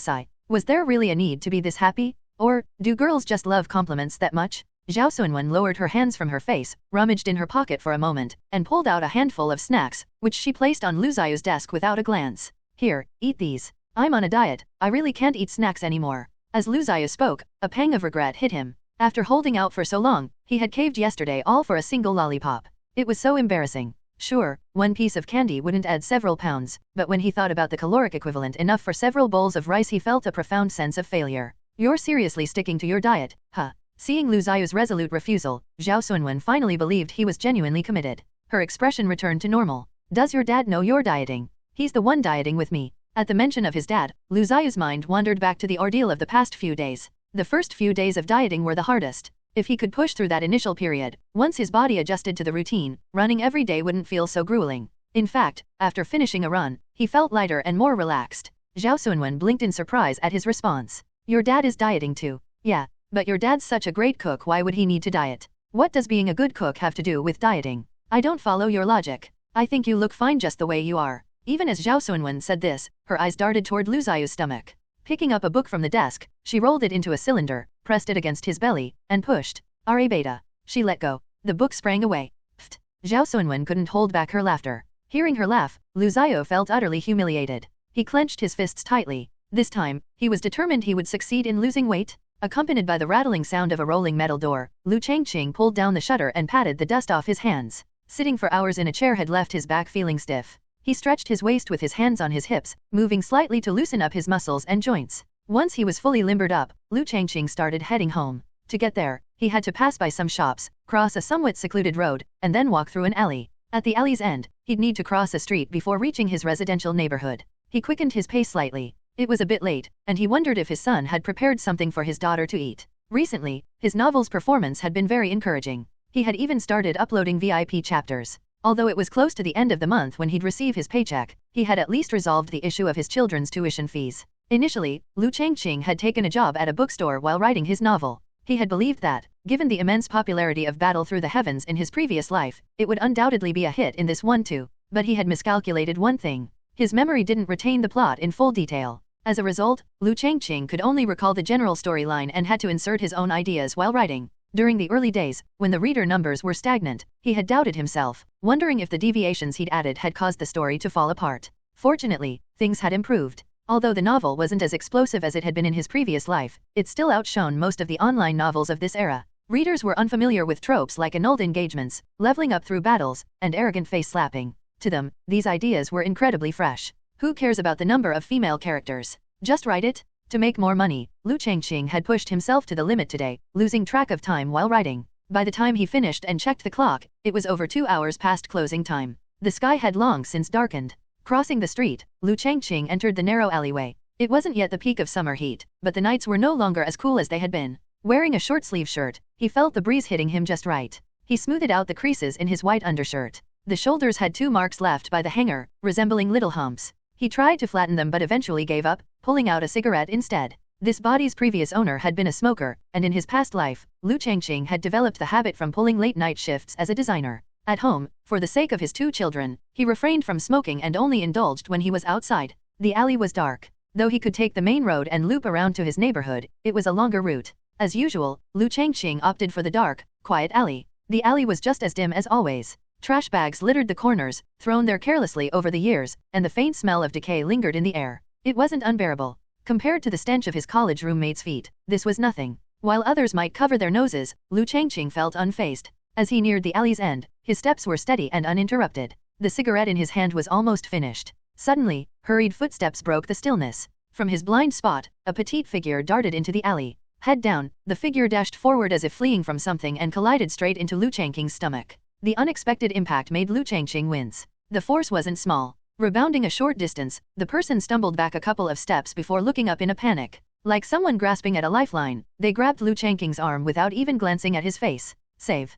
A: sigh. Was there really a need to be this happy? Or, do girls just love compliments that much? Zhao Sunwen lowered her hands from her face, rummaged in her pocket for a moment, and pulled out a handful of snacks, which she placed on Lu Xiao's desk without a glance. Here, eat these. I'm on a diet, I really can't eat snacks anymore. As Lu Xiao spoke, a pang of regret hit him. After holding out for so long, he had caved yesterday all for a single lollipop. It was so embarrassing. Sure, one piece of candy wouldn't add several pounds, but when he thought about the caloric equivalent enough for several bowls of rice he felt a profound sense of failure. You're seriously sticking to your diet, huh? Seeing Lu Xiao's resolute refusal, Zhao Sunwen finally believed he was genuinely committed. Her expression returned to normal. Does your dad know you're dieting? He's the one dieting with me. At the mention of his dad, Lu Xiao's mind wandered back to the ordeal of the past few days. The first few days of dieting were the hardest. If he could push through that initial period, once his body adjusted to the routine, running every day wouldn't feel so grueling. In fact, after finishing a run, he felt lighter and more relaxed. Zhao Sunwen blinked in surprise at his response. Your dad is dieting too. Yeah, but your dad's such a great cook, why would he need to diet? What does being a good cook have to do with dieting? I don't follow your logic. I think you look fine just the way you are. Even as Zhao Sunwen said this, her eyes darted toward Lu Xiao's stomach. Picking up a book from the desk, she rolled it into a cylinder, pressed it against his belly, and pushed. "Ra beta." She let go. The book sprang away. Pfft. Zhao Sunwen couldn't hold back her laughter. Hearing her laugh, Lu Xiao felt utterly humiliated. He clenched his fists tightly. This time, he was determined he would succeed in losing weight. Accompanied by the rattling sound of a rolling metal door, Liu Changqing pulled down the shutter and patted the dust off his hands. Sitting for hours in a chair had left his back feeling stiff. He stretched his waist with his hands on his hips, moving slightly to loosen up his muscles and joints. Once he was fully limbered up, Liu Changqing started heading home. To get there, he had to pass by some shops, cross a somewhat secluded road, and then walk through an alley. At the alley's end, he'd need to cross a street before reaching his residential neighborhood. He quickened his pace slightly. It was a bit late, and he wondered if his son had prepared something for his daughter to eat. Recently, his novel's performance had been very encouraging. He had even started uploading VIP chapters. Although it was close to the end of the month when he'd receive his paycheck, he had at least resolved the issue of his children's tuition fees. Initially, Liu Changqing had taken a job at a bookstore while writing his novel. He had believed that, given the immense popularity of Battle Through the Heavens in his previous life, it would undoubtedly be a hit in this one too. But he had miscalculated one thing. His memory didn't retain the plot in full detail. As a result, Liu Changqing could only recall the general storyline and had to insert his own ideas while writing. During the early days, when the reader numbers were stagnant, he had doubted himself, wondering if the deviations he'd added had caused the story to fall apart. Fortunately, things had improved. Although the novel wasn't as explosive as it had been in his previous life, it still outshone most of the online novels of this era. Readers were unfamiliar with tropes like annulled engagements, leveling up through battles, and arrogant face-slapping. To them, these ideas were incredibly fresh. Who cares about the number of female characters? Just write it. To make more money, Liu Changqing had pushed himself to the limit today, losing track of time while writing. By the time he finished and checked the clock, it was over 2 hours past closing time. The sky had long since darkened. Crossing the street, Liu Changqing entered the narrow alleyway. It wasn't yet the peak of summer heat, but the nights were no longer as cool as they had been. Wearing a short-sleeve shirt, he felt the breeze hitting him just right. He smoothed out the creases in his white undershirt. The shoulders had 2 marks left by the hanger, resembling little humps. He tried to flatten them but eventually gave up, pulling out a cigarette instead. This body's previous owner had been a smoker, and in his past life, Liu Changqing had developed the habit from pulling late-night shifts as a designer. At home, for the sake of his 2 children, he refrained from smoking and only indulged when he was outside. The alley was dark. Though he could take the main road and loop around to his neighborhood, it was a longer route. As usual, Liu Changqing opted for the dark, quiet alley. The alley was just as dim as always. Trash bags littered the corners, thrown there carelessly over the years, and the faint smell of decay lingered in the air. It wasn't unbearable. Compared to the stench of his college roommate's feet, this was nothing. While others might cover their noses, Liu Changqing felt unfazed. As he neared the alley's end, his steps were steady and uninterrupted. The cigarette in his hand was almost finished. Suddenly, hurried footsteps broke the stillness. From his blind spot, a petite figure darted into the alley. Head down, the figure dashed forward as if fleeing from something and collided straight into Liu Changqing's stomach. The unexpected impact made Liu Changqing wince. The force wasn't small. Rebounding a short distance, the person stumbled back a couple of steps before looking up in a panic. Like someone grasping at a lifeline, they grabbed Liu Changqing's arm without even glancing at his face. Save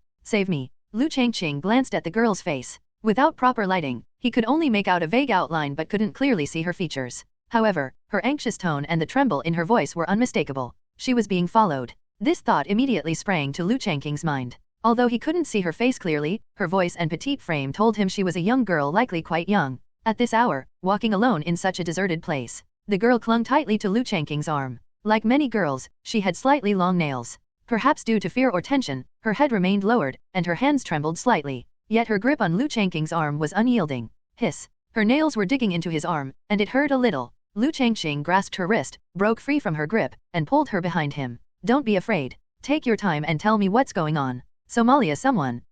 A: me. Liu Changqing glanced at the girl's face. Without proper lighting, he could only make out a vague outline but couldn't clearly see her features. However, her anxious tone and the tremble in her voice were unmistakable. She was being followed. This thought immediately sprang to Liu Changqing's mind. Although he couldn't see her face clearly, her voice and petite frame told him she was a young girl, likely quite young. At this hour, walking alone in such a deserted place, the girl clung tightly to Liu Changqing's arm. Like many girls, she had slightly long nails. Perhaps due to fear or tension, her head remained lowered, and her hands trembled slightly. Yet her grip on Liu Changqing's arm was unyielding. Hiss. Her nails were digging into his arm, and it hurt a little. Liu Changqing grasped her wrist, broke free from her grip, and pulled her behind him. Don't be afraid. Take your time and tell me what's going on. Somalia,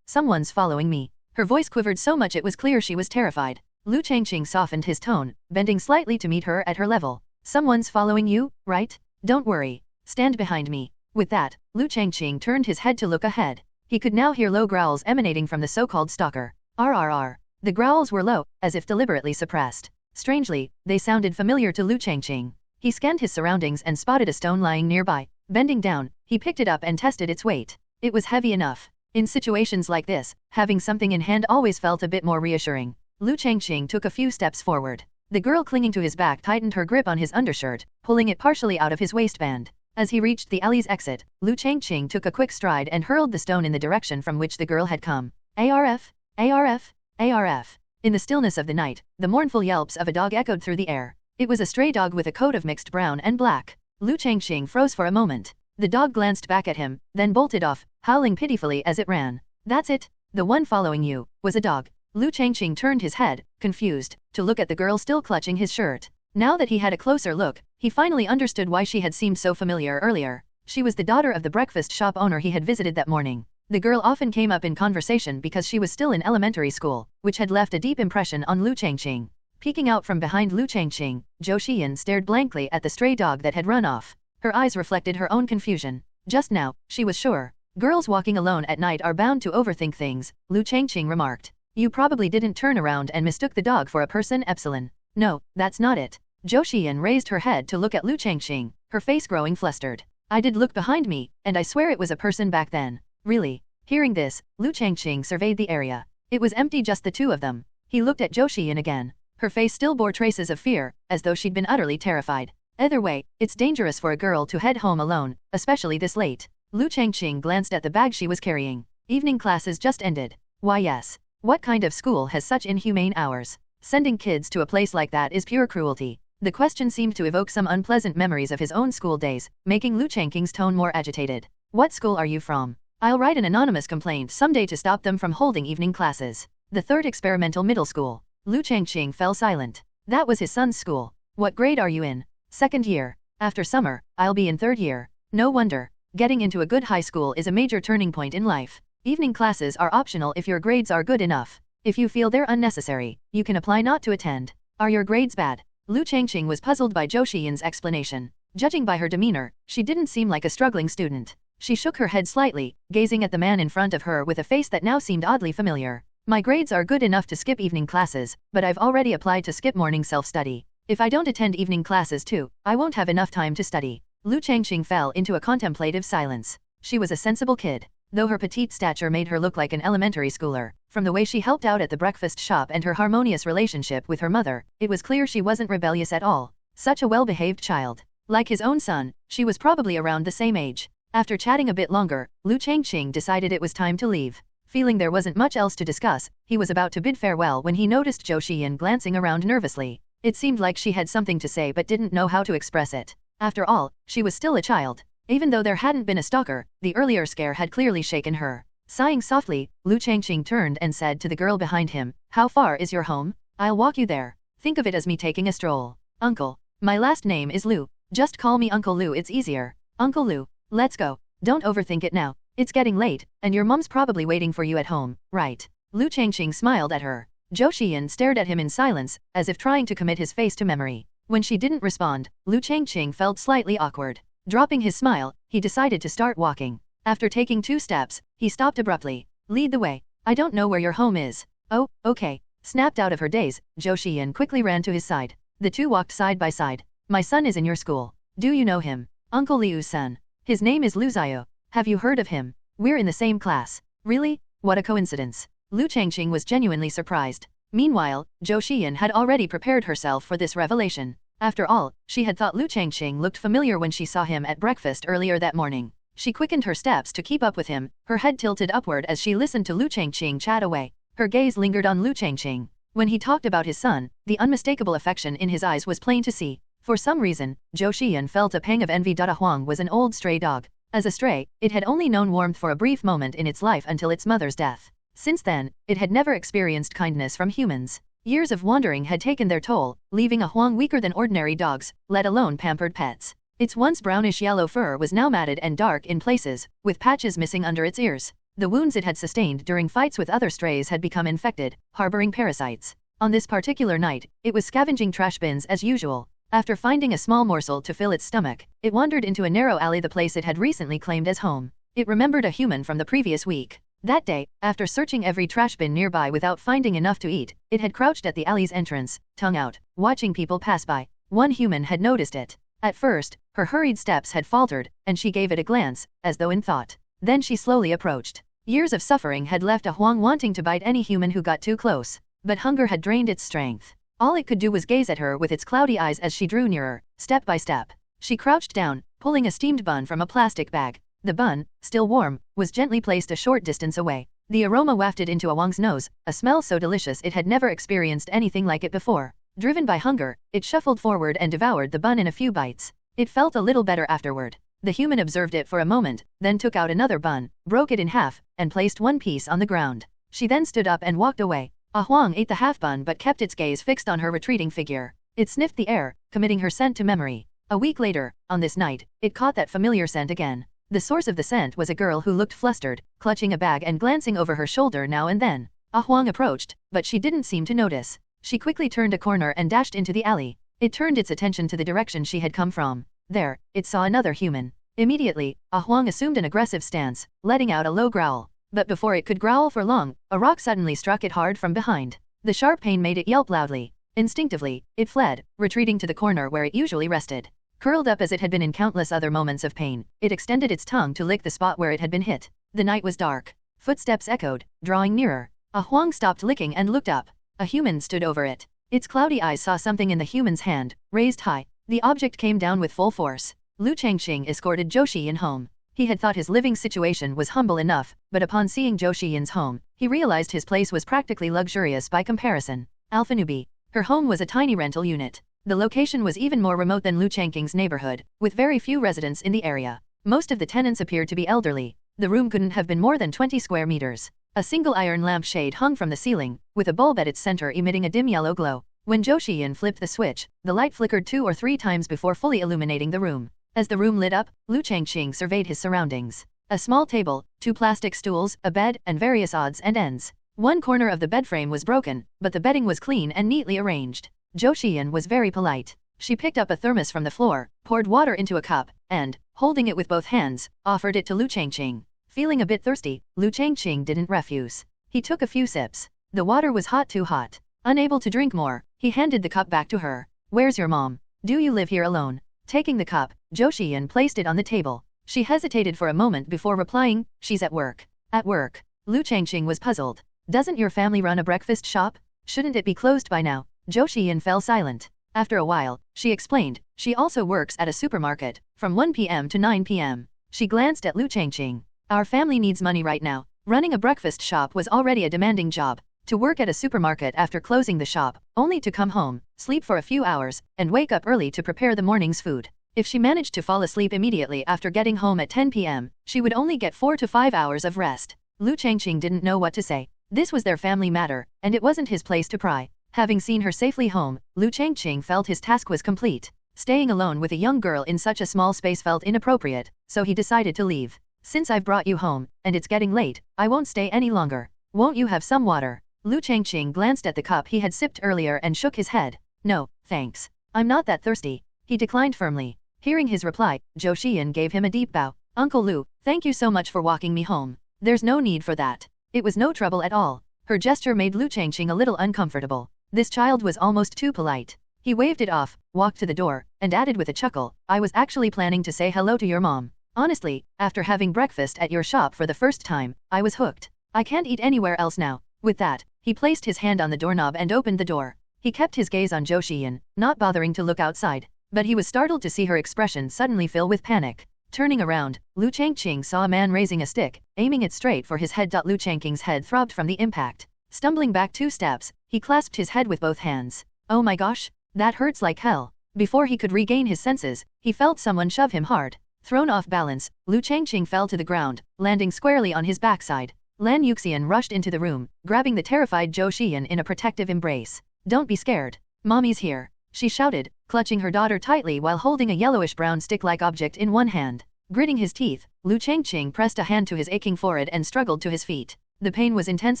A: someone's following me. Her voice quivered so much it was clear she was terrified. Liu Changqing softened his tone, bending slightly to meet her at her level. Someone's following you, right? Don't worry. Stand behind me. With that, Liu Changqing turned his head to look ahead. He could now hear low growls emanating from the so-called stalker. RRR. The growls were low, as if deliberately suppressed. Strangely, they sounded familiar to Liu Changqing. He scanned his surroundings and spotted a stone lying nearby. Bending down, he picked it up and tested its weight. It was heavy enough. In situations like this, having something in hand always felt a bit more reassuring. Liu Changqing took a few steps forward. The girl clinging to his back tightened her grip on his undershirt, pulling it partially out of his waistband. As he reached the alley's exit, Liu Changqing took a quick stride and hurled the stone in the direction from which the girl had come. ARF! ARF! ARF! In the stillness of the night, the mournful yelps of a dog echoed through the air. It was a stray dog with a coat of mixed brown and black. Liu Changqing froze for a moment. The dog glanced back at him, then bolted off, howling pitifully as it ran. That's it. The one following you was a dog. Liu Changqing turned his head, confused, to look at the girl still clutching his shirt. Now that he had a closer look, he finally understood why she had seemed so familiar earlier. She was the daughter of the breakfast shop owner he had visited that morning. The girl often came up in conversation because she was still in elementary school, which had left a deep impression on Liu Changqing. Peeking out from behind Liu Changqing, Zhou Xian stared blankly at the stray dog that had run off. Her eyes reflected her own confusion. Just now, she was sure. Girls walking alone at night are bound to overthink things, Liu Changqing remarked. You probably didn't turn around and mistook the dog for a person, Epsilon. No, that's not it. Zhou Xian raised her head to look at Liu Changqing, her face growing flustered. I did look behind me, and I swear it was a person back then. Really? Hearing this, Liu Changqing surveyed the area. It was empty, just the two of them. He looked at Zhou Xian again. Her face still bore traces of fear, as though she'd been utterly terrified. Either way, it's dangerous for a girl to head home alone, especially this late. Liu Changqing glanced at the bag she was carrying. Evening classes just ended. Why yes. What kind of school has such inhumane hours? Sending kids to a place like that is pure cruelty. The question seemed to evoke some unpleasant memories of his own school days, making Liu Changqing's tone more agitated. What school are you from? I'll write an anonymous complaint someday to stop them from holding evening classes. The third experimental middle school. Liu Changqing fell silent. That was his son's school. What grade are you in? Second year. After summer, I'll be in third year. No wonder. Getting into a good high school is a major turning point in life. Evening classes are optional if your grades are good enough. If you feel they're unnecessary, you can apply not to attend. Are your grades bad? Liu Changqing was puzzled by Zhou Xian's explanation. Judging by her demeanor, she didn't seem like a struggling student. She shook her head slightly, gazing at the man in front of her with a face that now seemed oddly familiar. My grades are good enough to skip evening classes, but I've already applied to skip morning self-study. If I don't attend evening classes too, I won't have enough time to study. Liu Changqing fell into a contemplative silence. She was a sensible kid. Though her petite stature made her look like an elementary schooler, from the way she helped out at the breakfast shop and her harmonious relationship with her mother, it was clear she wasn't rebellious at all. Such a well-behaved child. Like his own son, she was probably around the same age. After chatting a bit longer, Liu Changqing decided it was time to leave. Feeling there wasn't much else to discuss, he was about to bid farewell when he noticed Zhou Xian glancing around nervously. It seemed like she had something to say but didn't know how to express it. After all, she was still a child. Even though there hadn't been a stalker, the earlier scare had clearly shaken her. Sighing softly, Liu Changqing turned and said to the girl behind him, How far is your home? I'll walk you there. Think of it as me taking a stroll. Uncle. My last name is Liu. Just call me Uncle Liu, it's easier. Uncle Liu. Let's go. Don't overthink it now. It's getting late, and your mom's probably waiting for you at home, right? Liu Changqing smiled at her. Zhou Xian stared at him in silence, as if trying to commit his face to memory. When she didn't respond, Liu Changqing felt slightly awkward. Dropping his smile, he decided to start walking. After taking 2 steps, he stopped abruptly. Lead the way. I don't know where your home is. Oh, okay. Snapped out of her daze, Zhou Xiyan quickly ran to his side. The two walked side by side. My son is in your school. Do you know him? Uncle Liu's son. His name is Liu Xiao. Have you heard of him? We're in the same class. Really? What a coincidence. Liu Changqing was genuinely surprised. Meanwhile, Zhou Xiyan had already prepared herself for this revelation. After all, she had thought Liu Changqing looked familiar when she saw him at breakfast earlier that morning. She quickened her steps to keep up with him, her head tilted upward as she listened to Liu Changqing chat away. Her gaze lingered on Liu Changqing. When he talked about his son, the unmistakable affection in his eyes was plain to see. For some reason, Zhou Xiyan felt a pang of envy. Huang was an old stray dog. As a stray, it had only known warmth for a brief moment in its life until its mother's death. Since then, it had never experienced kindness from humans. Years of wandering had taken their toll, leaving a Huang weaker than ordinary dogs, let alone pampered pets. Its once brownish-yellow fur was now matted and dark in places, with patches missing under its ears. The wounds it had sustained during fights with other strays had become infected, harboring parasites. On this particular night, it was scavenging trash bins as usual. After finding a small morsel to fill its stomach, it wandered into a narrow alley, the place it had recently claimed as home. It remembered a human from the previous week. That day, after searching every trash bin nearby without finding enough to eat, it had crouched at the alley's entrance, tongue out, watching people pass by. One human had noticed it. At first, her hurried steps had faltered, and she gave it a glance, as though in thought. Then she slowly approached. Years of suffering had left a Huang wanting to bite any human who got too close. But hunger had drained its strength. All it could do was gaze at her with its cloudy eyes as she drew nearer, step by step. She crouched down, pulling a steamed bun from a plastic bag. The bun, still warm, was gently placed a short distance away. The aroma wafted into Huang's nose, a smell so delicious it had never experienced anything like it before. Driven by hunger, it shuffled forward and devoured the bun in a few bites. It felt a little better afterward. The human observed it for a moment, then took out another bun, broke it in half, and placed one piece on the ground. She then stood up and walked away. Huang ate the half bun but kept its gaze fixed on her retreating figure. It sniffed the air, committing her scent to memory. A week later, on this night, it caught that familiar scent again. The source of the scent was a girl who looked flustered, clutching a bag and glancing over her shoulder now and then. Huang approached, but she didn't seem to notice. She quickly turned a corner and dashed into the alley. It turned its attention to the direction she had come from. There, it saw another human. Immediately, Huang assumed an aggressive stance, letting out a low growl. But before it could growl for long, a rock suddenly struck it hard from behind. The sharp pain made it yelp loudly. Instinctively, it fled, retreating to the corner where it usually rested. Curled up as it had been in countless other moments of pain, it extended its tongue to lick the spot where it had been hit. The night was dark. Footsteps echoed, drawing nearer. Huang stopped licking and looked up. A human stood over it. Its cloudy eyes saw something in the human's hand, raised high. The object came down with full force. Liu Changqing escorted Zhou Xiyan home. He had thought his living situation was humble enough, but upon seeing Zhou Xiyan's home, he realized his place was practically luxurious by comparison. Alpha Newbie. Her home was a tiny rental unit. The location was even more remote than Liu Changqing's neighborhood, with very few residents in the area. Most of the tenants appeared to be elderly. The room couldn't have been more than 20 square meters. A single iron lampshade hung from the ceiling, with a bulb at its center emitting a dim yellow glow. When Zhou Xiyan flipped the switch, the light flickered 2 or 3 times before fully illuminating the room. As the room lit up, Liu Changqing surveyed his surroundings. A small table, 2 plastic stools, a bed, and various odds and ends. One corner of the bed frame was broken, but the bedding was clean and neatly arranged. Zhou Xiyan was very polite. She picked up a thermos from the floor, poured water into a cup, and, holding it with both hands, offered it to Liu Changqing. Feeling a bit thirsty, Liu Changqing didn't refuse. He took a few sips. The water was too hot. Unable to drink more, he handed the cup back to her. Where's your mom? Do you live here alone? Taking the cup, Zhou Xiyan placed it on the table. She hesitated for a moment before replying, she's at work. At work? Liu Changqing was puzzled. Doesn't your family run a breakfast shop? Shouldn't it be closed by now? Zhou Xiyan fell silent. After a while, she explained, she also works at a supermarket, from 1 p.m. to 9 p.m. She glanced at Liu Changqing. Our family needs money right now. Running a breakfast shop was already a demanding job. To work at a supermarket after closing the shop, only to come home, sleep for a few hours, and wake up early to prepare the morning's food. If she managed to fall asleep immediately after getting home at 10 p.m., she would only get 4 to 5 hours of rest. Liu Changqing didn't know what to say. This was their family matter, and it wasn't his place to pry. Having seen her safely home, Liu Changqing felt his task was complete. Staying alone with a young girl in such a small space felt inappropriate, so he decided to leave. Since I've brought you home, and it's getting late, I won't stay any longer. Won't you have some water? Liu Changqing glanced at the cup he had sipped earlier and shook his head. No, thanks. I'm not that thirsty. He declined firmly. Hearing his reply, Zhou Xian gave him a deep bow. Uncle Liu, thank you so much for walking me home. There's no need for that. It was no trouble at all. Her gesture made Liu Changqing a little uncomfortable. This child was almost too polite. He waved it off, walked to the door, and added with a chuckle, I was actually planning to say hello to your mom. Honestly, after having breakfast at your shop for the first time, I was hooked. I can't eat anywhere else now. With that, he placed his hand on the doorknob and opened the door. He kept his gaze on Zhou Xian, not bothering to look outside. But he was startled to see her expression suddenly fill with panic. Turning around, Liu Changqing saw a man raising a stick, aiming it straight for his head. Liu Changqing's head throbbed from the impact. Stumbling back 2 steps, he clasped his head with both hands. Oh my gosh, that hurts like hell. Before he could regain his senses, he felt someone shove him hard. Thrown off balance, Liu Changqing fell to the ground, landing squarely on his backside. Lan Yuxian rushed into the room, grabbing the terrified Zhou Xian in a protective embrace. Don't be scared. Mommy's here, she shouted, clutching her daughter tightly while holding a yellowish-brown stick-like object in one hand. Gritting his teeth, Liu Changqing pressed a hand to his aching forehead and struggled to his feet. The pain was intense.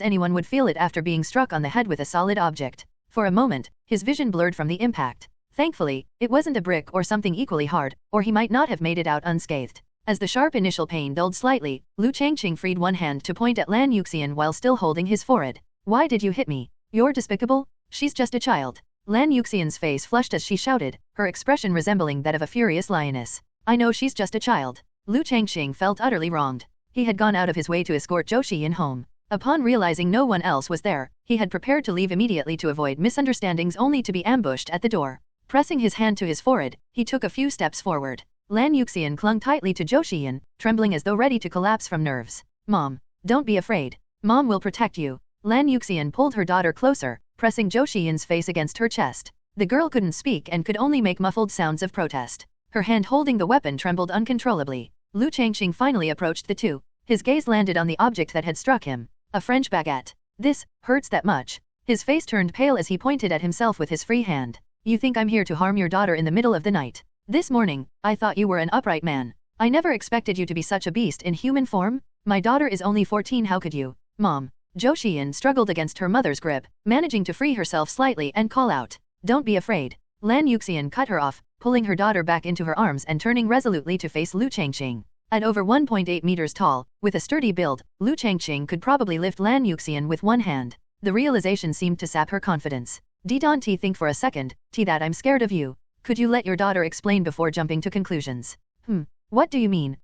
A: Anyone would feel it after being struck on the head with a solid object. For a moment, his vision blurred from the impact. Thankfully, it wasn't a brick or something equally hard, or he might not have made it out unscathed. As the sharp initial pain dulled slightly, Liu Changqing freed one hand to point at Lan Yuxian while still holding his forehead. Why did you hit me? You're despicable? She's just a child. Lan Yuxian's face flushed as she shouted, her expression resembling that of a furious lioness. I know she's just a child. Liu Changqing felt utterly wronged. He had gone out of his way to escort Zhou Xian home. Upon realizing no one else was there, he had prepared to leave immediately to avoid misunderstandings only to be ambushed at the door. Pressing his hand to his forehead, he took a few steps forward. Lan Yuxian clung tightly to Zhou Xian, trembling as though ready to collapse from nerves. Mom, don't be afraid. Mom will protect you. Lan Yuxian pulled her daughter closer, pressing Zhou Xian's face against her chest. The girl couldn't speak and could only make muffled sounds of protest. Her hand holding the weapon trembled uncontrollably. Liu Changqing finally approached the two. His gaze landed on the object that had struck him. A French baguette. This hurts that much. His face turned pale as he pointed at himself with his free hand. You think I'm here to harm your daughter in the middle of the night? This morning, I thought you were an upright man. I never expected you to be such a beast in human form. My daughter is only 14. How could you? Mom. Zhou Xian struggled against her mother's grip, managing to free herself slightly and call out. Don't be afraid. Lan Yuxian cut her off, pulling her daughter back into her arms and turning resolutely to face Liu Changqing. At over 1.8 meters tall, with a sturdy build, Liu Changqing could probably lift Lan Yuxian with one hand. The realization seemed to sap her confidence. Don't think for a second, that I'm scared of you. Could you let your daughter explain before jumping to conclusions? What do you mean?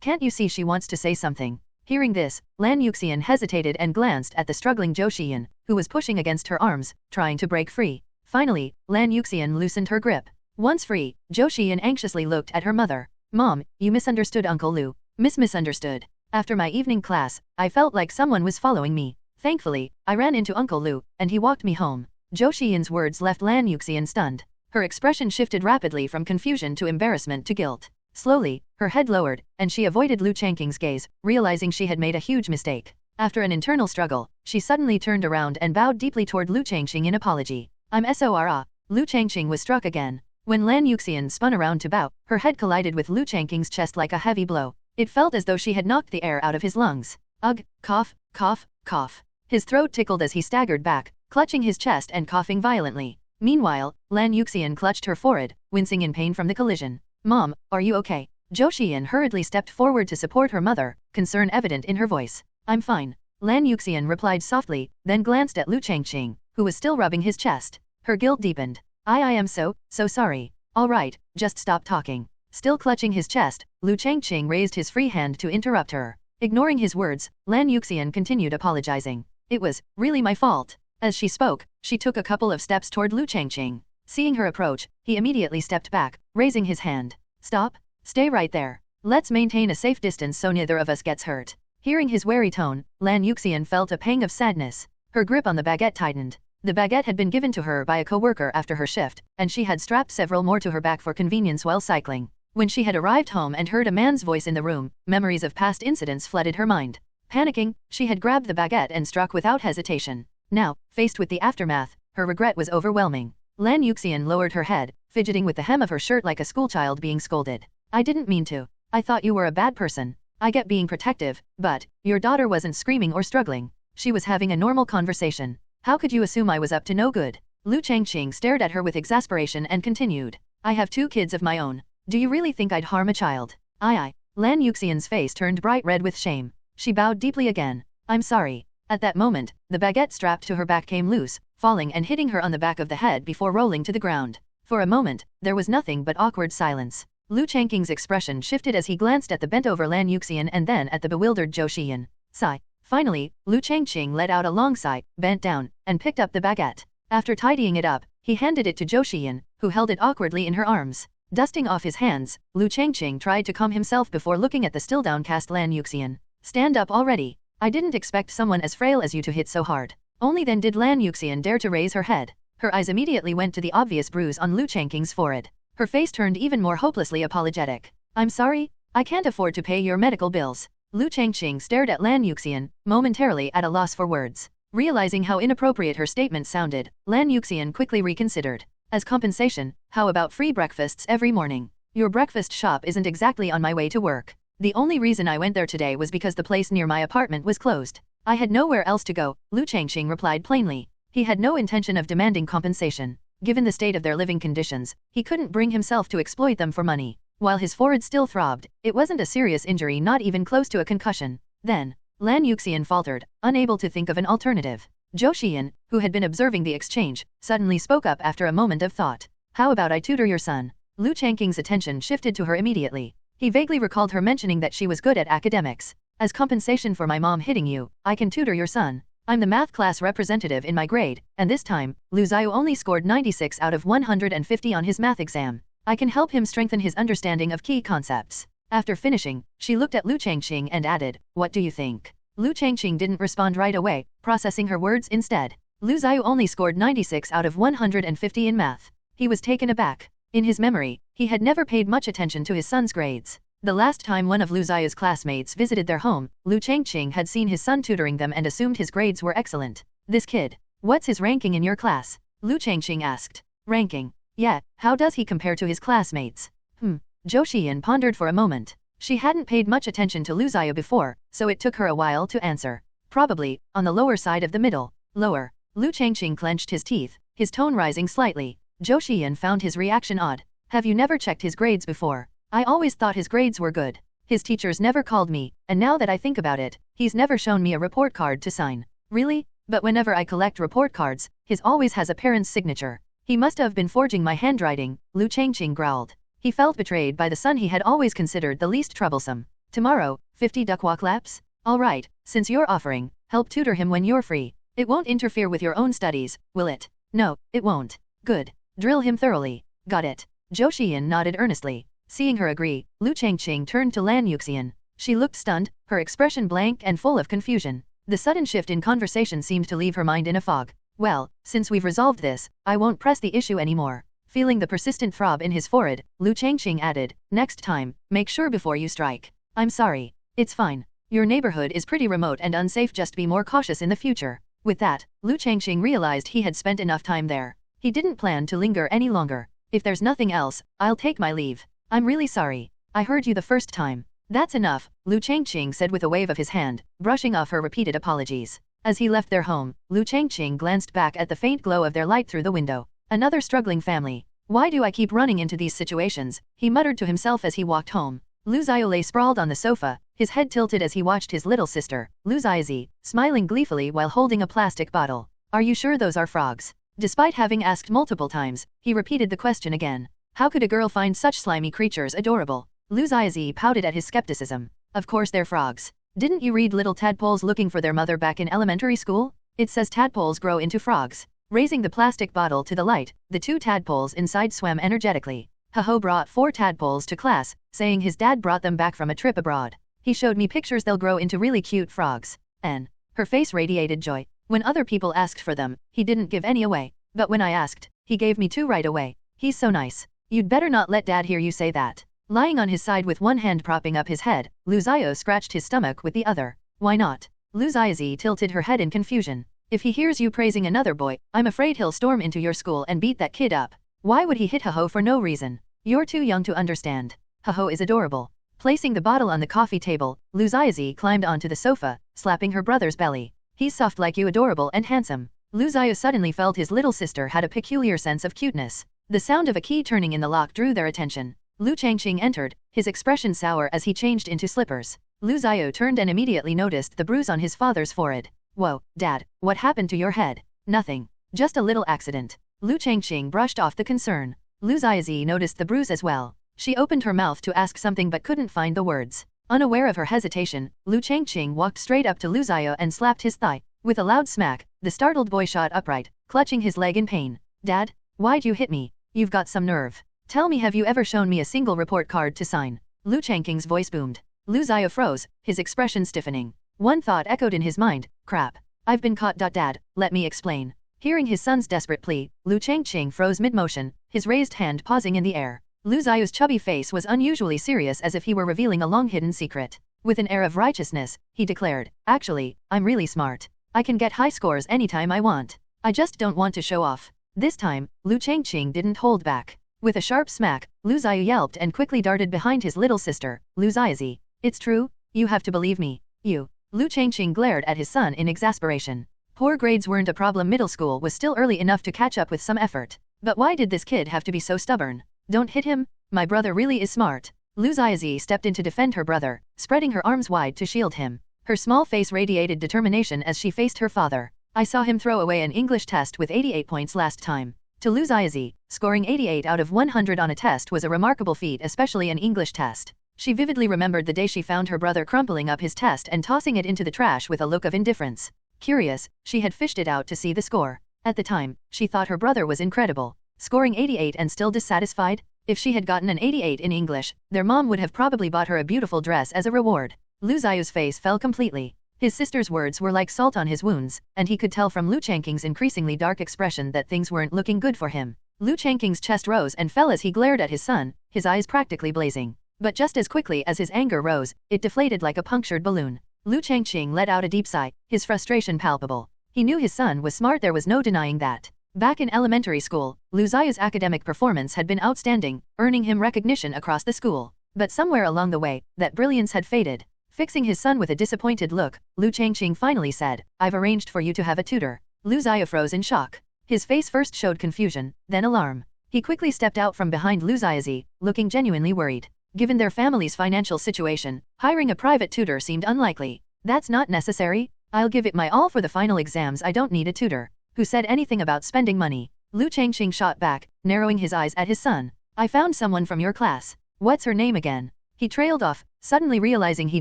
A: Can't you see she wants to say something? Hearing this, Lan Yuxian hesitated and glanced at the struggling Zhou Xian, who was pushing against her arms, trying to break free. Finally, Lan Yuxian loosened her grip. Once free, Zhou Xian anxiously looked at her mother. Mom, you misunderstood Uncle Liu. Misunderstood. After my evening class, I felt like someone was following me. Thankfully, I ran into Uncle Liu, and he walked me home. Zhou Xian's words left Lan Yuxian stunned. Her expression shifted rapidly from confusion to embarrassment to guilt. Slowly, her head lowered, and she avoided Liu Changqing's gaze, realizing she had made a huge mistake. After an internal struggle, she suddenly turned around and bowed deeply toward Liu Changqing in apology. I'm sorry. Liu Changqing was struck again. When Lan Yuxian spun around to bow, her head collided with Liu Changqing's chest like a heavy blow. It felt as though she had knocked the air out of his lungs. Ugh, cough, cough, cough. His throat tickled as he staggered back, clutching his chest and coughing violently. Meanwhile, Lan Yuxian clutched her forehead, wincing in pain from the collision. Mom, are you okay? Zhou Xian hurriedly stepped forward to support her mother, concern evident in her voice. I'm fine. Lan Yuxian replied softly, then glanced at Liu Changqing, who was still rubbing his chest. Her guilt deepened. I am so sorry. All right, just stop talking. Still clutching his chest, Liu Changqing raised his free hand to interrupt her. Ignoring his words, Lan Yuxian continued apologizing. It was really my fault. As she spoke, she took a couple of steps toward Liu Changqing. Seeing her approach, he immediately stepped back, raising his hand. Stop. Stay right there. Let's maintain a safe distance so neither of us gets hurt. Hearing his wary tone, Lan Yuxian felt a pang of sadness. Her grip on the baguette tightened. The baguette had been given to her by a co-worker after her shift, and she had strapped several more to her back for convenience while cycling. When she had arrived home and heard a man's voice in the room, memories of past incidents flooded her mind. Panicking, she had grabbed the baguette and struck without hesitation. Now, faced with the aftermath, her regret was overwhelming. Lan Yuxian lowered her head, fidgeting with the hem of her shirt like a schoolchild being scolded. I didn't mean to. I thought you were a bad person. I get being protective, but your daughter wasn't screaming or struggling. She was having a normal conversation. How could you assume I was up to no good? Liu Changqing stared at her with exasperation and continued. I have 2 kids of my own. Do you really think I'd harm a child? I. Lan Yuxian's face turned bright red with shame. She bowed deeply again. I'm sorry. At that moment, the baguette strapped to her back came loose, falling and hitting her on the back of the head before rolling to the ground. For a moment, there was nothing but awkward silence. Liu Changqing's expression shifted as he glanced at the bent-over Lan Yuxian and then at the bewildered Zhou Xiyan. Sigh. Finally, Liu Changqing let out a long sigh, bent down, and picked up the baguette. After tidying it up, he handed it to Zhou Xiyan, who held it awkwardly in her arms. Dusting off his hands, Liu Changqing tried to calm himself before looking at the still downcast Lan Yuxian. Stand up already. I didn't expect someone as frail as you to hit so hard. Only then did Lan Yuxian dare to raise her head. Her eyes immediately went to the obvious bruise on Liu Changqing's forehead. Her face turned even more hopelessly apologetic. I'm sorry, I can't afford to pay your medical bills. Liu Changqing stared at Lan Yuxian, momentarily at a loss for words. Realizing how inappropriate her statement sounded, Lan Yuxian quickly reconsidered. As compensation, how about free breakfasts every morning? Your breakfast shop isn't exactly on my way to work. The only reason I went there today was because the place near my apartment was closed. I had nowhere else to go, Liu Changqing replied plainly. He had no intention of demanding compensation. Given the state of their living conditions, he couldn't bring himself to exploit them for money. While his forehead still throbbed, it wasn't a serious injury, not even close to a concussion. Then, Lan Yuxian faltered, unable to think of an alternative. Zhou Xiyan, who had been observing the exchange, suddenly spoke up after a moment of thought. How about I tutor your son? Liu Changqing's attention shifted to her immediately. He vaguely recalled her mentioning that she was good at academics. As compensation for my mom hitting you, I can tutor your son. I'm the math class representative in my grade, and this time, Liu Xiao only scored 96 out of 150 on his math exam. I can help him strengthen his understanding of key concepts. After finishing, she looked at Liu Changqing and added, what do you think? Liu Changqing didn't respond right away, processing her words instead. Liu Xiao only scored 96 out of 150 in math. He was taken aback. In his memory, he had never paid much attention to his son's grades. The last time one of Liu Xiao's classmates visited their home, Liu Changqing had seen his son tutoring them and assumed his grades were excellent. This kid, what's his ranking in your class? Liu Changqing asked. Ranking? Yeah, how does he compare to his classmates? Zhou Xiyan pondered for a moment. She hadn't paid much attention to Liu Xiao before, so it took her a while to answer. Probably, on the lower side of the middle. Lower. Liu Changqing clenched his teeth, his tone rising slightly. Zhou Xiyan found his reaction odd. Have you never checked his grades before? I always thought his grades were good. His teachers never called me, and now that I think about it, he's never shown me a report card to sign. Really? But whenever I collect report cards, his always has a parent's signature. He must have been forging my handwriting, Liu Changqing growled. He felt betrayed by the son he had always considered the least troublesome. Tomorrow, 50 duckwalk laps? All right, since you're offering, help tutor him when you're free. It won't interfere with your own studies, will it? No, it won't. Good. Drill him thoroughly. Got it. Zhou Xiyan nodded earnestly. Seeing her agree, Liu Changqing turned to Lan Yuxian. She looked stunned, her expression blank and full of confusion. The sudden shift in conversation seemed to leave her mind in a fog. Well, since we've resolved this, I won't press the issue anymore. Feeling the persistent throb in his forehead, Liu Changqing added, next time, make sure before you strike. I'm sorry. It's fine. Your neighborhood is pretty remote and unsafe, just be more cautious in the future. With that, Liu Changqing realized he had spent enough time there. He didn't plan to linger any longer. If there's nothing else, I'll take my leave. I'm really sorry. I heard you the first time. That's enough, Liu Changqing said with a wave of his hand, brushing off her repeated apologies. As he left their home, Liu Changqing glanced back at the faint glow of their light through the window. Another struggling family. Why do I keep running into these situations? He muttered to himself as he walked home. Liu Xiao lay sprawled on the sofa, his head tilted as he watched his little sister, Liu Xiaozi, smiling gleefully while holding a plastic bottle. Are you sure those are frogs? Despite having asked multiple times, he repeated the question again. How could a girl find such slimy creatures adorable? Liu Xiaozi pouted at his skepticism. Of course they're frogs. Didn't you read Little Tadpoles Looking for Their Mother back in elementary school? It says tadpoles grow into frogs. Raising the plastic bottle to the light, the 2 tadpoles inside swam energetically. Ho brought 4 tadpoles to class, saying his dad brought them back from a trip abroad. He showed me pictures, they'll grow into really cute frogs. And her face radiated joy. When other people asked for them, he didn't give any away. But when I asked, he gave me 2 right away. He's so nice. You'd better not let Dad hear you say that. Lying on his side with one hand propping up his head, Liu Xiao scratched his stomach with the other. Why not? Liu Xiaozi tilted her head in confusion. If he hears you praising another boy, I'm afraid he'll storm into your school and beat that kid up. Why would he hit Ho for no reason? You're too young to understand. Ho is adorable. Placing the bottle on the coffee table, Liu Xiaozi climbed onto the sofa, slapping her brother's belly. He's soft like you, adorable and handsome. Liu Xiao suddenly felt his little sister had a peculiar sense of cuteness. The sound of a key turning in the lock drew their attention. Liu Changqing entered, his expression sour as he changed into slippers. Liu Xiao turned and immediately noticed the bruise on his father's forehead. Whoa, Dad, what happened to your head? Nothing. Just a little accident. Liu Changqing brushed off the concern. Liu Xiaozi noticed the bruise as well. She opened her mouth to ask something but couldn't find the words. Unaware of her hesitation, Liu Changqing walked straight up to Liu Xiao and slapped his thigh. With a loud smack, the startled boy shot upright, clutching his leg in pain. Dad, why'd you hit me? You've got some nerve. Tell me, have you ever shown me a single report card to sign? Liu Changqing's voice boomed. Liu Xiao froze, his expression stiffening. One thought echoed in his mind, crap. I've been caught. Dad, let me explain. Hearing his son's desperate plea, Liu Changqing froze mid-motion, his raised hand pausing in the air. Liu Xiao's chubby face was unusually serious, as if he were revealing a long-hidden secret. With an air of righteousness, he declared, actually, I'm really smart. I can get high scores anytime I want. I just don't want to show off. This time, Liu Changqing didn't hold back. With a sharp smack, Liu Xiao yelped and quickly darted behind his little sister, Liu Xiaozi. It's true, you have to believe me. You. Liu Changqing glared at his son in exasperation. Poor grades weren't a problem. Middle school was still early enough to catch up with some effort. But why did this kid have to be so stubborn? Don't hit him, my brother really is smart. Liu Xiaozi stepped in to defend her brother, spreading her arms wide to shield him. Her small face radiated determination as she faced her father. I saw him throw away an English test with 88 points last time. To Liu Xiaozi, scoring 88 out of 100 on a test was a remarkable feat, especially an English test. She vividly remembered the day she found her brother crumpling up his test and tossing it into the trash with a look of indifference. Curious, she had fished it out to see the score. At the time, she thought her brother was incredible. Scoring 88 and still dissatisfied? If she had gotten an 88 in English, their mom would have probably bought her a beautiful dress as a reward. Liu Xiao's face fell completely. His sister's words were like salt on his wounds, and he could tell from Liu Changqing's increasingly dark expression that things weren't looking good for him. Liu Changqing's chest rose and fell as he glared at his son, his eyes practically blazing. But just as quickly as his anger rose, it deflated like a punctured balloon. Liu Changqing let out a deep sigh, his frustration palpable. He knew his son was smart, there was no denying that. Back in elementary school, Liu Xiao's academic performance had been outstanding, earning him recognition across the school. But somewhere along the way, that brilliance had faded. Fixing his son with a disappointed look, Liu Changqing finally said, I've arranged for you to have a tutor. Liu Xiao froze in shock. His face first showed confusion, then alarm. He quickly stepped out from behind Liu Xiaozi, looking genuinely worried. Given their family's financial situation, hiring a private tutor seemed unlikely. That's not necessary. I'll give it my all for the final exams. I don't need a tutor. Who said anything about spending money? Liu Changqing shot back, narrowing his eyes at his son. I found someone from your class. What's her name again? He trailed off, suddenly realizing he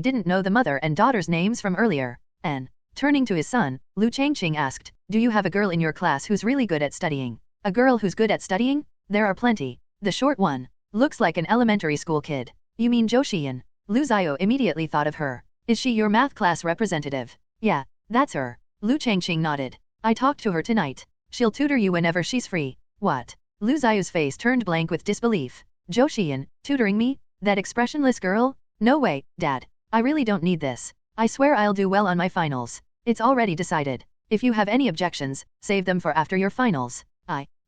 A: didn't know the mother and daughter's names from earlier. And, turning to his son, Liu Changqing asked, do you have a girl in your class who's really good at studying? A girl who's good at studying? There are plenty. The short one. Looks like an elementary school kid. You mean Zhou Xiyan? Liu Xiao immediately thought of her. Is she your math class representative? Yeah, that's her. Liu Changqing nodded. I talked to her tonight. She'll tutor you whenever she's free. What? Liu Xiao's face turned blank with disbelief. Zhou Xiyan, tutoring me? That expressionless girl? No way, Dad. I really don't need this. I swear I'll do well on my finals. It's already decided. If you have any objections, save them for after your finals.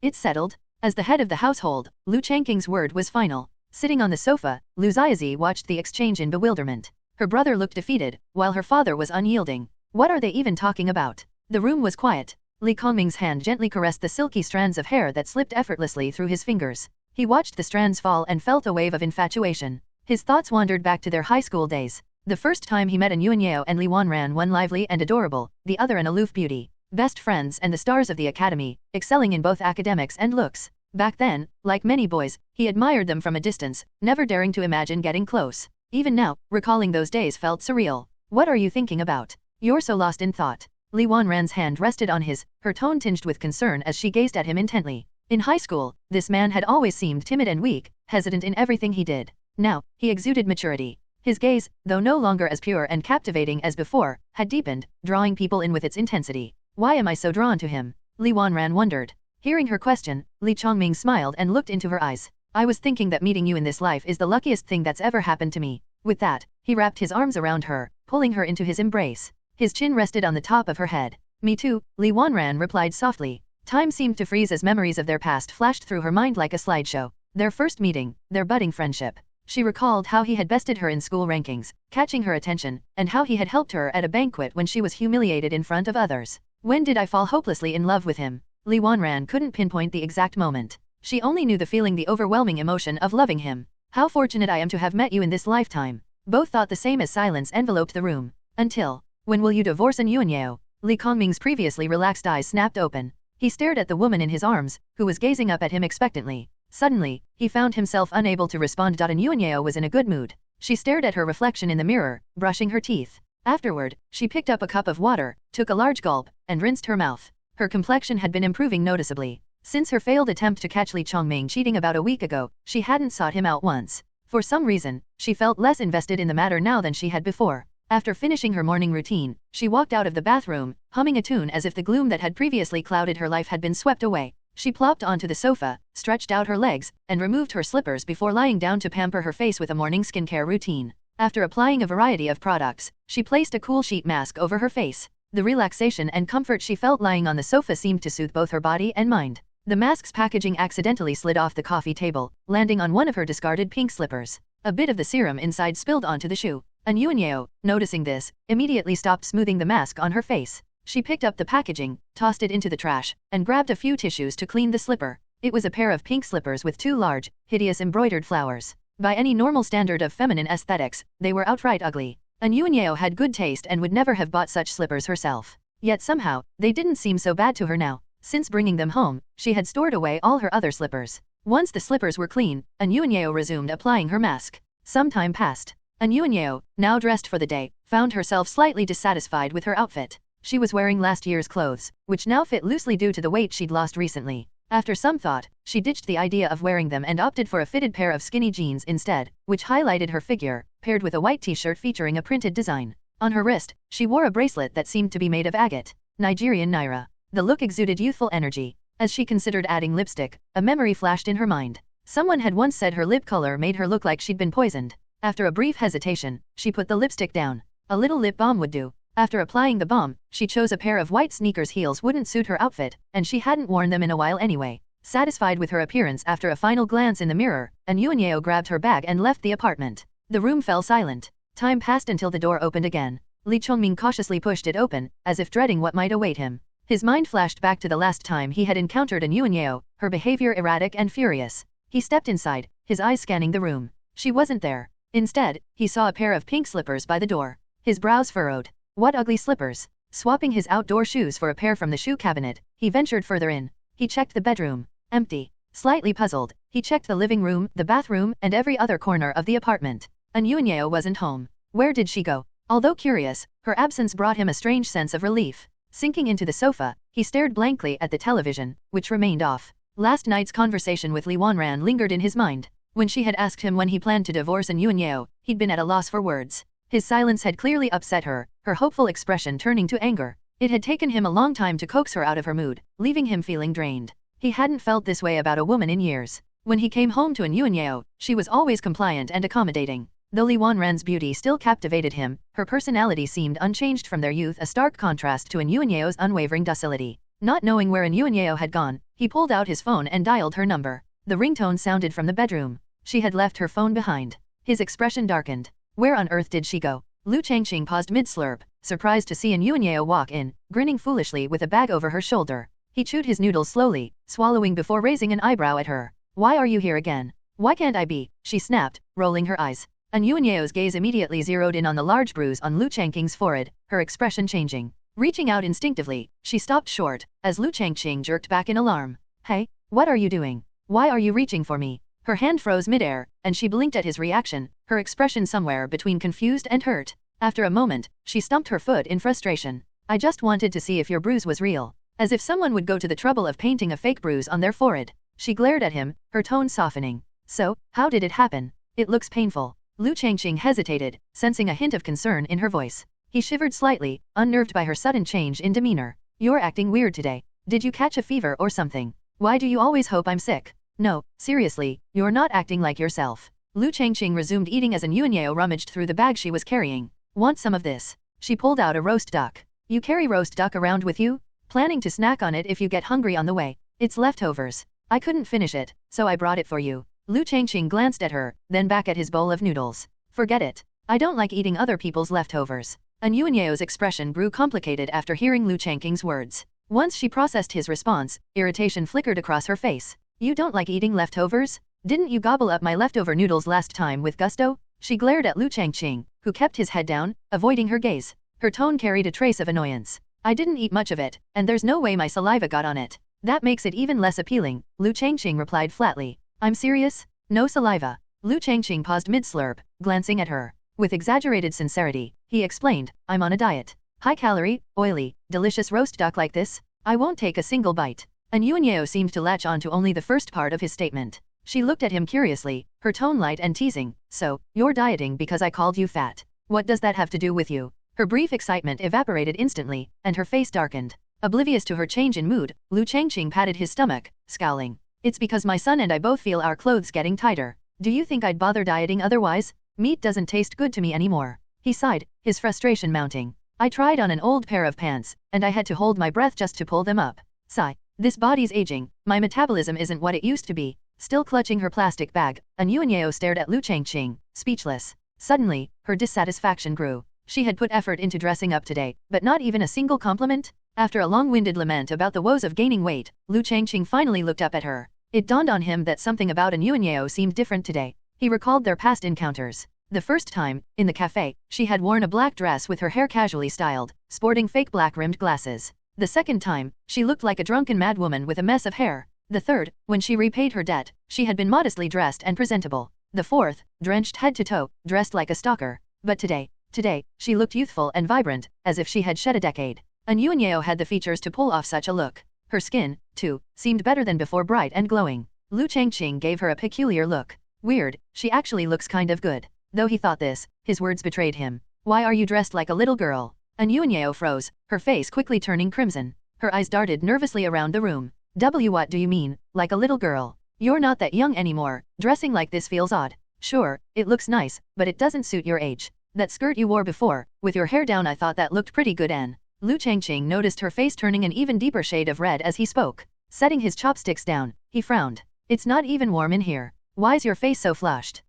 A: It's settled. As the head of the household, Liu Changqing's word was final. Sitting on the sofa, Liu Xiaozi watched the exchange in bewilderment. Her brother looked defeated, while her father was unyielding. What are they even talking about? The room was quiet. Li Kongming's hand gently caressed the silky strands of hair that slipped effortlessly through his fingers. He watched the strands fall and felt a wave of infatuation. His thoughts wandered back to their high school days. The first time he met An Yuanyao and Li Wanran, one lively and adorable, the other an aloof beauty. Best friends and the stars of the academy, excelling in both academics and looks. Back then, like many boys, he admired them from a distance, never daring to imagine getting close. Even now, recalling those days felt surreal. What are you thinking about? You're so lost in thought. Li Wanran's hand rested on his, her tone tinged with concern as she gazed at him intently. In high school, this man had always seemed timid and weak, hesitant in everything he did. Now, he exuded maturity. His gaze, though no longer as pure and captivating as before, had deepened, drawing people in with its intensity. Why am I so drawn to him? Li Wanran wondered. Hearing her question, Li Changming smiled and looked into her eyes. I was thinking that meeting you in this life is the luckiest thing that's ever happened to me. With that, he wrapped his arms around her, pulling her into his embrace. His chin rested on the top of her head. Me too, Li Wanran replied softly. Time seemed to freeze as memories of their past flashed through her mind like a slideshow. Their first meeting, their budding friendship. She recalled how he had bested her in school rankings, catching her attention, and how he had helped her at a banquet when she was humiliated in front of others. When did I fall hopelessly in love with him? Li Wanran couldn't pinpoint the exact moment. She only knew the feeling, the overwhelming emotion of loving him. How fortunate I am to have met you in this lifetime. Both thought the same as silence enveloped the room. Until, when will you divorce An Yuanyao? Li Changqing's previously relaxed eyes snapped open. He stared at the woman in his arms, who was gazing up at him expectantly. Suddenly, he found himself unable to respond. An Yuanyao was in a good mood. She stared at her reflection in the mirror, brushing her teeth. Afterward, she picked up a cup of water, took a large gulp, and rinsed her mouth. Her complexion had been improving noticeably. Since her failed attempt to catch Li Changqing cheating about a week ago, she hadn't sought him out once. For some reason, she felt less invested in the matter now than she had before. After finishing her morning routine, she walked out of the bathroom, humming a tune as if the gloom that had previously clouded her life had been swept away. She plopped onto the sofa, stretched out her legs, and removed her slippers before lying down to pamper her face with a morning skincare routine. After applying a variety of products, she placed a cool sheet mask over her face. The relaxation and comfort she felt lying on the sofa seemed to soothe both her body and mind. The mask's packaging accidentally slid off the coffee table, landing on one of her discarded pink slippers. A bit of the serum inside spilled onto the shoe. An Yuanyao, noticing this, immediately stopped smoothing the mask on her face. She picked up the packaging, tossed it into the trash, and grabbed a few tissues to clean the slipper. It was a pair of pink slippers with 2 large, hideous embroidered flowers. By any normal standard of feminine aesthetics, they were outright ugly. An Yuanyao had good taste and would never have bought such slippers herself. Yet somehow, they didn't seem so bad to her now. Since bringing them home, she had stored away all her other slippers. Once the slippers were clean, An Yuanyao resumed applying her mask. Some time passed. An Yuanyao, now dressed for the day, found herself slightly dissatisfied with her outfit. She was wearing last year's clothes, which now fit loosely due to the weight she'd lost recently. After some thought, she ditched the idea of wearing them and opted for a fitted pair of skinny jeans instead, which highlighted her figure, paired with a white t-shirt featuring a printed design. On her wrist, she wore a bracelet that seemed to be made of agate. Nigerian Naira. The look exuded youthful energy. As she considered adding lipstick, a memory flashed in her mind. Someone had once said her lip color made her look like she'd been poisoned. After a brief hesitation, she put the lipstick down. A little lip balm would do. After applying the balm, she chose a pair of white sneakers. Heels wouldn't suit her outfit, and she hadn't worn them in a while anyway. Satisfied with her appearance after a final glance in the mirror, An Yuanyao grabbed her bag and left the apartment. The room fell silent. Time passed until the door opened again. Li Changqing cautiously pushed it open, as if dreading what might await him. His mind flashed back to the last time he had encountered An Yuanyao, her behavior erratic and furious. He stepped inside, his eyes scanning the room. She wasn't there. Instead, he saw a pair of pink slippers by the door. His brows furrowed. What ugly slippers. Swapping his outdoor shoes for a pair from the shoe cabinet, he ventured further in. He checked the bedroom. Empty. Slightly puzzled, he checked the living room, the bathroom, and every other corner of the apartment. An Yuanyao wasn't home. Where did she go? Although curious, her absence brought him a strange sense of relief. Sinking into the sofa, he stared blankly at the television, which remained off. Last night's conversation with Li Wanran lingered in his mind. When she had asked him when he planned to divorce An Yuanyao, he'd been at a loss for words. His silence had clearly upset her, her hopeful expression turning to anger. It had taken him a long time to coax her out of her mood, leaving him feeling drained. He hadn't felt this way about a woman in years. When he came home to An Yuanyao, she was always compliant and accommodating. Though Li Wanran's beauty still captivated him, her personality seemed unchanged from their youth, a stark contrast to An Yuanyao's unwavering docility. Not knowing where An Yuanyao had gone, he pulled out his phone and dialed her number. The ringtone sounded from the bedroom. She had left her phone behind. His expression darkened. Where on earth did she go? Liu Changqing paused mid-slurp, surprised to see An Yuanyao walk in, grinning foolishly with a bag over her shoulder. He chewed his noodles slowly, swallowing before raising an eyebrow at her. Why are you here again? Why can't I be? She snapped, rolling her eyes. An Yuanyao's gaze immediately zeroed in on the large bruise on Liu Changqing's forehead, her expression changing. Reaching out instinctively, she stopped short, as Liu Changqing jerked back in alarm. Hey, what are you doing? Why are you reaching for me? Her hand froze midair, and she blinked at his reaction, her expression somewhere between confused and hurt. After a moment, she stumped her foot in frustration. I just wanted to see if your bruise was real. As if someone would go to the trouble of painting a fake bruise on their forehead. She glared at him, her tone softening. So, how did it happen? It looks painful. Liu Changqing hesitated, sensing a hint of concern in her voice. He shivered slightly, unnerved by her sudden change in demeanor. You're acting weird today. Did you catch a fever or something? Why do you always hope I'm sick? No, seriously, you're not acting like yourself. Liu Changqing resumed eating as An Yuanyao rummaged through the bag she was carrying. Want some of this? She pulled out a roast duck. You carry roast duck around with you? Planning to snack on it if you get hungry on the way. It's leftovers. I couldn't finish it, so I brought it for you. Liu Changqing glanced at her, then back at his bowl of noodles. Forget it. I don't like eating other people's leftovers. An Yuanyeo's expression grew complicated after hearing Liu Changqing's words. Once she processed his response, irritation flickered across her face. You don't like eating leftovers? Didn't you gobble up my leftover noodles last time with gusto? She glared at Liu Changqing, who kept his head down, avoiding her gaze. Her tone carried a trace of annoyance. I didn't eat much of it, and there's no way my saliva got on it. That makes it even less appealing, Liu Changqing replied flatly. I'm serious? No saliva. Liu Changqing paused mid-slurp, glancing at her. With exaggerated sincerity, he explained, I'm on a diet. High-calorie, oily, delicious roast duck like this? I won't take a single bite. And Yuanyeo seemed to latch on to only the first part of his statement. She looked at him curiously, her tone light and teasing. So, you're dieting because I called you fat. What does that have to do with you? Her brief excitement evaporated instantly, and her face darkened. Oblivious to her change in mood, Liu Changqing patted his stomach, scowling. It's because my son and I both feel our clothes getting tighter. Do you think I'd bother dieting otherwise? Meat doesn't taste good to me anymore. He sighed, his frustration mounting. I tried on an old pair of pants, and I had to hold my breath just to pull them up. Sigh. This body's aging, my metabolism isn't what it used to be. Still clutching her plastic bag, An Yuanyeo stared at Liu Changqing, speechless. Suddenly, her dissatisfaction grew. She had put effort into dressing up today, but not even a single compliment? After a long-winded lament about the woes of gaining weight, Liu Changqing finally looked up at her. It dawned on him that something about An Yuanyeo seemed different today. He recalled their past encounters. The first time, in the cafe, she had worn a black dress with her hair casually styled, sporting fake black-rimmed glasses. The second time, she looked like a drunken madwoman with a mess of hair. The third, when she repaid her debt, she had been modestly dressed and presentable. The fourth, drenched head to toe, dressed like a stalker. But today, she looked youthful and vibrant, as if she had shed a decade. An Yuanyeo had the features to pull off such a look. Her skin, too, seemed better than before, bright and glowing. Liu Changqing gave her a peculiar look. Weird, she actually looks kind of good. Though he thought this, his words betrayed him. Why are you dressed like a little girl? An Yuanyeo froze, her face quickly turning crimson. Her eyes darted nervously around the room. What do you mean, like a little girl? You're not that young anymore, dressing like this feels odd. Sure, it looks nice, but it doesn't suit your age. That skirt you wore before, with your hair down, I thought that looked pretty good. An. Liu Changqing noticed her face turning an even deeper shade of red as he spoke. Setting his chopsticks down, he frowned. It's not even warm in here. Why's your face so flushed?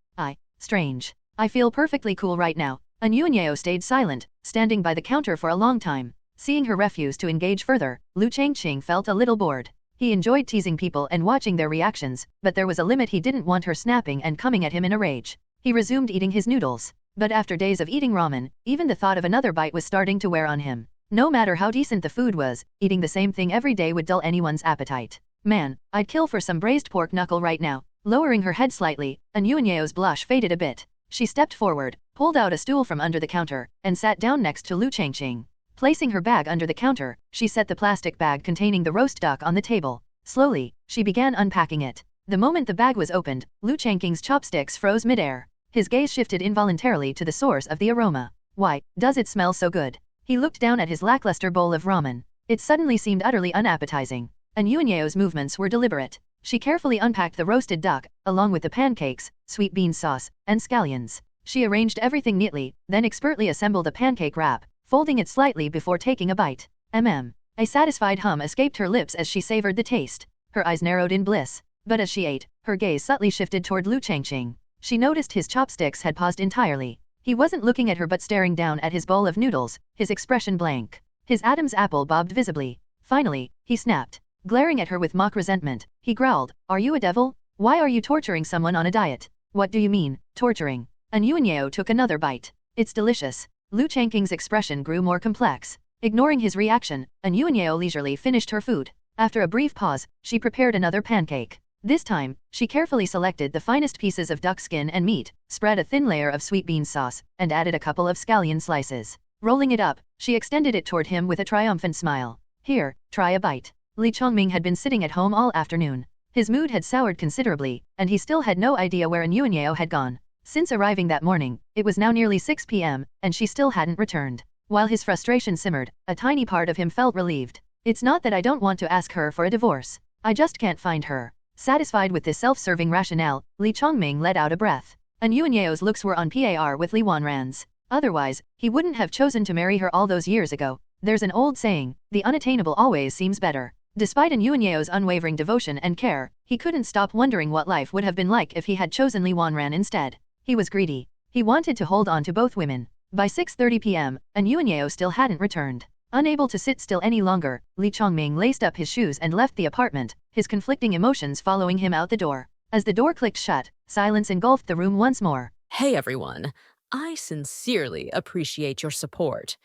A: Strange. I feel perfectly cool right now. An Yuanyeo stayed silent, standing by the counter for a long time. Seeing her refuse to engage further, Liu Changqing felt a little bored. He enjoyed teasing people and watching their reactions, but there was a limit. He didn't want her snapping and coming at him in a rage. He resumed eating his noodles. But after days of eating ramen, even the thought of another bite was starting to wear on him. No matter how decent the food was, eating the same thing every day would dull anyone's appetite. Man, I'd kill for some braised pork knuckle right now. Lowering her head slightly, An Yuanyeo's blush faded a bit. She stepped forward, pulled out a stool from under the counter, and sat down next to Liu Changqing. Placing her bag under the counter, she set the plastic bag containing the roast duck on the table. Slowly, she began unpacking it. The moment the bag was opened, Liu Changqing's chopsticks froze midair. His gaze shifted involuntarily to the source of the aroma. Why, does it smell so good? He looked down at his lackluster bowl of ramen. It suddenly seemed utterly unappetizing. An Yuanyeo's movements were deliberate. She carefully unpacked the roasted duck, along with the pancakes, sweet bean sauce, and scallions. She arranged everything neatly, then expertly assembled a pancake wrap, folding it slightly before taking a bite. A satisfied hum escaped her lips as she savored the taste. Her eyes narrowed in bliss. But as she ate, her gaze subtly shifted toward Liu Changqing. She noticed his chopsticks had paused entirely. He wasn't looking at her but staring down at his bowl of noodles, his expression blank. His Adam's apple bobbed visibly. Finally, he snapped. Glaring at her with mock resentment, he growled, "Are you a devil? Why are you torturing someone on a diet?" "What do you mean, torturing?" An Yuanyeo took another bite. "It's delicious." Liu Changqing's expression grew more complex. Ignoring his reaction, An Yuanyeo leisurely finished her food. After a brief pause, she prepared another pancake. This time, she carefully selected the finest pieces of duck skin and meat, spread a thin layer of sweet bean sauce, and added a couple of scallion slices. Rolling it up, she extended it toward him with a triumphant smile. "Here, try a bite." Liu Changqing had been sitting at home all afternoon. His mood had soured considerably, and he still had no idea where An Yuanyeo had gone. Since arriving that morning, it was now nearly 6 p.m., and she still hadn't returned. While his frustration simmered, a tiny part of him felt relieved. "It's not that I don't want to ask her for a divorce. I just can't find her." Satisfied with this self-serving rationale, Liu Changqing let out a breath. An Yuanyeo's looks were on par with Li Wanran's. Otherwise, he wouldn't have chosen to marry her all those years ago. There's an old saying, the unattainable always seems better. Despite An Yuanyeo's unwavering devotion and care, he couldn't stop wondering what life would have been like if he had chosen Li Wanran instead. He was greedy. He wanted to hold on to both women. By 6:30 p.m., and Yuanyeo still hadn't returned. Unable to sit still any longer, Liu Changqing laced up his shoes and left the apartment, his conflicting emotions following him out the door. As the door clicked shut, silence engulfed the room once more.
B: Hey everyone, I sincerely appreciate your support.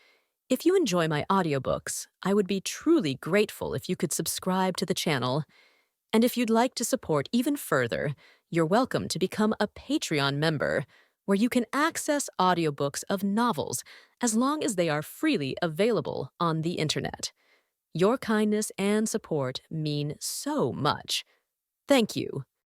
B: If you enjoy my audiobooks, I would be truly grateful if you could subscribe to the channel. And if you'd like to support even further, you're welcome to become a Patreon member, where you can access audiobooks of novels as long as they are freely available on the internet. Your kindness and support mean so much. Thank you.